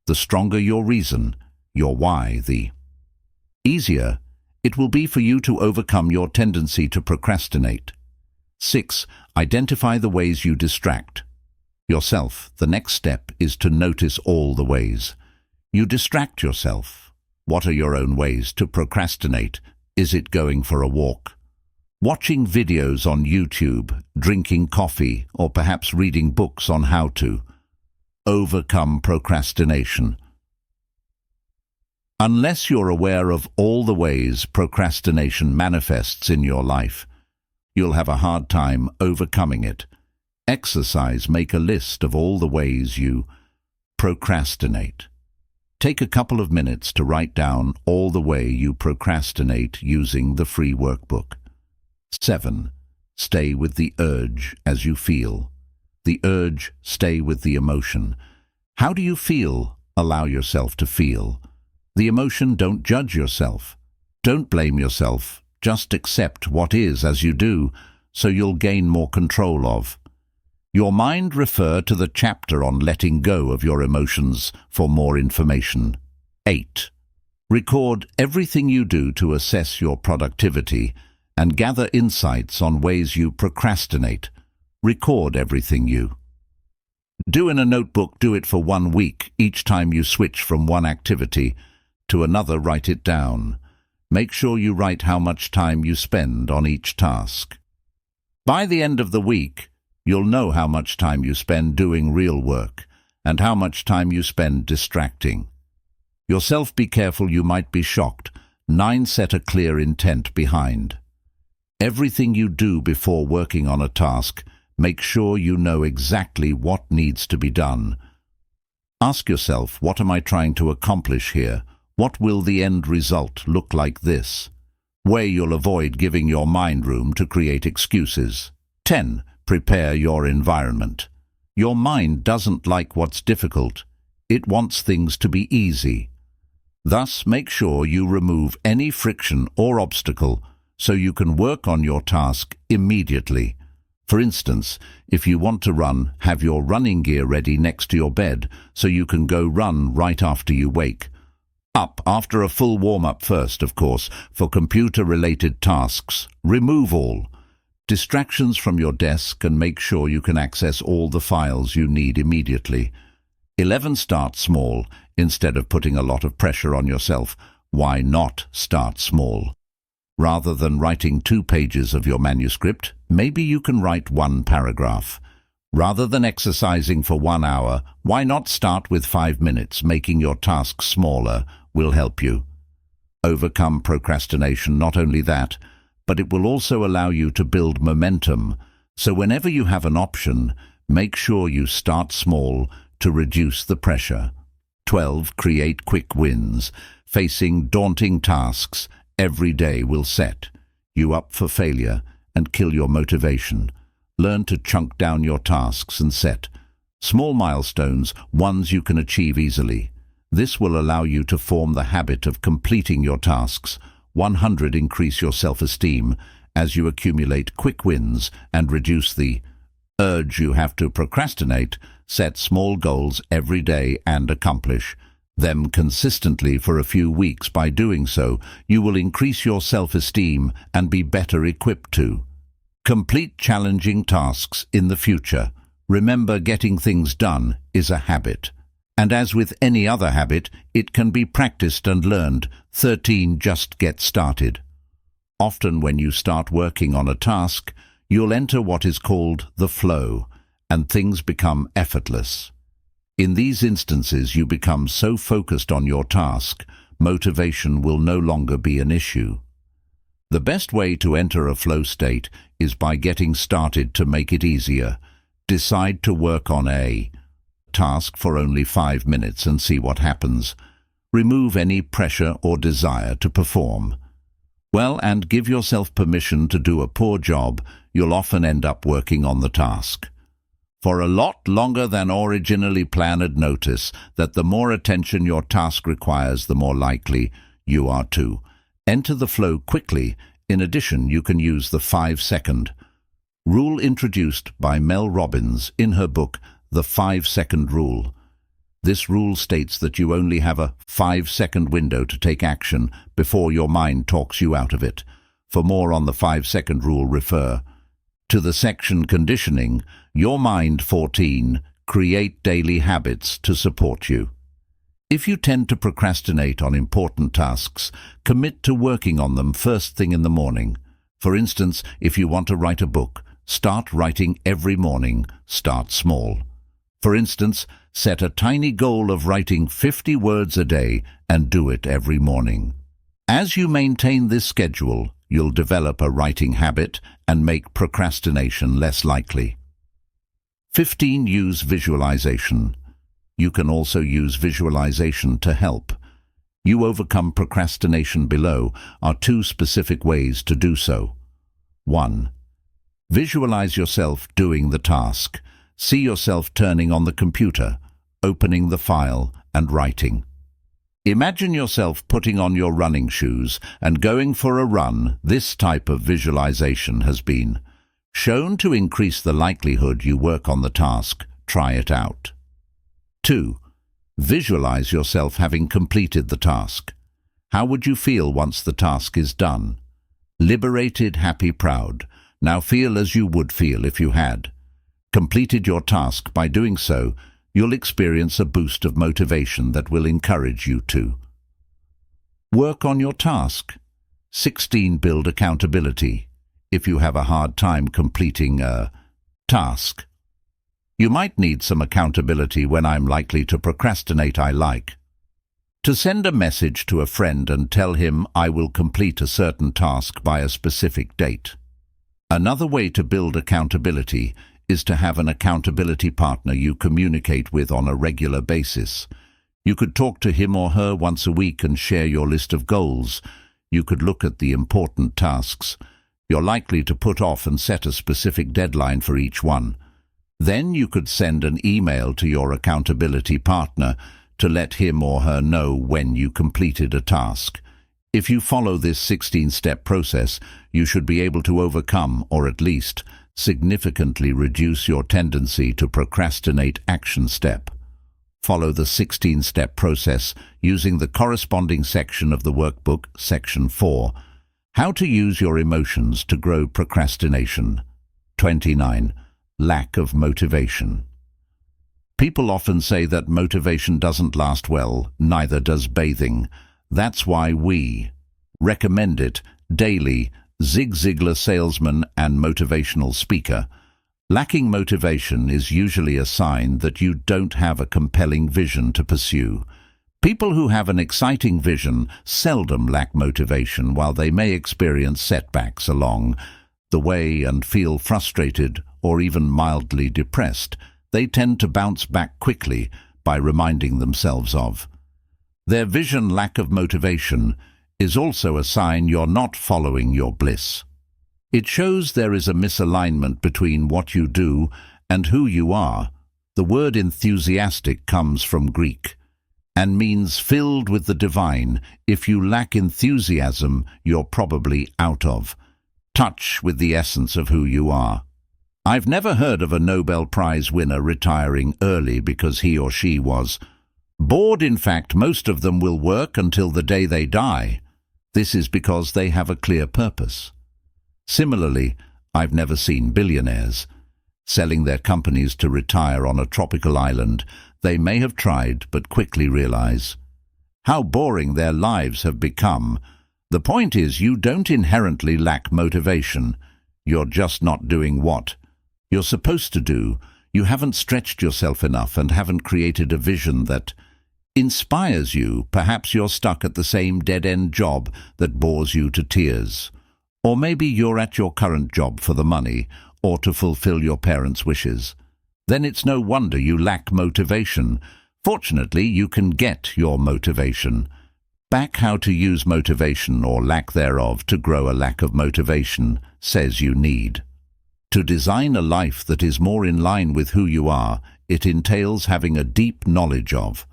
The stronger your reason, your why, the easier it will be for you to overcome your tendency to procrastinate. 6. Identify the ways you distract yourself. The next step is to notice all the ways you distract yourself. What are your own ways to procrastinate? Is it going for a walk, watching videos on YouTube, drinking coffee, or perhaps reading books on how to overcome procrastination? Unless you're aware of all the ways procrastination manifests in your life, you'll have a hard time overcoming it. Exercise. Make a list of all the ways you procrastinate. Take a couple of minutes to write down all the way you procrastinate using the free workbook. 7. Stay with the urge as you feel. The urge, stay with the emotion. How do you feel? Allow yourself to feel. The emotion, don't judge yourself. Don't blame yourself. Just accept what is as you do, so you'll gain more control of your mind. Refer to the chapter on letting go of your emotions for more information. 8. Record everything you do to assess your productivity and gather insights on ways you procrastinate. Record everything you do in a notebook. Do it for 1 week. Each time you switch from one activity to another, write it down. Make sure you write how much time you spend on each task. By the end of the week, you'll know how much time you spend doing real work and how much time you spend distracting yourself. Be careful, you might be shocked. 9. Set a clear intent behind everything you do before working on a task. Make sure you know exactly what needs to be done. Ask yourself, what am I trying to accomplish here? What will the end result look like? This way you'll avoid giving your mind room to create excuses. 10. Prepare your environment. Your mind doesn't like what's difficult. It wants things to be easy. Thus, make sure you remove any friction or obstacle so you can work on your task immediately. For instance, if you want to run, have your running gear ready next to your bed so you can go run right after you wake up. After a full warm-up first, of course. For computer-related tasks, remove all distractions from your desk and make sure you can access all the files you need immediately. 11. Start small. Instead of putting a lot of pressure on yourself, why not start small? Rather than writing 2 pages of your manuscript, maybe you can write 1 paragraph. Rather than exercising for 1 hour, why not start with 5 minutes? Making your tasks smaller will help you overcome procrastination. Not only that, but it will also allow you to build momentum. So whenever you have an option, make sure you start small to reduce the pressure. 12. Create quick wins. Facing daunting tasks every day will set you up for failure and kill your motivation. Learn to chunk down your tasks and set small milestones, ones you can achieve easily. This will allow you to form the habit of completing your tasks. 100. Increase your self-esteem as you accumulate quick wins and reduce the urge you have to procrastinate. Set small goals every day and accomplish them consistently for a few weeks. By doing so, you will increase your self-esteem and be better equipped to complete challenging tasks in the future. Remember, getting things done is a habit. And as with any other habit, it can be practiced and learned. 13. Just get started. Often when you start working on a task, you'll enter what is called the flow, and things become effortless. In these instances, you become so focused on your task, motivation will no longer be an issue. The best way to enter a flow state is by getting started to make it easier. Decide to work on a task for only 5 minutes and see what happens. Remove any pressure or desire to perform. Well, and give yourself permission to do a poor job. You'll often end up working on the task for a lot longer than originally planned. Notice that the more attention your task requires, the more likely you are to enter the flow quickly. In addition, you can use the 5-second rule introduced by Mel Robbins in her book, The 5-Second Rule. This rule states that you only have a 5-second window to take action before your mind talks you out of it. For more on the 5-second rule, refer to the section Conditioning Your Mind. 14. Create daily habits to support you. If you tend to procrastinate on important tasks, commit to working on them first thing in the morning. For instance, if you want to write a book, start writing every morning. Start small. For instance, set a tiny goal of writing 50 words a day and do it every morning. As you maintain this schedule, you'll develop a writing habit and make procrastination less likely. 15. Use visualization. You can also use visualization to help you overcome procrastination. Below are 2 specific ways to do so. 1. Visualize yourself doing the task. See yourself turning on the computer, opening the file, and writing. Imagine yourself putting on your running shoes and going for a run. This type of visualization has been shown to increase the likelihood you work on the task. Try it out. 2. Visualize yourself having completed the task. How would you feel once the task is done? Liberated, happy, proud. Now feel as you would feel if you had completed your task. By doing so, you'll experience a boost of motivation that will encourage you to work on your task. 16. Build accountability. If you have a hard time completing a task, you might need some accountability. When I'm likely to procrastinate, I like to send a message to a friend and tell him I will complete a certain task by a specific date. Another way to build accountability is to have an accountability partner you communicate with on a regular basis. You could talk to him or her once a week and share your list of goals. You could look at the important tasks you're likely to put off and set a specific deadline for each one. Then you could send an email to your accountability partner to let him or her know when you completed a task. If you follow this 16-step process, you should be able to overcome, or at least significantly reduce, your tendency to procrastinate. Action step. Follow the 16-step process using the corresponding section of the workbook, Section 4. How to use your emotions to grow procrastination. 29. Lack of motivation. People often say that motivation doesn't last well, neither does bathing. That's why we recommend it daily. Zig Ziglar, salesman and motivational speaker. Lacking motivation is usually a sign that you don't have a compelling vision to pursue. People who have an exciting vision seldom lack motivation. While they may experience setbacks along the way and feel frustrated or even mildly depressed, they tend to bounce back quickly by reminding themselves of their vision. Lack of motivation is also a sign you're not following your bliss. It shows there is a misalignment between what you do and who you are. The word enthusiastic comes from Greek and means filled with the divine. If you lack enthusiasm, you're probably out of touch with the essence of who you are. I've never heard of a Nobel Prize winner retiring early because he or she was bored. In fact, most of them will work until the day they die. This is because they have a clear purpose. Similarly, I've never seen billionaires selling their companies to retire on a tropical island they may have tried but quickly realize how boring their lives have become. The point is, you don't inherently lack motivation. You're just not doing what you're supposed to do. You haven't stretched yourself enough and haven't created a vision that inspires you. Perhaps you're stuck at the same dead-end job that bores you to tears. Or maybe you're at your current job for the money or to fulfill your parents' wishes. Then it's no wonder you lack motivation. Fortunately, you can get your motivation back. How to use motivation, or lack thereof, to grow a lack of motivation says you need to design a life that is more in line with who you are. It entails having a deep knowledge of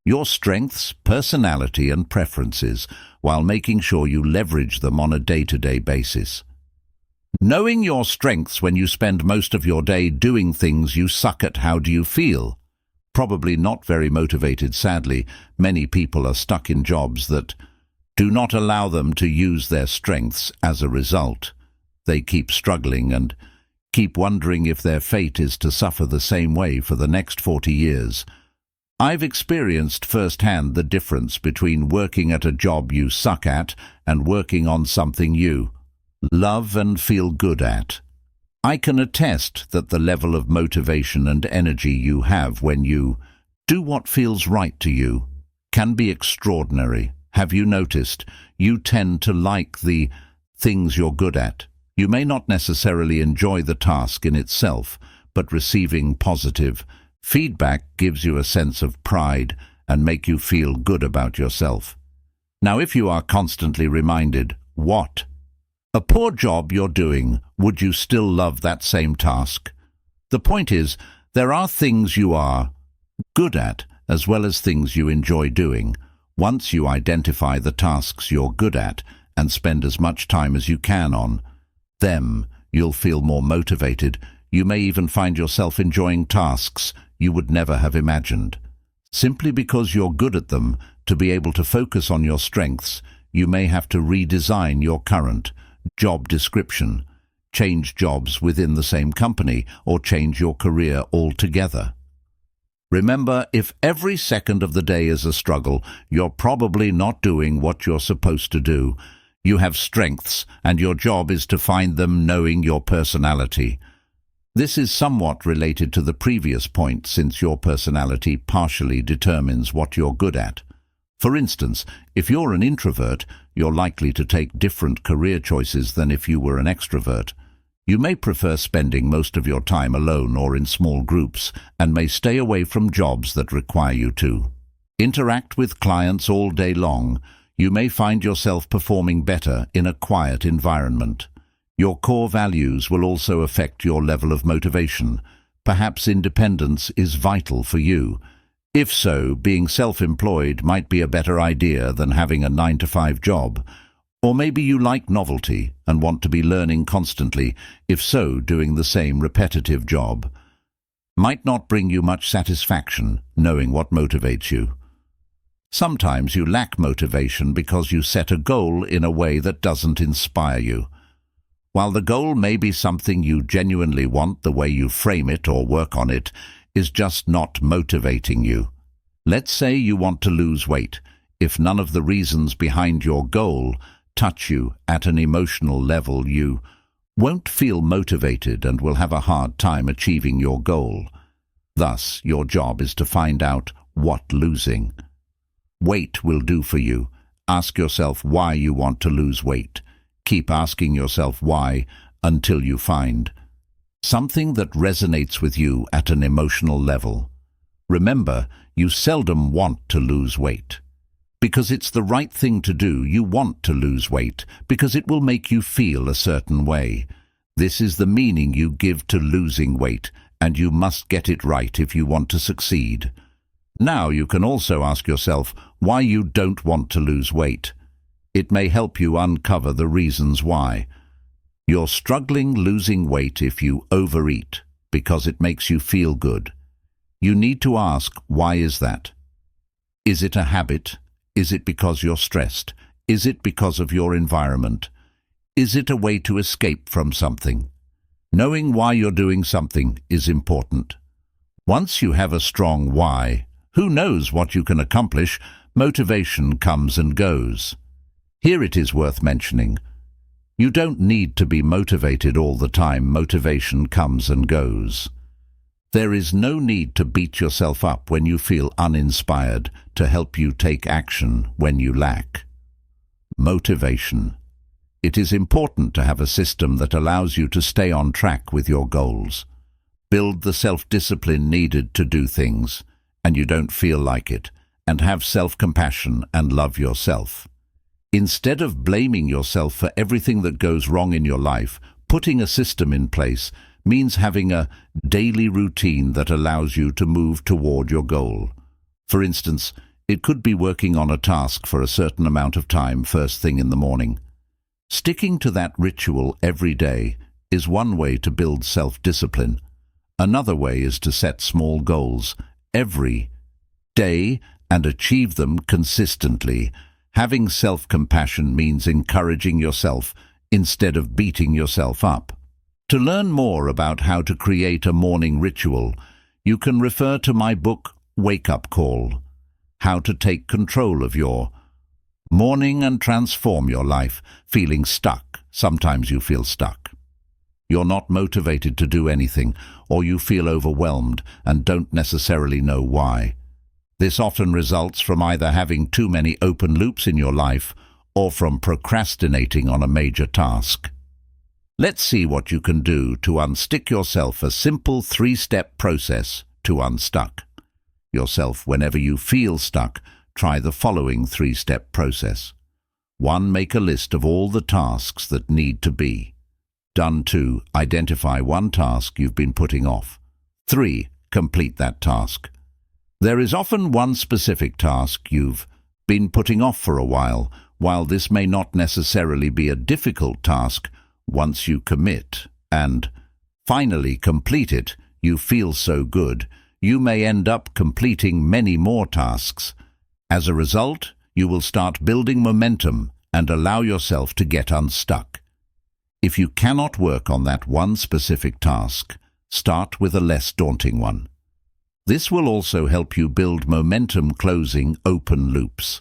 your strengths, personality, and preferences, while making sure you leverage them on a day-to-day basis. Knowing your strengths when you spend most of your day doing things you suck at. How do you feel? Probably not very motivated. Sadly, many people are stuck in jobs that do not allow them to use their strengths. As a result, they keep struggling and keep wondering if their fate is to suffer the same way for the next 40 years. I've experienced firsthand the difference between working at a job you suck at and working on something you love and feel good at. I can attest that the level of motivation and energy you have when you do what feels right to you can be extraordinary. Have you noticed you tend to like the things you're good at? You may not necessarily enjoy the task in itself, but receiving positive feedback gives you a sense of pride and make you feel good about yourself. Now, if you are constantly reminded what a poor job you're doing, would you still love that same task? The point is, there are things you are good at as well as things you enjoy doing. Once you identify the tasks you're good at and spend as much time as you can on them, you'll feel more motivated. You may even find yourself enjoying tasks you would never have imagined. Simply because you're good at them. To be able to focus on your strengths, you may have to redesign your current job description, change jobs within the same company, or change your career altogether. Remember, if every second of the day is a struggle, you're probably not doing what you're supposed to do. You have strengths, and your job is to find them, knowing your personality. This is somewhat related to the previous point, since your personality partially determines what you're good at. For instance, if you're an introvert, you're likely to take different career choices than if you were an extrovert. You may prefer spending most of your time alone or in small groups, and may stay away from jobs that require you to interact with clients all day long. You may find yourself performing better in a quiet environment. Your core values will also affect your level of motivation. Perhaps independence is vital for you. If so, being self-employed might be a better idea than having a 9-to-5 job. Or maybe you like novelty and want to be learning constantly. If so, doing the same repetitive job might not bring you much satisfaction. Knowing what motivates you. Sometimes you lack motivation because you set a goal in a way that doesn't inspire you. While the goal may be something you genuinely want, the way you frame it or work on it is just not motivating you. Let's say you want to lose weight. If none of the reasons behind your goal touch you at an emotional level, you won't feel motivated and will have a hard time achieving your goal. Thus, your job is to find out what losing weight will do for you. Ask yourself why you want to lose weight. Keep asking yourself why until you find something that resonates with you at an emotional level. Remember, you seldom want to lose weight because it's the right thing to do. You want to lose weight because it will make you feel a certain way. This is the meaning you give to losing weight, and you must get it right if you want to succeed. Now you can also ask yourself why you don't want to lose weight. It may help you uncover the reasons why. You're struggling losing weight if you overeat because it makes you feel good. You need to ask, why is that? Is it a habit? Is it because you're stressed? Is it because of your environment? Is it a way to escape from something? Knowing why you're doing something is important. Once you have a strong why, who knows what you can accomplish, motivation comes and goes. Here it is worth mentioning. You don't need to be motivated all the time. Motivation comes and goes. There is no need to beat yourself up when you feel uninspired to help you take action when you lack motivation. It is important to have a system that allows you to stay on track with your goals. Build the self-discipline needed to do things, and you don't feel like it, and have self-compassion and love yourself. Instead of blaming yourself for everything that goes wrong in your life, putting a system in place means having a daily routine that allows you to move toward your goal. For instance, it could be working on a task for a certain amount of time first thing in the morning. Sticking to that ritual every day is one way to build self-discipline. Another way is to set small goals every day and achieve them consistently. Having self-compassion means encouraging yourself instead of beating yourself up. To learn more about how to create a morning ritual, you can refer to my book, Wake Up Call: How to Take Control of Your Morning and Transform Your Life. Feeling stuck. Sometimes you feel stuck. You're not motivated to do anything, or you feel overwhelmed and don't necessarily know why. This often results from either having too many open loops in your life or from procrastinating on a major task. Let's see what you can do to unstick yourself. A simple 3-step process to unstuck yourself. Whenever you feel stuck, try the following 3-step process. 1. Make a list of all the tasks that need to be done. 2. Identify one task you've been putting off. 3. Complete that task. There is often one specific task you've been putting off for a while. While this may not necessarily be a difficult task, once you commit and finally complete it, you feel so good. You may end up completing many more tasks. As a result, you will start building momentum and allow yourself to get unstuck. If you cannot work on that one specific task, start with a less daunting one. This will also help you build momentum, closing open loops.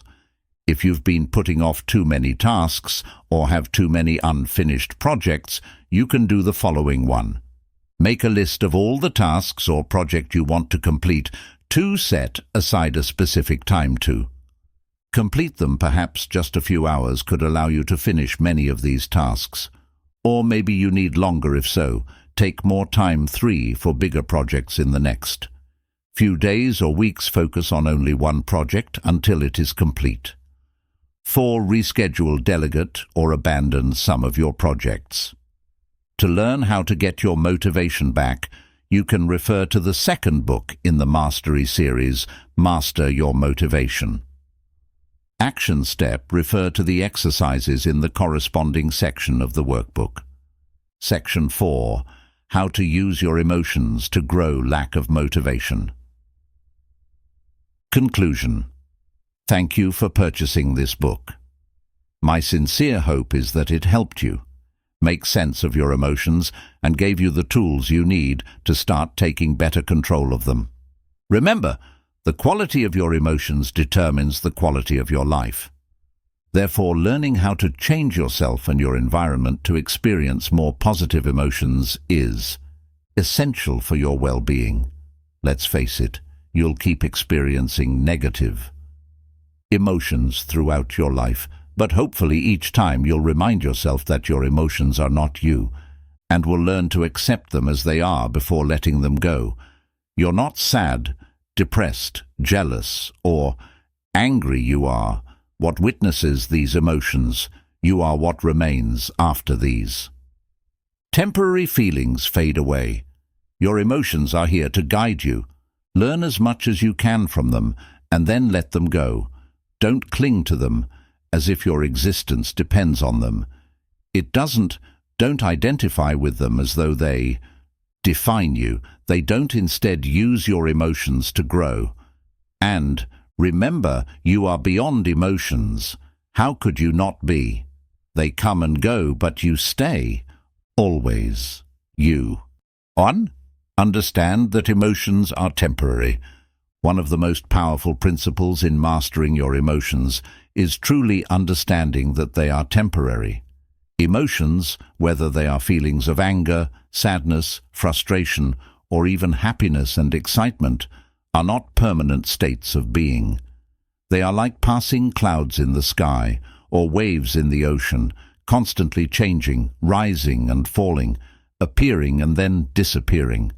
If you've been putting off too many tasks or have too many unfinished projects, you can do the following one. Make a list of all the tasks or project you want to complete. 2. Set aside a specific time to complete them. Perhaps just a few hours could allow you to finish many of these tasks. Or maybe you need longer. If so, take more time. 3. For bigger projects in the next few days or weeks, focus on only one project until it is complete. 4. Reschedule, delegate, or abandon some of your projects. To learn how to get your motivation back, you can refer to the second book in the Mastery series, Master Your Motivation. Action step: refer to the exercises in the corresponding section of the workbook. Section 4. How to use your emotions to grow lack of motivation. Conclusion. Thank you for purchasing this book. My sincere hope is that it helped you make sense of your emotions and gave you the tools you need to start taking better control of them. Remember, the quality of your emotions determines the quality of your life. Therefore, learning how to change yourself and your environment to experience more positive emotions is essential for your well-being. Let's face it, you'll keep experiencing negative emotions throughout your life, but hopefully each time you'll remind yourself that your emotions are not you, and will learn to accept them as they are before letting them go. You're not sad, depressed, jealous, or angry. You are what witnesses these emotions. You are what remains after these. Temporary feelings fade away. Your emotions are here to guide you. Learn as much as you can from them, and then let them go. Don't cling to them as if your existence depends on them. Don't identify with them as though they define you. They don't. Instead, use your emotions to grow. And remember, you are beyond emotions. How could you not be? They come and go, but you stay, always. You. 1. Understand that emotions are temporary. One of the most powerful principles in mastering your emotions is truly understanding that they are temporary. Emotions, whether they are feelings of anger, sadness, frustration, or even happiness and excitement, are not permanent states of being. They are like passing clouds in the sky or waves in the ocean, constantly changing, rising and falling, appearing and then disappearing.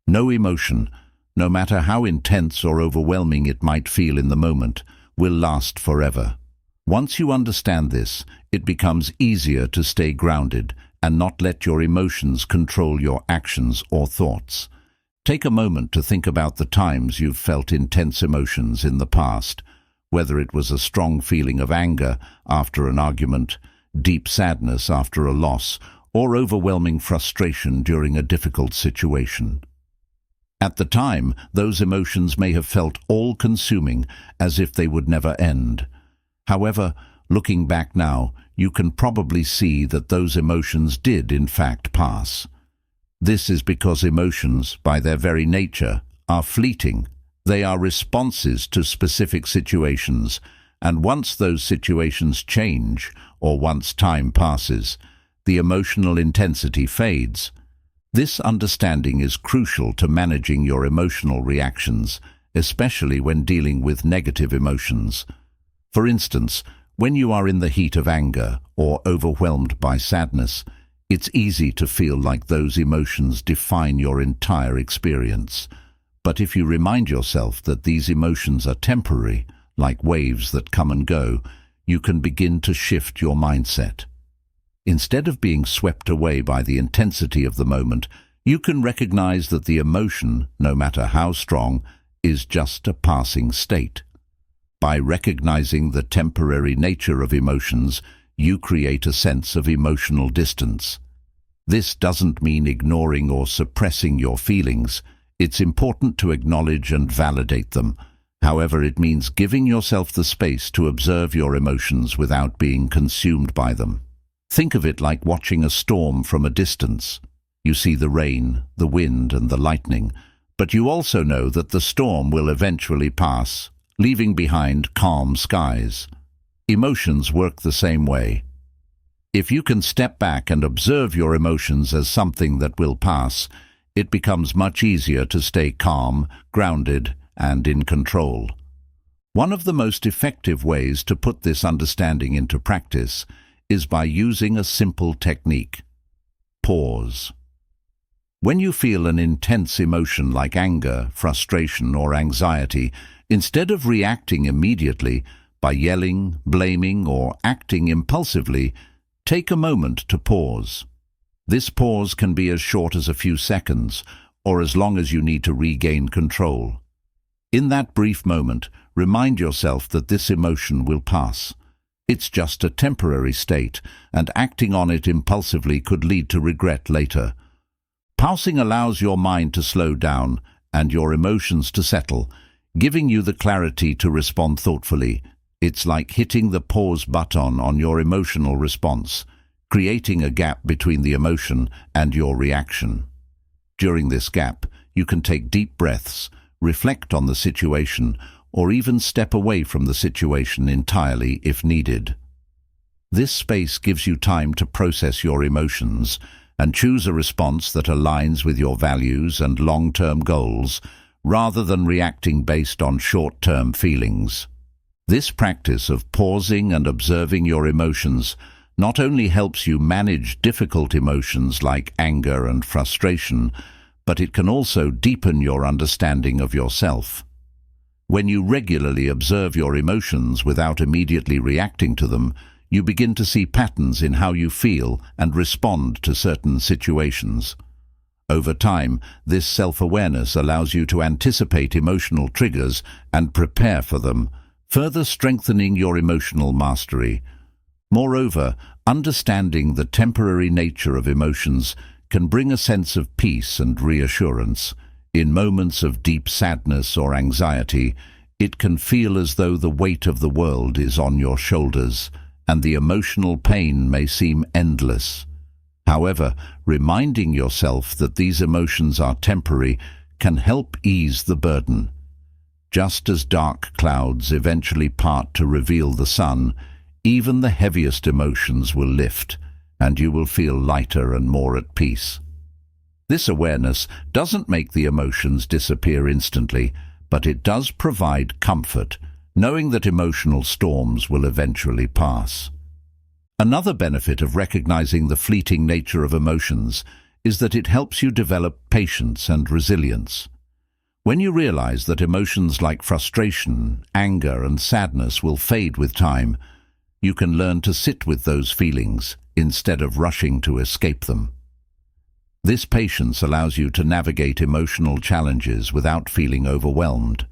No emotion, no matter how intense or overwhelming it might feel in the moment, will last forever. Once you understand this, it becomes easier to stay grounded and not let your emotions control your actions or thoughts. Take a moment to think about the times you've felt intense emotions in the past, whether it was a strong feeling of anger after an argument, deep sadness after a loss, or overwhelming frustration during a difficult situation. At the time, those emotions may have felt all-consuming, as if they would never end. However, looking back now, you can probably see that those emotions did in fact pass. This is because emotions, by their very nature, are fleeting. They are responses to specific situations, and once those situations change, or once time passes, the emotional intensity fades. This understanding is crucial to managing your emotional reactions, especially when dealing with negative emotions. For instance, when you are in the heat of anger or overwhelmed by sadness, it's easy to feel like those emotions define your entire experience. But if you remind yourself that these emotions are temporary, like waves that come and go, you can begin to shift your mindset. Instead of being swept away by the intensity of the moment, you can recognize that the emotion, no matter how strong, is just a passing state. By recognizing the temporary nature of emotions, you create a sense of emotional distance. This doesn't mean ignoring or suppressing your feelings. It's important to acknowledge and validate them. However, it means giving yourself the space to observe your emotions without being consumed by them. Think of it like watching a storm from a distance. You see the rain, the wind, and the lightning, but you also know that the storm will eventually pass, leaving behind calm skies. Emotions work the same way. If you can step back and observe your emotions as something that will pass, it becomes much easier to stay calm, grounded, and in control. One of the most effective ways to put this understanding into practice is by using a simple technique. Pause. When you feel an intense emotion like anger, frustration, or anxiety, instead of reacting immediately by yelling, blaming, or acting impulsively, take a moment to pause. This pause can be as short as a few seconds, or as long as you need to regain control. In that brief moment, remind yourself that this emotion will pass. It's just a temporary state, and acting on it impulsively could lead to regret later. Pausing allows your mind to slow down and your emotions to settle, giving you the clarity to respond thoughtfully. It's like hitting the pause button on your emotional response, creating a gap between the emotion and your reaction. During this gap, you can take deep breaths, reflect on the situation, or even step away from the situation entirely if needed. This space gives you time to process your emotions and choose a response that aligns with your values and long-term goals, rather than reacting based on short-term feelings. This practice of pausing and observing your emotions not only helps you manage difficult emotions like anger and frustration, but it can also deepen your understanding of yourself. When you regularly observe your emotions without immediately reacting to them, you begin to see patterns in how you feel and respond to certain situations. Over time, this self-awareness allows you to anticipate emotional triggers and prepare for them, further strengthening your emotional mastery. Moreover, understanding the temporary nature of emotions can bring a sense of peace and reassurance. In moments of deep sadness or anxiety, it can feel as though the weight of the world is on your shoulders, and the emotional pain may seem endless. However, reminding yourself that these emotions are temporary can help ease the burden. Just as dark clouds eventually part to reveal the sun, even the heaviest emotions will lift, and you will feel lighter and more at peace. This awareness doesn't make the emotions disappear instantly, but it does provide comfort, knowing that emotional storms will eventually pass. Another benefit of recognizing the fleeting nature of emotions is that it helps you develop patience and resilience. When you realize that emotions like frustration, anger, and sadness will fade with time, you can learn to sit with those feelings instead of rushing to escape them. This patience allows you to navigate emotional challenges without feeling overwhelmed.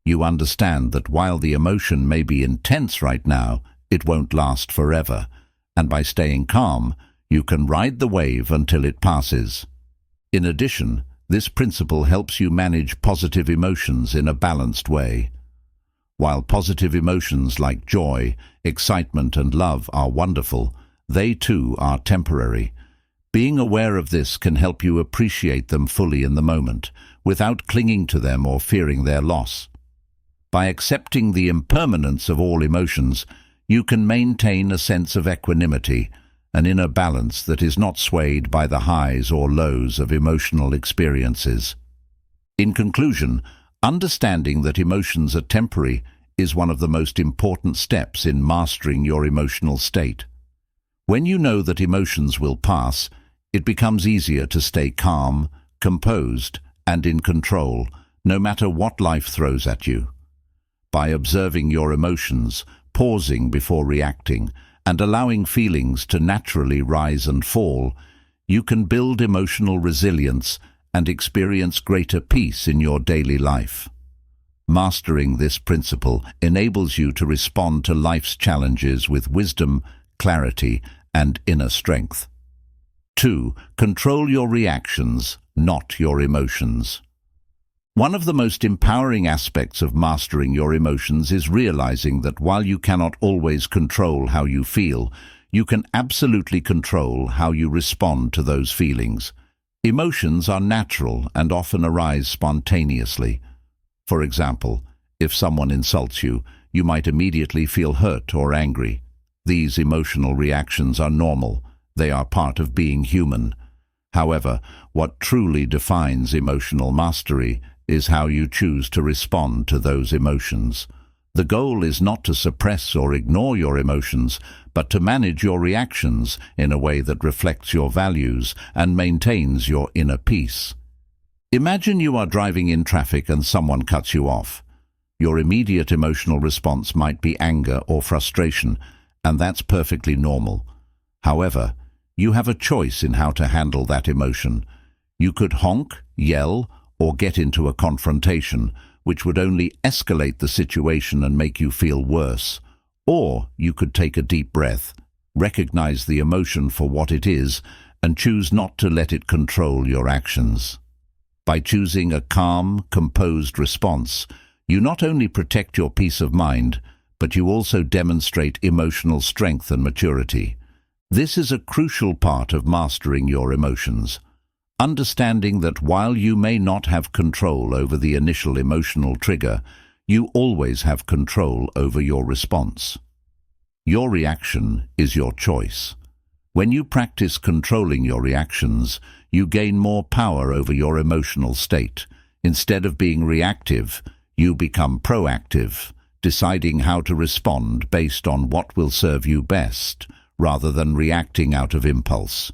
You understand that while the emotion may be intense right now, it won't last forever, and by staying calm, you can ride the wave until it passes. In addition, this principle helps you manage positive emotions in a balanced way. While positive emotions like joy, excitement, and love are wonderful, they too are temporary. Being aware of this can help you appreciate them fully in the moment, without clinging to them or fearing their loss. By accepting the impermanence of all emotions, you can maintain a sense of equanimity, an inner balance that is not swayed by the highs or lows of emotional experiences. In conclusion, understanding that emotions are temporary is one of the most important steps in mastering your emotional state. When you know that emotions will pass, it becomes easier to stay calm, composed, and in control, no matter what life throws at you. By observing your emotions, pausing before reacting, and allowing feelings to naturally rise and fall, you can build emotional resilience and experience greater peace in your daily life. Mastering this principle enables you to respond to life's challenges with wisdom, clarity, and inner strength. 2. Control your reactions, not your emotions. One of the most empowering aspects of mastering your emotions is realizing that while you cannot always control how you feel, you can absolutely control how you respond to those feelings. Emotions are natural and often arise spontaneously. For example, if someone insults you, you might immediately feel hurt or angry. These emotional reactions are normal. They are part of being human. However, what truly defines emotional mastery is how you choose to respond to those emotions. The goal is not to suppress or ignore your emotions, but to manage your reactions in a way that reflects your values and maintains your inner peace. Imagine you are driving in traffic and someone cuts you off. Your immediate emotional response might be anger or frustration, and that's perfectly normal. However, you have a choice in how to handle that emotion. You could honk, yell, or get into a confrontation, which would only escalate the situation and make you feel worse. Or you could take a deep breath, recognize the emotion for what it is, and choose not to let it control your actions. By choosing a calm, composed response, you not only protect your peace of mind, but you also demonstrate emotional strength and maturity. This is a crucial part of mastering your emotions. Understanding that while you may not have control over the initial emotional trigger, you always have control over your response. Your reaction is your choice. When you practice controlling your reactions, you gain more power over your emotional state. Instead of being reactive, you become proactive, deciding how to respond based on what will serve you best, rather than reacting out of impulse.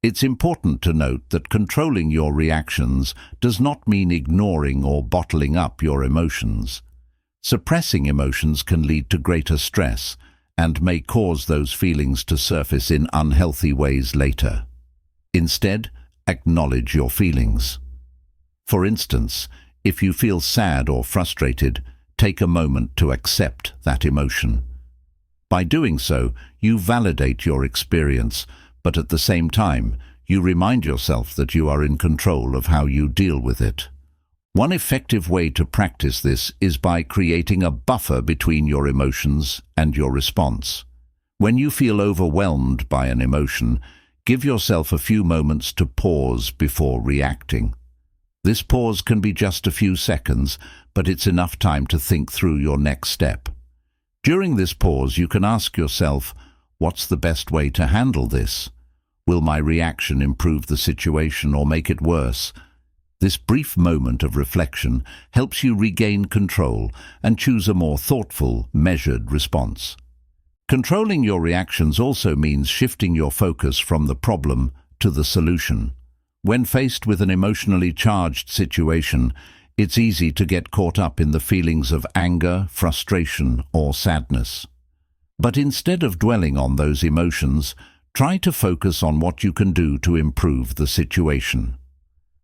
It's important to note that controlling your reactions does not mean ignoring or bottling up your emotions. Suppressing emotions can lead to greater stress and may cause those feelings to surface in unhealthy ways later. Instead, acknowledge your feelings. For instance, if you feel sad or frustrated, take a moment to accept that emotion. By doing so, you validate your experience, but at the same time, you remind yourself that you are in control of how you deal with it. One effective way to practice this is by creating a buffer between your emotions and your response. When you feel overwhelmed by an emotion, give yourself a few moments to pause before reacting. This pause can be just a few seconds, but it's enough time to think through your next step. During this pause, you can ask yourself, what's the best way to handle this? Will my reaction improve the situation or make it worse? This brief moment of reflection helps you regain control and choose a more thoughtful, measured response. Controlling your reactions also means shifting your focus from the problem to the solution. When faced with an emotionally charged situation, it's easy to get caught up in the feelings of anger, frustration, or sadness. But instead of dwelling on those emotions, try to focus on what you can do to improve the situation.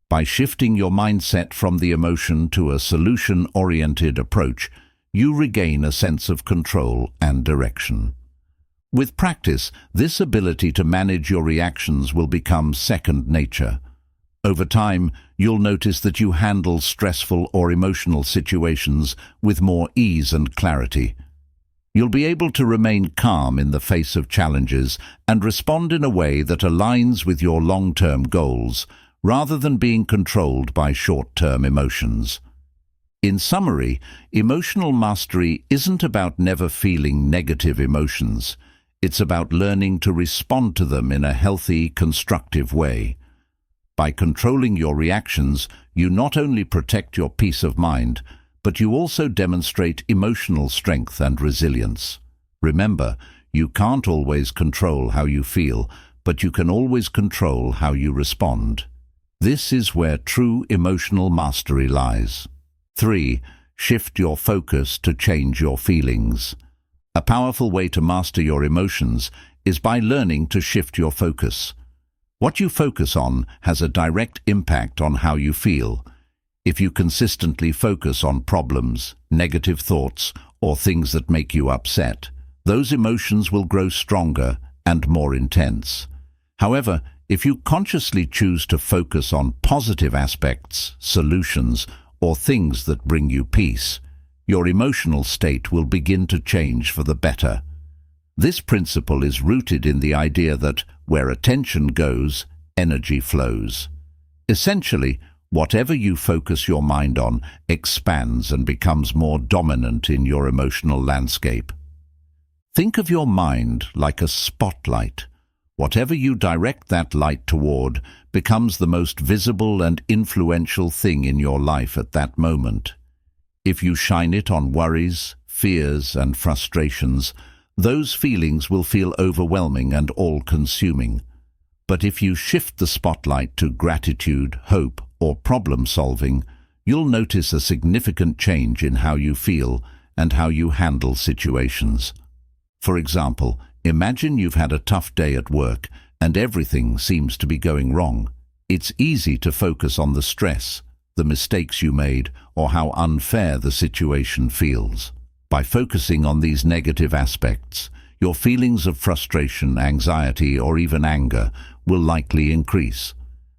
By shifting your mindset from the emotion to a solution-oriented approach, you regain a sense of control and direction. With practice, this ability to manage your reactions will become second nature. Over time, you'll notice that you handle stressful or emotional situations with more ease and clarity. You'll be able to remain calm in the face of challenges and respond in a way that aligns with your long-term goals, rather than being controlled by short-term emotions. In summary, emotional mastery isn't about never feeling negative emotions. It's about learning to respond to them in a healthy, constructive way. By controlling your reactions, you not only protect your peace of mind, but you also demonstrate emotional strength and resilience. Remember, you can't always control how you feel, but you can always control how you respond. This is where true emotional mastery lies. 3. Shift your focus to change your feelings. A powerful way to master your emotions is by learning to shift your focus. What you focus on has a direct impact on how you feel. If you consistently focus on problems, negative thoughts, or things that make you upset, those emotions will grow stronger and more intense. However, if you consciously choose to focus on positive aspects, solutions, or things that bring you peace, your emotional state will begin to change for the better. This principle is rooted in the idea that where attention goes, energy flows. Essentially, whatever you focus your mind on expands and becomes more dominant in your emotional landscape. Think of your mind like a spotlight. Whatever you direct that light toward becomes the most visible and influential thing in your life at that moment. If you shine it on worries, fears, and frustrations, those feelings will feel overwhelming and all-consuming. But if you shift the spotlight to gratitude, hope, or problem-solving, you'll notice a significant change in how you feel and how you handle situations. For example, imagine you've had a tough day at work and everything seems to be going wrong. It's easy to focus on the stress, the mistakes you made, or how unfair the situation feels. By focusing on these negative aspects, your feelings of frustration, anxiety, or even anger will likely increase.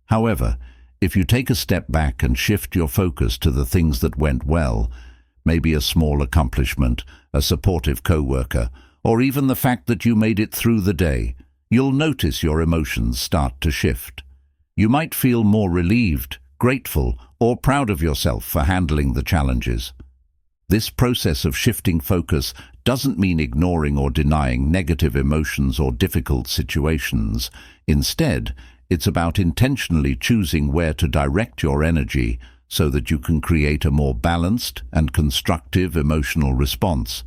However, if you take a step back and shift your focus to the things that went well, maybe a small accomplishment, a supportive coworker, or even the fact that you made it through the day, you'll notice your emotions start to shift. You might feel more relieved, grateful, or proud of yourself for handling the challenges. This process of shifting focus doesn't mean ignoring or denying negative emotions or difficult situations. Instead, it's about intentionally choosing where to direct your energy so that you can create a more balanced and constructive emotional response.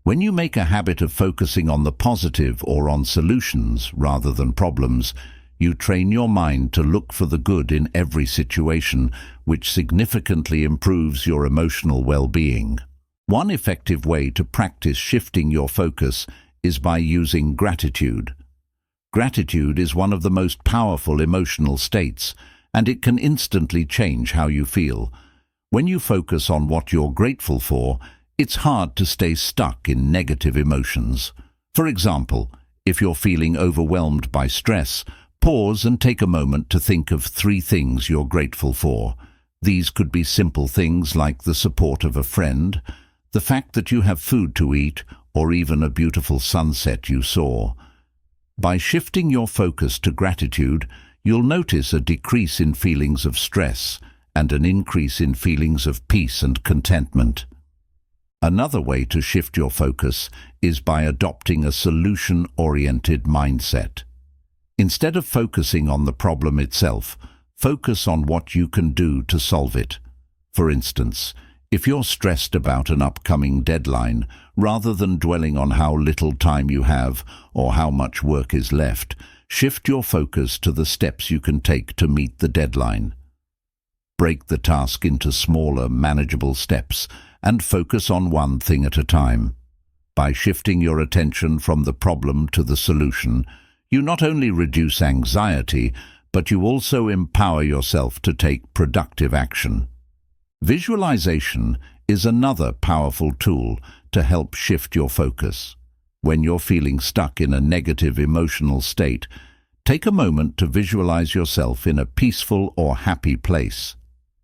When you make a habit of focusing on the positive or on solutions rather than problems, you train your mind to look for the good in every situation, which significantly improves your emotional well-being. One effective way to practice shifting your focus is by using gratitude. Gratitude is one of the most powerful emotional states, and it can instantly change how you feel. When you focus on what you're grateful for, it's hard to stay stuck in negative emotions. For example, if you're feeling overwhelmed by stress, pause and take a moment to think of 3 things you're grateful for. These could be simple things like the support of a friend, the fact that you have food to eat, or even a beautiful sunset you saw. By shifting your focus to gratitude, you'll notice a decrease in feelings of stress and an increase in feelings of peace and contentment. Another way to shift your focus is by adopting a solution-oriented mindset. Instead of focusing on the problem itself, focus on what you can do to solve it. For instance, if you're stressed about an upcoming deadline, rather than dwelling on how little time you have or how much work is left, shift your focus to the steps you can take to meet the deadline. Break the task into smaller, manageable steps and focus on one thing at a time. By shifting your attention from the problem to the solution, you not only reduce anxiety, but you also empower yourself to take productive action. Visualization is another powerful tool to help shift your focus. When you're feeling stuck in a negative emotional state, take a moment to visualize yourself in a peaceful or happy place.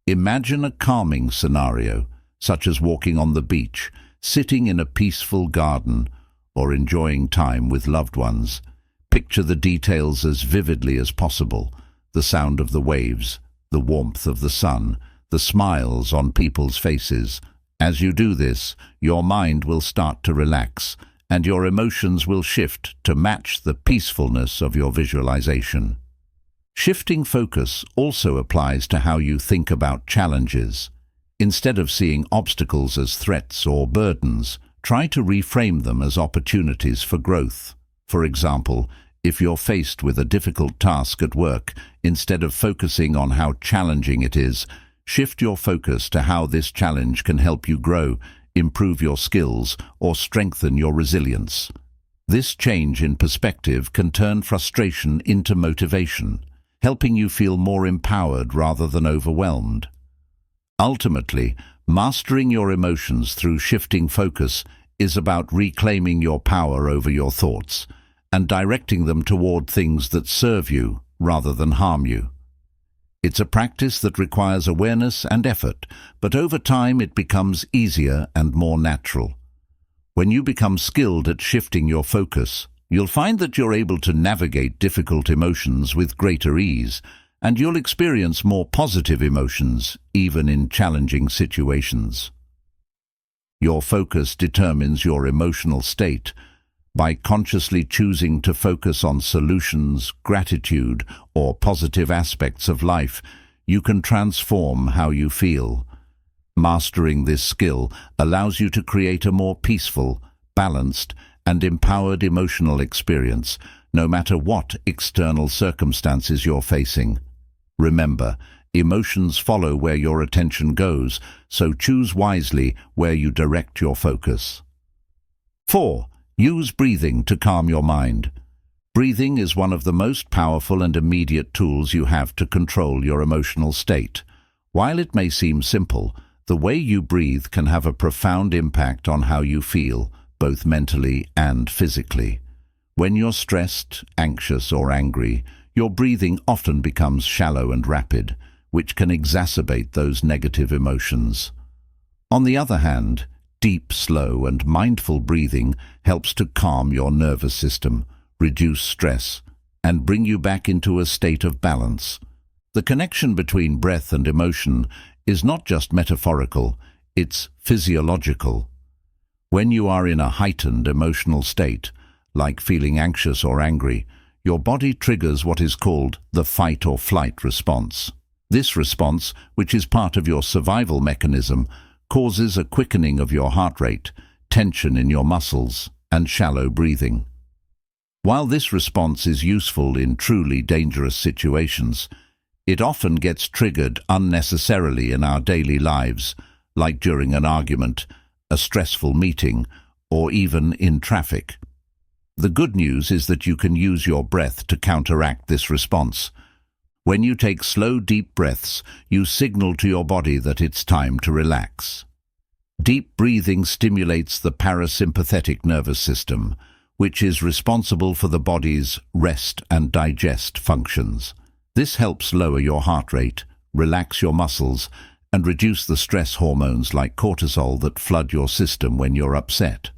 Imagine a calming scenario, such as walking on the beach, sitting in a peaceful garden, or enjoying time with loved ones. Picture the details as vividly as possible: the sound of the waves, the warmth of the sun, the smiles on people's faces. As you do this, your mind will start to relax, and your emotions will shift to match the peacefulness of your visualization. Shifting focus also applies to how you think about challenges. Instead of seeing obstacles as threats or burdens, try to reframe them as opportunities for growth. For example, if you're faced with a difficult task at work, instead of focusing on how challenging it is, shift your focus to how this challenge can help you grow, improve your skills, or strengthen your resilience. This change in perspective can turn frustration into motivation, helping you feel more empowered rather than overwhelmed. Ultimately, mastering your emotions through shifting focus is about reclaiming your power over your thoughts and directing them toward things that serve you rather than harm you. It's a practice that requires awareness and effort, but over time it becomes easier and more natural. When you become skilled at shifting your focus, you'll find that you're able to navigate difficult emotions with greater ease, and you'll experience more positive emotions, even in challenging situations. Your focus determines your emotional state. By consciously choosing to focus on solutions, gratitude, or positive aspects of life, you can transform how you feel. Mastering this skill allows you to create a more peaceful, balanced, and empowered emotional experience, no matter what external circumstances you're facing. Remember, emotions follow where your attention goes, so choose wisely where you direct your focus. 4. Use breathing to calm your mind. Breathing is one of the most powerful and immediate tools you have to control your emotional state. While it may seem simple, the way you breathe can have a profound impact on how you feel, both mentally and physically. When you're stressed, anxious, or angry, your breathing often becomes shallow and rapid, which can exacerbate those negative emotions. On the other hand, deep, slow, and mindful breathing helps to calm your nervous system, reduce stress, and bring you back into a state of balance. The connection between breath and emotion is not just metaphorical, it's physiological. When you are in a heightened emotional state, like feeling anxious or angry, your body triggers what is called the fight or flight response. This response, which is part of your survival mechanism, causes a quickening of your heart rate, tension in your muscles, and shallow breathing. While this response is useful in truly dangerous situations, it often gets triggered unnecessarily in our daily lives, like during an argument, a stressful meeting, or even in traffic. The good news is that you can use your breath to counteract this response. When you take slow, deep breaths, you signal to your body that it's time to relax. Deep breathing stimulates the parasympathetic nervous system, which is responsible for the body's rest and digest functions. This helps lower your heart rate, relax your muscles, and reduce the stress hormones like cortisol that flood your system when you're upset.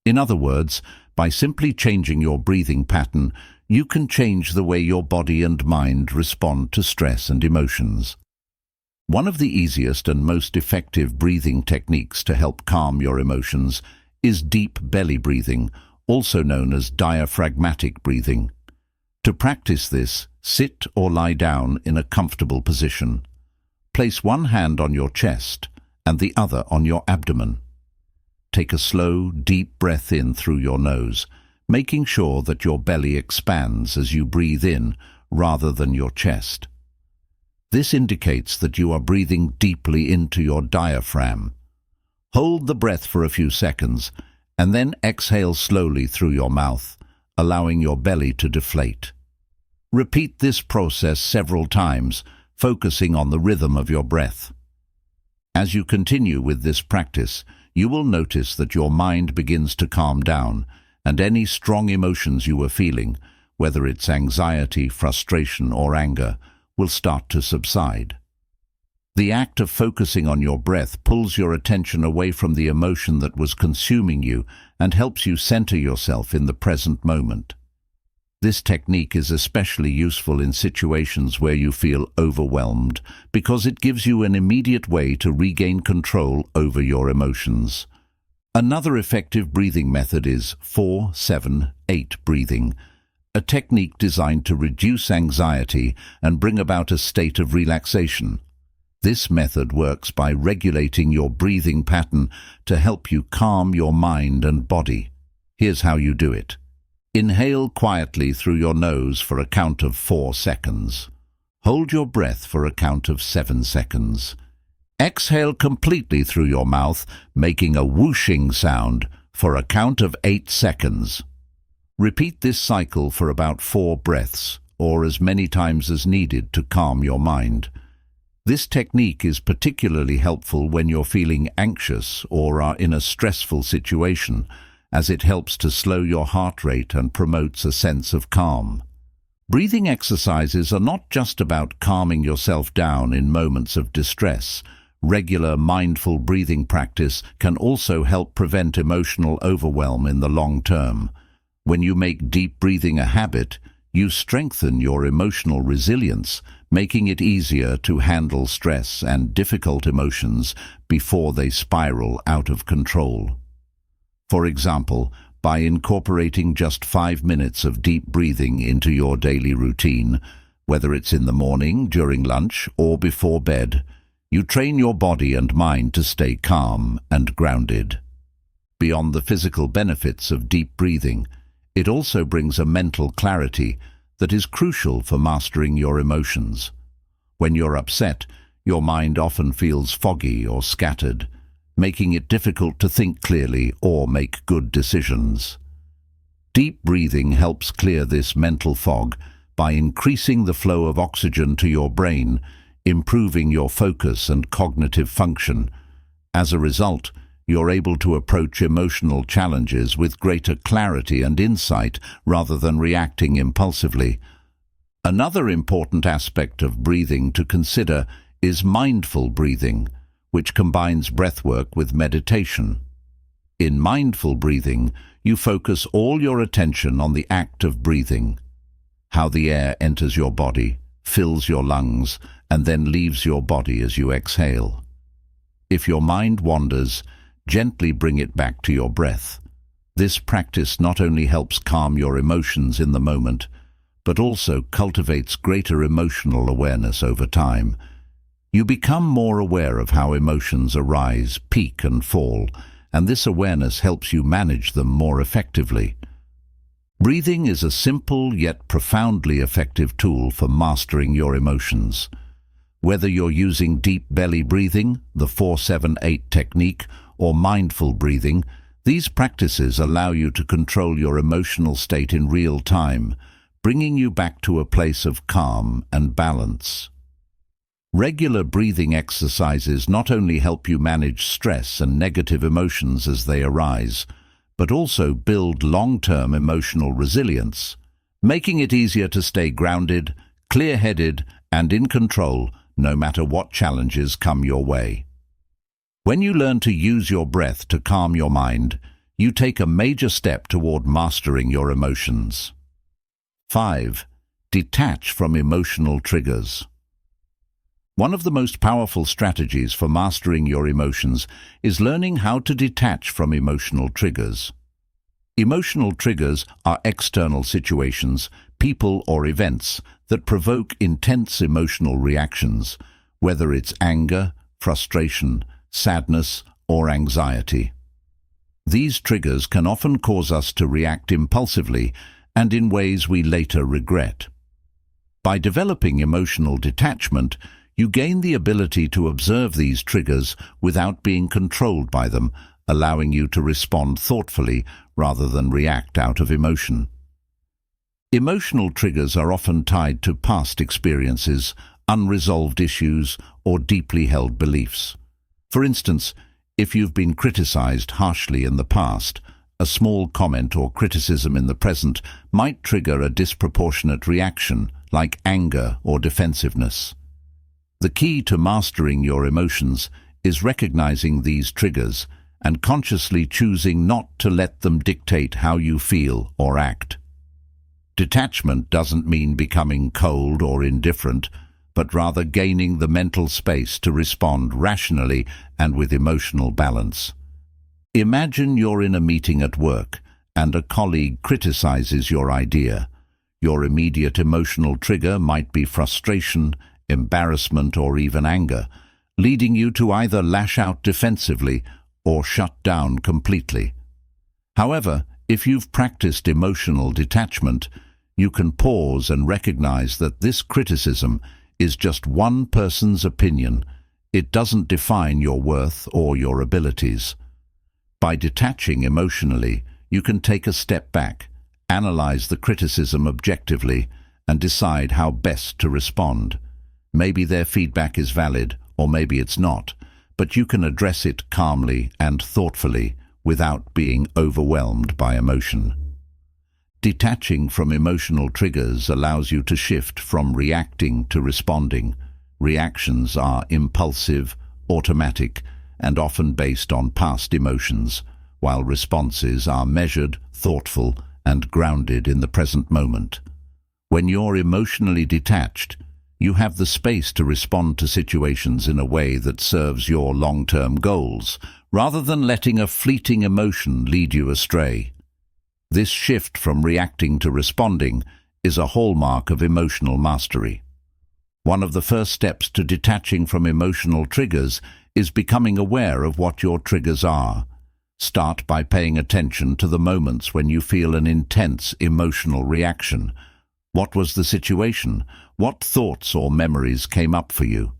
In other words, By simply changing your breathing pattern, you can change the way your body and mind respond to stress and emotions. One of the easiest and most effective breathing techniques to help calm your emotions is deep belly breathing, also known as diaphragmatic breathing. To practice this, sit or lie down in a comfortable position. Place one hand on your chest and the other on your abdomen. Take a slow, deep breath in through your nose, making sure that your belly expands as you breathe in rather than your chest. This indicates that you are breathing deeply into your diaphragm. Hold the breath for a few seconds and then exhale slowly through your mouth, allowing your belly to deflate. Repeat this process several times, focusing on the rhythm of your breath. As you continue with this practice, you will notice that your mind begins to calm down, and any strong emotions you were feeling, whether it's anxiety, frustration, or anger, will start to subside. The act of focusing on your breath pulls your attention away from the emotion that was consuming you and helps you center yourself in the present moment. This technique is especially useful in situations where you feel overwhelmed because it gives you an immediate way to regain control over your emotions. Another effective breathing method is 4-7-8 breathing, a technique designed to reduce anxiety and bring about a state of relaxation. This method works by regulating your breathing pattern to help you calm your mind and body. Here's how you do it. Inhale quietly through your nose for a count of 4 seconds. Hold your breath for a count of 7 seconds. Exhale completely through your mouth, making a whooshing sound for a count of 8 seconds. Repeat this cycle for about 4 breaths, or as many times as needed to calm your mind. This technique is particularly helpful when you're feeling anxious or are in a stressful situation, as it helps to slow your heart rate and promotes a sense of calm. Breathing exercises are not just about calming yourself down in moments of distress. Regular mindful breathing practice can also help prevent emotional overwhelm in the long term. When you make deep breathing a habit, you strengthen your emotional resilience, making it easier to handle stress and difficult emotions before they spiral out of control. For example, by incorporating just 5 minutes of deep breathing into your daily routine, whether it's in the morning, during lunch, or before bed, you train your body and mind to stay calm and grounded. Beyond the physical benefits of deep breathing, it also brings a mental clarity that is crucial for mastering your emotions. When you're upset, your mind often feels foggy or scattered, making it difficult to think clearly or make good decisions. Deep breathing helps clear this mental fog by increasing the flow of oxygen to your brain, improving your focus and cognitive function. As a result, you're able to approach emotional challenges with greater clarity and insight rather than reacting impulsively. Another important aspect of breathing to consider is mindful breathing, which combines breathwork with meditation. In mindful breathing, you focus all your attention on the act of breathing, how the air enters your body, fills your lungs, and then leaves your body as you exhale. If your mind wanders, gently bring it back to your breath. This practice not only helps calm your emotions in the moment, but also cultivates greater emotional awareness over time. You become more aware of how emotions arise, peak, and fall, and this awareness helps you manage them more effectively. Breathing is a simple yet profoundly effective tool for mastering your emotions. Whether you're using deep belly breathing, the 4-7-8 technique, or mindful breathing, these practices allow you to control your emotional state in real time, bringing you back to a place of calm and balance. Regular breathing exercises not only help you manage stress and negative emotions as they arise, but also build long-term emotional resilience, making it easier to stay grounded, clear-headed, and in control no matter what challenges come your way. When you learn to use your breath to calm your mind, you take a major step toward mastering your emotions. 5. Detach from emotional triggers. One of the most powerful strategies for mastering your emotions is learning how to detach from emotional triggers. Emotional triggers are external situations, people or events that provoke intense emotional reactions, whether it's anger, frustration, sadness, or anxiety. These triggers can often cause us to react impulsively and in ways we later regret. By developing emotional detachment, you gain the ability to observe these triggers without being controlled by them, allowing you to respond thoughtfully rather than react out of emotion. Emotional triggers are often tied to past experiences, unresolved issues, or deeply held beliefs. For instance, if you've been criticized harshly in the past, a small comment or criticism in the present might trigger a disproportionate reaction, like anger or defensiveness. The key to mastering your emotions is recognizing these triggers and consciously choosing not to let them dictate how you feel or act. Detachment doesn't mean becoming cold or indifferent, but rather gaining the mental space to respond rationally and with emotional balance. Imagine you're in a meeting at work and a colleague criticizes your idea. Your immediate emotional trigger might be frustration, embarrassment, or even anger, leading you to either lash out defensively or shut down completely. However, if you've practiced emotional detachment, you can pause and recognize that this criticism is just one person's opinion. It doesn't define your worth or your abilities. By detaching emotionally, you can take a step back, analyze the criticism objectively, and decide how best to respond. Maybe their feedback is valid, or maybe it's not, but you can address it calmly and thoughtfully without being overwhelmed by emotion. Detaching from emotional triggers allows you to shift from reacting to responding. Reactions are impulsive, automatic, and often based on past emotions, while responses are measured, thoughtful, and grounded in the present moment. When you're emotionally detached, you have the space to respond to situations in a way that serves your long-term goals, rather than letting a fleeting emotion lead you astray. This shift from reacting to responding is a hallmark of emotional mastery. One of the first steps to detaching from emotional triggers is becoming aware of what your triggers are. Start by paying attention to the moments when you feel an intense emotional reaction. What was the situation? What thoughts or memories came up for you?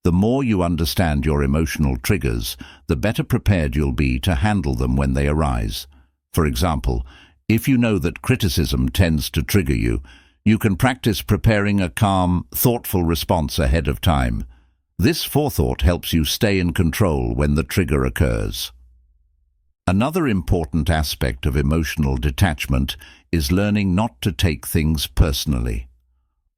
The more you understand your emotional triggers, the better prepared you'll be to handle them when they arise. For example, if you know that criticism tends to trigger you, you can practice preparing a calm, thoughtful response ahead of time. This forethought helps you stay in control when the trigger occurs. Another important aspect of emotional detachment is learning not to take things personally.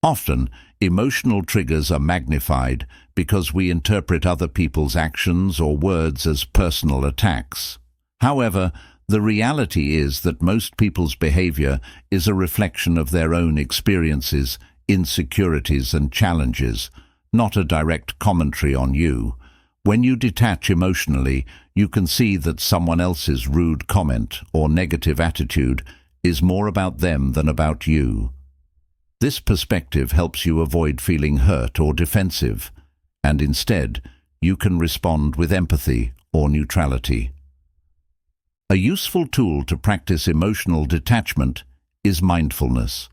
Often, emotional triggers are magnified because we interpret other people's actions or words as personal attacks. However, the reality is that most people's behavior is a reflection of their own experiences, insecurities, and challenges, not a direct commentary on you. When you detach emotionally, you can see that someone else's rude comment or negative attitude is more about them than about you. This perspective helps you avoid feeling hurt or defensive, and instead, you can respond with empathy or neutrality. A useful tool to practice emotional detachment is mindfulness.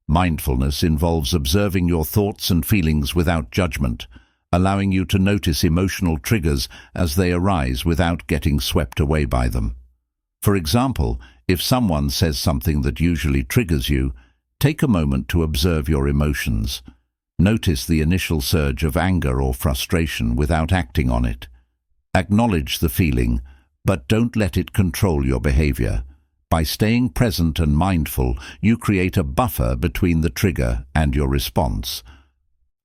Mindfulness involves observing your thoughts and feelings without judgment, allowing you to notice emotional triggers as they arise without getting swept away by them. For example, if someone says something that usually triggers you, take a moment to observe your emotions. Notice the initial surge of anger or frustration without acting on it. Acknowledge the feeling, but don't let it control your behavior. By staying present and mindful, you create a buffer between the trigger and your response.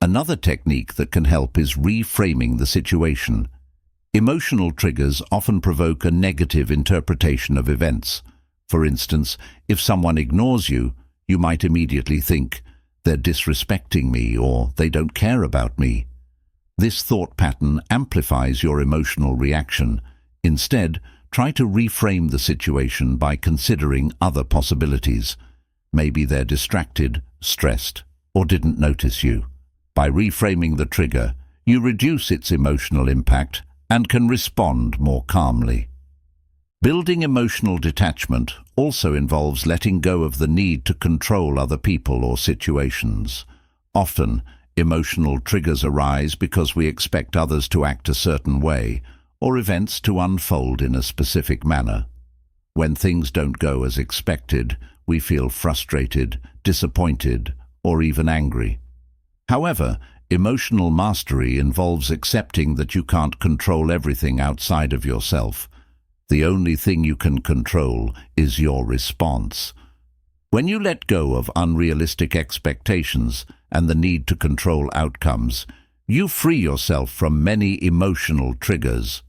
Another technique that can help is reframing the situation. Emotional triggers often provoke a negative interpretation of events. For instance, if someone ignores you, you might immediately think, "They're disrespecting me," or "They don't care about me." This thought pattern amplifies your emotional reaction. Instead, try to reframe the situation by considering other possibilities. Maybe they're distracted, stressed, or didn't notice you. By reframing the trigger, you reduce its emotional impact and can respond more calmly. Building emotional detachment also involves letting go of the need to control other people or situations. Often, emotional triggers arise because we expect others to act a certain way, or events to unfold in a specific manner. When things don't go as expected, we feel frustrated, disappointed, or even angry. However, emotional mastery involves accepting that you can't control everything outside of yourself. The only thing you can control is your response. When you let go of unrealistic expectations and the need to control outcomes, you free yourself from many emotional triggers.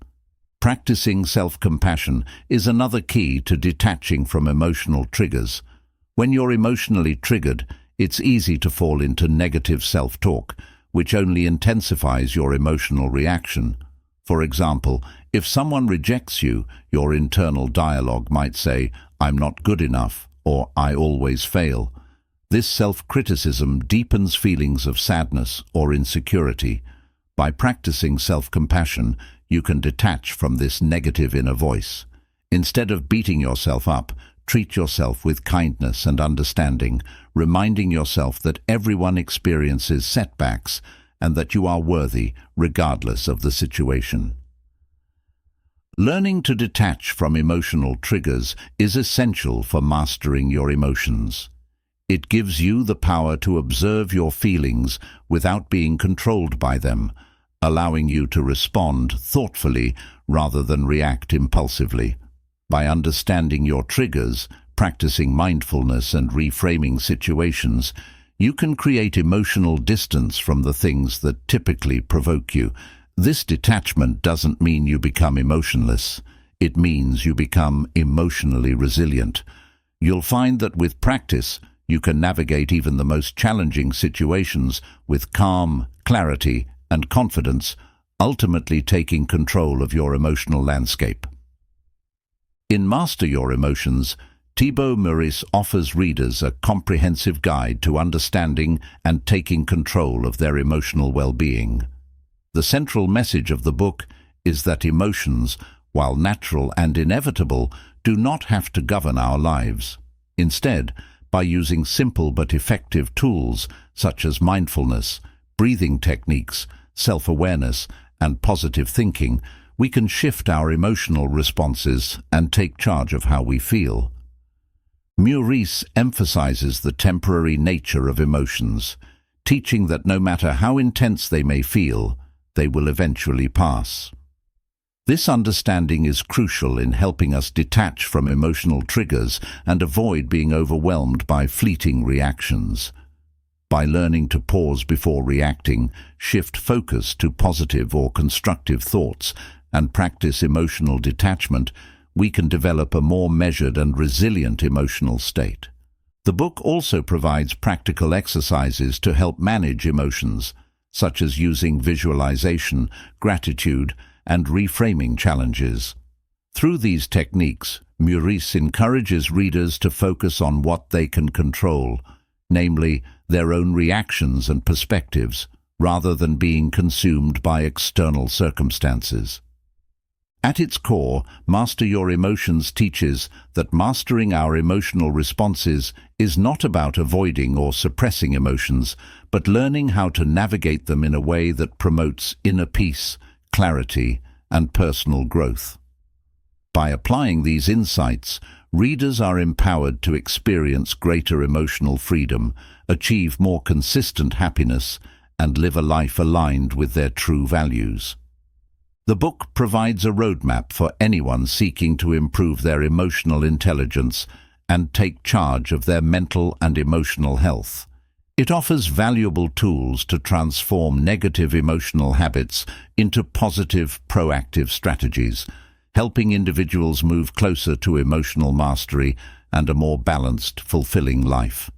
Practicing self-compassion is another key to detaching from emotional triggers. When you're emotionally triggered, it's easy to fall into negative self-talk, which only intensifies your emotional reaction. For example, if someone rejects you, your internal dialogue might say, "I'm not good enough," or "I always fail." This self-criticism deepens feelings of sadness or insecurity. By practicing self-compassion, you can detach from this negative inner voice. Instead of beating yourself up, treat yourself with kindness and understanding, reminding yourself that everyone experiences setbacks and that you are worthy regardless of the situation. Learning to detach from emotional triggers is essential for mastering your emotions. It gives you the power to observe your feelings without being controlled by them, allowing you to respond thoughtfully rather than react impulsively. By understanding your triggers, practicing mindfulness and reframing situations, you can create emotional distance from the things that typically provoke you. This detachment doesn't mean you become emotionless. It means you become emotionally resilient. You'll find that with practice, you can navigate even the most challenging situations with calm, clarity, and confidence, ultimately taking control of your emotional landscape. In Master Your Emotions, Thibaut Meurisse offers readers a comprehensive guide to understanding and taking control of their emotional well-being. The central message of the book is that emotions, while natural and inevitable, do not have to govern our lives. Instead, by using simple but effective tools such as mindfulness, breathing techniques, self-awareness, and positive thinking, we can shift our emotional responses and take charge of how we feel. Meurisse emphasizes the temporary nature of emotions, teaching that no matter how intense they may feel, they will eventually pass. This understanding is crucial in helping us detach from emotional triggers and avoid being overwhelmed by fleeting reactions. By learning to pause before reacting, shift focus to positive or constructive thoughts, and practice emotional detachment, we can develop a more measured and resilient emotional state. The book also provides practical exercises to help manage emotions, such as using visualization, gratitude, and reframing challenges. Through these techniques, Meurisse encourages readers to focus on what they can control, namely their own reactions and perspectives, rather than being consumed by external circumstances. At its core, Master Your Emotions teaches that mastering our emotional responses is not about avoiding or suppressing emotions, but learning how to navigate them in a way that promotes inner peace, clarity, and personal growth. By applying these insights, readers are empowered to experience greater emotional freedom, achieve more consistent happiness, and live a life aligned with their true values. The book provides a roadmap for anyone seeking to improve their emotional intelligence and take charge of their mental and emotional health. It offers valuable tools to transform negative emotional habits into positive, proactive strategies, helping individuals move closer to emotional mastery and a more balanced, fulfilling life.